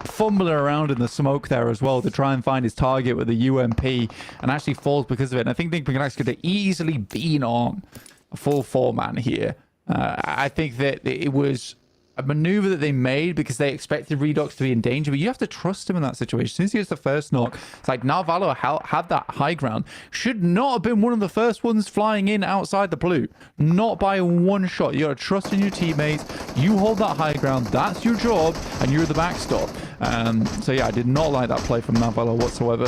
Fumbling around in the smoke there as well to try and find his target with the UMP and actually falls because of it. And I think Nigma Galaxy could have easily been on a full 4-man here. I think that it was a maneuver that they made because they expected Redox to be in danger, but you have to trust him in that situation. As soon as he gets the first knock, it's like Narvalo had that high ground. Should not have been one of the first ones flying in outside the blue. Not by one shot. You got to trust in your teammates. You hold that high ground. That's your job, and you're the backstop. So yeah, I did not like that play from Narvalo whatsoever.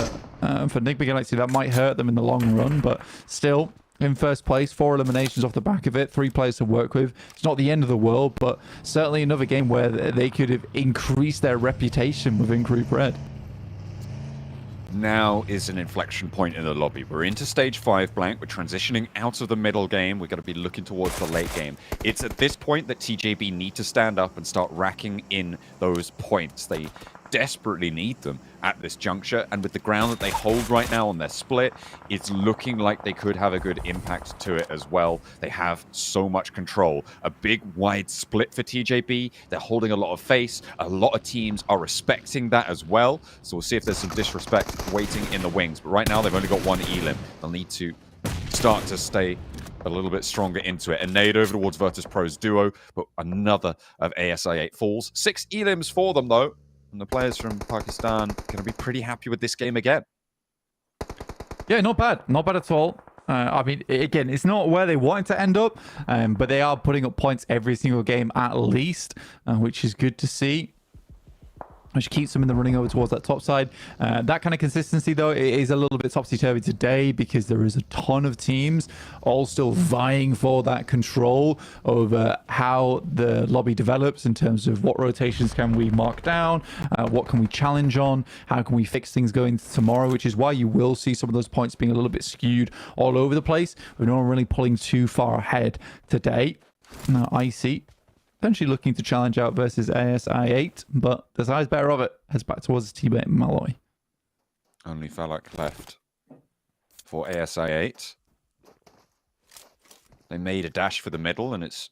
For Nigma Galaxy, that might hurt them in the long run, but still, in first place, 4 eliminations off the back of it, 3 players to work with. It's not the end of the world, but certainly another game where they could have increased their reputation within Group Red. Now is an inflection point in the lobby. We're into stage 5, Blank. We're transitioning out of the middle game. We're going to be looking towards the late game. It's at this point that TJB need to stand up and start racking in those points. They desperately need them at this juncture, and with the ground that they hold right now on their split, it's looking like they could have a good impact to it as well. They have so much control. A big wide split for TJB. They're holding a lot of face. A lot of teams are respecting that as well, so we'll see if there's some disrespect waiting in the wings. But right now they've only got 1 elim. They'll need to start to stay a little bit stronger into it. A nade over towards Virtus Pro's duo, but another of ASI8 falls. 6 elims for them though. And the players from Pakistan going to be pretty happy with this game again. Yeah, not bad. Not bad at all. I mean, again, it's not where they wanted to end up, but they are putting up points every single game at least, which is good to see. Which keeps them in the running over towards that top side. That kind of consistency, though, it is a little bit topsy-turvy today because there is a ton of teams all still vying for that control over how the lobby develops in terms of what rotations can we mark down, what can we challenge on, how can we fix things going tomorrow, which is why you will see some of those points being a little bit skewed all over the place. We're not really pulling too far ahead today. Now, Icy potentially looking to challenge out versus ASI8, but Desai's better of it. Heads back towards his teammate Malloy. Only Falak left for ASI8. They made a dash for the middle, and it's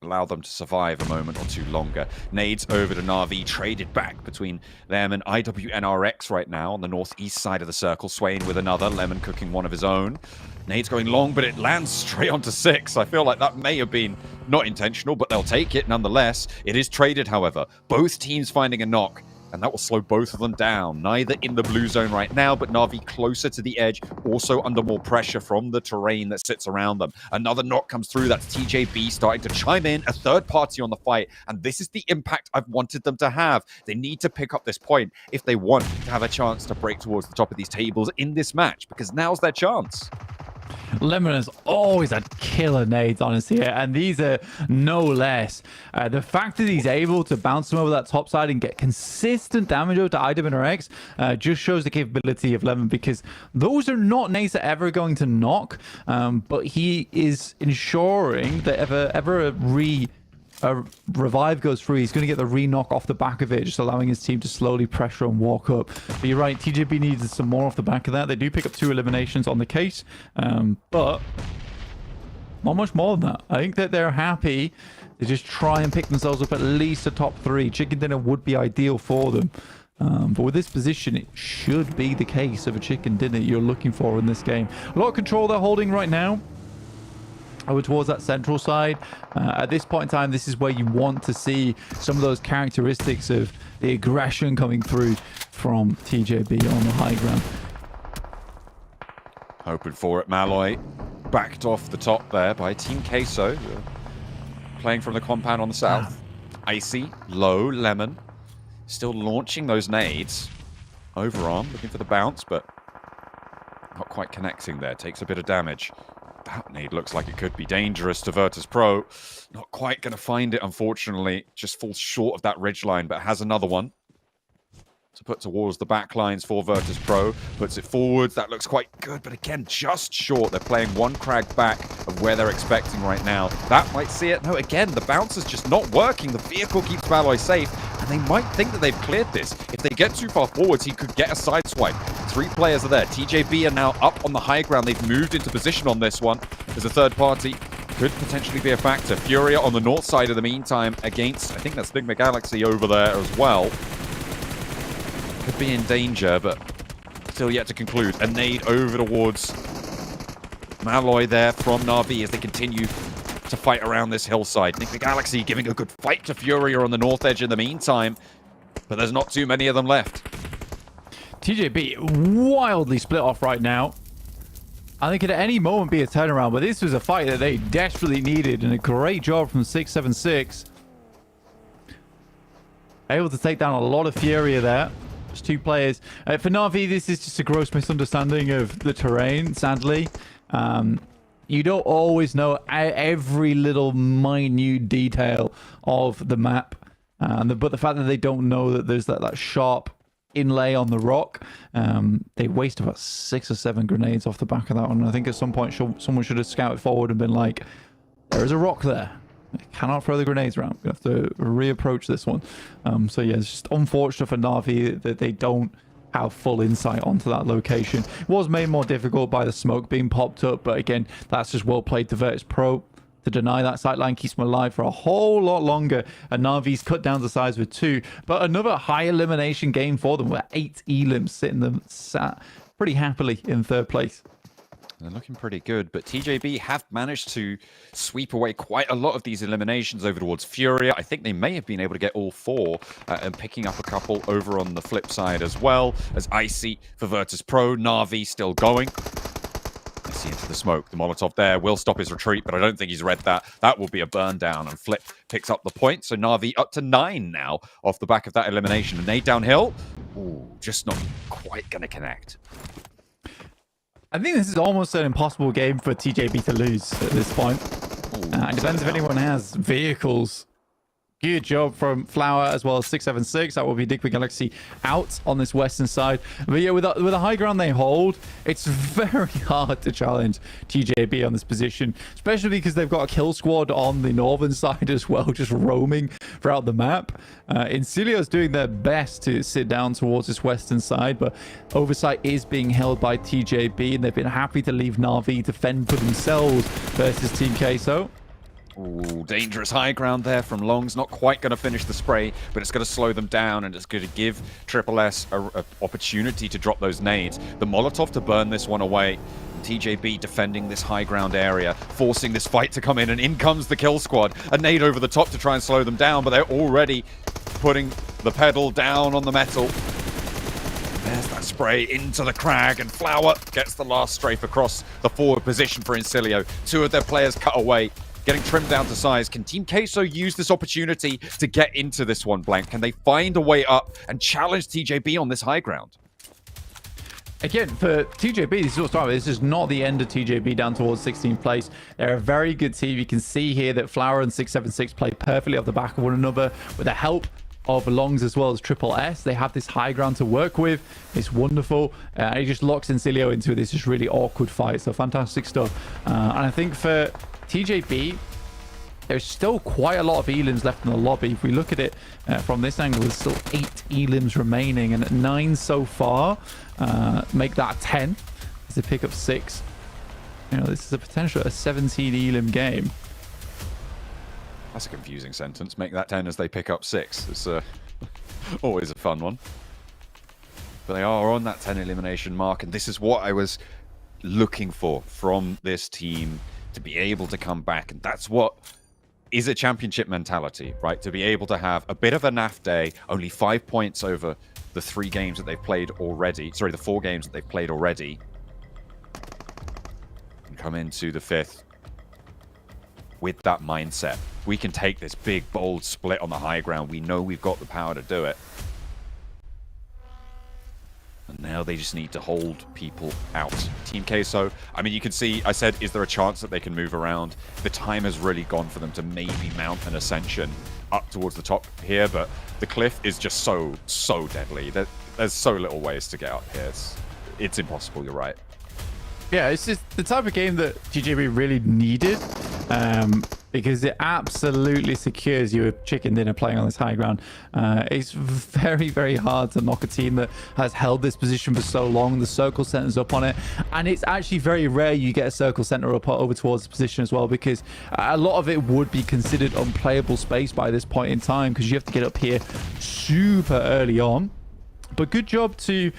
allowed them to survive a moment or two longer. Nades over to Na'Vi, traded back between them and IWNRX right now on the northeast side of the circle. Swain with another, Lemon cooking one of his own. Nades going long, but it lands straight onto 6. I feel like that may have been not intentional, but they'll take it nonetheless. It is traded, however. Both teams finding a knock. and that will slow both of them down. Neither in the blue zone right now, but Na'Vi closer to the edge, also under more pressure from the terrain that sits around them. Another knock comes through. That's TJB starting to chime in, a third party on the fight, and this is the impact I've wanted them to have. They need to pick up this point if they want to have a chance to break towards the top of these tables in this match, because now's their chance. Lemon has always had killer nades, honestly, and these are no less. The fact that he's able to bounce them over that top side and get consistent damage over to IWNRX just shows the capability of Lemon, because those are not nades that are ever going to knock, but he is ensuring that ever a revive goes through, he's going to get the re-knock off the back of it, just allowing his team to slowly pressure and walk up. But you're right, TJB needed some more off the back of that. They do pick up 2 eliminations on the case, but not much more than that. I think that they're happy to just try and pick themselves up at least a top 3. Chicken dinner would be ideal for them. But with this position, it should be the case of a chicken dinner you're looking for in this game. A lot of control they're holding right now over towards that central side. At this point in time, this is where you want to see some of those characteristics of the aggression coming through from TJB on the high ground. Hoping for it, Malloy. Backed off the top there by Team Queso. Playing from the compound on the south. Icy, low, Lemon. Still launching those nades. Overarm, looking for the bounce, but not quite connecting there. Takes a bit of damage. That nade looks like it could be dangerous to Virtus Pro. Not quite going to find it, unfortunately. Just falls short of that ridge line, but has another one to put towards the back lines for Virtus Pro. Puts it forwards. That looks quite good, but again, just short. They're playing one crag back of where they're expecting right now. That might see it. No, again, the bounce is just not working. The vehicle keeps Malloy safe, and they might think that they've cleared this. If they get too far forwards, he could get a side swipe. 3 players are there. TJB are now up on the high ground. They've moved into position on this one. There's a third party. Could potentially be a factor. Furia on the north side in the meantime against, I think that's Big Galaxy over there as well. Could be in danger, but still yet to conclude. A nade over towards Malloy there from Na'Vi as they continue to fight around this hillside. Big Galaxy giving a good fight to Furia on the north edge in the meantime, but there's not too many of them left. TJB wildly split off right now. I think could at any moment be a turnaround, but this was a fight that they desperately needed, and a great job from 676. Able to take down a lot of Furia there. Just 2 players. For Na'Vi, this is just a gross misunderstanding of the terrain, sadly. You don't always know every little minute detail of the map. But the fact that they don't know that there's that sharp inlay on the rock, they waste about 6 or 7 grenades off the back of that one. I think at some point someone should have scouted forward and been like, there is a rock there. I cannot throw the grenades around. We have to reapproach this one. So yeah, it's just unfortunate for Na'Vi that they don't have full insight onto that location. It was made more difficult by the smoke being popped up, but again, that's just well played to Virtus Pro to deny that sightline, keeps them alive for a whole lot longer, and Na'Vi's cut down to size with 2. But another high elimination game for them, with 8 elims sitting them sat pretty happily in 3rd place. They're looking pretty good, but TJB have managed to sweep away quite a lot of these eliminations over towards Furia. I think they may have been able to get all 4 and picking up a couple over on the flip side as well, as Icy for Virtus Pro. Na'Vi still going. Icy into the smoke. The Molotov there will stop his retreat, but I don't think he's read that. That will be a burn down, and Flip picks up the point. So Na'Vi up to 9 now off the back of that elimination. A nade downhill. Ooh, just not quite going to connect. I think this is almost an impossible game for TJB to lose at this point. It depends if anyone has vehicles. Good job from Flower as well as 676. That will be Big Galaxy out on this western side. But yeah, with the high ground they hold, it's very hard to challenge TJB on this position, especially because they've got a kill squad on the northern side as well, just roaming throughout the map. Incilio's doing their best to sit down towards this western side, but oversight is being held by TJB, and they've been happy to leave Na'Vi to fend for themselves versus Team Queso. Ooh, dangerous high ground there from Longs. Not quite going to finish the spray, but it's going to slow them down, and it's going to give Triple S an opportunity to drop those nades. The Molotov to burn this one away. TJB defending this high ground area, forcing this fight to come in, and in comes the kill squad. A nade over the top to try and slow them down, but they're already putting the pedal down on the metal. There's that spray into the crag, and Flower gets the last strafe across the forward position for Incilio. Two of their players cut away, getting trimmed down to size. Can Team Queso use this opportunity to get into this one, Blank? Can they find a way up and challenge TJB on this high ground? Again, for TJB, this is not the end of TJB down towards 16th place. They're a very good team. You can see here that Flower and 676 play perfectly off the back of one another with the help of Longs as well as Triple S. They have this high ground to work with. It's wonderful. He just locks Incilio into this just really awkward fight. So fantastic stuff. And I think for TJB, there's still quite a lot of elims left in the lobby. If we look at it from this angle, there's still 8 elims remaining, and 9 so far. Make that 10 as they pick up 6. You know, this is a potential 17 elim game. That's a confusing sentence. Make that 10 as they pick up 6. It's always a fun one. But they are on that 10 elimination mark, and this is what I was looking for from this team, to be able to come back. And that's what is a championship mentality, right? To be able to have a bit of a naff day, only 5 points over the 3 games that they've played already. Sorry, the 4 games that they've played already. And come into the 5th with that mindset. We can take this big, bold split on the high ground. We know we've got the power to do it. And now they just need to hold people out. Team Queso, I mean, you can see, I said, is there a chance that they can move around? The time has really gone for them to maybe mount an ascension up towards the top here, but the cliff is just so deadly. There's so little ways to get up here. It's impossible, you're right. Yeah, it's just the type of game that TJB really needed, because it absolutely secures you a chicken dinner playing on this high ground. It's very, very hard to knock a team that has held this position for so long. The circle center's up on it, and it's actually very rare you get a circle center up over towards the position as well, because a lot of it would be considered unplayable space by this point in time, because you have to get up here super early on. But good job to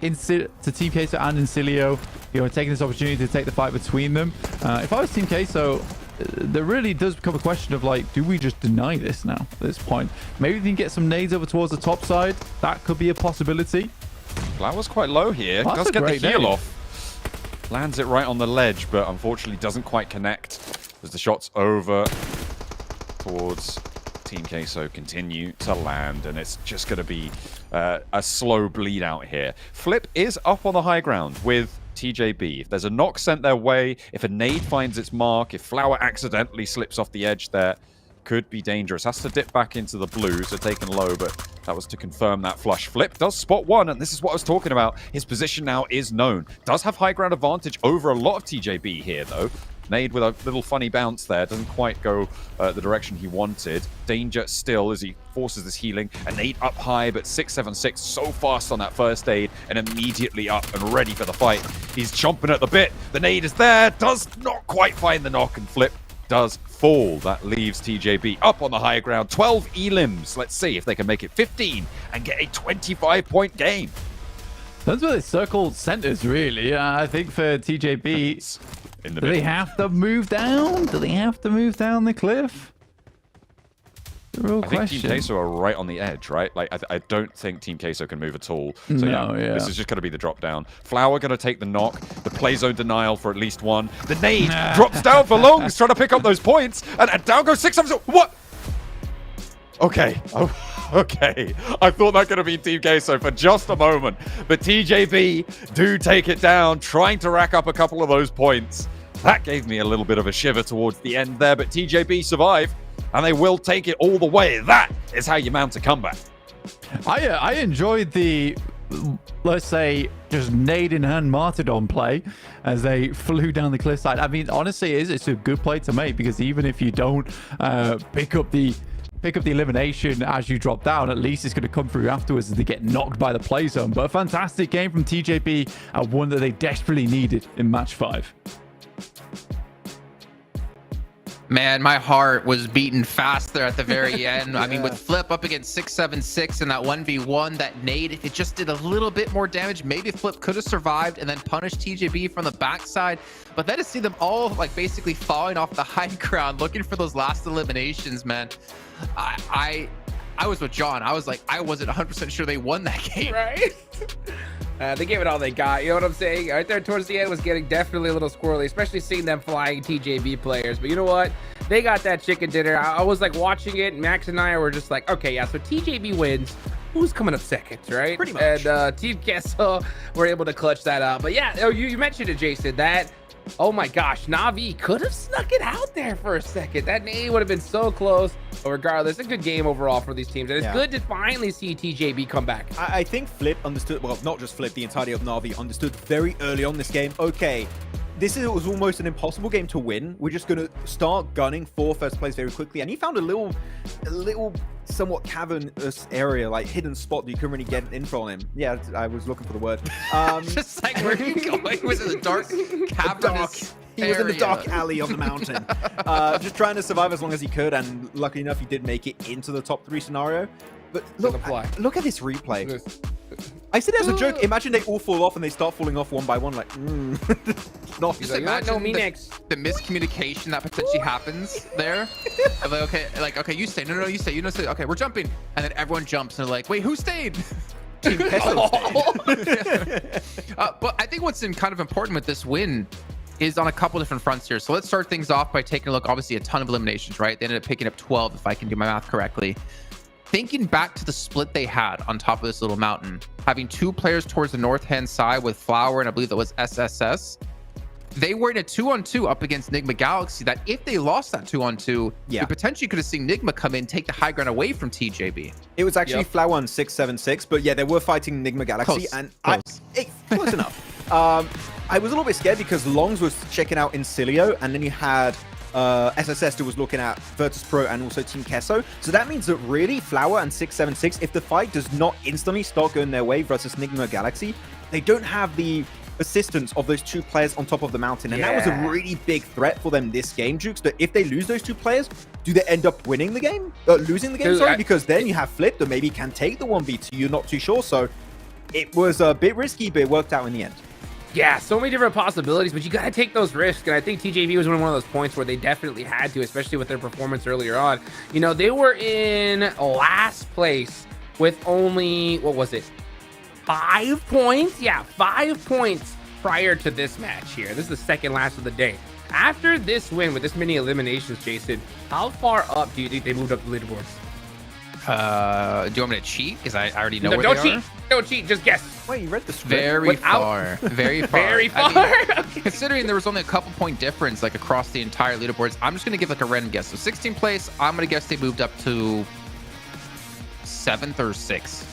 Team Queso and Incilio, you know, taking this opportunity to take the fight between them. If I was Team Queso, there really does become a question of, like, do we just deny this now at this point? Maybe we can get some nades over towards the top side. That could be a possibility. Flower's quite low here. Well, does get the heel off. Lands it right on the ledge, but unfortunately doesn't quite connect as the shots over towards Team Queso continue to land, and it's just going to be a slow bleed out here. Flip is up on the high ground with TJB. If there's a knock sent their way, if a nade finds its mark, if Flower accidentally slips off the edge there, could be dangerous. Has to dip back into the blue, so taken low, but that was to confirm that flush. Flip does spot one, and this is what I was talking about. His position now is known. Does have high ground advantage over a lot of TJB here, though. Nade with a little funny bounce there. Doesn't quite go the direction he wanted. Danger still as he forces this healing. A nade up high, but 676 so fast on that first aid and immediately up and ready for the fight. He's chomping at the bit. The nade is there. Does not quite find the knock, and Flip does fall. That leaves TJB up on the high ground. 12 elims. Let's see if they can make it 15 and get a 25-point game. That's where they circle centers, really. I think for TJB, do they have to move down? Do they have to move down the cliff? The real question. I think Team Queso are right on the edge, right? Like, I don't think Team Queso can move at all. So this is just going to be the drop down. Flower going to take the knock. The play zone denial for at least one. The nade drops down for Longs, trying to pick up those points. And down goes 676. What? Okay. Oh, okay. I thought that could have been Team Queso for just a moment. But TJB do take it down, trying to rack up a couple of those points. That gave me a little bit of a shiver towards the end there, but TJB survive, and they will take it all the way. That is how you mount a comeback. I enjoyed the, let's say, just nade in hand martyrdom play as they flew down the cliffside. I mean, honestly, it's a good play to make, because even if you don't pick up the elimination as you drop down, at least it's going to come through afterwards as they get knocked by the play zone. But a fantastic game from TJB, and one that they desperately needed in match 5. Man, my heart was beating faster at the very end. I mean, with Flip up against 676 and that 1v1, that nade, if it just did a little bit more damage, maybe Flip could have survived and then punished TJB from the backside. But then to see them all, like, basically falling off the high ground, looking for those last eliminations, man, I was with John. I was like, I wasn't 100% sure they won that game. Right? They gave it all they got. You know what I'm saying? Right there towards the end was getting definitely a little squirrely, especially seeing them flying TJB players. But you know what? They got that chicken dinner. I was like watching it. Max and I were just like, okay, yeah, so TJB wins. Who's coming up second, right? Pretty much. And Team Kessel were able to clutch that up. But yeah, you mentioned it, Jason, that, oh my gosh, Na'Vi could have snuck it out there for a second. That name would have been so close. But regardless, a good game overall for these teams. And it's good to finally see TJB come back. I think Flip understood, well, not just Flip, the entirety of Na'Vi understood very early on this game, okay, was almost an impossible game to win. We're just going to start gunning for first place very quickly. And he found a little somewhat cavernous area, like hidden spot that you couldn't really get info on him. Yeah, I was looking for the word. Just like, where are you going? Was it the dark cavernous He was in the dark alley on the mountain, just trying to survive as long as he could. And luckily enough, he did make it into the top 3 scenario. But look at this replay. I said as a joke, imagine they all fall off and they start falling off one by one, like, not. Just imagine the miscommunication that potentially happens there. Like, okay, you stay. No, you stay. You don't stay. Okay, we're jumping. And then everyone jumps and they're like, wait, who stayed? Team Kessel stayed. But I think what's kind of important with this win is on a couple different fronts here. So let's start things off by taking a look. Obviously, a ton of eliminations, right? They ended up picking up 12, if I can do my math correctly. Thinking back to the split they had on top of this little mountain, having 2 players towards the north-hand side with Flower and I believe that was SSS, they were in a 2-on-2 up against Nigma Galaxy that if they lost that 2-on-2, you potentially could have seen Nigma come in, take the high ground away from TJB. It was actually Flower and 676, but yeah, they were fighting Nigma Galaxy. Close enough. I was a little bit scared because Longs was checking out Incilio, and then you had SSS who was looking at Virtus Pro and also Team Kesso. So that means that really Flower and 676, if the fight does not instantly start going their way versus Nigma Galaxy, they don't have the assistance of those 2 players on top of the mountain. And that was a really big threat for them this game, Jukes, that if they lose those 2 players, do they end up winning the game? Losing the game, sorry, because then you have Flip that maybe can take the 1v2, you're not too sure. So it was a bit risky, but it worked out in the end. Yeah, so many different possibilities, but you got to take those risks. And I think TJV was one of those points where they definitely had to, especially with their performance earlier on. You know, they were in last place with only, what was it? 5 points? Yeah, 5 points prior to this match here. This is the second last of the day. After this win with this many eliminations, Jason, how far up do you think they moved up the leaderboards? Do you want me to cheat? Because I already know where don't they cheat. are. Don't cheat. Just guess. Wait, you read the script? Very far. Very far. Very far. I mean, considering there was only a couple point difference like across the entire leaderboards, I'm just going to give like a random guess. So 16th place, I'm going to guess they moved up to 7th or 6th.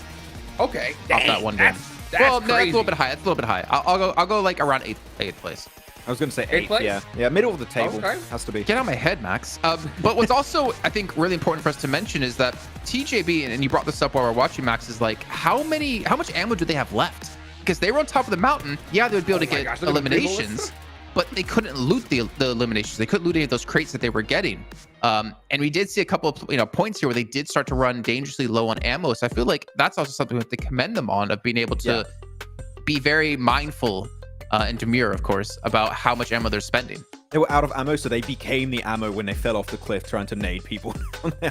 Okay. Off that one game. That's well, no, crazy. that's a little bit high. That's a little bit high. I'll go like around 8th place. I was going to say 8th 8th, place? yeah, middle of the table has to be. Get out of my head, Max. But what's also, I think, really important for us to mention is that TJB, and you brought this up while we were watching, Max, is like, how much ammo do they have left? Because they were on top of the mountain. Yeah, they would be able to get eliminations, but they couldn't loot the eliminations. They couldn't loot any of those crates that they were getting. And we did see a couple of points here where they did start to run dangerously low on ammo. So I feel like that's also something we have to commend them on, of being able to be very mindful and demure, of course, about how much ammo they're spending. They were out of ammo, so they became the ammo when they fell off the cliff trying to nade people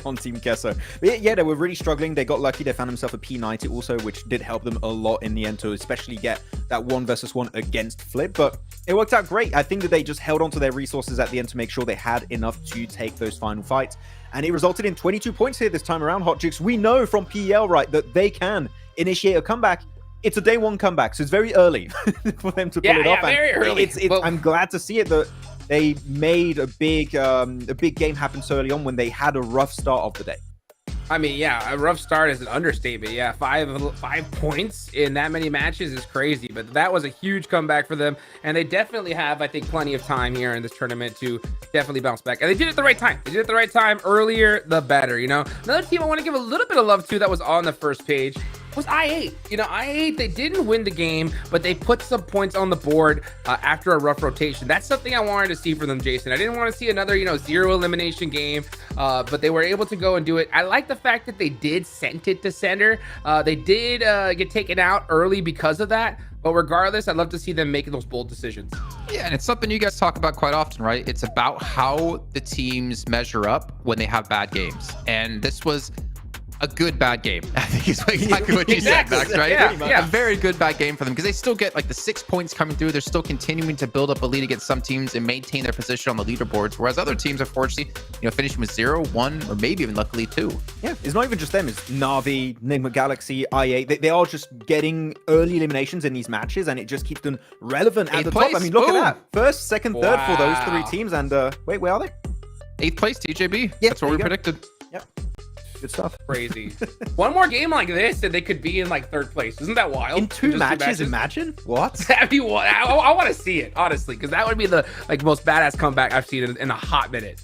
on Team Kesso. But yeah, they were really struggling. They got lucky. They found themselves a P90 also, which did help them a lot in the end to especially get that 1 versus 1 against Flip. But it worked out great. I think that they just held on to their resources at the end to make sure they had enough to take those final fights. And it resulted in 22 points here this time around, Hot Jukes. We know from PEL, right, that they can initiate a comeback. It's a day 1 comeback, so it's very early for them to pull it off. Yeah, very early. I'm glad to see it that they made a big game happen so early on when they had a rough start of the day. I mean, yeah, a rough start is an understatement. Yeah, 5 points in that many matches is crazy, but that was a huge comeback for them, and they definitely have, I think, plenty of time here in this tournament to definitely bounce back. And they did it at the right time. They did it at the right time. Earlier, the better, you know? Another team I want to give a little bit of love to that was on the first page was I8. You know, I8, they didn't win the game, but they put some points on the board after a rough rotation. That's something I wanted to see from them, Jason. I didn't want to see another, 0 elimination game, but they were able to go and do it. I like the fact that they did send it to center. They did get taken out early because of that, but regardless, I'd love to see them making those bold decisions. Yeah, and it's something you guys talk about quite often, right? It's about how the teams measure up when they have bad games. And this was a good bad game. I think is exactly what you said, Max, right? Yeah. A very good bad game for them because they still get like the 6 points coming through. They're still continuing to build up a lead against some teams and maintain their position on the leaderboards, whereas other teams, unfortunately, finishing with 0, 1, or maybe even luckily 2. Yeah, it's not even just them. It's Na'Vi, Enigma Galaxy, IA. They are just getting early eliminations in these matches, and it just keeps them relevant at the top. I mean, look at that. First, second, third for those 3 teams. And wait, where are they? 8th place, TJB. Yeah, that's what we predicted. Yep. Good stuff. Crazy. One more game like this, and they could be in like 3rd place. Isn't that wild? In 2 matches, imagine? What? That'd be what I want to see it, honestly, because that would be the most badass comeback I've seen in a hot minute.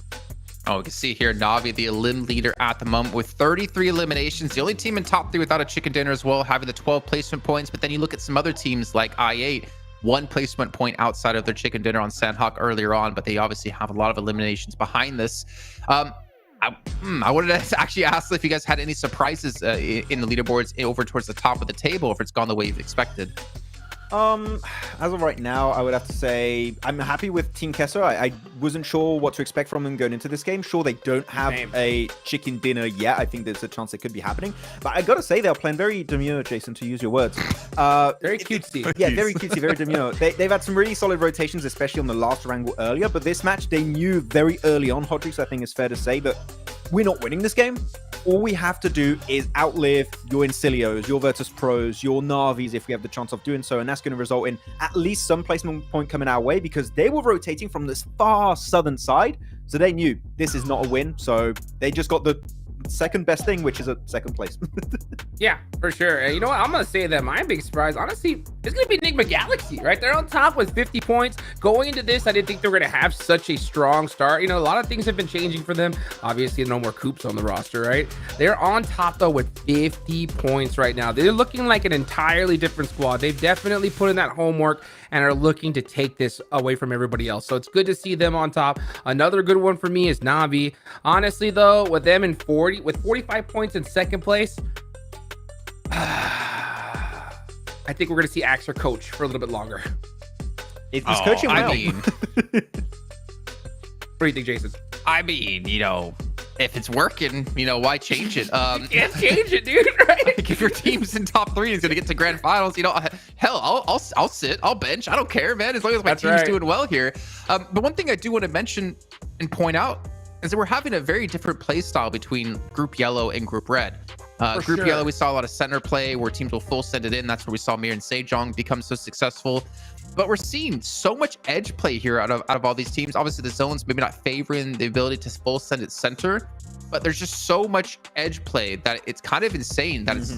Oh, we can see here Na'Vi, the elim leader at the moment with 33 eliminations. The only team in top 3 without a chicken dinner as well, having the 12 placement points. But then you look at some other teams like I8, 1 placement point outside of their chicken dinner on Sandhawk earlier on, but they obviously have a lot of eliminations behind this. I wanted to actually ask if you guys had any surprises in the leaderboards over towards the top of the table, if it's gone the way you've expected. As of right now, I would have to say I'm happy with Team Kessler. I wasn't sure what to expect from them going into this game. Sure, they don't have a chicken dinner yet. I think there's a chance it could be happening. But I gotta say, they're playing very demure, Jason, to use your words. Very cutesy. Yeah, very cutesy, very demure. They've had some really solid rotations, especially on the last wrangle earlier. But this match, they knew very early on, Hodrix, I think it's fair to say, that we're not winning this game. All we have to do is outlive your Incilios, your Virtus Pros, your Na'Vis if we have the chance of doing so, and that's going to result in at least some placement point coming our way because they were rotating from this far southern side, so they knew this is not a win, so they just got the second best thing, which is a 2nd place. Yeah, for sure. And you know what? I'm going to say that my big surprise, honestly, is going to be Enigma Galaxy, right? They're on top with 50 points. Going into this, I didn't think they were going to have such a strong start. A lot of things have been changing for them. Obviously, no more Coops on the roster, right? They're on top, though, with 50 points right now. They're looking like an entirely different squad. They've definitely put in that homework and are looking to take this away from everybody else. So it's good to see them on top. Another good one for me is Na'Vi. Honestly, though, with them in 45 points in 2nd place, I think we're going to see Axer coach for a little bit longer. It's coaching well. I mean, what do you think, Jason? I mean, if it's working, why change it? You can't change it, dude, right? Like if your team's in top 3 and is going to get to grand finals, hell, I'll sit, I'll bench. I don't care, man, as long as my team's doing well here. But one thing I do want to mention and point out is that we're having a very different play style between Group Yellow and Group Red. Group Yellow, we saw a lot of center play where teams will full send it in. That's where we saw Mir and Sejong become so successful. But we're seeing so much edge play here out of all these teams. Obviously, the zones maybe not favoring the ability to full send it center, but there's just so much edge play that it's kind of insane that it's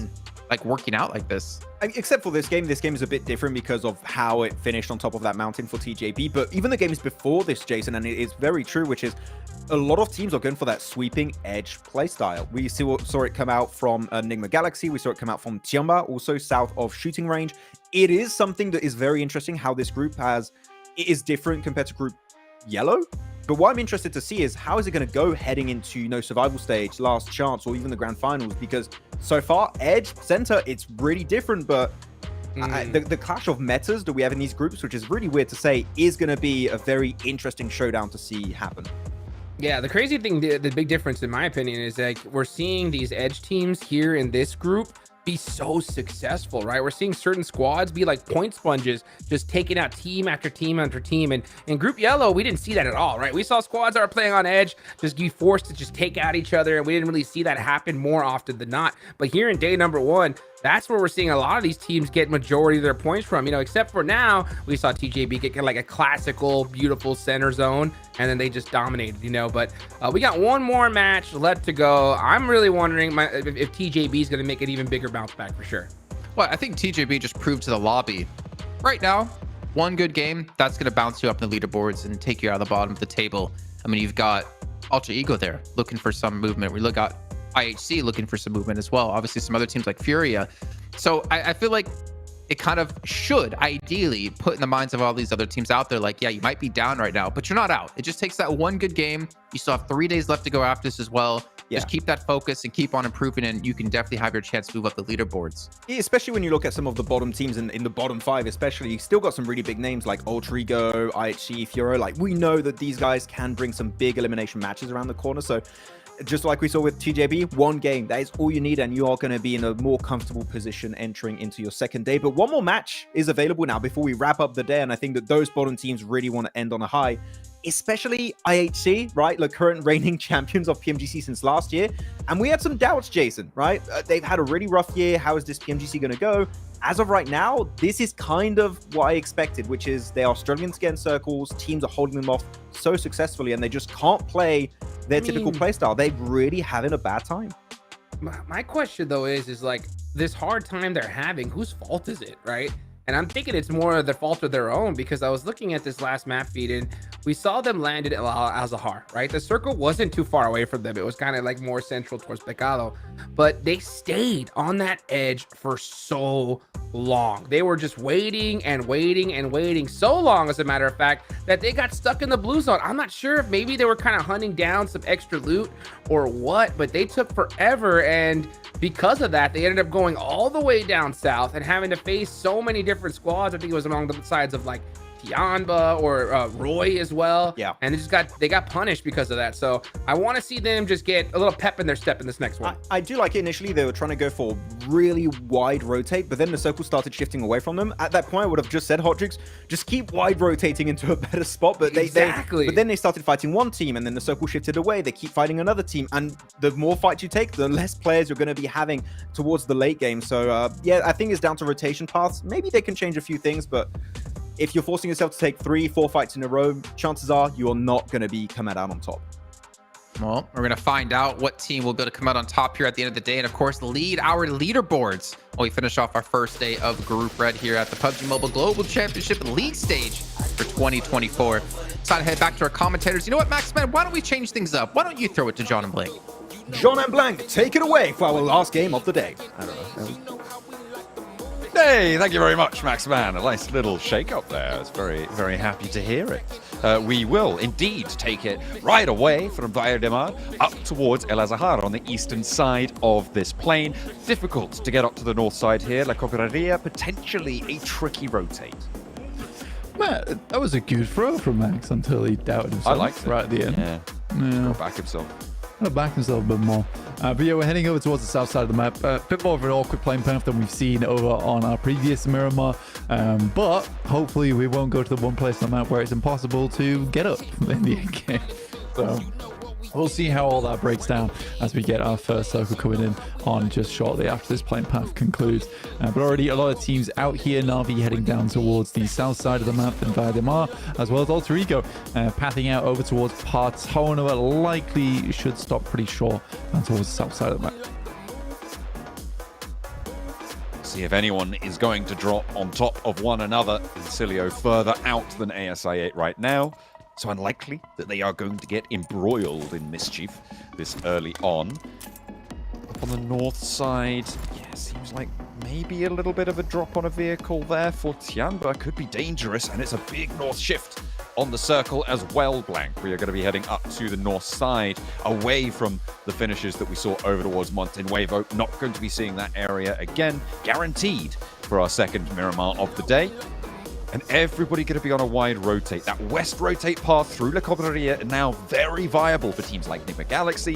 like working out like this. Except for this game is a bit different because of how it finished on top of that mountain for TJB. But even the games before this, Jason, and it is very true, which is a lot of teams are going for that sweeping edge playstyle. We saw it come out from Enigma Galaxy. We saw it come out from Tiamba, also south of shooting range. It is something that is very interesting how this group is different compared to Group Yellow. But what I'm interested to see is how is it going to go heading into survival stage, last chance, or even the grand finals? Because so far, edge, center, it's really different. But the clash of metas that we have in these groups, which is really weird to say, is going to be a very interesting showdown to see happen. Yeah, the crazy thing, the big difference in my opinion is like we're seeing these edge teams here in this group be so successful, right? We're seeing certain squads be like point sponges, just taking out team after team after team. And in Group Yellow, we didn't see that at all, right? We saw squads that are playing on edge just be forced to just take out each other, and we didn't really see that happen more often than not. But here in day number 1, that's where we're seeing a lot of these teams get majority of their points from, except for now we saw TJB get like a classical, beautiful center zone, and then they just dominated, but we got one more match left to go. I'm really wondering if TJB is going to make an even bigger bounce back for sure. Well, I think TJB just proved to the lobby right now, one good game, that's going to bounce you up in the leaderboards and take you out of the bottom of the table. I mean, you've got Ultra Ego there looking for some movement. We got IHC looking for some movement as well. Obviously, some other teams like Furia. So I feel like it kind of should ideally put in the minds of all these other teams out there, like, yeah, you might be down right now, but you're not out. It just takes that one good game. You still have 3 days left to go after this as well. Yeah. Just keep that focus and keep on improving, and you can definitely have your chance to move up the leaderboards. Yeah, especially when you look at some of the bottom teams in the bottom 5, especially, you still got some really big names like Ultra Ego, IHC, Furio. Like, we know that these guys can bring some big elimination matches around the corner. So just like we saw with TJB, one game, that is all you need, and you are going to be in a more comfortable position entering into your second day. But one more match is available now before we wrap up the day, and I think that those bottom teams really want to end on a high, especially IHC, right? The current reigning champions of PMGC since last year. And we had some doubts, Jason, right? They've had a really rough year. How is this PMGC going to go? As of right now, this is kind of what I expected, which is they are struggling to get in circles. Teams are holding them off so successfully, and they just can't play their typical playstyle. They're really having a bad time. My question, though, is like, this hard time they're having, whose fault is it, right? And I'm thinking it's more of the fault of their own, because I was looking at this last map feed and we saw them land at Al-Zahar, right? The circle wasn't too far away from them. It was kind of like more central towards Pecado, but they stayed on that edge for so long. They were just waiting and waiting and waiting so long, as a matter of fact, that they got stuck in the blue zone. I'm not sure if maybe they were kind of hunting down some extra loot or what, but they took forever. And because of that, they ended up going all the way down south and having to face so many different squads. I think it was along the sides of like Tianba or Roy as well. Yeah. And they got punished because of that. So I want to see them just get a little pep in their step in this next one. I do like it. Initially, they were trying to go for really wide rotate, but then the circle started shifting away from them. At that point, I would have just said, Hotrix, just keep wide rotating into a better spot. But but then they started fighting one team, and then the circle shifted away. They keep fighting another team, and the more fights you take, the less players you're going to be having towards the late game. So yeah, I think it's down to rotation paths. Maybe they can change a few things, but if you're forcing yourself to take 3-4 fights in a row, chances are you are not going to be coming out on top. Well, we're going to find out what team will be able to come out on top here at the end of the day, and of course lead our leaderboards while we finish off our first day of Group Red here at the PUBG Mobile Global Championship League stage for 2024. It's time to head back to our commentators. You know what, Maxman? Why don't we change things up? Why don't you throw it to John and Blake? John and Blank, take it away for our last game of the day. I don't know. Hey, thank you very much, Max Man. A nice little shake-up there. I was very, very happy to hear it. We will indeed take it right away from Bahia de Mar up towards El Azahar on the eastern side of this plane. Difficult to get up to the north side here. La Cooperaria, potentially a tricky rotate. Man, that was a good throw from Max until he doubted himself. I liked it. Right at the end. Yeah. Got back himself. Back himself a bit more. But yeah, we're heading over towards the south side of the map. A bit more of an awkward playing path than we've seen over on our previous Miramar. But hopefully we won't go to the one place on the map where it's impossible to get up in the end game. So we'll see how all that breaks down as we get our first circle coming in on just shortly after this playing path concludes. But already a lot of teams out here. Navi heading down towards the south side of the map and Bahia de Mar, as well as Alter Ego pathing out over towards Partona, but likely should stop pretty short down towards the south side of the map. See if anyone is going to drop on top of one another. Concilio further out than ASI8 right now. So unlikely that they are going to get embroiled in mischief this early on. Up on the north side, yeah, seems like maybe a little bit of a drop on a vehicle there for Tianba. Could be dangerous, and it's a big north shift on the circle as well, Blank. We are going to be heading up to the north side, away from the finishes that we saw over towards Monte Nuevo. Not going to be seeing that area again, guaranteed for our second Miramar of the day. And everybody going to be on a wide rotate. That west rotate path through La Cobraria now very viable for teams like Nipper Galaxy,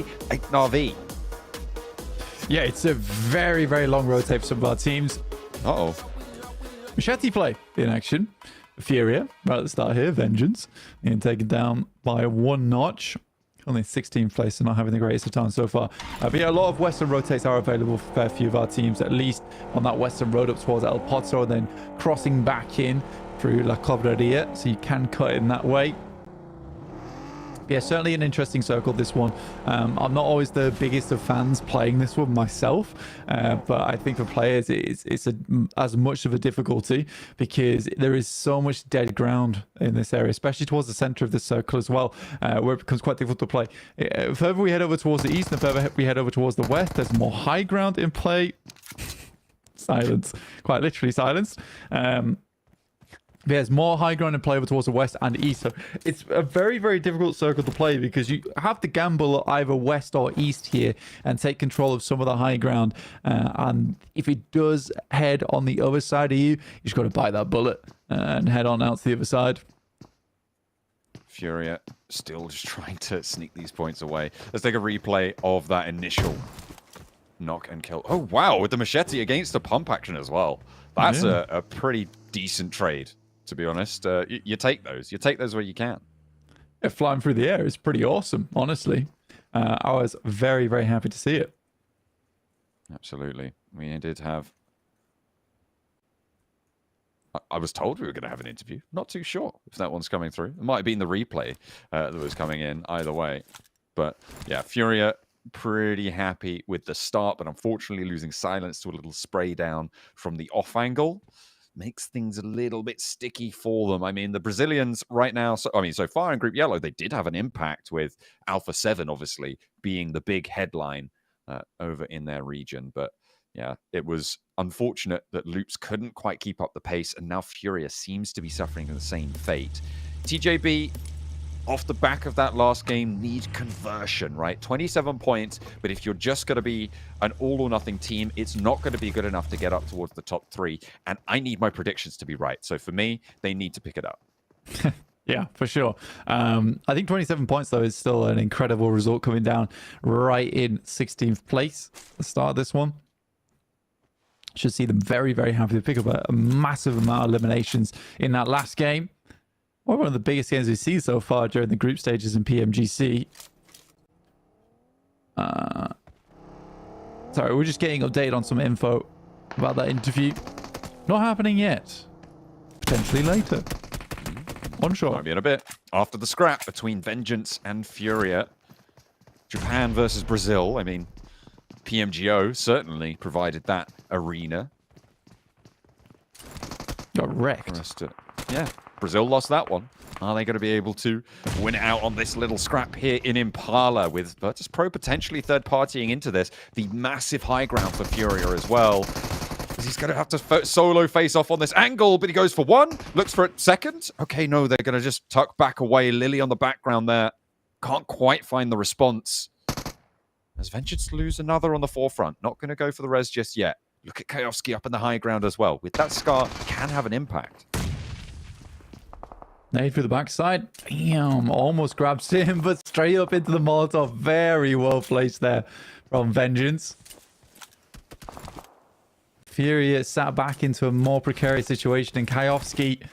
Navi. Yeah, it's a very, very long rotate for some of our teams. Uh-oh. Machete play in action. Furia, right at the start here. Vengeance. Being taken down by one notch. Only 16th place, so not having the greatest of time so far. But yeah, a lot of western rotates are available for a fair few of our teams, at least on that western road up towards El Pozo, and then crossing back in through La Cobraria, so you can cut in that way. Yeah, certainly an interesting circle, this one. I'm not always the biggest of fans playing this one myself, but I think for players it's as much of a difficulty because there is so much dead ground in this area, especially towards the center of the circle as well, where it becomes quite difficult to play. Further we head over towards the east and further we head over towards the west, there's more high ground in play. Silence, quite literally silence. There's more high ground in play over towards the west and east. So it's a very, very difficult circle to play because you have to gamble either west or east here and take control of some of the high ground. And if it does head on the other side of you, you just got to bite that bullet and head on out to the other side. Furia still just trying to sneak these points away. Let's take a replay of that initial knock and kill. Oh, wow, with the machete against the pump action as well. That's a pretty decent trade, to be honest. You take those. You take those where you can. Yeah, flying through the air is pretty awesome, honestly. I was very, very happy to see it. Absolutely. We did have... I was told we were going to have an interview. Not too sure if that one's coming through. It might have been the replay that was coming in either way. But yeah, Furia pretty happy with the start, but unfortunately losing Silence to a little spray down from the off angle makes things a little bit sticky for them. I mean, the Brazilians right now, so far in Group Yellow, they did have an impact with Alpha 7, obviously, being the big headline over in their region. But yeah, it was unfortunate that Loops couldn't quite keep up the pace, and now Furia seems to be suffering the same fate. TJB, off the back of that last game, need conversion, right? 27 points, but if you're just going to be an all-or-nothing team, it's not going to be good enough to get up towards the top 3, and I need my predictions to be right. So for me, they need to pick it up. Yeah, for sure. I think 27 points, though, is still an incredible result, coming down right in 16th place at the start of this one. Should see them very, very happy to pick up a massive amount of eliminations in that last game. One of the biggest games we've seen so far during the group stages in PMGC. Sorry, we're just getting updated on some info about that interview. Not happening yet. Potentially later. Unsure. Might be in a bit. After the scrap between Vengeance and Furia. Japan versus Brazil. I mean, PMGO certainly provided that arena. Got wrecked. Yeah, Brazil lost that one. Are they going to be able to win out on this little scrap here in Impala, with Virtus Pro potentially third-partying into this? The massive high ground for Furia as well. He's going to have to solo face off on this angle, but he goes for one, looks for a second. Okay, no, they're going to just tuck back away. Lily on the background there. Can't quite find the response. As Vengeance lose another on the forefront. Not going to go for the res just yet. Look at Kayovsky up in the high ground as well. With that scar, can have an impact. Nade through the backside. Damn, almost grabs him, but straight up into the Molotov. Very well placed there from Vengeance. Furia sat back into a more precarious situation, and Kayovsky,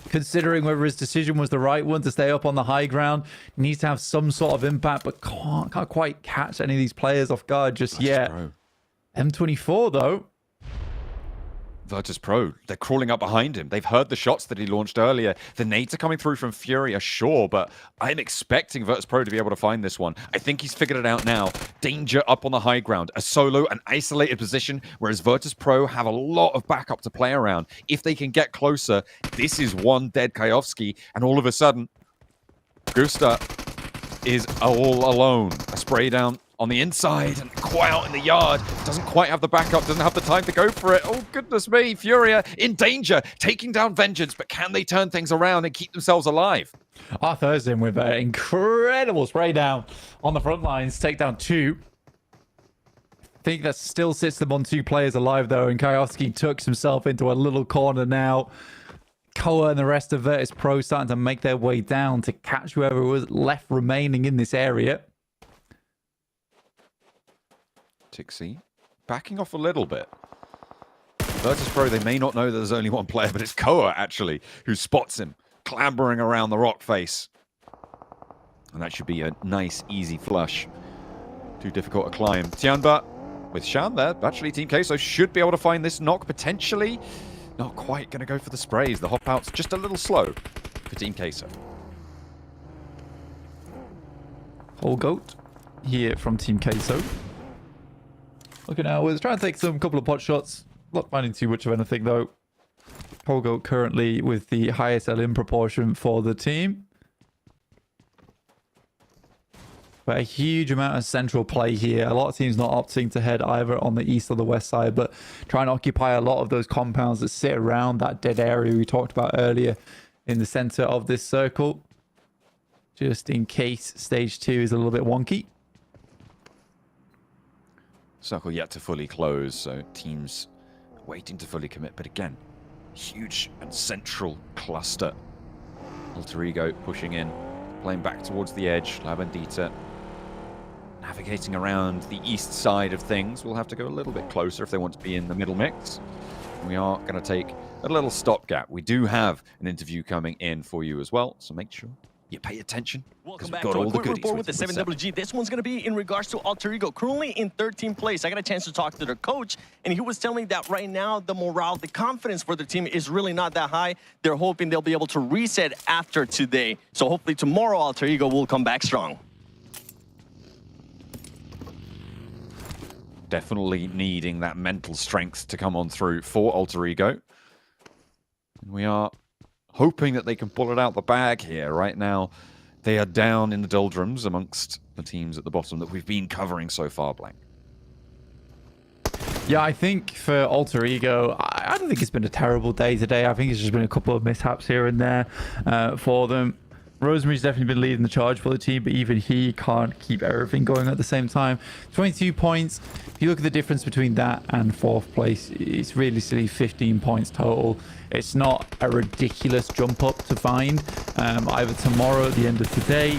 considering whether his decision was the right one to stay up on the high ground, needs to have some sort of impact, but can't quite catch any of these players off guard just yet. M24, though. Virtus Pro, they're crawling up behind him. They've heard the shots that he launched earlier. The nades are coming through from Furia, sure, but I'm expecting Virtus Pro to be able to find this one. I think he's figured it out now. Danger up on the high ground. A solo, an isolated position, whereas Virtus Pro have a lot of backup to play around. If they can get closer, this is one dead Kayovsky, and all of a sudden, Gusta is all alone. A spray down on the inside and quite out in the yard. Doesn't quite have the backup, doesn't have the time to go for it. Oh, goodness me. Furia in danger, taking down Vengeance, but can they turn things around and keep themselves alive? Arthur's in with an incredible spray down on the front lines. Take down 2. I think that still sits them on 2 players alive, though, and Kayovsky tucks himself into a little corner now. Koa and the rest of Virtus Pro starting to make their way down to catch whoever was left remaining in this area. Tixie backing off a little bit. Virtus Pro, they may not know that there's only one player, but it's Koa, actually, who spots him clambering around the rock face. And that should be a nice, easy flush. Too difficult to climb. Tianba with Shan there. Actually, Team Queso should be able to find this knock, potentially. Not quite going to go for the sprays. The hop out's just a little slow for Team Queso. Whole goat here from Team Queso. Looking now, we're trying to take some couple of pot shots. Not finding too much of anything, though. Pogo currently with the highest LM proportion for the team. But a huge amount of central play here. A lot of teams not opting to head either on the east or the west side, but trying to occupy a lot of those compounds that sit around that dead area we talked about earlier in the center of this circle. Just in case stage 2 is a little bit wonky. Circle yet to fully close, so teams waiting to fully commit. But again, huge and central cluster Alter Ego pushing in, playing back towards the edge. La Bandita navigating around the east side of things. We'll have to go a little bit closer if they want to be in the middle mix. We are going to take a little stopgap. We do have an interview coming in for you as well, so make sure you pay attention. Welcome back to a quick report with the 7WG. This one's going to be in regards to Alter Ego, currently in 13th place. I got a chance to talk to their coach, and he was telling me that right now the morale, the confidence for their team is really not that high. They're hoping they'll be able to reset after today. So hopefully tomorrow Alter Ego will come back strong. Definitely needing that mental strength to come on through for Alter Ego. And we are hoping that they can pull it out the bag here. Right now, they are down in the doldrums amongst the teams at the bottom that we've been covering so far, Blank. Yeah, I think for Alter Ego, I don't think it's been a terrible day today. I think it's just been a couple of mishaps here and there for them. Rosemary's definitely been leading the charge for the team, but even he can't keep everything going at the same time. 22 points. If you look at the difference between that and 4th place, it's realistically 15 points total. It's not a ridiculous jump up to find either tomorrow at the end of today.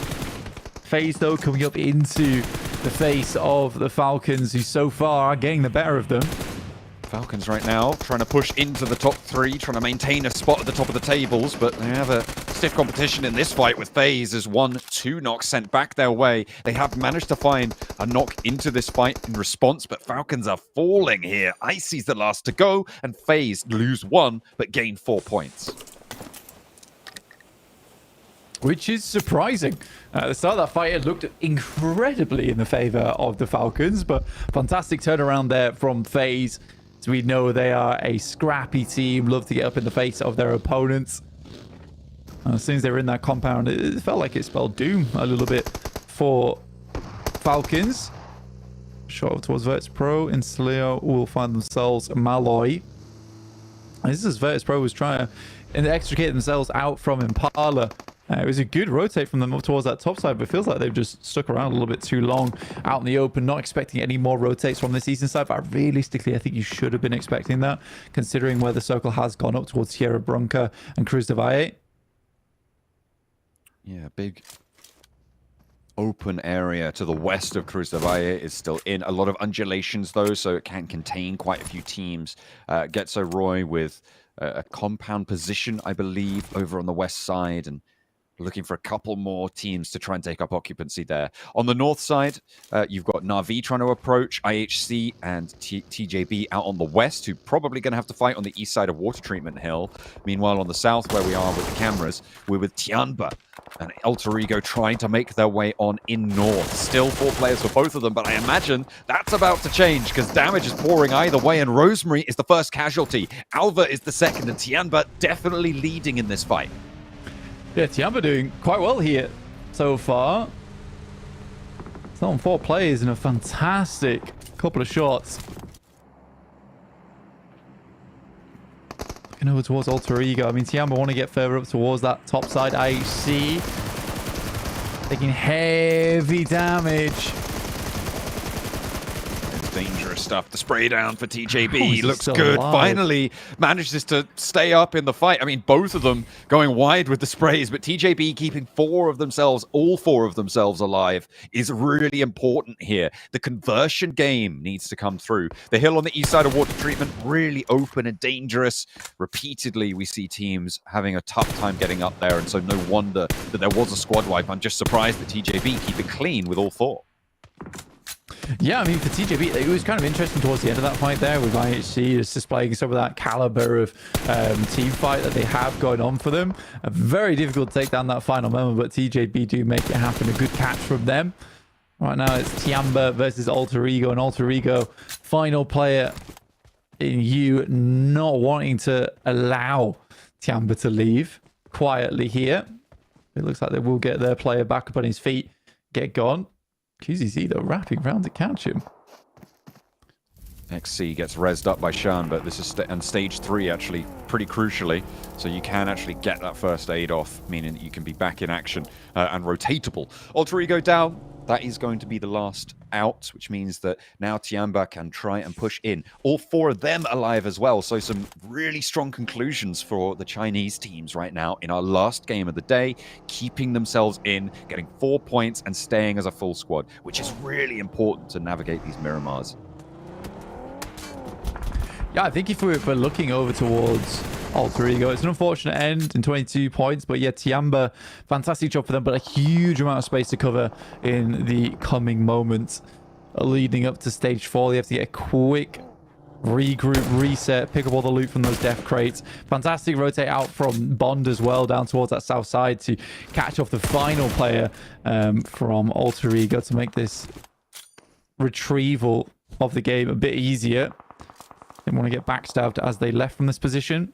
FaZe, though, coming up into the face of the Falcons, who so far are getting the better of them. Falcons right now trying to push into the top 3, trying to maintain a spot at the top of the tables, but they have a stiff competition in this fight with FaZe as 1-2 knocks sent back their way. They have managed to find a knock into this fight in response, but Falcons are falling here. Icy's the last to go, and FaZe lose 1, but gain 4 points. Which is surprising. The start of that fight, it looked incredibly in the favor of the Falcons, but fantastic turnaround there from FaZe. So we know they are a scrappy team, love to get up in the face of their opponents. As soon as they were in that compound, it felt like it spelled doom a little bit for Falcons. Shot over towards Virtus Pro. In Saleo will find themselves Malloy. And this is Virtus Pro was trying to extricate themselves out from Impala. It was a good rotate from them up towards that top side, but it feels like they've just stuck around a little bit too long out in the open. Not expecting any more rotates from this eastern side, but realistically, I think you should have been expecting that, considering where the circle has gone up towards Sierra Bronca and Cruz de Valle. Yeah, big open area to the west of Cruz de Valle is still in. A lot of undulations, though, so it can contain quite a few teams. Getso Roy with a compound position, I believe, over on the west side, and looking for a couple more teams to try and take up occupancy there. On the north side, you've got Na'Vi trying to approach, IHC and TJB out on the west, who probably going to have to fight on the east side of Water Treatment Hill. Meanwhile, on the south, where we are with the cameras, we're with Tianba and Alter Ego trying to make their way on in north. Still 4 players for both of them, but I imagine that's about to change because damage is pouring either way, and Rosemary is the first casualty. Alva is the second, and Tianba definitely leading in this fight. Yeah, Tianba doing quite well here so far. It's on 4 players and a fantastic couple of shots. Looking over towards Alter Ego. I mean, Tianba want to get further up towards that top side. IHC taking heavy damage. Dangerous stuff. The spray down for TJB looks still good. alive. Finally manages to stay up in the fight. I mean, both of them going wide with the sprays, but TJB keeping all 4 of themselves alive is really important here. The conversion game needs to come through. The hill on the east side of Water Treatment, really open and dangerous. Repeatedly, we see teams having a tough time getting up there, and so no wonder that there was a squad wipe. I'm just surprised that TJB keep it clean with all 4. Yeah, I mean, for TJB, it was kind of interesting towards the end of that fight there with IHC just displaying some of that caliber of team fight that they have going on for them. Very difficult to take down that final moment, but TJB do make it happen. A good catch from them. Right now, it's Tianba versus Alter Ego, and Alter Ego, final player in you, not wanting to allow Tianba to leave quietly here. It looks like they will get their player back up on his feet, get gone. QZZ, though, wrapping around to catch him. XC gets rezzed up by Shan, but this is on stage 3, actually, pretty crucially. So you can actually get that first aid off, meaning that you can be back in action and rotatable. Alter Ego down. That is going to be the last out, which means that now Tiamba can try and push in. All 4 of them alive as well. So some really strong conclusions for the Chinese teams right now in our last game of the day, keeping themselves in, getting 4 points and staying as a full squad, which is really important to navigate these Miramars. Yeah, I think if we're looking over towards Alter Ego, it's an unfortunate end in 22 points, but yeah, Tiamba, fantastic job for them, but a huge amount of space to cover in the coming moments leading up to stage 4. They have to get a quick regroup, reset, pick up all the loot from those death crates. Fantastic rotate out from Bond as well down towards that south side to catch off the final player from Alter Ego to make this retrieval of the game a bit easier. Didn't want to get backstabbed as they left from this position.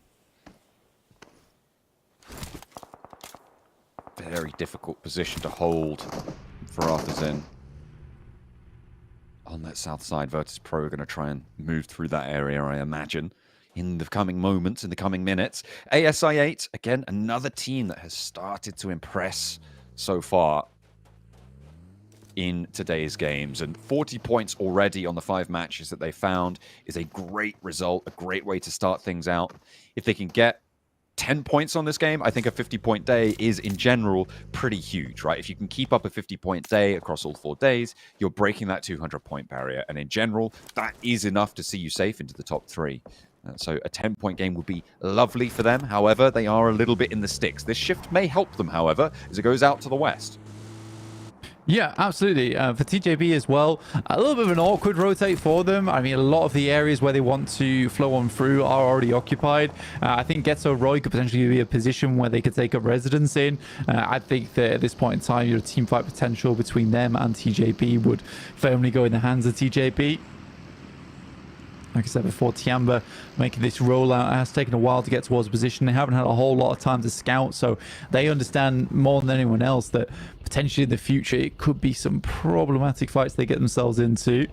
Very difficult position to hold for Arthurzen. On that south side, Virtus Pro are going to try and move through that area, I imagine, in the coming moments, in the coming minutes. ASI8, again, another team that has started to impress so far in today's games, and 40 points already on the 5 matches that they found is a great result, a great way to start things out. If they can get 10 points on this game, I think a 50-point day is in general pretty huge, right? If you can keep up a 50-point day across all 4 days, you're breaking that 200-point barrier, and in general that is enough to see you safe into the top 3. So a 10-point game would be lovely for them. However, they are a little bit in the sticks. This shift may help them, however, as it goes out to the west. Yeah, absolutely. For TJB as well, a little bit of an awkward rotate for them. I mean, a lot of the areas where they want to flow on through are already occupied. I think Ghetto Roy could potentially be a position where they could take up residence in. I think that at this point in time, your team fight potential between them and TJB would firmly go in the hands of TJB. Like I said before, Tiamba making this rollout has taken a while to get towards position. They haven't had a whole lot of time to scout, so they understand more than anyone else that potentially in the future it could be some problematic fights they get themselves into.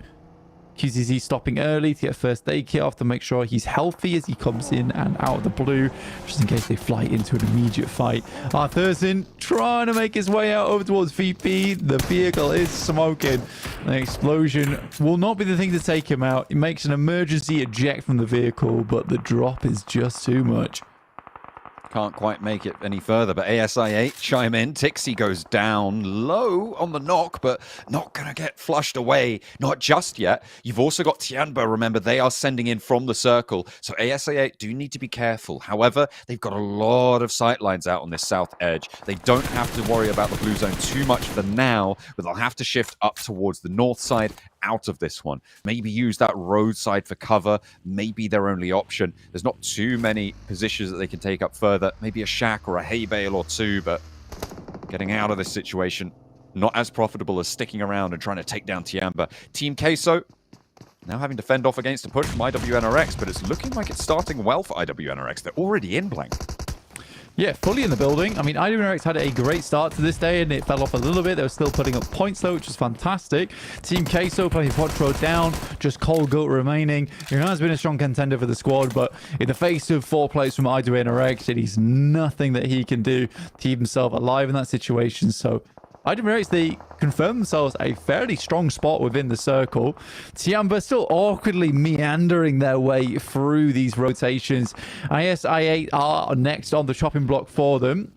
QZZ stopping early to get first aid kit off to make sure he's healthy as he comes in and out of the blue, just in case they fly into an immediate fight. Arthurzen trying to make his way out over towards VP. The vehicle is smoking. The explosion will not be the thing to take him out. It makes an emergency eject from the vehicle, but the drop is just too much. Can't quite make it any further, but ASI8 chime in. Tixie goes down low on the knock, but not going to get flushed away. Not just yet. You've also got Tianba. Remember, they are sending in from the circle, so ASI8 do need to be careful. However, they've got a lot of sightlines out on this south edge. They don't have to worry about the blue zone too much for now, but they'll have to shift up towards the north side out of this one. Maybe use that roadside for cover. Maybe their only option. There's not too many positions that they can take up further. Maybe a shack or a hay bale or two, but getting out of this situation, not as profitable as sticking around and trying to take down Tiamba. Team Queso now having to fend off against a push from IWNRX, but it's looking like it's starting well for IWNRX. They're already in blank. Yeah, fully in the building. I mean, IWNRX had a great start to this day, and it fell off a little bit. They were still putting up points, though, which is fantastic. Team Queso playing Potro down, just Cold Goat remaining. He has been a strong contender for the squad, but in the face of 4 players from IWNRX, it is nothing that he can do to keep himself alive in that situation. So IWNRX, they confirm themselves a fairly strong spot within the circle. Tiamba still awkwardly meandering their way through these rotations. IS-I8 are next on the chopping block for them.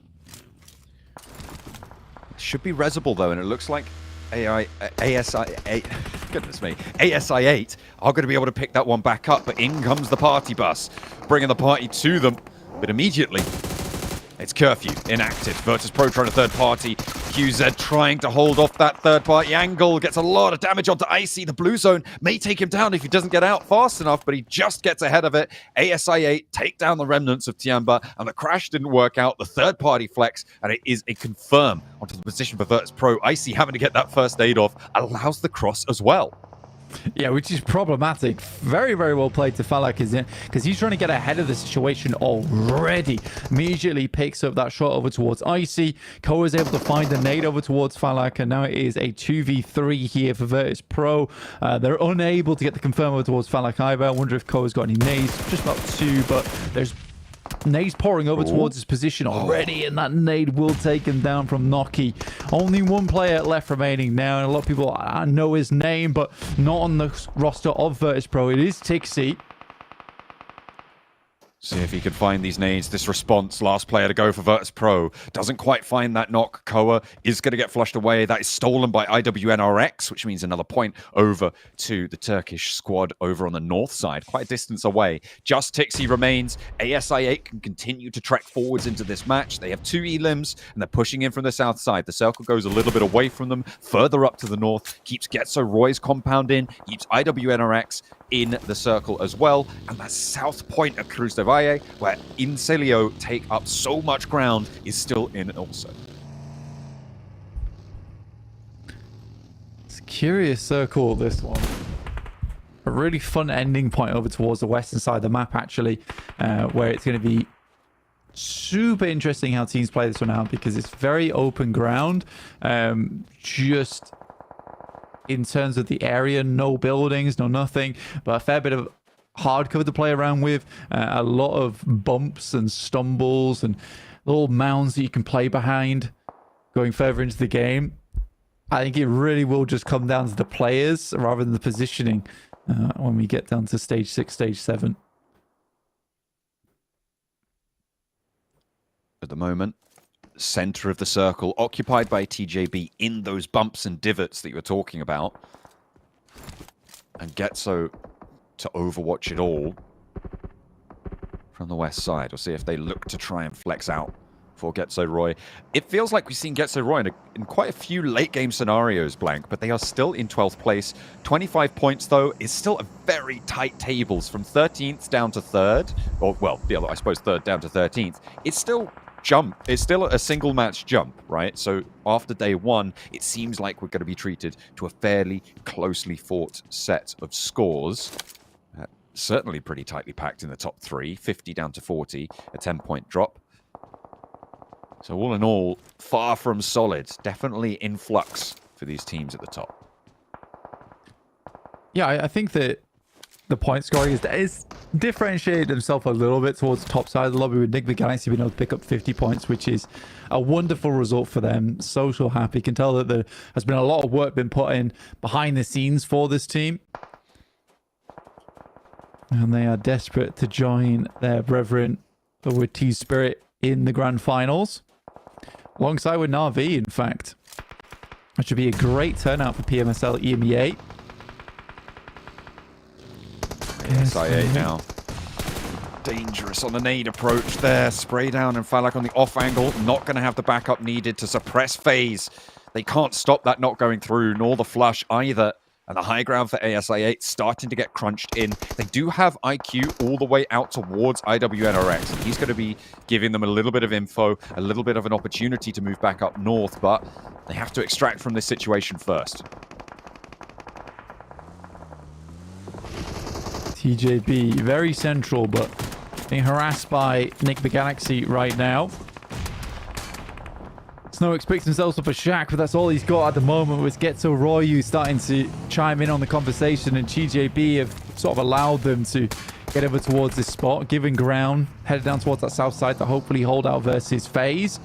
Should be Resable, though, and it looks like ASI8, goodness me, ASI8 are going to be able to pick that one back up, but in comes the party bus, bringing the party to them, but immediately it's curfew inactive. Virtus Pro trying to third party. QZ trying to hold off that third party angle. Gets a lot of damage onto Icy. The blue zone may take him down if he doesn't get out fast enough, but he just gets ahead of it. ASI8 take down the remnants of Tiamba, and the crash didn't work out. The third party flex, and it is a confirm onto the position for Virtus Pro. Icy having to get that first aid off allows the cross as well. Yeah, which is problematic. Very, very well played to Falak, isn't it? Because he's trying to get ahead of the situation already. Immediately picks up that shot over towards Icy. Koa is able to find the nade over towards Falak, and now it is a 2v3 here for Virtus Pro. They're unable to get the confirm over towards Falak either. I wonder if Koa's got any nades. Just about 2, but there's Nades pouring over towards his position already, and that nade will take him down from Noki. Only one player left remaining now, and a lot of people know his name, but not on the roster of Virtus Pro. It is Tixi. See if he can find these nades. This response, last player to go for Virtus Pro. Doesn't quite find that knock. Koa is going to get flushed away. That is stolen by IWNRX, which means another point over to the Turkish squad over on the north side. Quite a distance away. Just Tixi remains. ASI8 can continue to trek forwards into this match. They have 2 elims, and they're pushing in from the south side. The circle goes a little bit away from them, further up to the north. Keeps Getso Roy's compound in. Keeps IWNRX in the circle as well. And that south point of Cruz de Valle, where Incelio take up so much ground, is still in also. It's a curious circle, this one. A really fun ending point over towards the western side of the map, actually, where it's going to be super interesting how teams play this one out, because it's very open ground. Just in terms of the area, no buildings, no nothing, but a fair bit of hard cover to play around with, a lot of bumps and stumbles and little mounds that you can play behind going further into the game. I think it really will just come down to the players rather than the positioning when we get down to stage 6, stage 7. At the moment, center of the circle, occupied by TJB in those bumps and divots that you were talking about. And Getso to overwatch it all from the west side. We'll see if they look to try and flex out for Getso Roy. It feels like we've seen Getso Roy in quite a few late game scenarios, Blank, but they are still in 12th place. 25 points, though, is still a very tight tables from 13th down to 3rd. Or, well, I suppose 3rd down to 13th. It's still it's still a single match jump, right? So after day 1, it seems like we're going to be treated to a fairly closely fought set of scores. Certainly pretty tightly packed in the top 3, 50 down to 40, a 10-point drop. So all in all, far from solid. Definitely in flux for these teams at the top. Yeah, I think that the point scoring is differentiated himself a little bit towards the top side of the lobby, with Nick Galaxy being able to pick up 50 points, which is a wonderful result for them. So happy. You can tell that there has been a lot of work been put in behind the scenes for this team. And they are desperate to join their brethren with T-Spirit in the Grand Finals. Alongside with Na'Vi, in fact. That should be a great turnout for PMSL EMEA. SI8 now. Dangerous on the nade approach there. Spray down and Falak on the off angle. Not going to have the backup needed to suppress FaZe. They can't stop that not going through, nor the flush either. And the high ground for ASI8 starting to get crunched in. They do have IQ all the way out towards IWNRX. And he's going to be giving them a little bit of info, a little bit of an opportunity to move back up north, but they have to extract from this situation first. TJB, very central, but being harassed by Nick the Galaxy right now. Snow expects himself up a shack, but that's all he's got at the moment, with Getso Royu starting to chime in on the conversation, and TJB have sort of allowed them to get over towards this spot, giving ground, headed down towards that south side to hopefully hold out versus FaZe.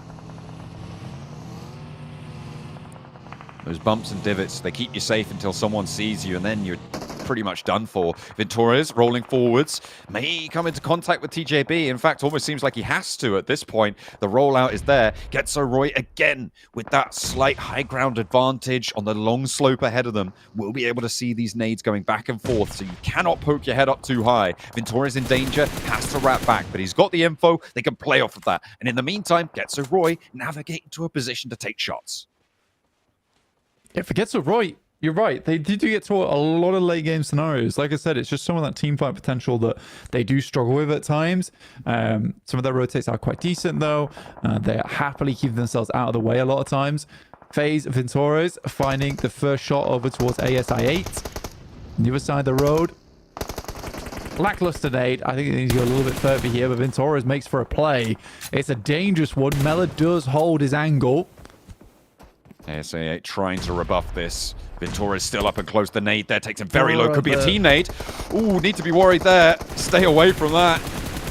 Those bumps and divots, they keep you safe until someone sees you, and then you're pretty much done for. Ventores rolling forwards, may come into contact with TJB. In fact, almost seems like he has to at this point. The rollout is there. Getso Roy again with that slight high ground advantage on the long slope ahead of them. We'll be able to see these nades going back and forth, so you cannot poke your head up too high. Ventores in danger, has to wrap back, but he's got the info. They can play off of that. And in the meantime, Getso Roy navigate into a position to take shots. Yeah, for Getso Roy, you're right. They do get to a lot of late game scenarios. Like I said, it's just some of that team fight potential that they do struggle with at times. Some of their rotates are quite decent, though. They happily keep themselves out of the way a lot of times. FaZe Ventores finding the first shot over towards ASI8. On the other side of the road. Lackluster nade. I think they need to go a little bit further here, but Ventores makes for a play. It's a dangerous one. Mela does hold his angle. ASA8 trying to rebuff this. Ventores still up and close. The nade there takes him very low. Could be a team nade. Ooh, need to be worried there. Stay away from that.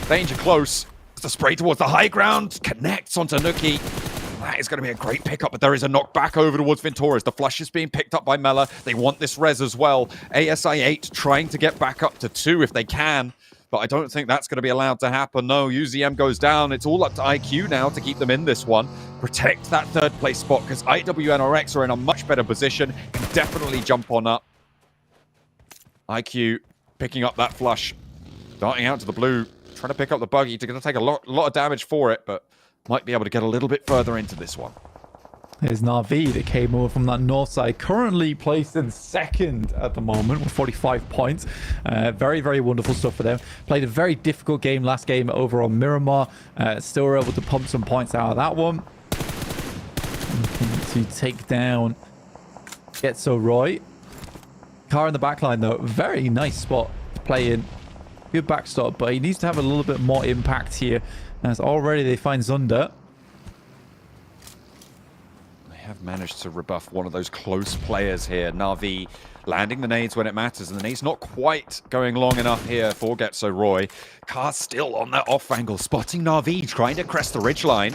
Danger close. The spray towards the high ground, connects onto Nuki. That is going to be a great pickup, but there is a knockback over towards Venturas. The flush is being picked up by Mela. They want this res as well. ASI 8 trying to get back up to 2 if they can, but I don't think that's going to be allowed to happen. No, UZM goes down. It's all up to IQ now to keep them in this one. Protect that third place spot, because IWNRX are in a much better position. Can definitely jump on up. IQ picking up that flush. Darting out to the blue. Trying to pick up the buggy. They're going to take a lot of damage for it, but might be able to get a little bit further into this one. There's Na'Vi that came over from that north side, currently placed in second at the moment with 45 points. Very, very wonderful stuff for them. Played a very difficult game last game over on Miramar. Still were able to pump some points out of that one. Looking to take down Getso Roy. Car in the backline though, very nice spot to play in. Good backstop, but he needs to have a little bit more impact here, as already they find Zunder. They have managed to rebuff one of those close players here. Na'Vi landing the nades when it matters, and the nades not quite going long enough here for Getso Roy. Car still on that off angle, spotting Na'Vi, trying to crest the ridgeline.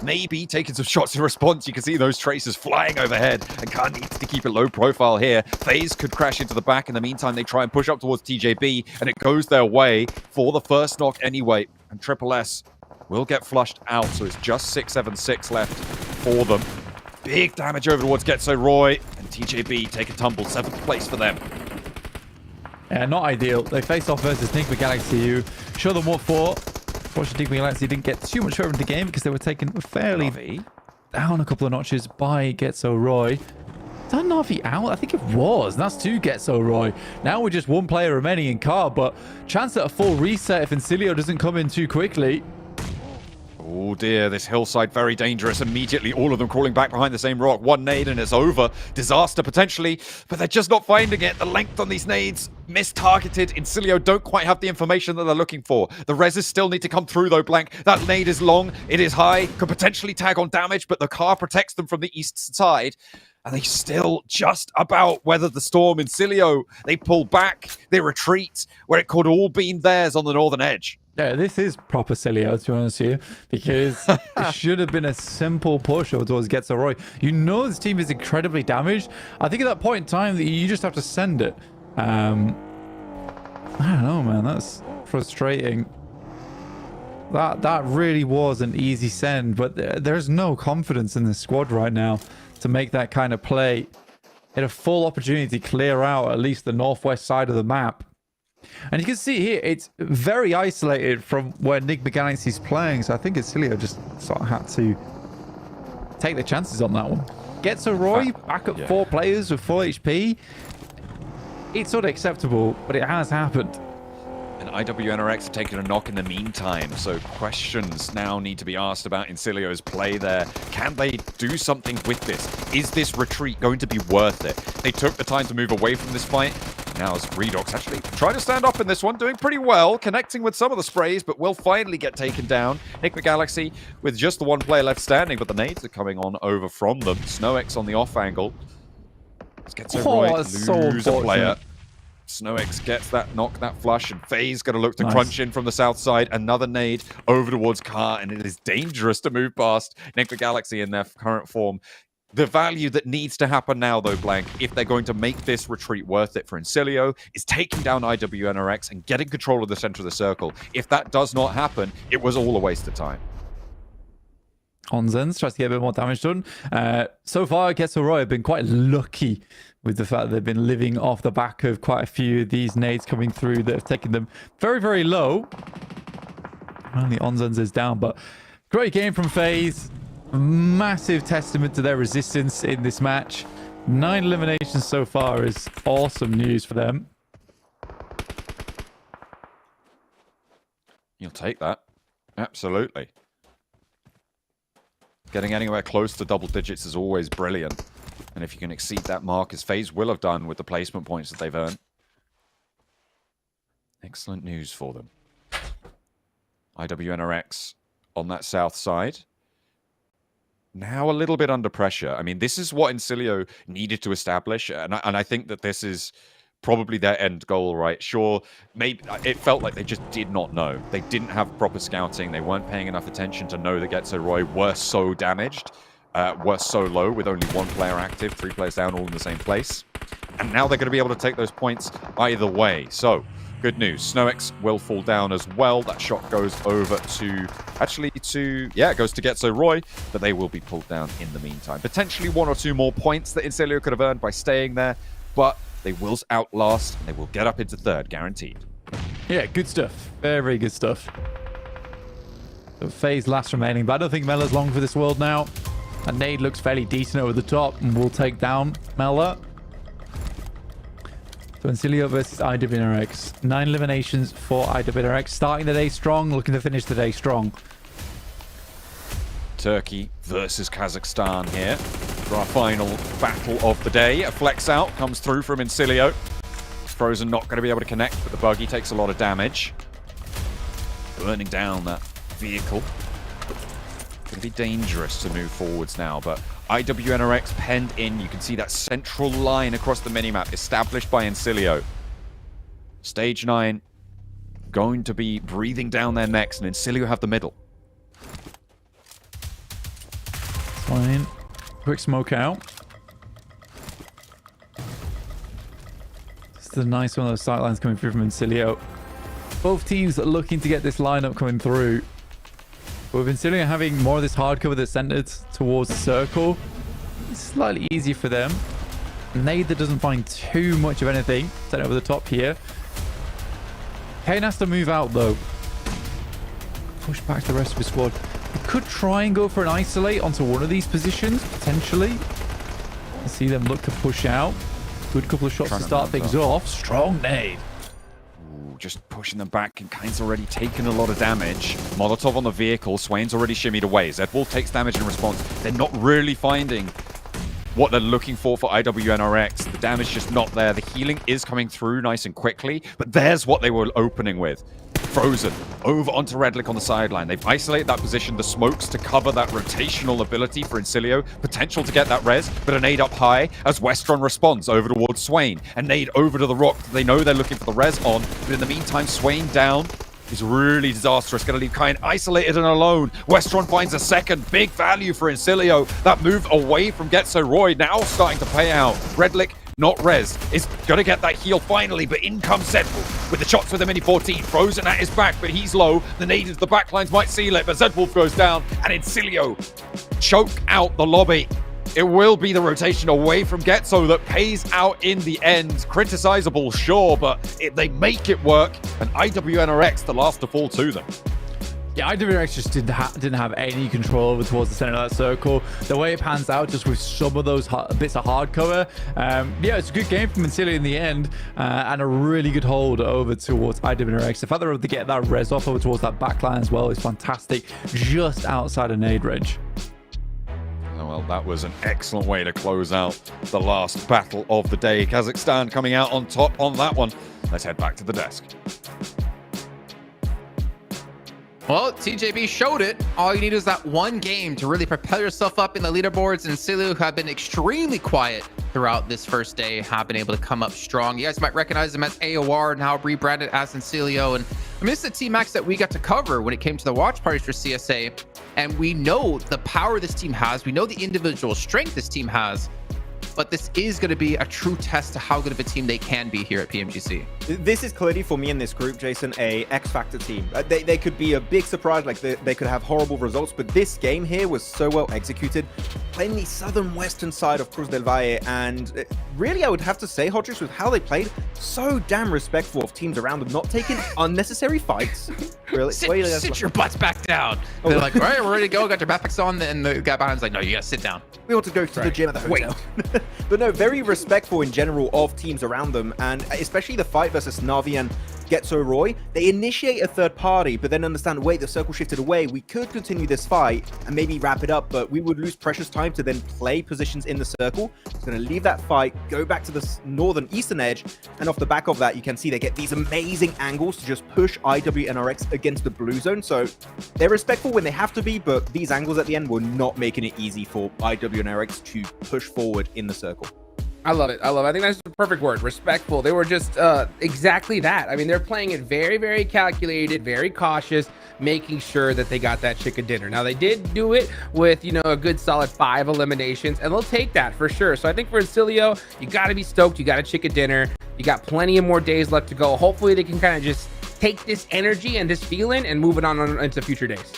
Maybe taking some shots in response. You can see those tracers flying overhead, and Car needs to keep it low profile here. FaZe could crash into the back. In the meantime, they try and push up towards TJB, and it goes their way for the first knock anyway. And Triple S will get flushed out, so it's just 6-7-6 left for them. Big damage over towards Getso Roy, and TJB take a tumble. 7th place for them. Yeah, not ideal. They face off versus Nigma Galaxy, who show them what for. Unfortunately, Nigma Galaxy didn't get too much further in the game because they were taken fairly down a couple of notches by Getso Roy. Is that Na'Vi out? I think it was. That's 2 Getso Roy. Now we're just 1 player remaining in car, but chance at a full reset if Incilio doesn't come in too quickly. Oh dear, this hillside very dangerous. Immediately, all of them crawling back behind the same rock. 1 nade and it's over. Disaster potentially, but they're just not finding it. The length on these nades, mistargeted. Incilio don't quite have the information that they're looking for. The reses still need to come through though, Blank. That nade is long, it is high, could potentially tag on damage, but the car protects them from the east side. And they still just about weather the storm. Incilio, they pull back, they retreat, where it could all been theirs on the northern edge. Yeah, this is proper Cilio, to be honest with you, because it should have been a simple push over towards Getso Roy. You know this team is incredibly damaged. I think at that point in time, that you just have to send it. I don't know, man. That's frustrating. That really was an easy send, but there's no confidence in the squad right now to make that kind of play. Had a full opportunity to clear out at least the northwest side of the map. And you can see here, it's very isolated from where Nigma Galaxy's playing, so I think Incilio just sort of had to take the chances on that one. Getso Roy back at 4 players with full HP. It's sort of acceptable, but it has happened. And IWNRX have taken a knock in the meantime, so questions now need to be asked about Incilio's play there. Can they do something with this? Is this retreat going to be worth it? They took the time to move away from this fight. Now as Redox actually trying to stand up in this one, doing pretty well, connecting with some of the sprays, but will finally get taken down. Nigma Galaxy with just the 1 player left standing, but the nades are coming on over from them. SnowX on the off angle. Let's get so right, lose a player. SnowX gets that knock, that flush, and FaZe going to look to crunch in from the south side. Another nade over towards Car, and it is dangerous to move past Nigma Galaxy in their current form. The value that needs to happen now, though, Blank, if they're going to make this retreat worth it for Incilio, is taking down IWNRX and getting control of the center of the circle. If that does not happen, it was all a waste of time. Onzens tries to get a bit more damage done. So far, Getso Roy have been quite lucky with the fact that they've been living off the back of quite a few of these nades coming through that have taken them very, very low. Only Onzens is down, but great game from FaZe. Massive testament to their resistance in this match. 9 eliminations so far is awesome news for them. You'll take that. Absolutely. Getting anywhere close to double digits is always brilliant. And if you can exceed that mark, as FaZe will have done with the placement points that they've earned. Excellent news for them. IWNRX on that south side. Now a little bit under pressure. I mean, this is what Incilio needed to establish, and I think that this is probably their end goal, right? Sure, maybe it felt like they just did not know. They didn't have proper scouting. They weren't paying enough attention to know that Getso Roy were so damaged, were so low with only one player active, 3 players down, all in the same place. And now they're going to be able to take those points either way. So, good news. SnowX will fall down as well. That shot goes over to, it goes to Getso Roy, but they will be pulled down in the meantime. Potentially 1 or 2 more points that Incilio could have earned by staying there, but they will outlast and they will get up into third, guaranteed. Yeah, good stuff. Very, very good stuff. So FaZe last remaining, but I don't think Mela's long for this world now. And Nade looks fairly decent over the top and will take down Mela. So Incilio versus IWNRX. 9 eliminations for IWNRX. Starting the day strong, looking to finish the day strong. Turkey versus Kazakhstan here for our final battle of the day. A flex out comes through from Incilio. Frozen not going to be able to connect, but the buggy takes a lot of damage. Burning down that vehicle. Going to be dangerous to move forwards now, but IWNRX penned in. You can see that central line across the minimap established by Incilio. Stage 9 going to be breathing down their necks, and Incilio have the middle. Fine. Quick smoke out. This is a nice one of those sight lines coming through from Incilio. Both teams are looking to get this lineup coming through. But with Incilio having more of this hard cover that's centered towards the circle, it's slightly easier for them. Nather doesn't find too much of anything set over the top here. Kane has to move out though. Push back the rest of his squad. He could try and go for an isolate onto one of these positions, potentially. I see them look to push out. Good couple of shots to start things off. Strong nade. Just pushing them back, and Kane's already taken a lot of damage. Molotov on the vehicle. Swain's already shimmied away. Zedwolf takes damage in response. They're not really finding what they're looking for IWNRX. The damage just not there. The healing is coming through nice and quickly, but there's what they were opening with. Frozen over onto Redlick on the sideline. They've isolated that position, the smokes to cover that rotational ability for Incilio, potential to get that res, but a nade up high as Westron responds over towards Swain. A nade over to the rock. They know they're looking for the res on, but in the meantime, Swain down is really disastrous. Going to leave Kine isolated and alone. Westron finds a second. Big value for Incilio. That move away from Getso Roy now starting to pay out. Redlick not res, is going to get that heal finally, but in comes Zedwolf with the shots with the Mini 14. Frozen at his back, but he's low. The nade into the backlines might seal it, but Zedwolf goes down, and Incilio choke out the lobby. It will be the rotation away from Getso that pays out in the end. Criticizable, sure, but they make it work, and IWNRX the last to fall to them. Yeah, IWNRX just didn't have any control over towards the center of that circle. The way it pans out, just with some of those bits of hard cover. Yeah, it's a good game from Incilio in the end, and a really good hold over towards IWNRX. The fact they're able to get that res off over towards that backline as well is fantastic, just outside of nade range. Well, that was an excellent way to close out the last battle of the day. Kazakhstan coming out on top on that one. Let's head back to the desk. Well, TJB showed it. All you need is that one game to really propel yourself up in the leaderboards, and Incilio, who have been extremely quiet throughout this first day, have been able to come up strong. You guys might recognize them as AOR, now rebranded as Incilio. And I mean, it's the team max that we got to cover when it came to the watch parties for CSA. And we know the power this team has. We know the individual strength this team has. But this is going to be a true test to how good of a team they can be here at PMGC. This is clearly, for me in this group, Jason, a X-Factor team. They could be a big surprise, like they could have horrible results, but this game here was so well executed. Playing the southern western side of Cruz del Valle, and really I would have to say, Hodges, with how they played, so damn respectful of teams around them, not taking unnecessary fights. Really? Sit your butts back down. They're like, all right, we're ready to go. Got your backpacks on, and the guy behind's like, no, you gotta sit down. We want to go to the gym at the hotel. But no, very respectful in general of teams around them, and especially the fight versus Navi and Getso Roy. They initiate a third party, but then understand, wait, the circle shifted away. We could continue this fight and maybe wrap it up, but we would lose precious time to then play positions in the circle. It's going to leave that fight, go back to the northern eastern edge, and off the back of that, you can see they get these amazing angles to just push IWNRX against the blue zone. So they're respectful when they have to be, but these angles at the end were not making it easy for IWNRX to push forward in the circle. I love it. I think that's the perfect word. Respectful. They were just exactly that. I mean, they're playing it very, very calculated, very cautious, making sure that they got that chicken dinner. Now, they did do it with, a good solid 5 eliminations, and they'll take that for sure. So I think for Incilio, you got to be stoked. You got a chicken dinner. You got plenty of more days left to go. Hopefully, they can kind of just take this energy and this feeling and move it on into future days.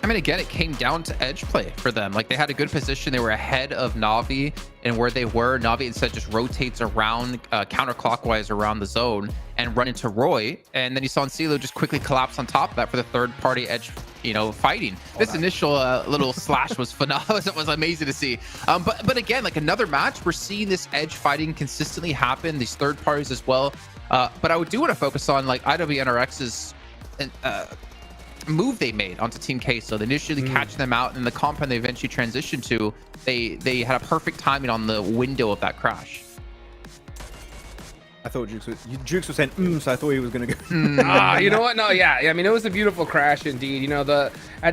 I mean, again, it came down to edge play for them. Like, they had a good position. They were ahead of Na'Vi and where they were. Na'Vi instead just rotates around counterclockwise around the zone and run into Roy. And then you saw Incilio just quickly collapse on top of that for the third-party edge, fighting. This initial little slash was phenomenal. It was amazing to see. But again, like another match, we're seeing this edge fighting consistently happen, these third parties as well. But I do want to focus on like IWNRX's move they made onto Team Queso. They initially catching them out, and the compound they eventually transitioned to, they had a perfect timing on the window of that crash. I thought Jukes was saying, so I thought he was going to go. You know what? No, yeah. I mean, it was a beautiful crash indeed. At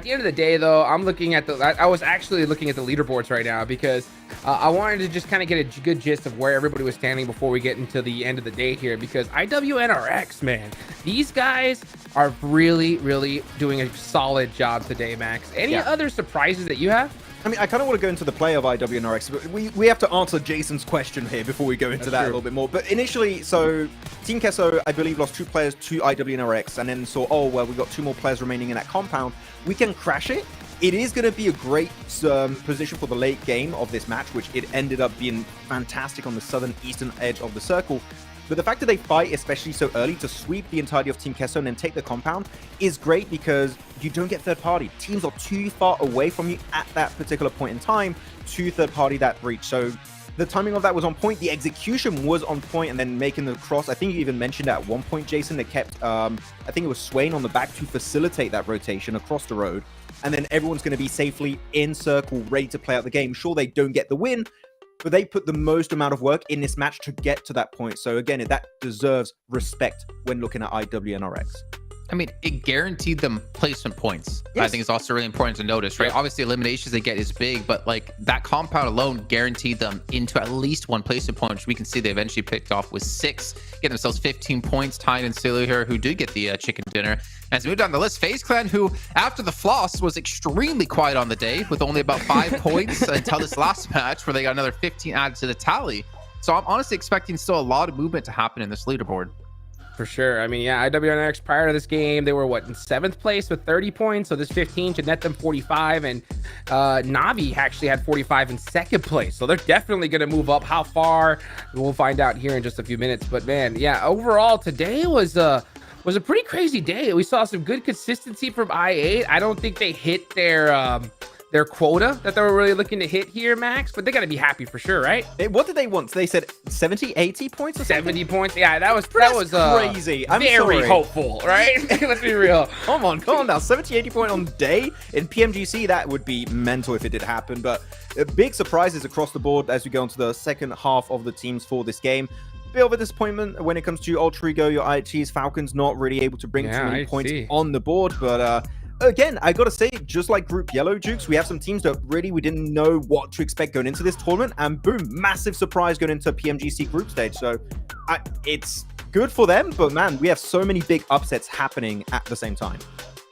the end of the day, though, I was actually looking at the leaderboards right now because I wanted to just kind of get a good gist of where everybody was standing before we get into the end of the day here, because IWNRX, man, these guys are really, really doing a solid job today, Max. Any other surprises that you have? I mean, I kind of want to go into the play of IWNRX, but we have to answer Jason's question here before we go into that a little bit more. But initially, so Team Queso, I believe, lost 2 players to IWNRX, and then saw, oh, well, we got 2 more players remaining in that compound. We can crash it. It is going to be a great position for the late game of this match, which it ended up being fantastic on the southern eastern edge of the circle. But the fact that they fight, especially so early, to sweep the entirety of Team Queso and then take the compound is great because you don't get third party. Teams are too far away from you at that particular point in time to third party that breach. So the timing of that was on point. The execution was on point, and then making the cross. I think you even mentioned at one point, Jason, that kept, I think it was Swain on the back to facilitate that rotation across the road. And then everyone's going to be safely in circle, ready to play out the game. Sure, they don't get the win, but they put the most amount of work in this match to get to that point. So again, that deserves respect when looking at IWNRX. I mean, it guaranteed them placement points. Yes. I think it's also really important to notice, right? Obviously, eliminations they get is big, but like that compound alone guaranteed them into at least 1 placement point, which we can see they eventually picked off with 6, getting themselves 15 points. Tyne and Celia here, who did get the chicken dinner. As we move down the list, FaZe Clan, who after the floss was extremely quiet on the day with only about 5 points until this last match where they got another 15 added to the tally. So I'm honestly expecting still a lot of movement to happen in this leaderboard. For sure. I mean, yeah, IWNRX prior to this game, they were in 7th place with 30 points. So this 15 should net them 45. And Na'Vi actually had 45 in 2nd place. So they're definitely going to move up. How far? We'll find out here in just a few minutes. But man, yeah, overall today was a pretty crazy day. We saw some good consistency from I8. I don't think they hit their quota that they were really looking to hit here, Max, but they got to be happy for sure, right? What did they want? They said 70, 80 points or something? 70 points. Yeah, that was crazy. I'm very sorry. hopeful, right? Let's be real. Come on now. 70, 80 point on the day in PMGC, that would be mental if it did happen. But big surprises across the board as we go into the second half of the teams for this game. Bit of a disappointment when it comes to Ultra Ego, your IHG's Falcons not really able to bring too many points on the board, but again, I gotta say, just like Group Yellow, Jukes, we have some teams that really we didn't know what to expect going into this tournament, and boom, massive surprise going into PMGC group stage. So it's good for them, but man, we have so many big upsets happening at the same time.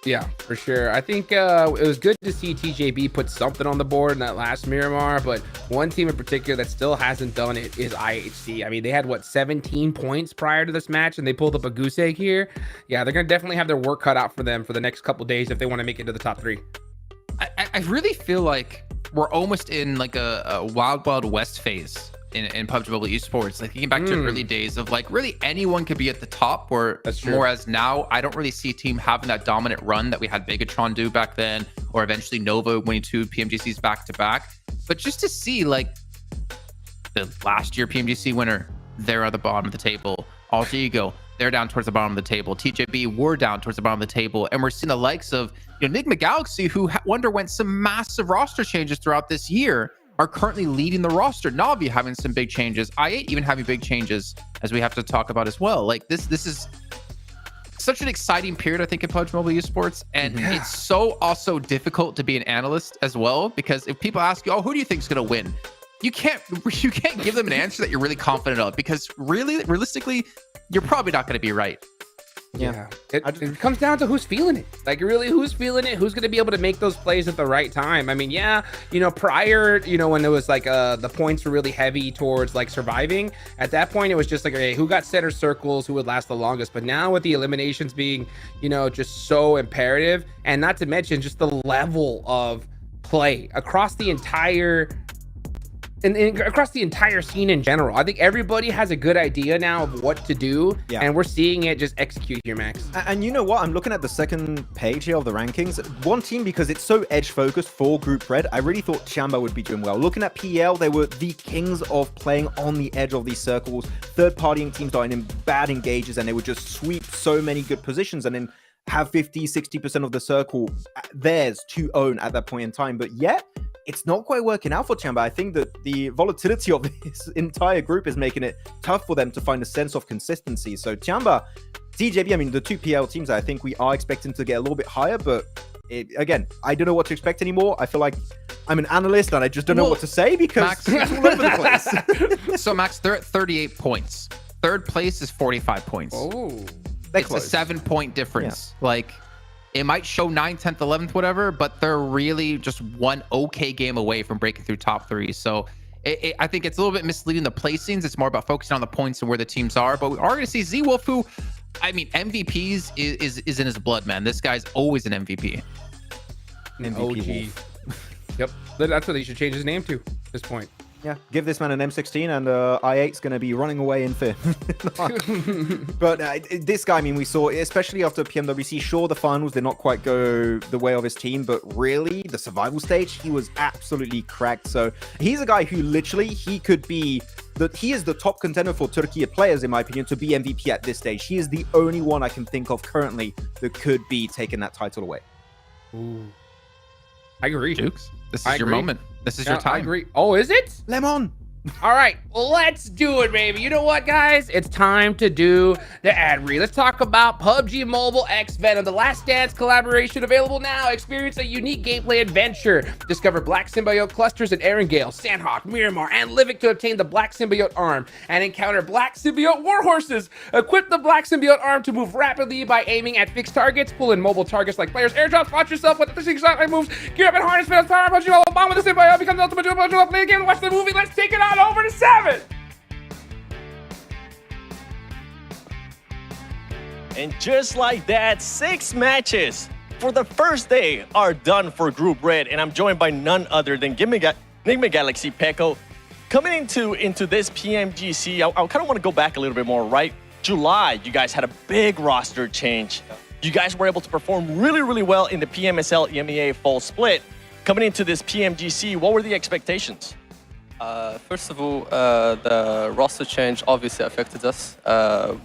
Yeah, for sure. I think it was good to see TJB put something on the board in that last Miramar, but one team in particular that still hasn't done it is IHC. I mean, they had, 17 points prior to this match, and they pulled up a goose egg here. Yeah, they're going to definitely have their work cut out for them for the next couple days if they want to make it to the top 3. I really feel like we're almost in like a Wild Wild West phase in PUBG Mobile Esports, like thinking back to early days of like really anyone could be at the top, where whereas now I don't really see a team having that dominant run that we had Bigatron do back then, or eventually Nova winning 2 PMGCs back to back. But just to see like the last year PMGC winner, they're at the bottom of the table. Alter Ego, they're down towards the bottom of the table. TJB, we're down towards the bottom of the table, and we're seeing the likes of Enigma Galaxy, who underwent some massive roster changes throughout this year, are currently leading the roster. Na'Vi having some big changes. I8 even having big changes, as we have to talk about as well. Like this is such an exciting period, I think, in PUBG Mobile Esports. And it's so also difficult to be an analyst as well, because if people ask you, oh, who do you think is going to win? you can't give them an answer that you're really confident of, because realistically, you're probably not going to be right. Yeah. It comes down to who's feeling it. Like, really, who's feeling it? Who's going to be able to make those plays at the right time? I mean, yeah, prior, when it was like the points were really heavy towards like surviving, at that point, it was just like, okay, who got center circles, who would last the longest? But now with the eliminations being, just so imperative, and not to mention just the level of play across the entire across the entire scene in general. I think everybody has a good idea now of what to do, and we're seeing it just execute here, Max. And you know what? I'm looking at the second page here of the rankings. One team, because it's so edge-focused for Group Red, I really thought Chamba would be doing well. Looking at PL, they were the kings of playing on the edge of these circles. Third-partying teams are in bad engages, and they would just sweep so many good positions, and then have 50-60% of the circle theirs to own at that point in time. But yet, it's not quite working out for Chamba. I think that the volatility of this entire group is making it tough for them to find a sense of consistency. So Chamba, TJB, I mean, the two PL teams, I think we are expecting to get a little bit higher, but again, I don't know what to expect anymore. I feel like I'm an analyst and I just don't know what to say, because Max, it's all over the place. So Max, they're at 38 points. Third place is 45 points. Oh, it's a 7-point difference. Yeah. Like, it might show 9th, 10th, 11th, whatever, but they're really just one okay game away from breaking through top 3. So I think it's a little bit misleading, the placings. It's more about focusing on the points and where the teams are. But we are going to see Z-Wolf, who, I mean, MVPs is in his blood, man. This guy's always an MVP. MVP OG. Yep. That's what he should change his name to at this point. Yeah, give this man an M16 and I8's going to be running away in fear. But this guy, I mean, we saw, especially after PMWC, sure, the finals did not quite go the way of his team, but really, the survival stage, he was absolutely cracked. So he's a guy who literally, he is the top contender for Turkey players, in my opinion, to be MVP at this stage. He is the only one I can think of currently that could be taking that title away. Ooh. I agree. Jukes, this is your moment. This is your time. I agree. Oh, is it? Lemon. All right, let's do it, baby. You know what, guys? It's time to do the ad read. Let's talk about PUBG Mobile X Venom, the Last Dance collaboration, available now. Experience a unique gameplay adventure. Discover Black Symbiote clusters in Erangel, Sandhawk, Miramar, and Livik to obtain the Black Symbiote arm and encounter Black Symbiote warhorses. Equip the Black Symbiote arm to move rapidly by aiming at fixed targets. Pull in mobile targets like players. Airdrops. Watch yourself with the 3-shot moves. Gear up and harness Venom's power. PUBG Mobile bomb with the Symbiote becomes the ultimate dual. Play the game and watch the movie. Let's take it on over to 7. And just like that, 6 matches for the first day are done for Group Red, and I'm joined by none other than Enigma Galaxy Peko. Coming into this PMGC, I kind of want to go back a little bit more, right? July, you guys had a big roster change. You guys were able to perform really, really well in the PMSL EMEA fall split. Coming into this PMGC, what were the expectations? First of all, the roster change obviously affected us.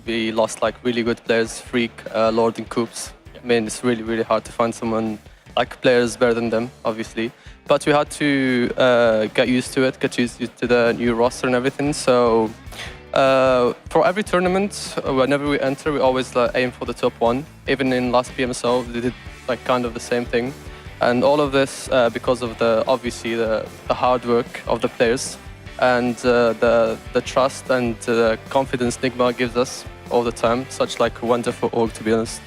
We lost like really good players, Freak, Lord and Coops. I mean, it's really, really hard to find someone like players better than them, obviously. But we had to get used to it, get used to the new roster and everything. So for every tournament, whenever we enter, we always aim for the top 1. Even in last PMSL, we did like kind of the same thing. And all of this because of obviously the hard work of the players and the trust and the confidence Nigma gives us all the time. Such like a wonderful org, to be honest.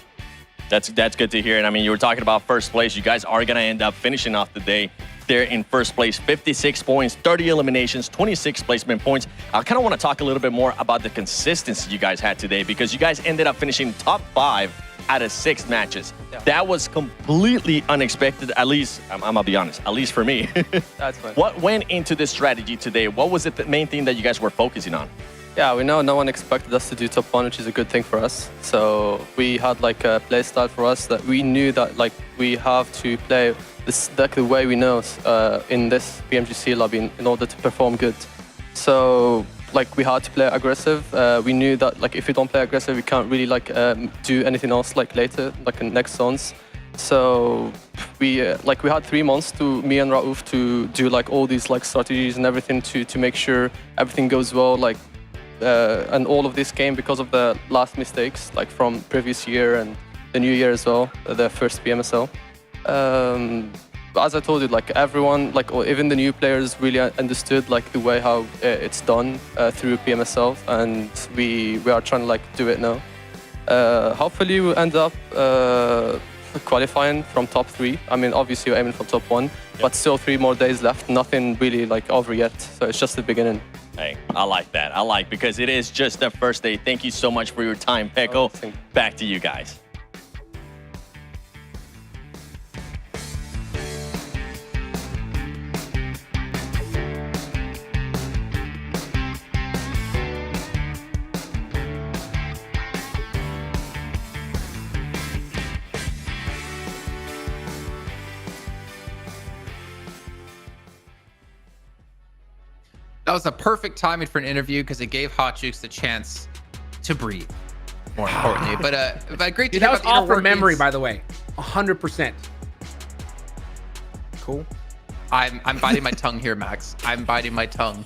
That's good to hear. And I mean, you were talking about first place. You guys are going to end up finishing off the day there in first place. 56 points, 30 eliminations, 26 placement points. I kind of want to talk a little bit more about the consistency you guys had today, because you guys ended up finishing top 5 out of 6 matches. Yeah. That was completely unexpected, at least, I'm gonna be honest, at least for me. That's fine. What went into this strategy today? What was the main thing that you guys were focusing on? Yeah, we know no one expected us to do top 1, which is a good thing for us. So we had like a play style for us that we knew that like we have to play this deck the way we know in this PMGC lobby in order to perform good. So like we had to play aggressive. We knew that like if we don't play aggressive, we can't really like do anything else like later, like in next zones. So we had 3 months to me and Raouf to do like all these like strategies and everything to make sure everything goes well. Like and all of this came because of the last mistakes like from previous year and the new year as well, the first PMSL. as I told you, like everyone, like or even the new players really understood like the way how it's done through PMSL, and we are trying to like do it now. Hopefully we'll end up qualifying from top 3. I mean, obviously we're aiming for top 1, but still 3 more days left. Nothing really like over yet, so it's just the beginning. Hey, I like that. I like, because it is just the first day. Thank you so much for your time, Peko. Back to you guys. That was a perfect timing for an interview because it gave Hot Jukes the chance to breathe, more importantly. But great to Dude, hear that was about the all inner from memory, workings. by the way. 100%. Cool. I'm biting my tongue here, Max. I'm biting my tongue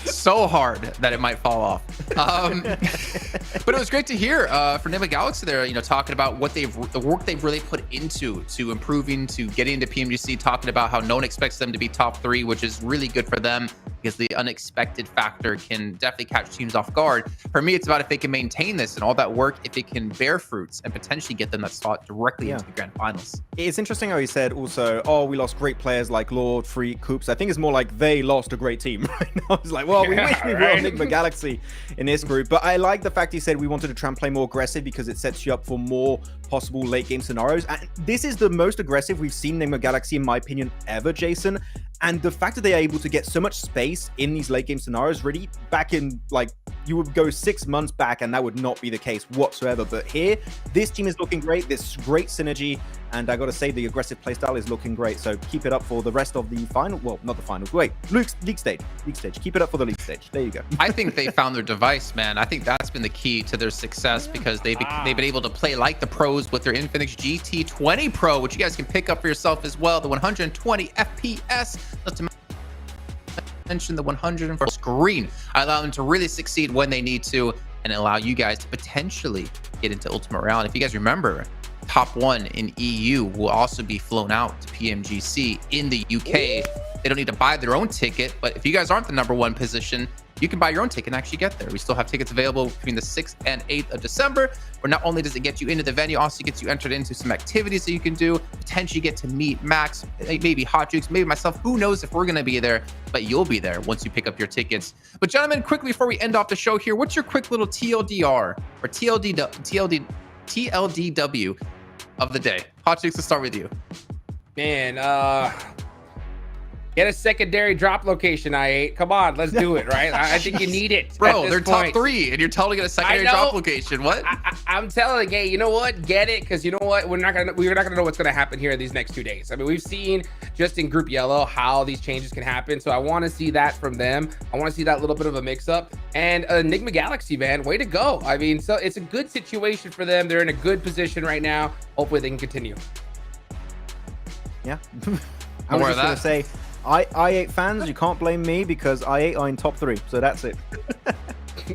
so hard that it might fall off. But it was great to hear from Nima Galaxy there, you know, talking about what the work they've really put into improving, to getting into PMGC, talking about how no one expects them to be top 3, which is really good for them because the unexpected factor can definitely catch teams off guard. For me, it's about if they can maintain this and all that work, if it can bear fruits and potentially get them that slot directly into the Grand Finals. It's interesting how he said also, oh, we lost great players like Lord, Freak, Coops. I think it's more like they lost a great team right now. It's like, well, we wish we were Enigma Galaxy in this group. But I like the fact he said we wanted to try and play more aggressive because it sets you up for more possible late game scenarios. And this is the most aggressive we've seen Enigma Galaxy, in my opinion, ever, Jason. And the fact that they are able to get so much space in these late game scenarios, really back in, like, you would go 6 months back and that would not be the case whatsoever. But here, this team is looking great. This great synergy. And I got to say, the aggressive playstyle is looking great. So keep it up for the rest of the final. Well, not the finals. Wait, league stage. Keep it up for the league stage. There you go. I think they found their device, man. I think that's been the key to their success because they've been able to play like the pros with their Infinix GT20 Pro, which you guys can pick up for yourself as well. The 120 FPS. Not to mention the 104 screen. Allow them to really succeed when they need to and allow you guys to potentially get into Ultimate Round. If you guys remember, top 1 in EU will also be flown out to PMGC in the UK. They don't need to buy their own ticket, but if you guys aren't the #1 position, you can buy your own ticket and actually get there. We still have tickets available between the 6th and 8th of December, where not only does it get you into the venue, also gets you entered into some activities that you can do, potentially get to meet Max, maybe Hot Jukes, maybe myself. Who knows if we're going to be there, but you'll be there once you pick up your tickets. But gentlemen, quickly before we end off the show here, what's your quick little TLDR or TLDW of the day? Hot Jukes, let's start with you. Man, get a secondary drop location, I8. Come on, let's do it, right? I think you need it. Bro, they're top 3, and you're telling me to get a secondary drop location. What? I'm telling you, hey, you know what? Get it, because you know what? We're not gonna know what's gonna happen here in these next 2 days. I mean, we've seen just in Group Yellow how these changes can happen. So I want to see that from them. I want to see that little bit of a mix-up. And Enigma Galaxy, man, way to go. I mean, so it's a good situation for them. They're in a good position right now. Hopefully they can continue. Yeah. I was just going to say, I8 fans, you can't blame me because I8 are in top 3. So that's it.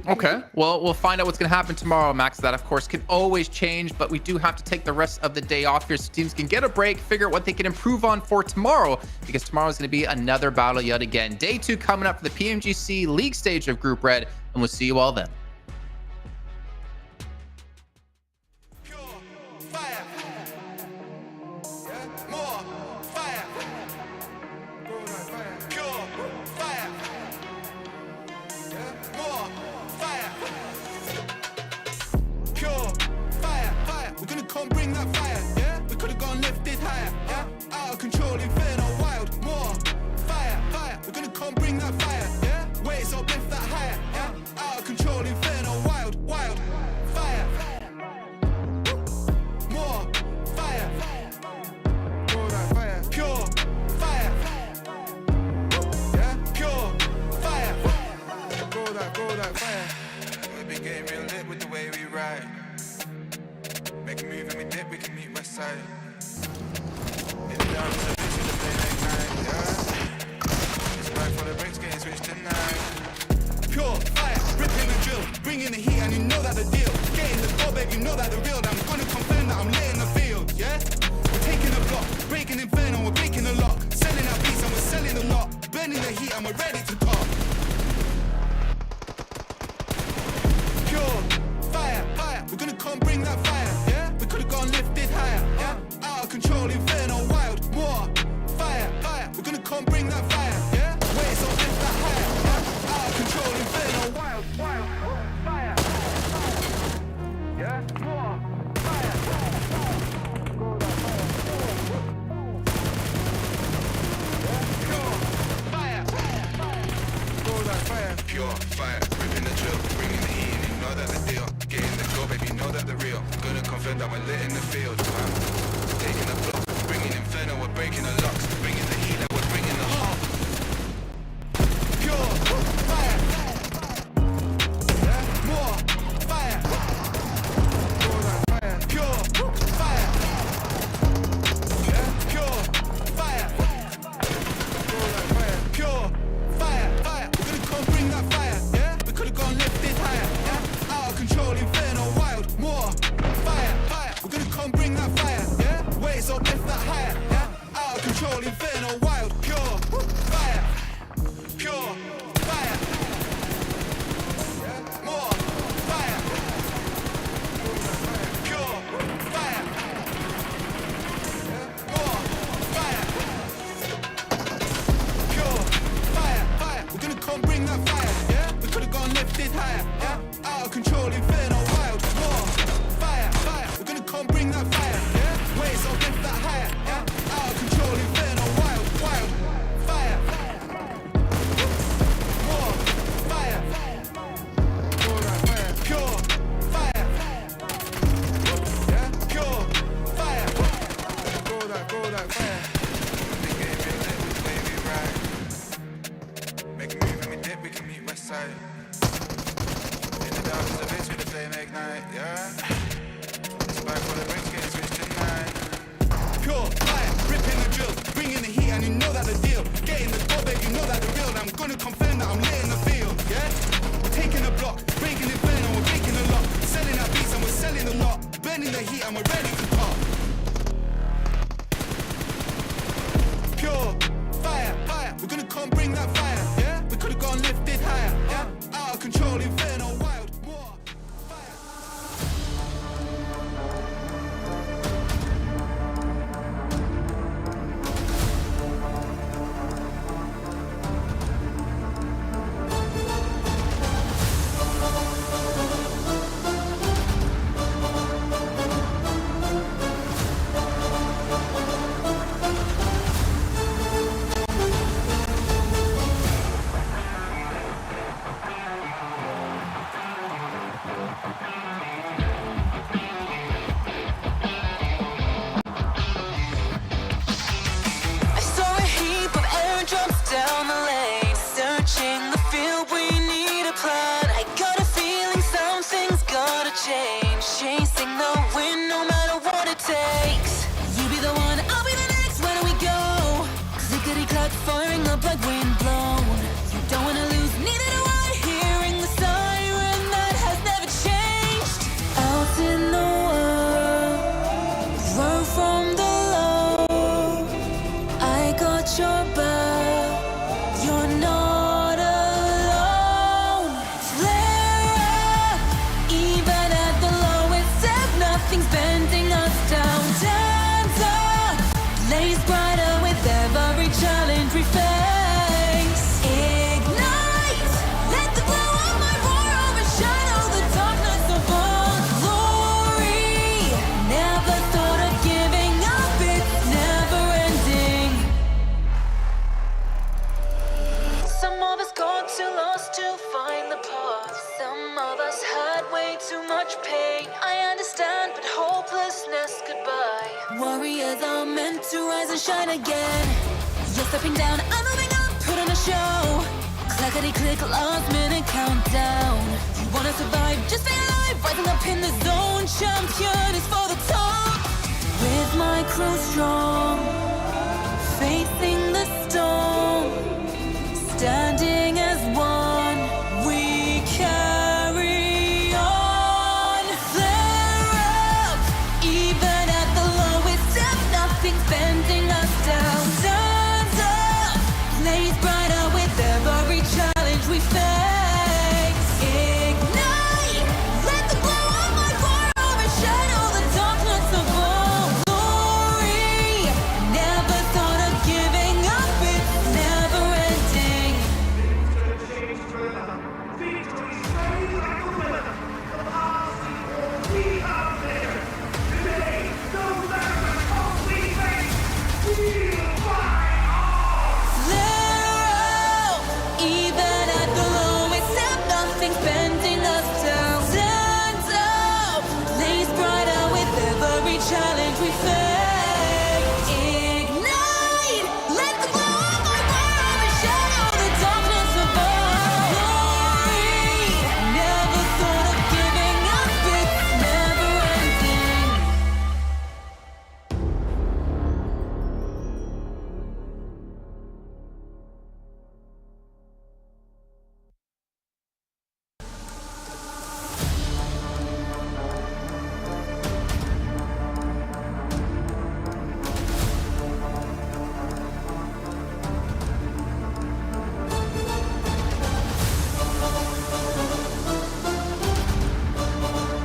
Okay, well, we'll find out what's going to happen tomorrow, Max. That, of course, can always change, but we do have to take the rest of the day off here so teams can get a break, figure out what they can improve on for tomorrow, because tomorrow is going to be another battle yet again. Day 2 coming up for the PMGC League stage of Group Red, and we'll see you all then. Come bring that fire, yeah? We could've gone lifted higher, yeah? Out of control, inferno, wild, more fire, fire. We're gonna come bring that fire, yeah? Waves up, lift that higher, yeah? Out of control, inferno, wild, wild, fire. More fire, grow that fire, pure fire, yeah? Pure fire, grow that fire. We've been getting real lit with the way we ride. Make a move and we dip, we can meet west side. In the dark, so busy to play like night, yeah? It's right for the breaks, getting switched tonight. Pure fire, ripping the drill, bringing the heat, and you know that the deal. Getting the goal, babe, you know that the real. I'm gonna confirm that I'm lit in the field, yeah? We're taking the block, breaking inferno, we're breaking the lock. fire, ripping the drill, bringing the heat, and you know that the deal. Getting the goal, baby, know that the real. Gonna confirm that we're lit in the field. Taking the block, bringing inferno, we're breaking the locks, bringing the heat, and we're bringing the heart. Pure fire, more fire, pure fire, pure fire, pure fire, fire. We're gonna come bring that fire, yeah. We could've gone lifted higher, yeah. Out of control, inferno, wild, more fire, fire. We're gonna come bring that fire, yeah. Waves up, lift that higher, yeah. Out of control, inferno, wild, pure fire, pure fire, more fire, pure fire, more fire, pure fire, fire. We're gonna come bring that fire, yeah. We could've gone lifted higher, yeah. Out of control, inferno, wild, more fire, fire. We're gonna come bring that fire, yeah. Waves up, lift that higher, yeah. Out of control, inferno, wild, wild, fire, more fire, pure fire, yeah. Pure fire, go that fire. They gave me a lit with wavy ride. Make a move and we dip, we can meet my side. In the dark is a bitch with a flame ignite, yeah. It's back for the bricks getting switched tonight. Pure fire, ripping the drill, bringing the heat, and you know that the deal. Getting the goal, baby, you know that the real. I'm gonna confirm that I'm lit in the field, yeah. We're taking the block, breaking the burn, and we're breaking the lock. Selling our beats and we're selling the lot. Burning the heat and we're ready to pop. Pure fire, fire. We're gonna come bring that fire, yeah. We could've gone lifted higher, yeah. Out of control, inferno, wild, more. I saw a heap of airdrops down the lane. Searching the field, we need a plan. I got a feeling something's gotta change. Chasing the wind, no matter what it takes. You be the one, I'll be the next. Where do we go? Clickety-clack, firing up like wind blown. You don't wanna lose, neither do I. Hearing the siren that has never changed. Out in the world, run from the low. I got your back, you're not alone. Flare up, even at the lowest ebb, nothing's bending us down. Dance up, blaze brighter with every challenge we face. Ignite, let the glow of my roar overshadow the darkness of our glory. Never thought of giving up, it's never ending. Some of us got too lost to find the path. Some of us had way too much pain. I understand, but hopelessness goodbye. Warriors are meant to rise and shine again. You're stepping down, I'm moving up, put on a show. Clackety-click, last minute countdown. You wanna survive, just stay alive. Rising up in the zone, champion is for the top. With my crew strong,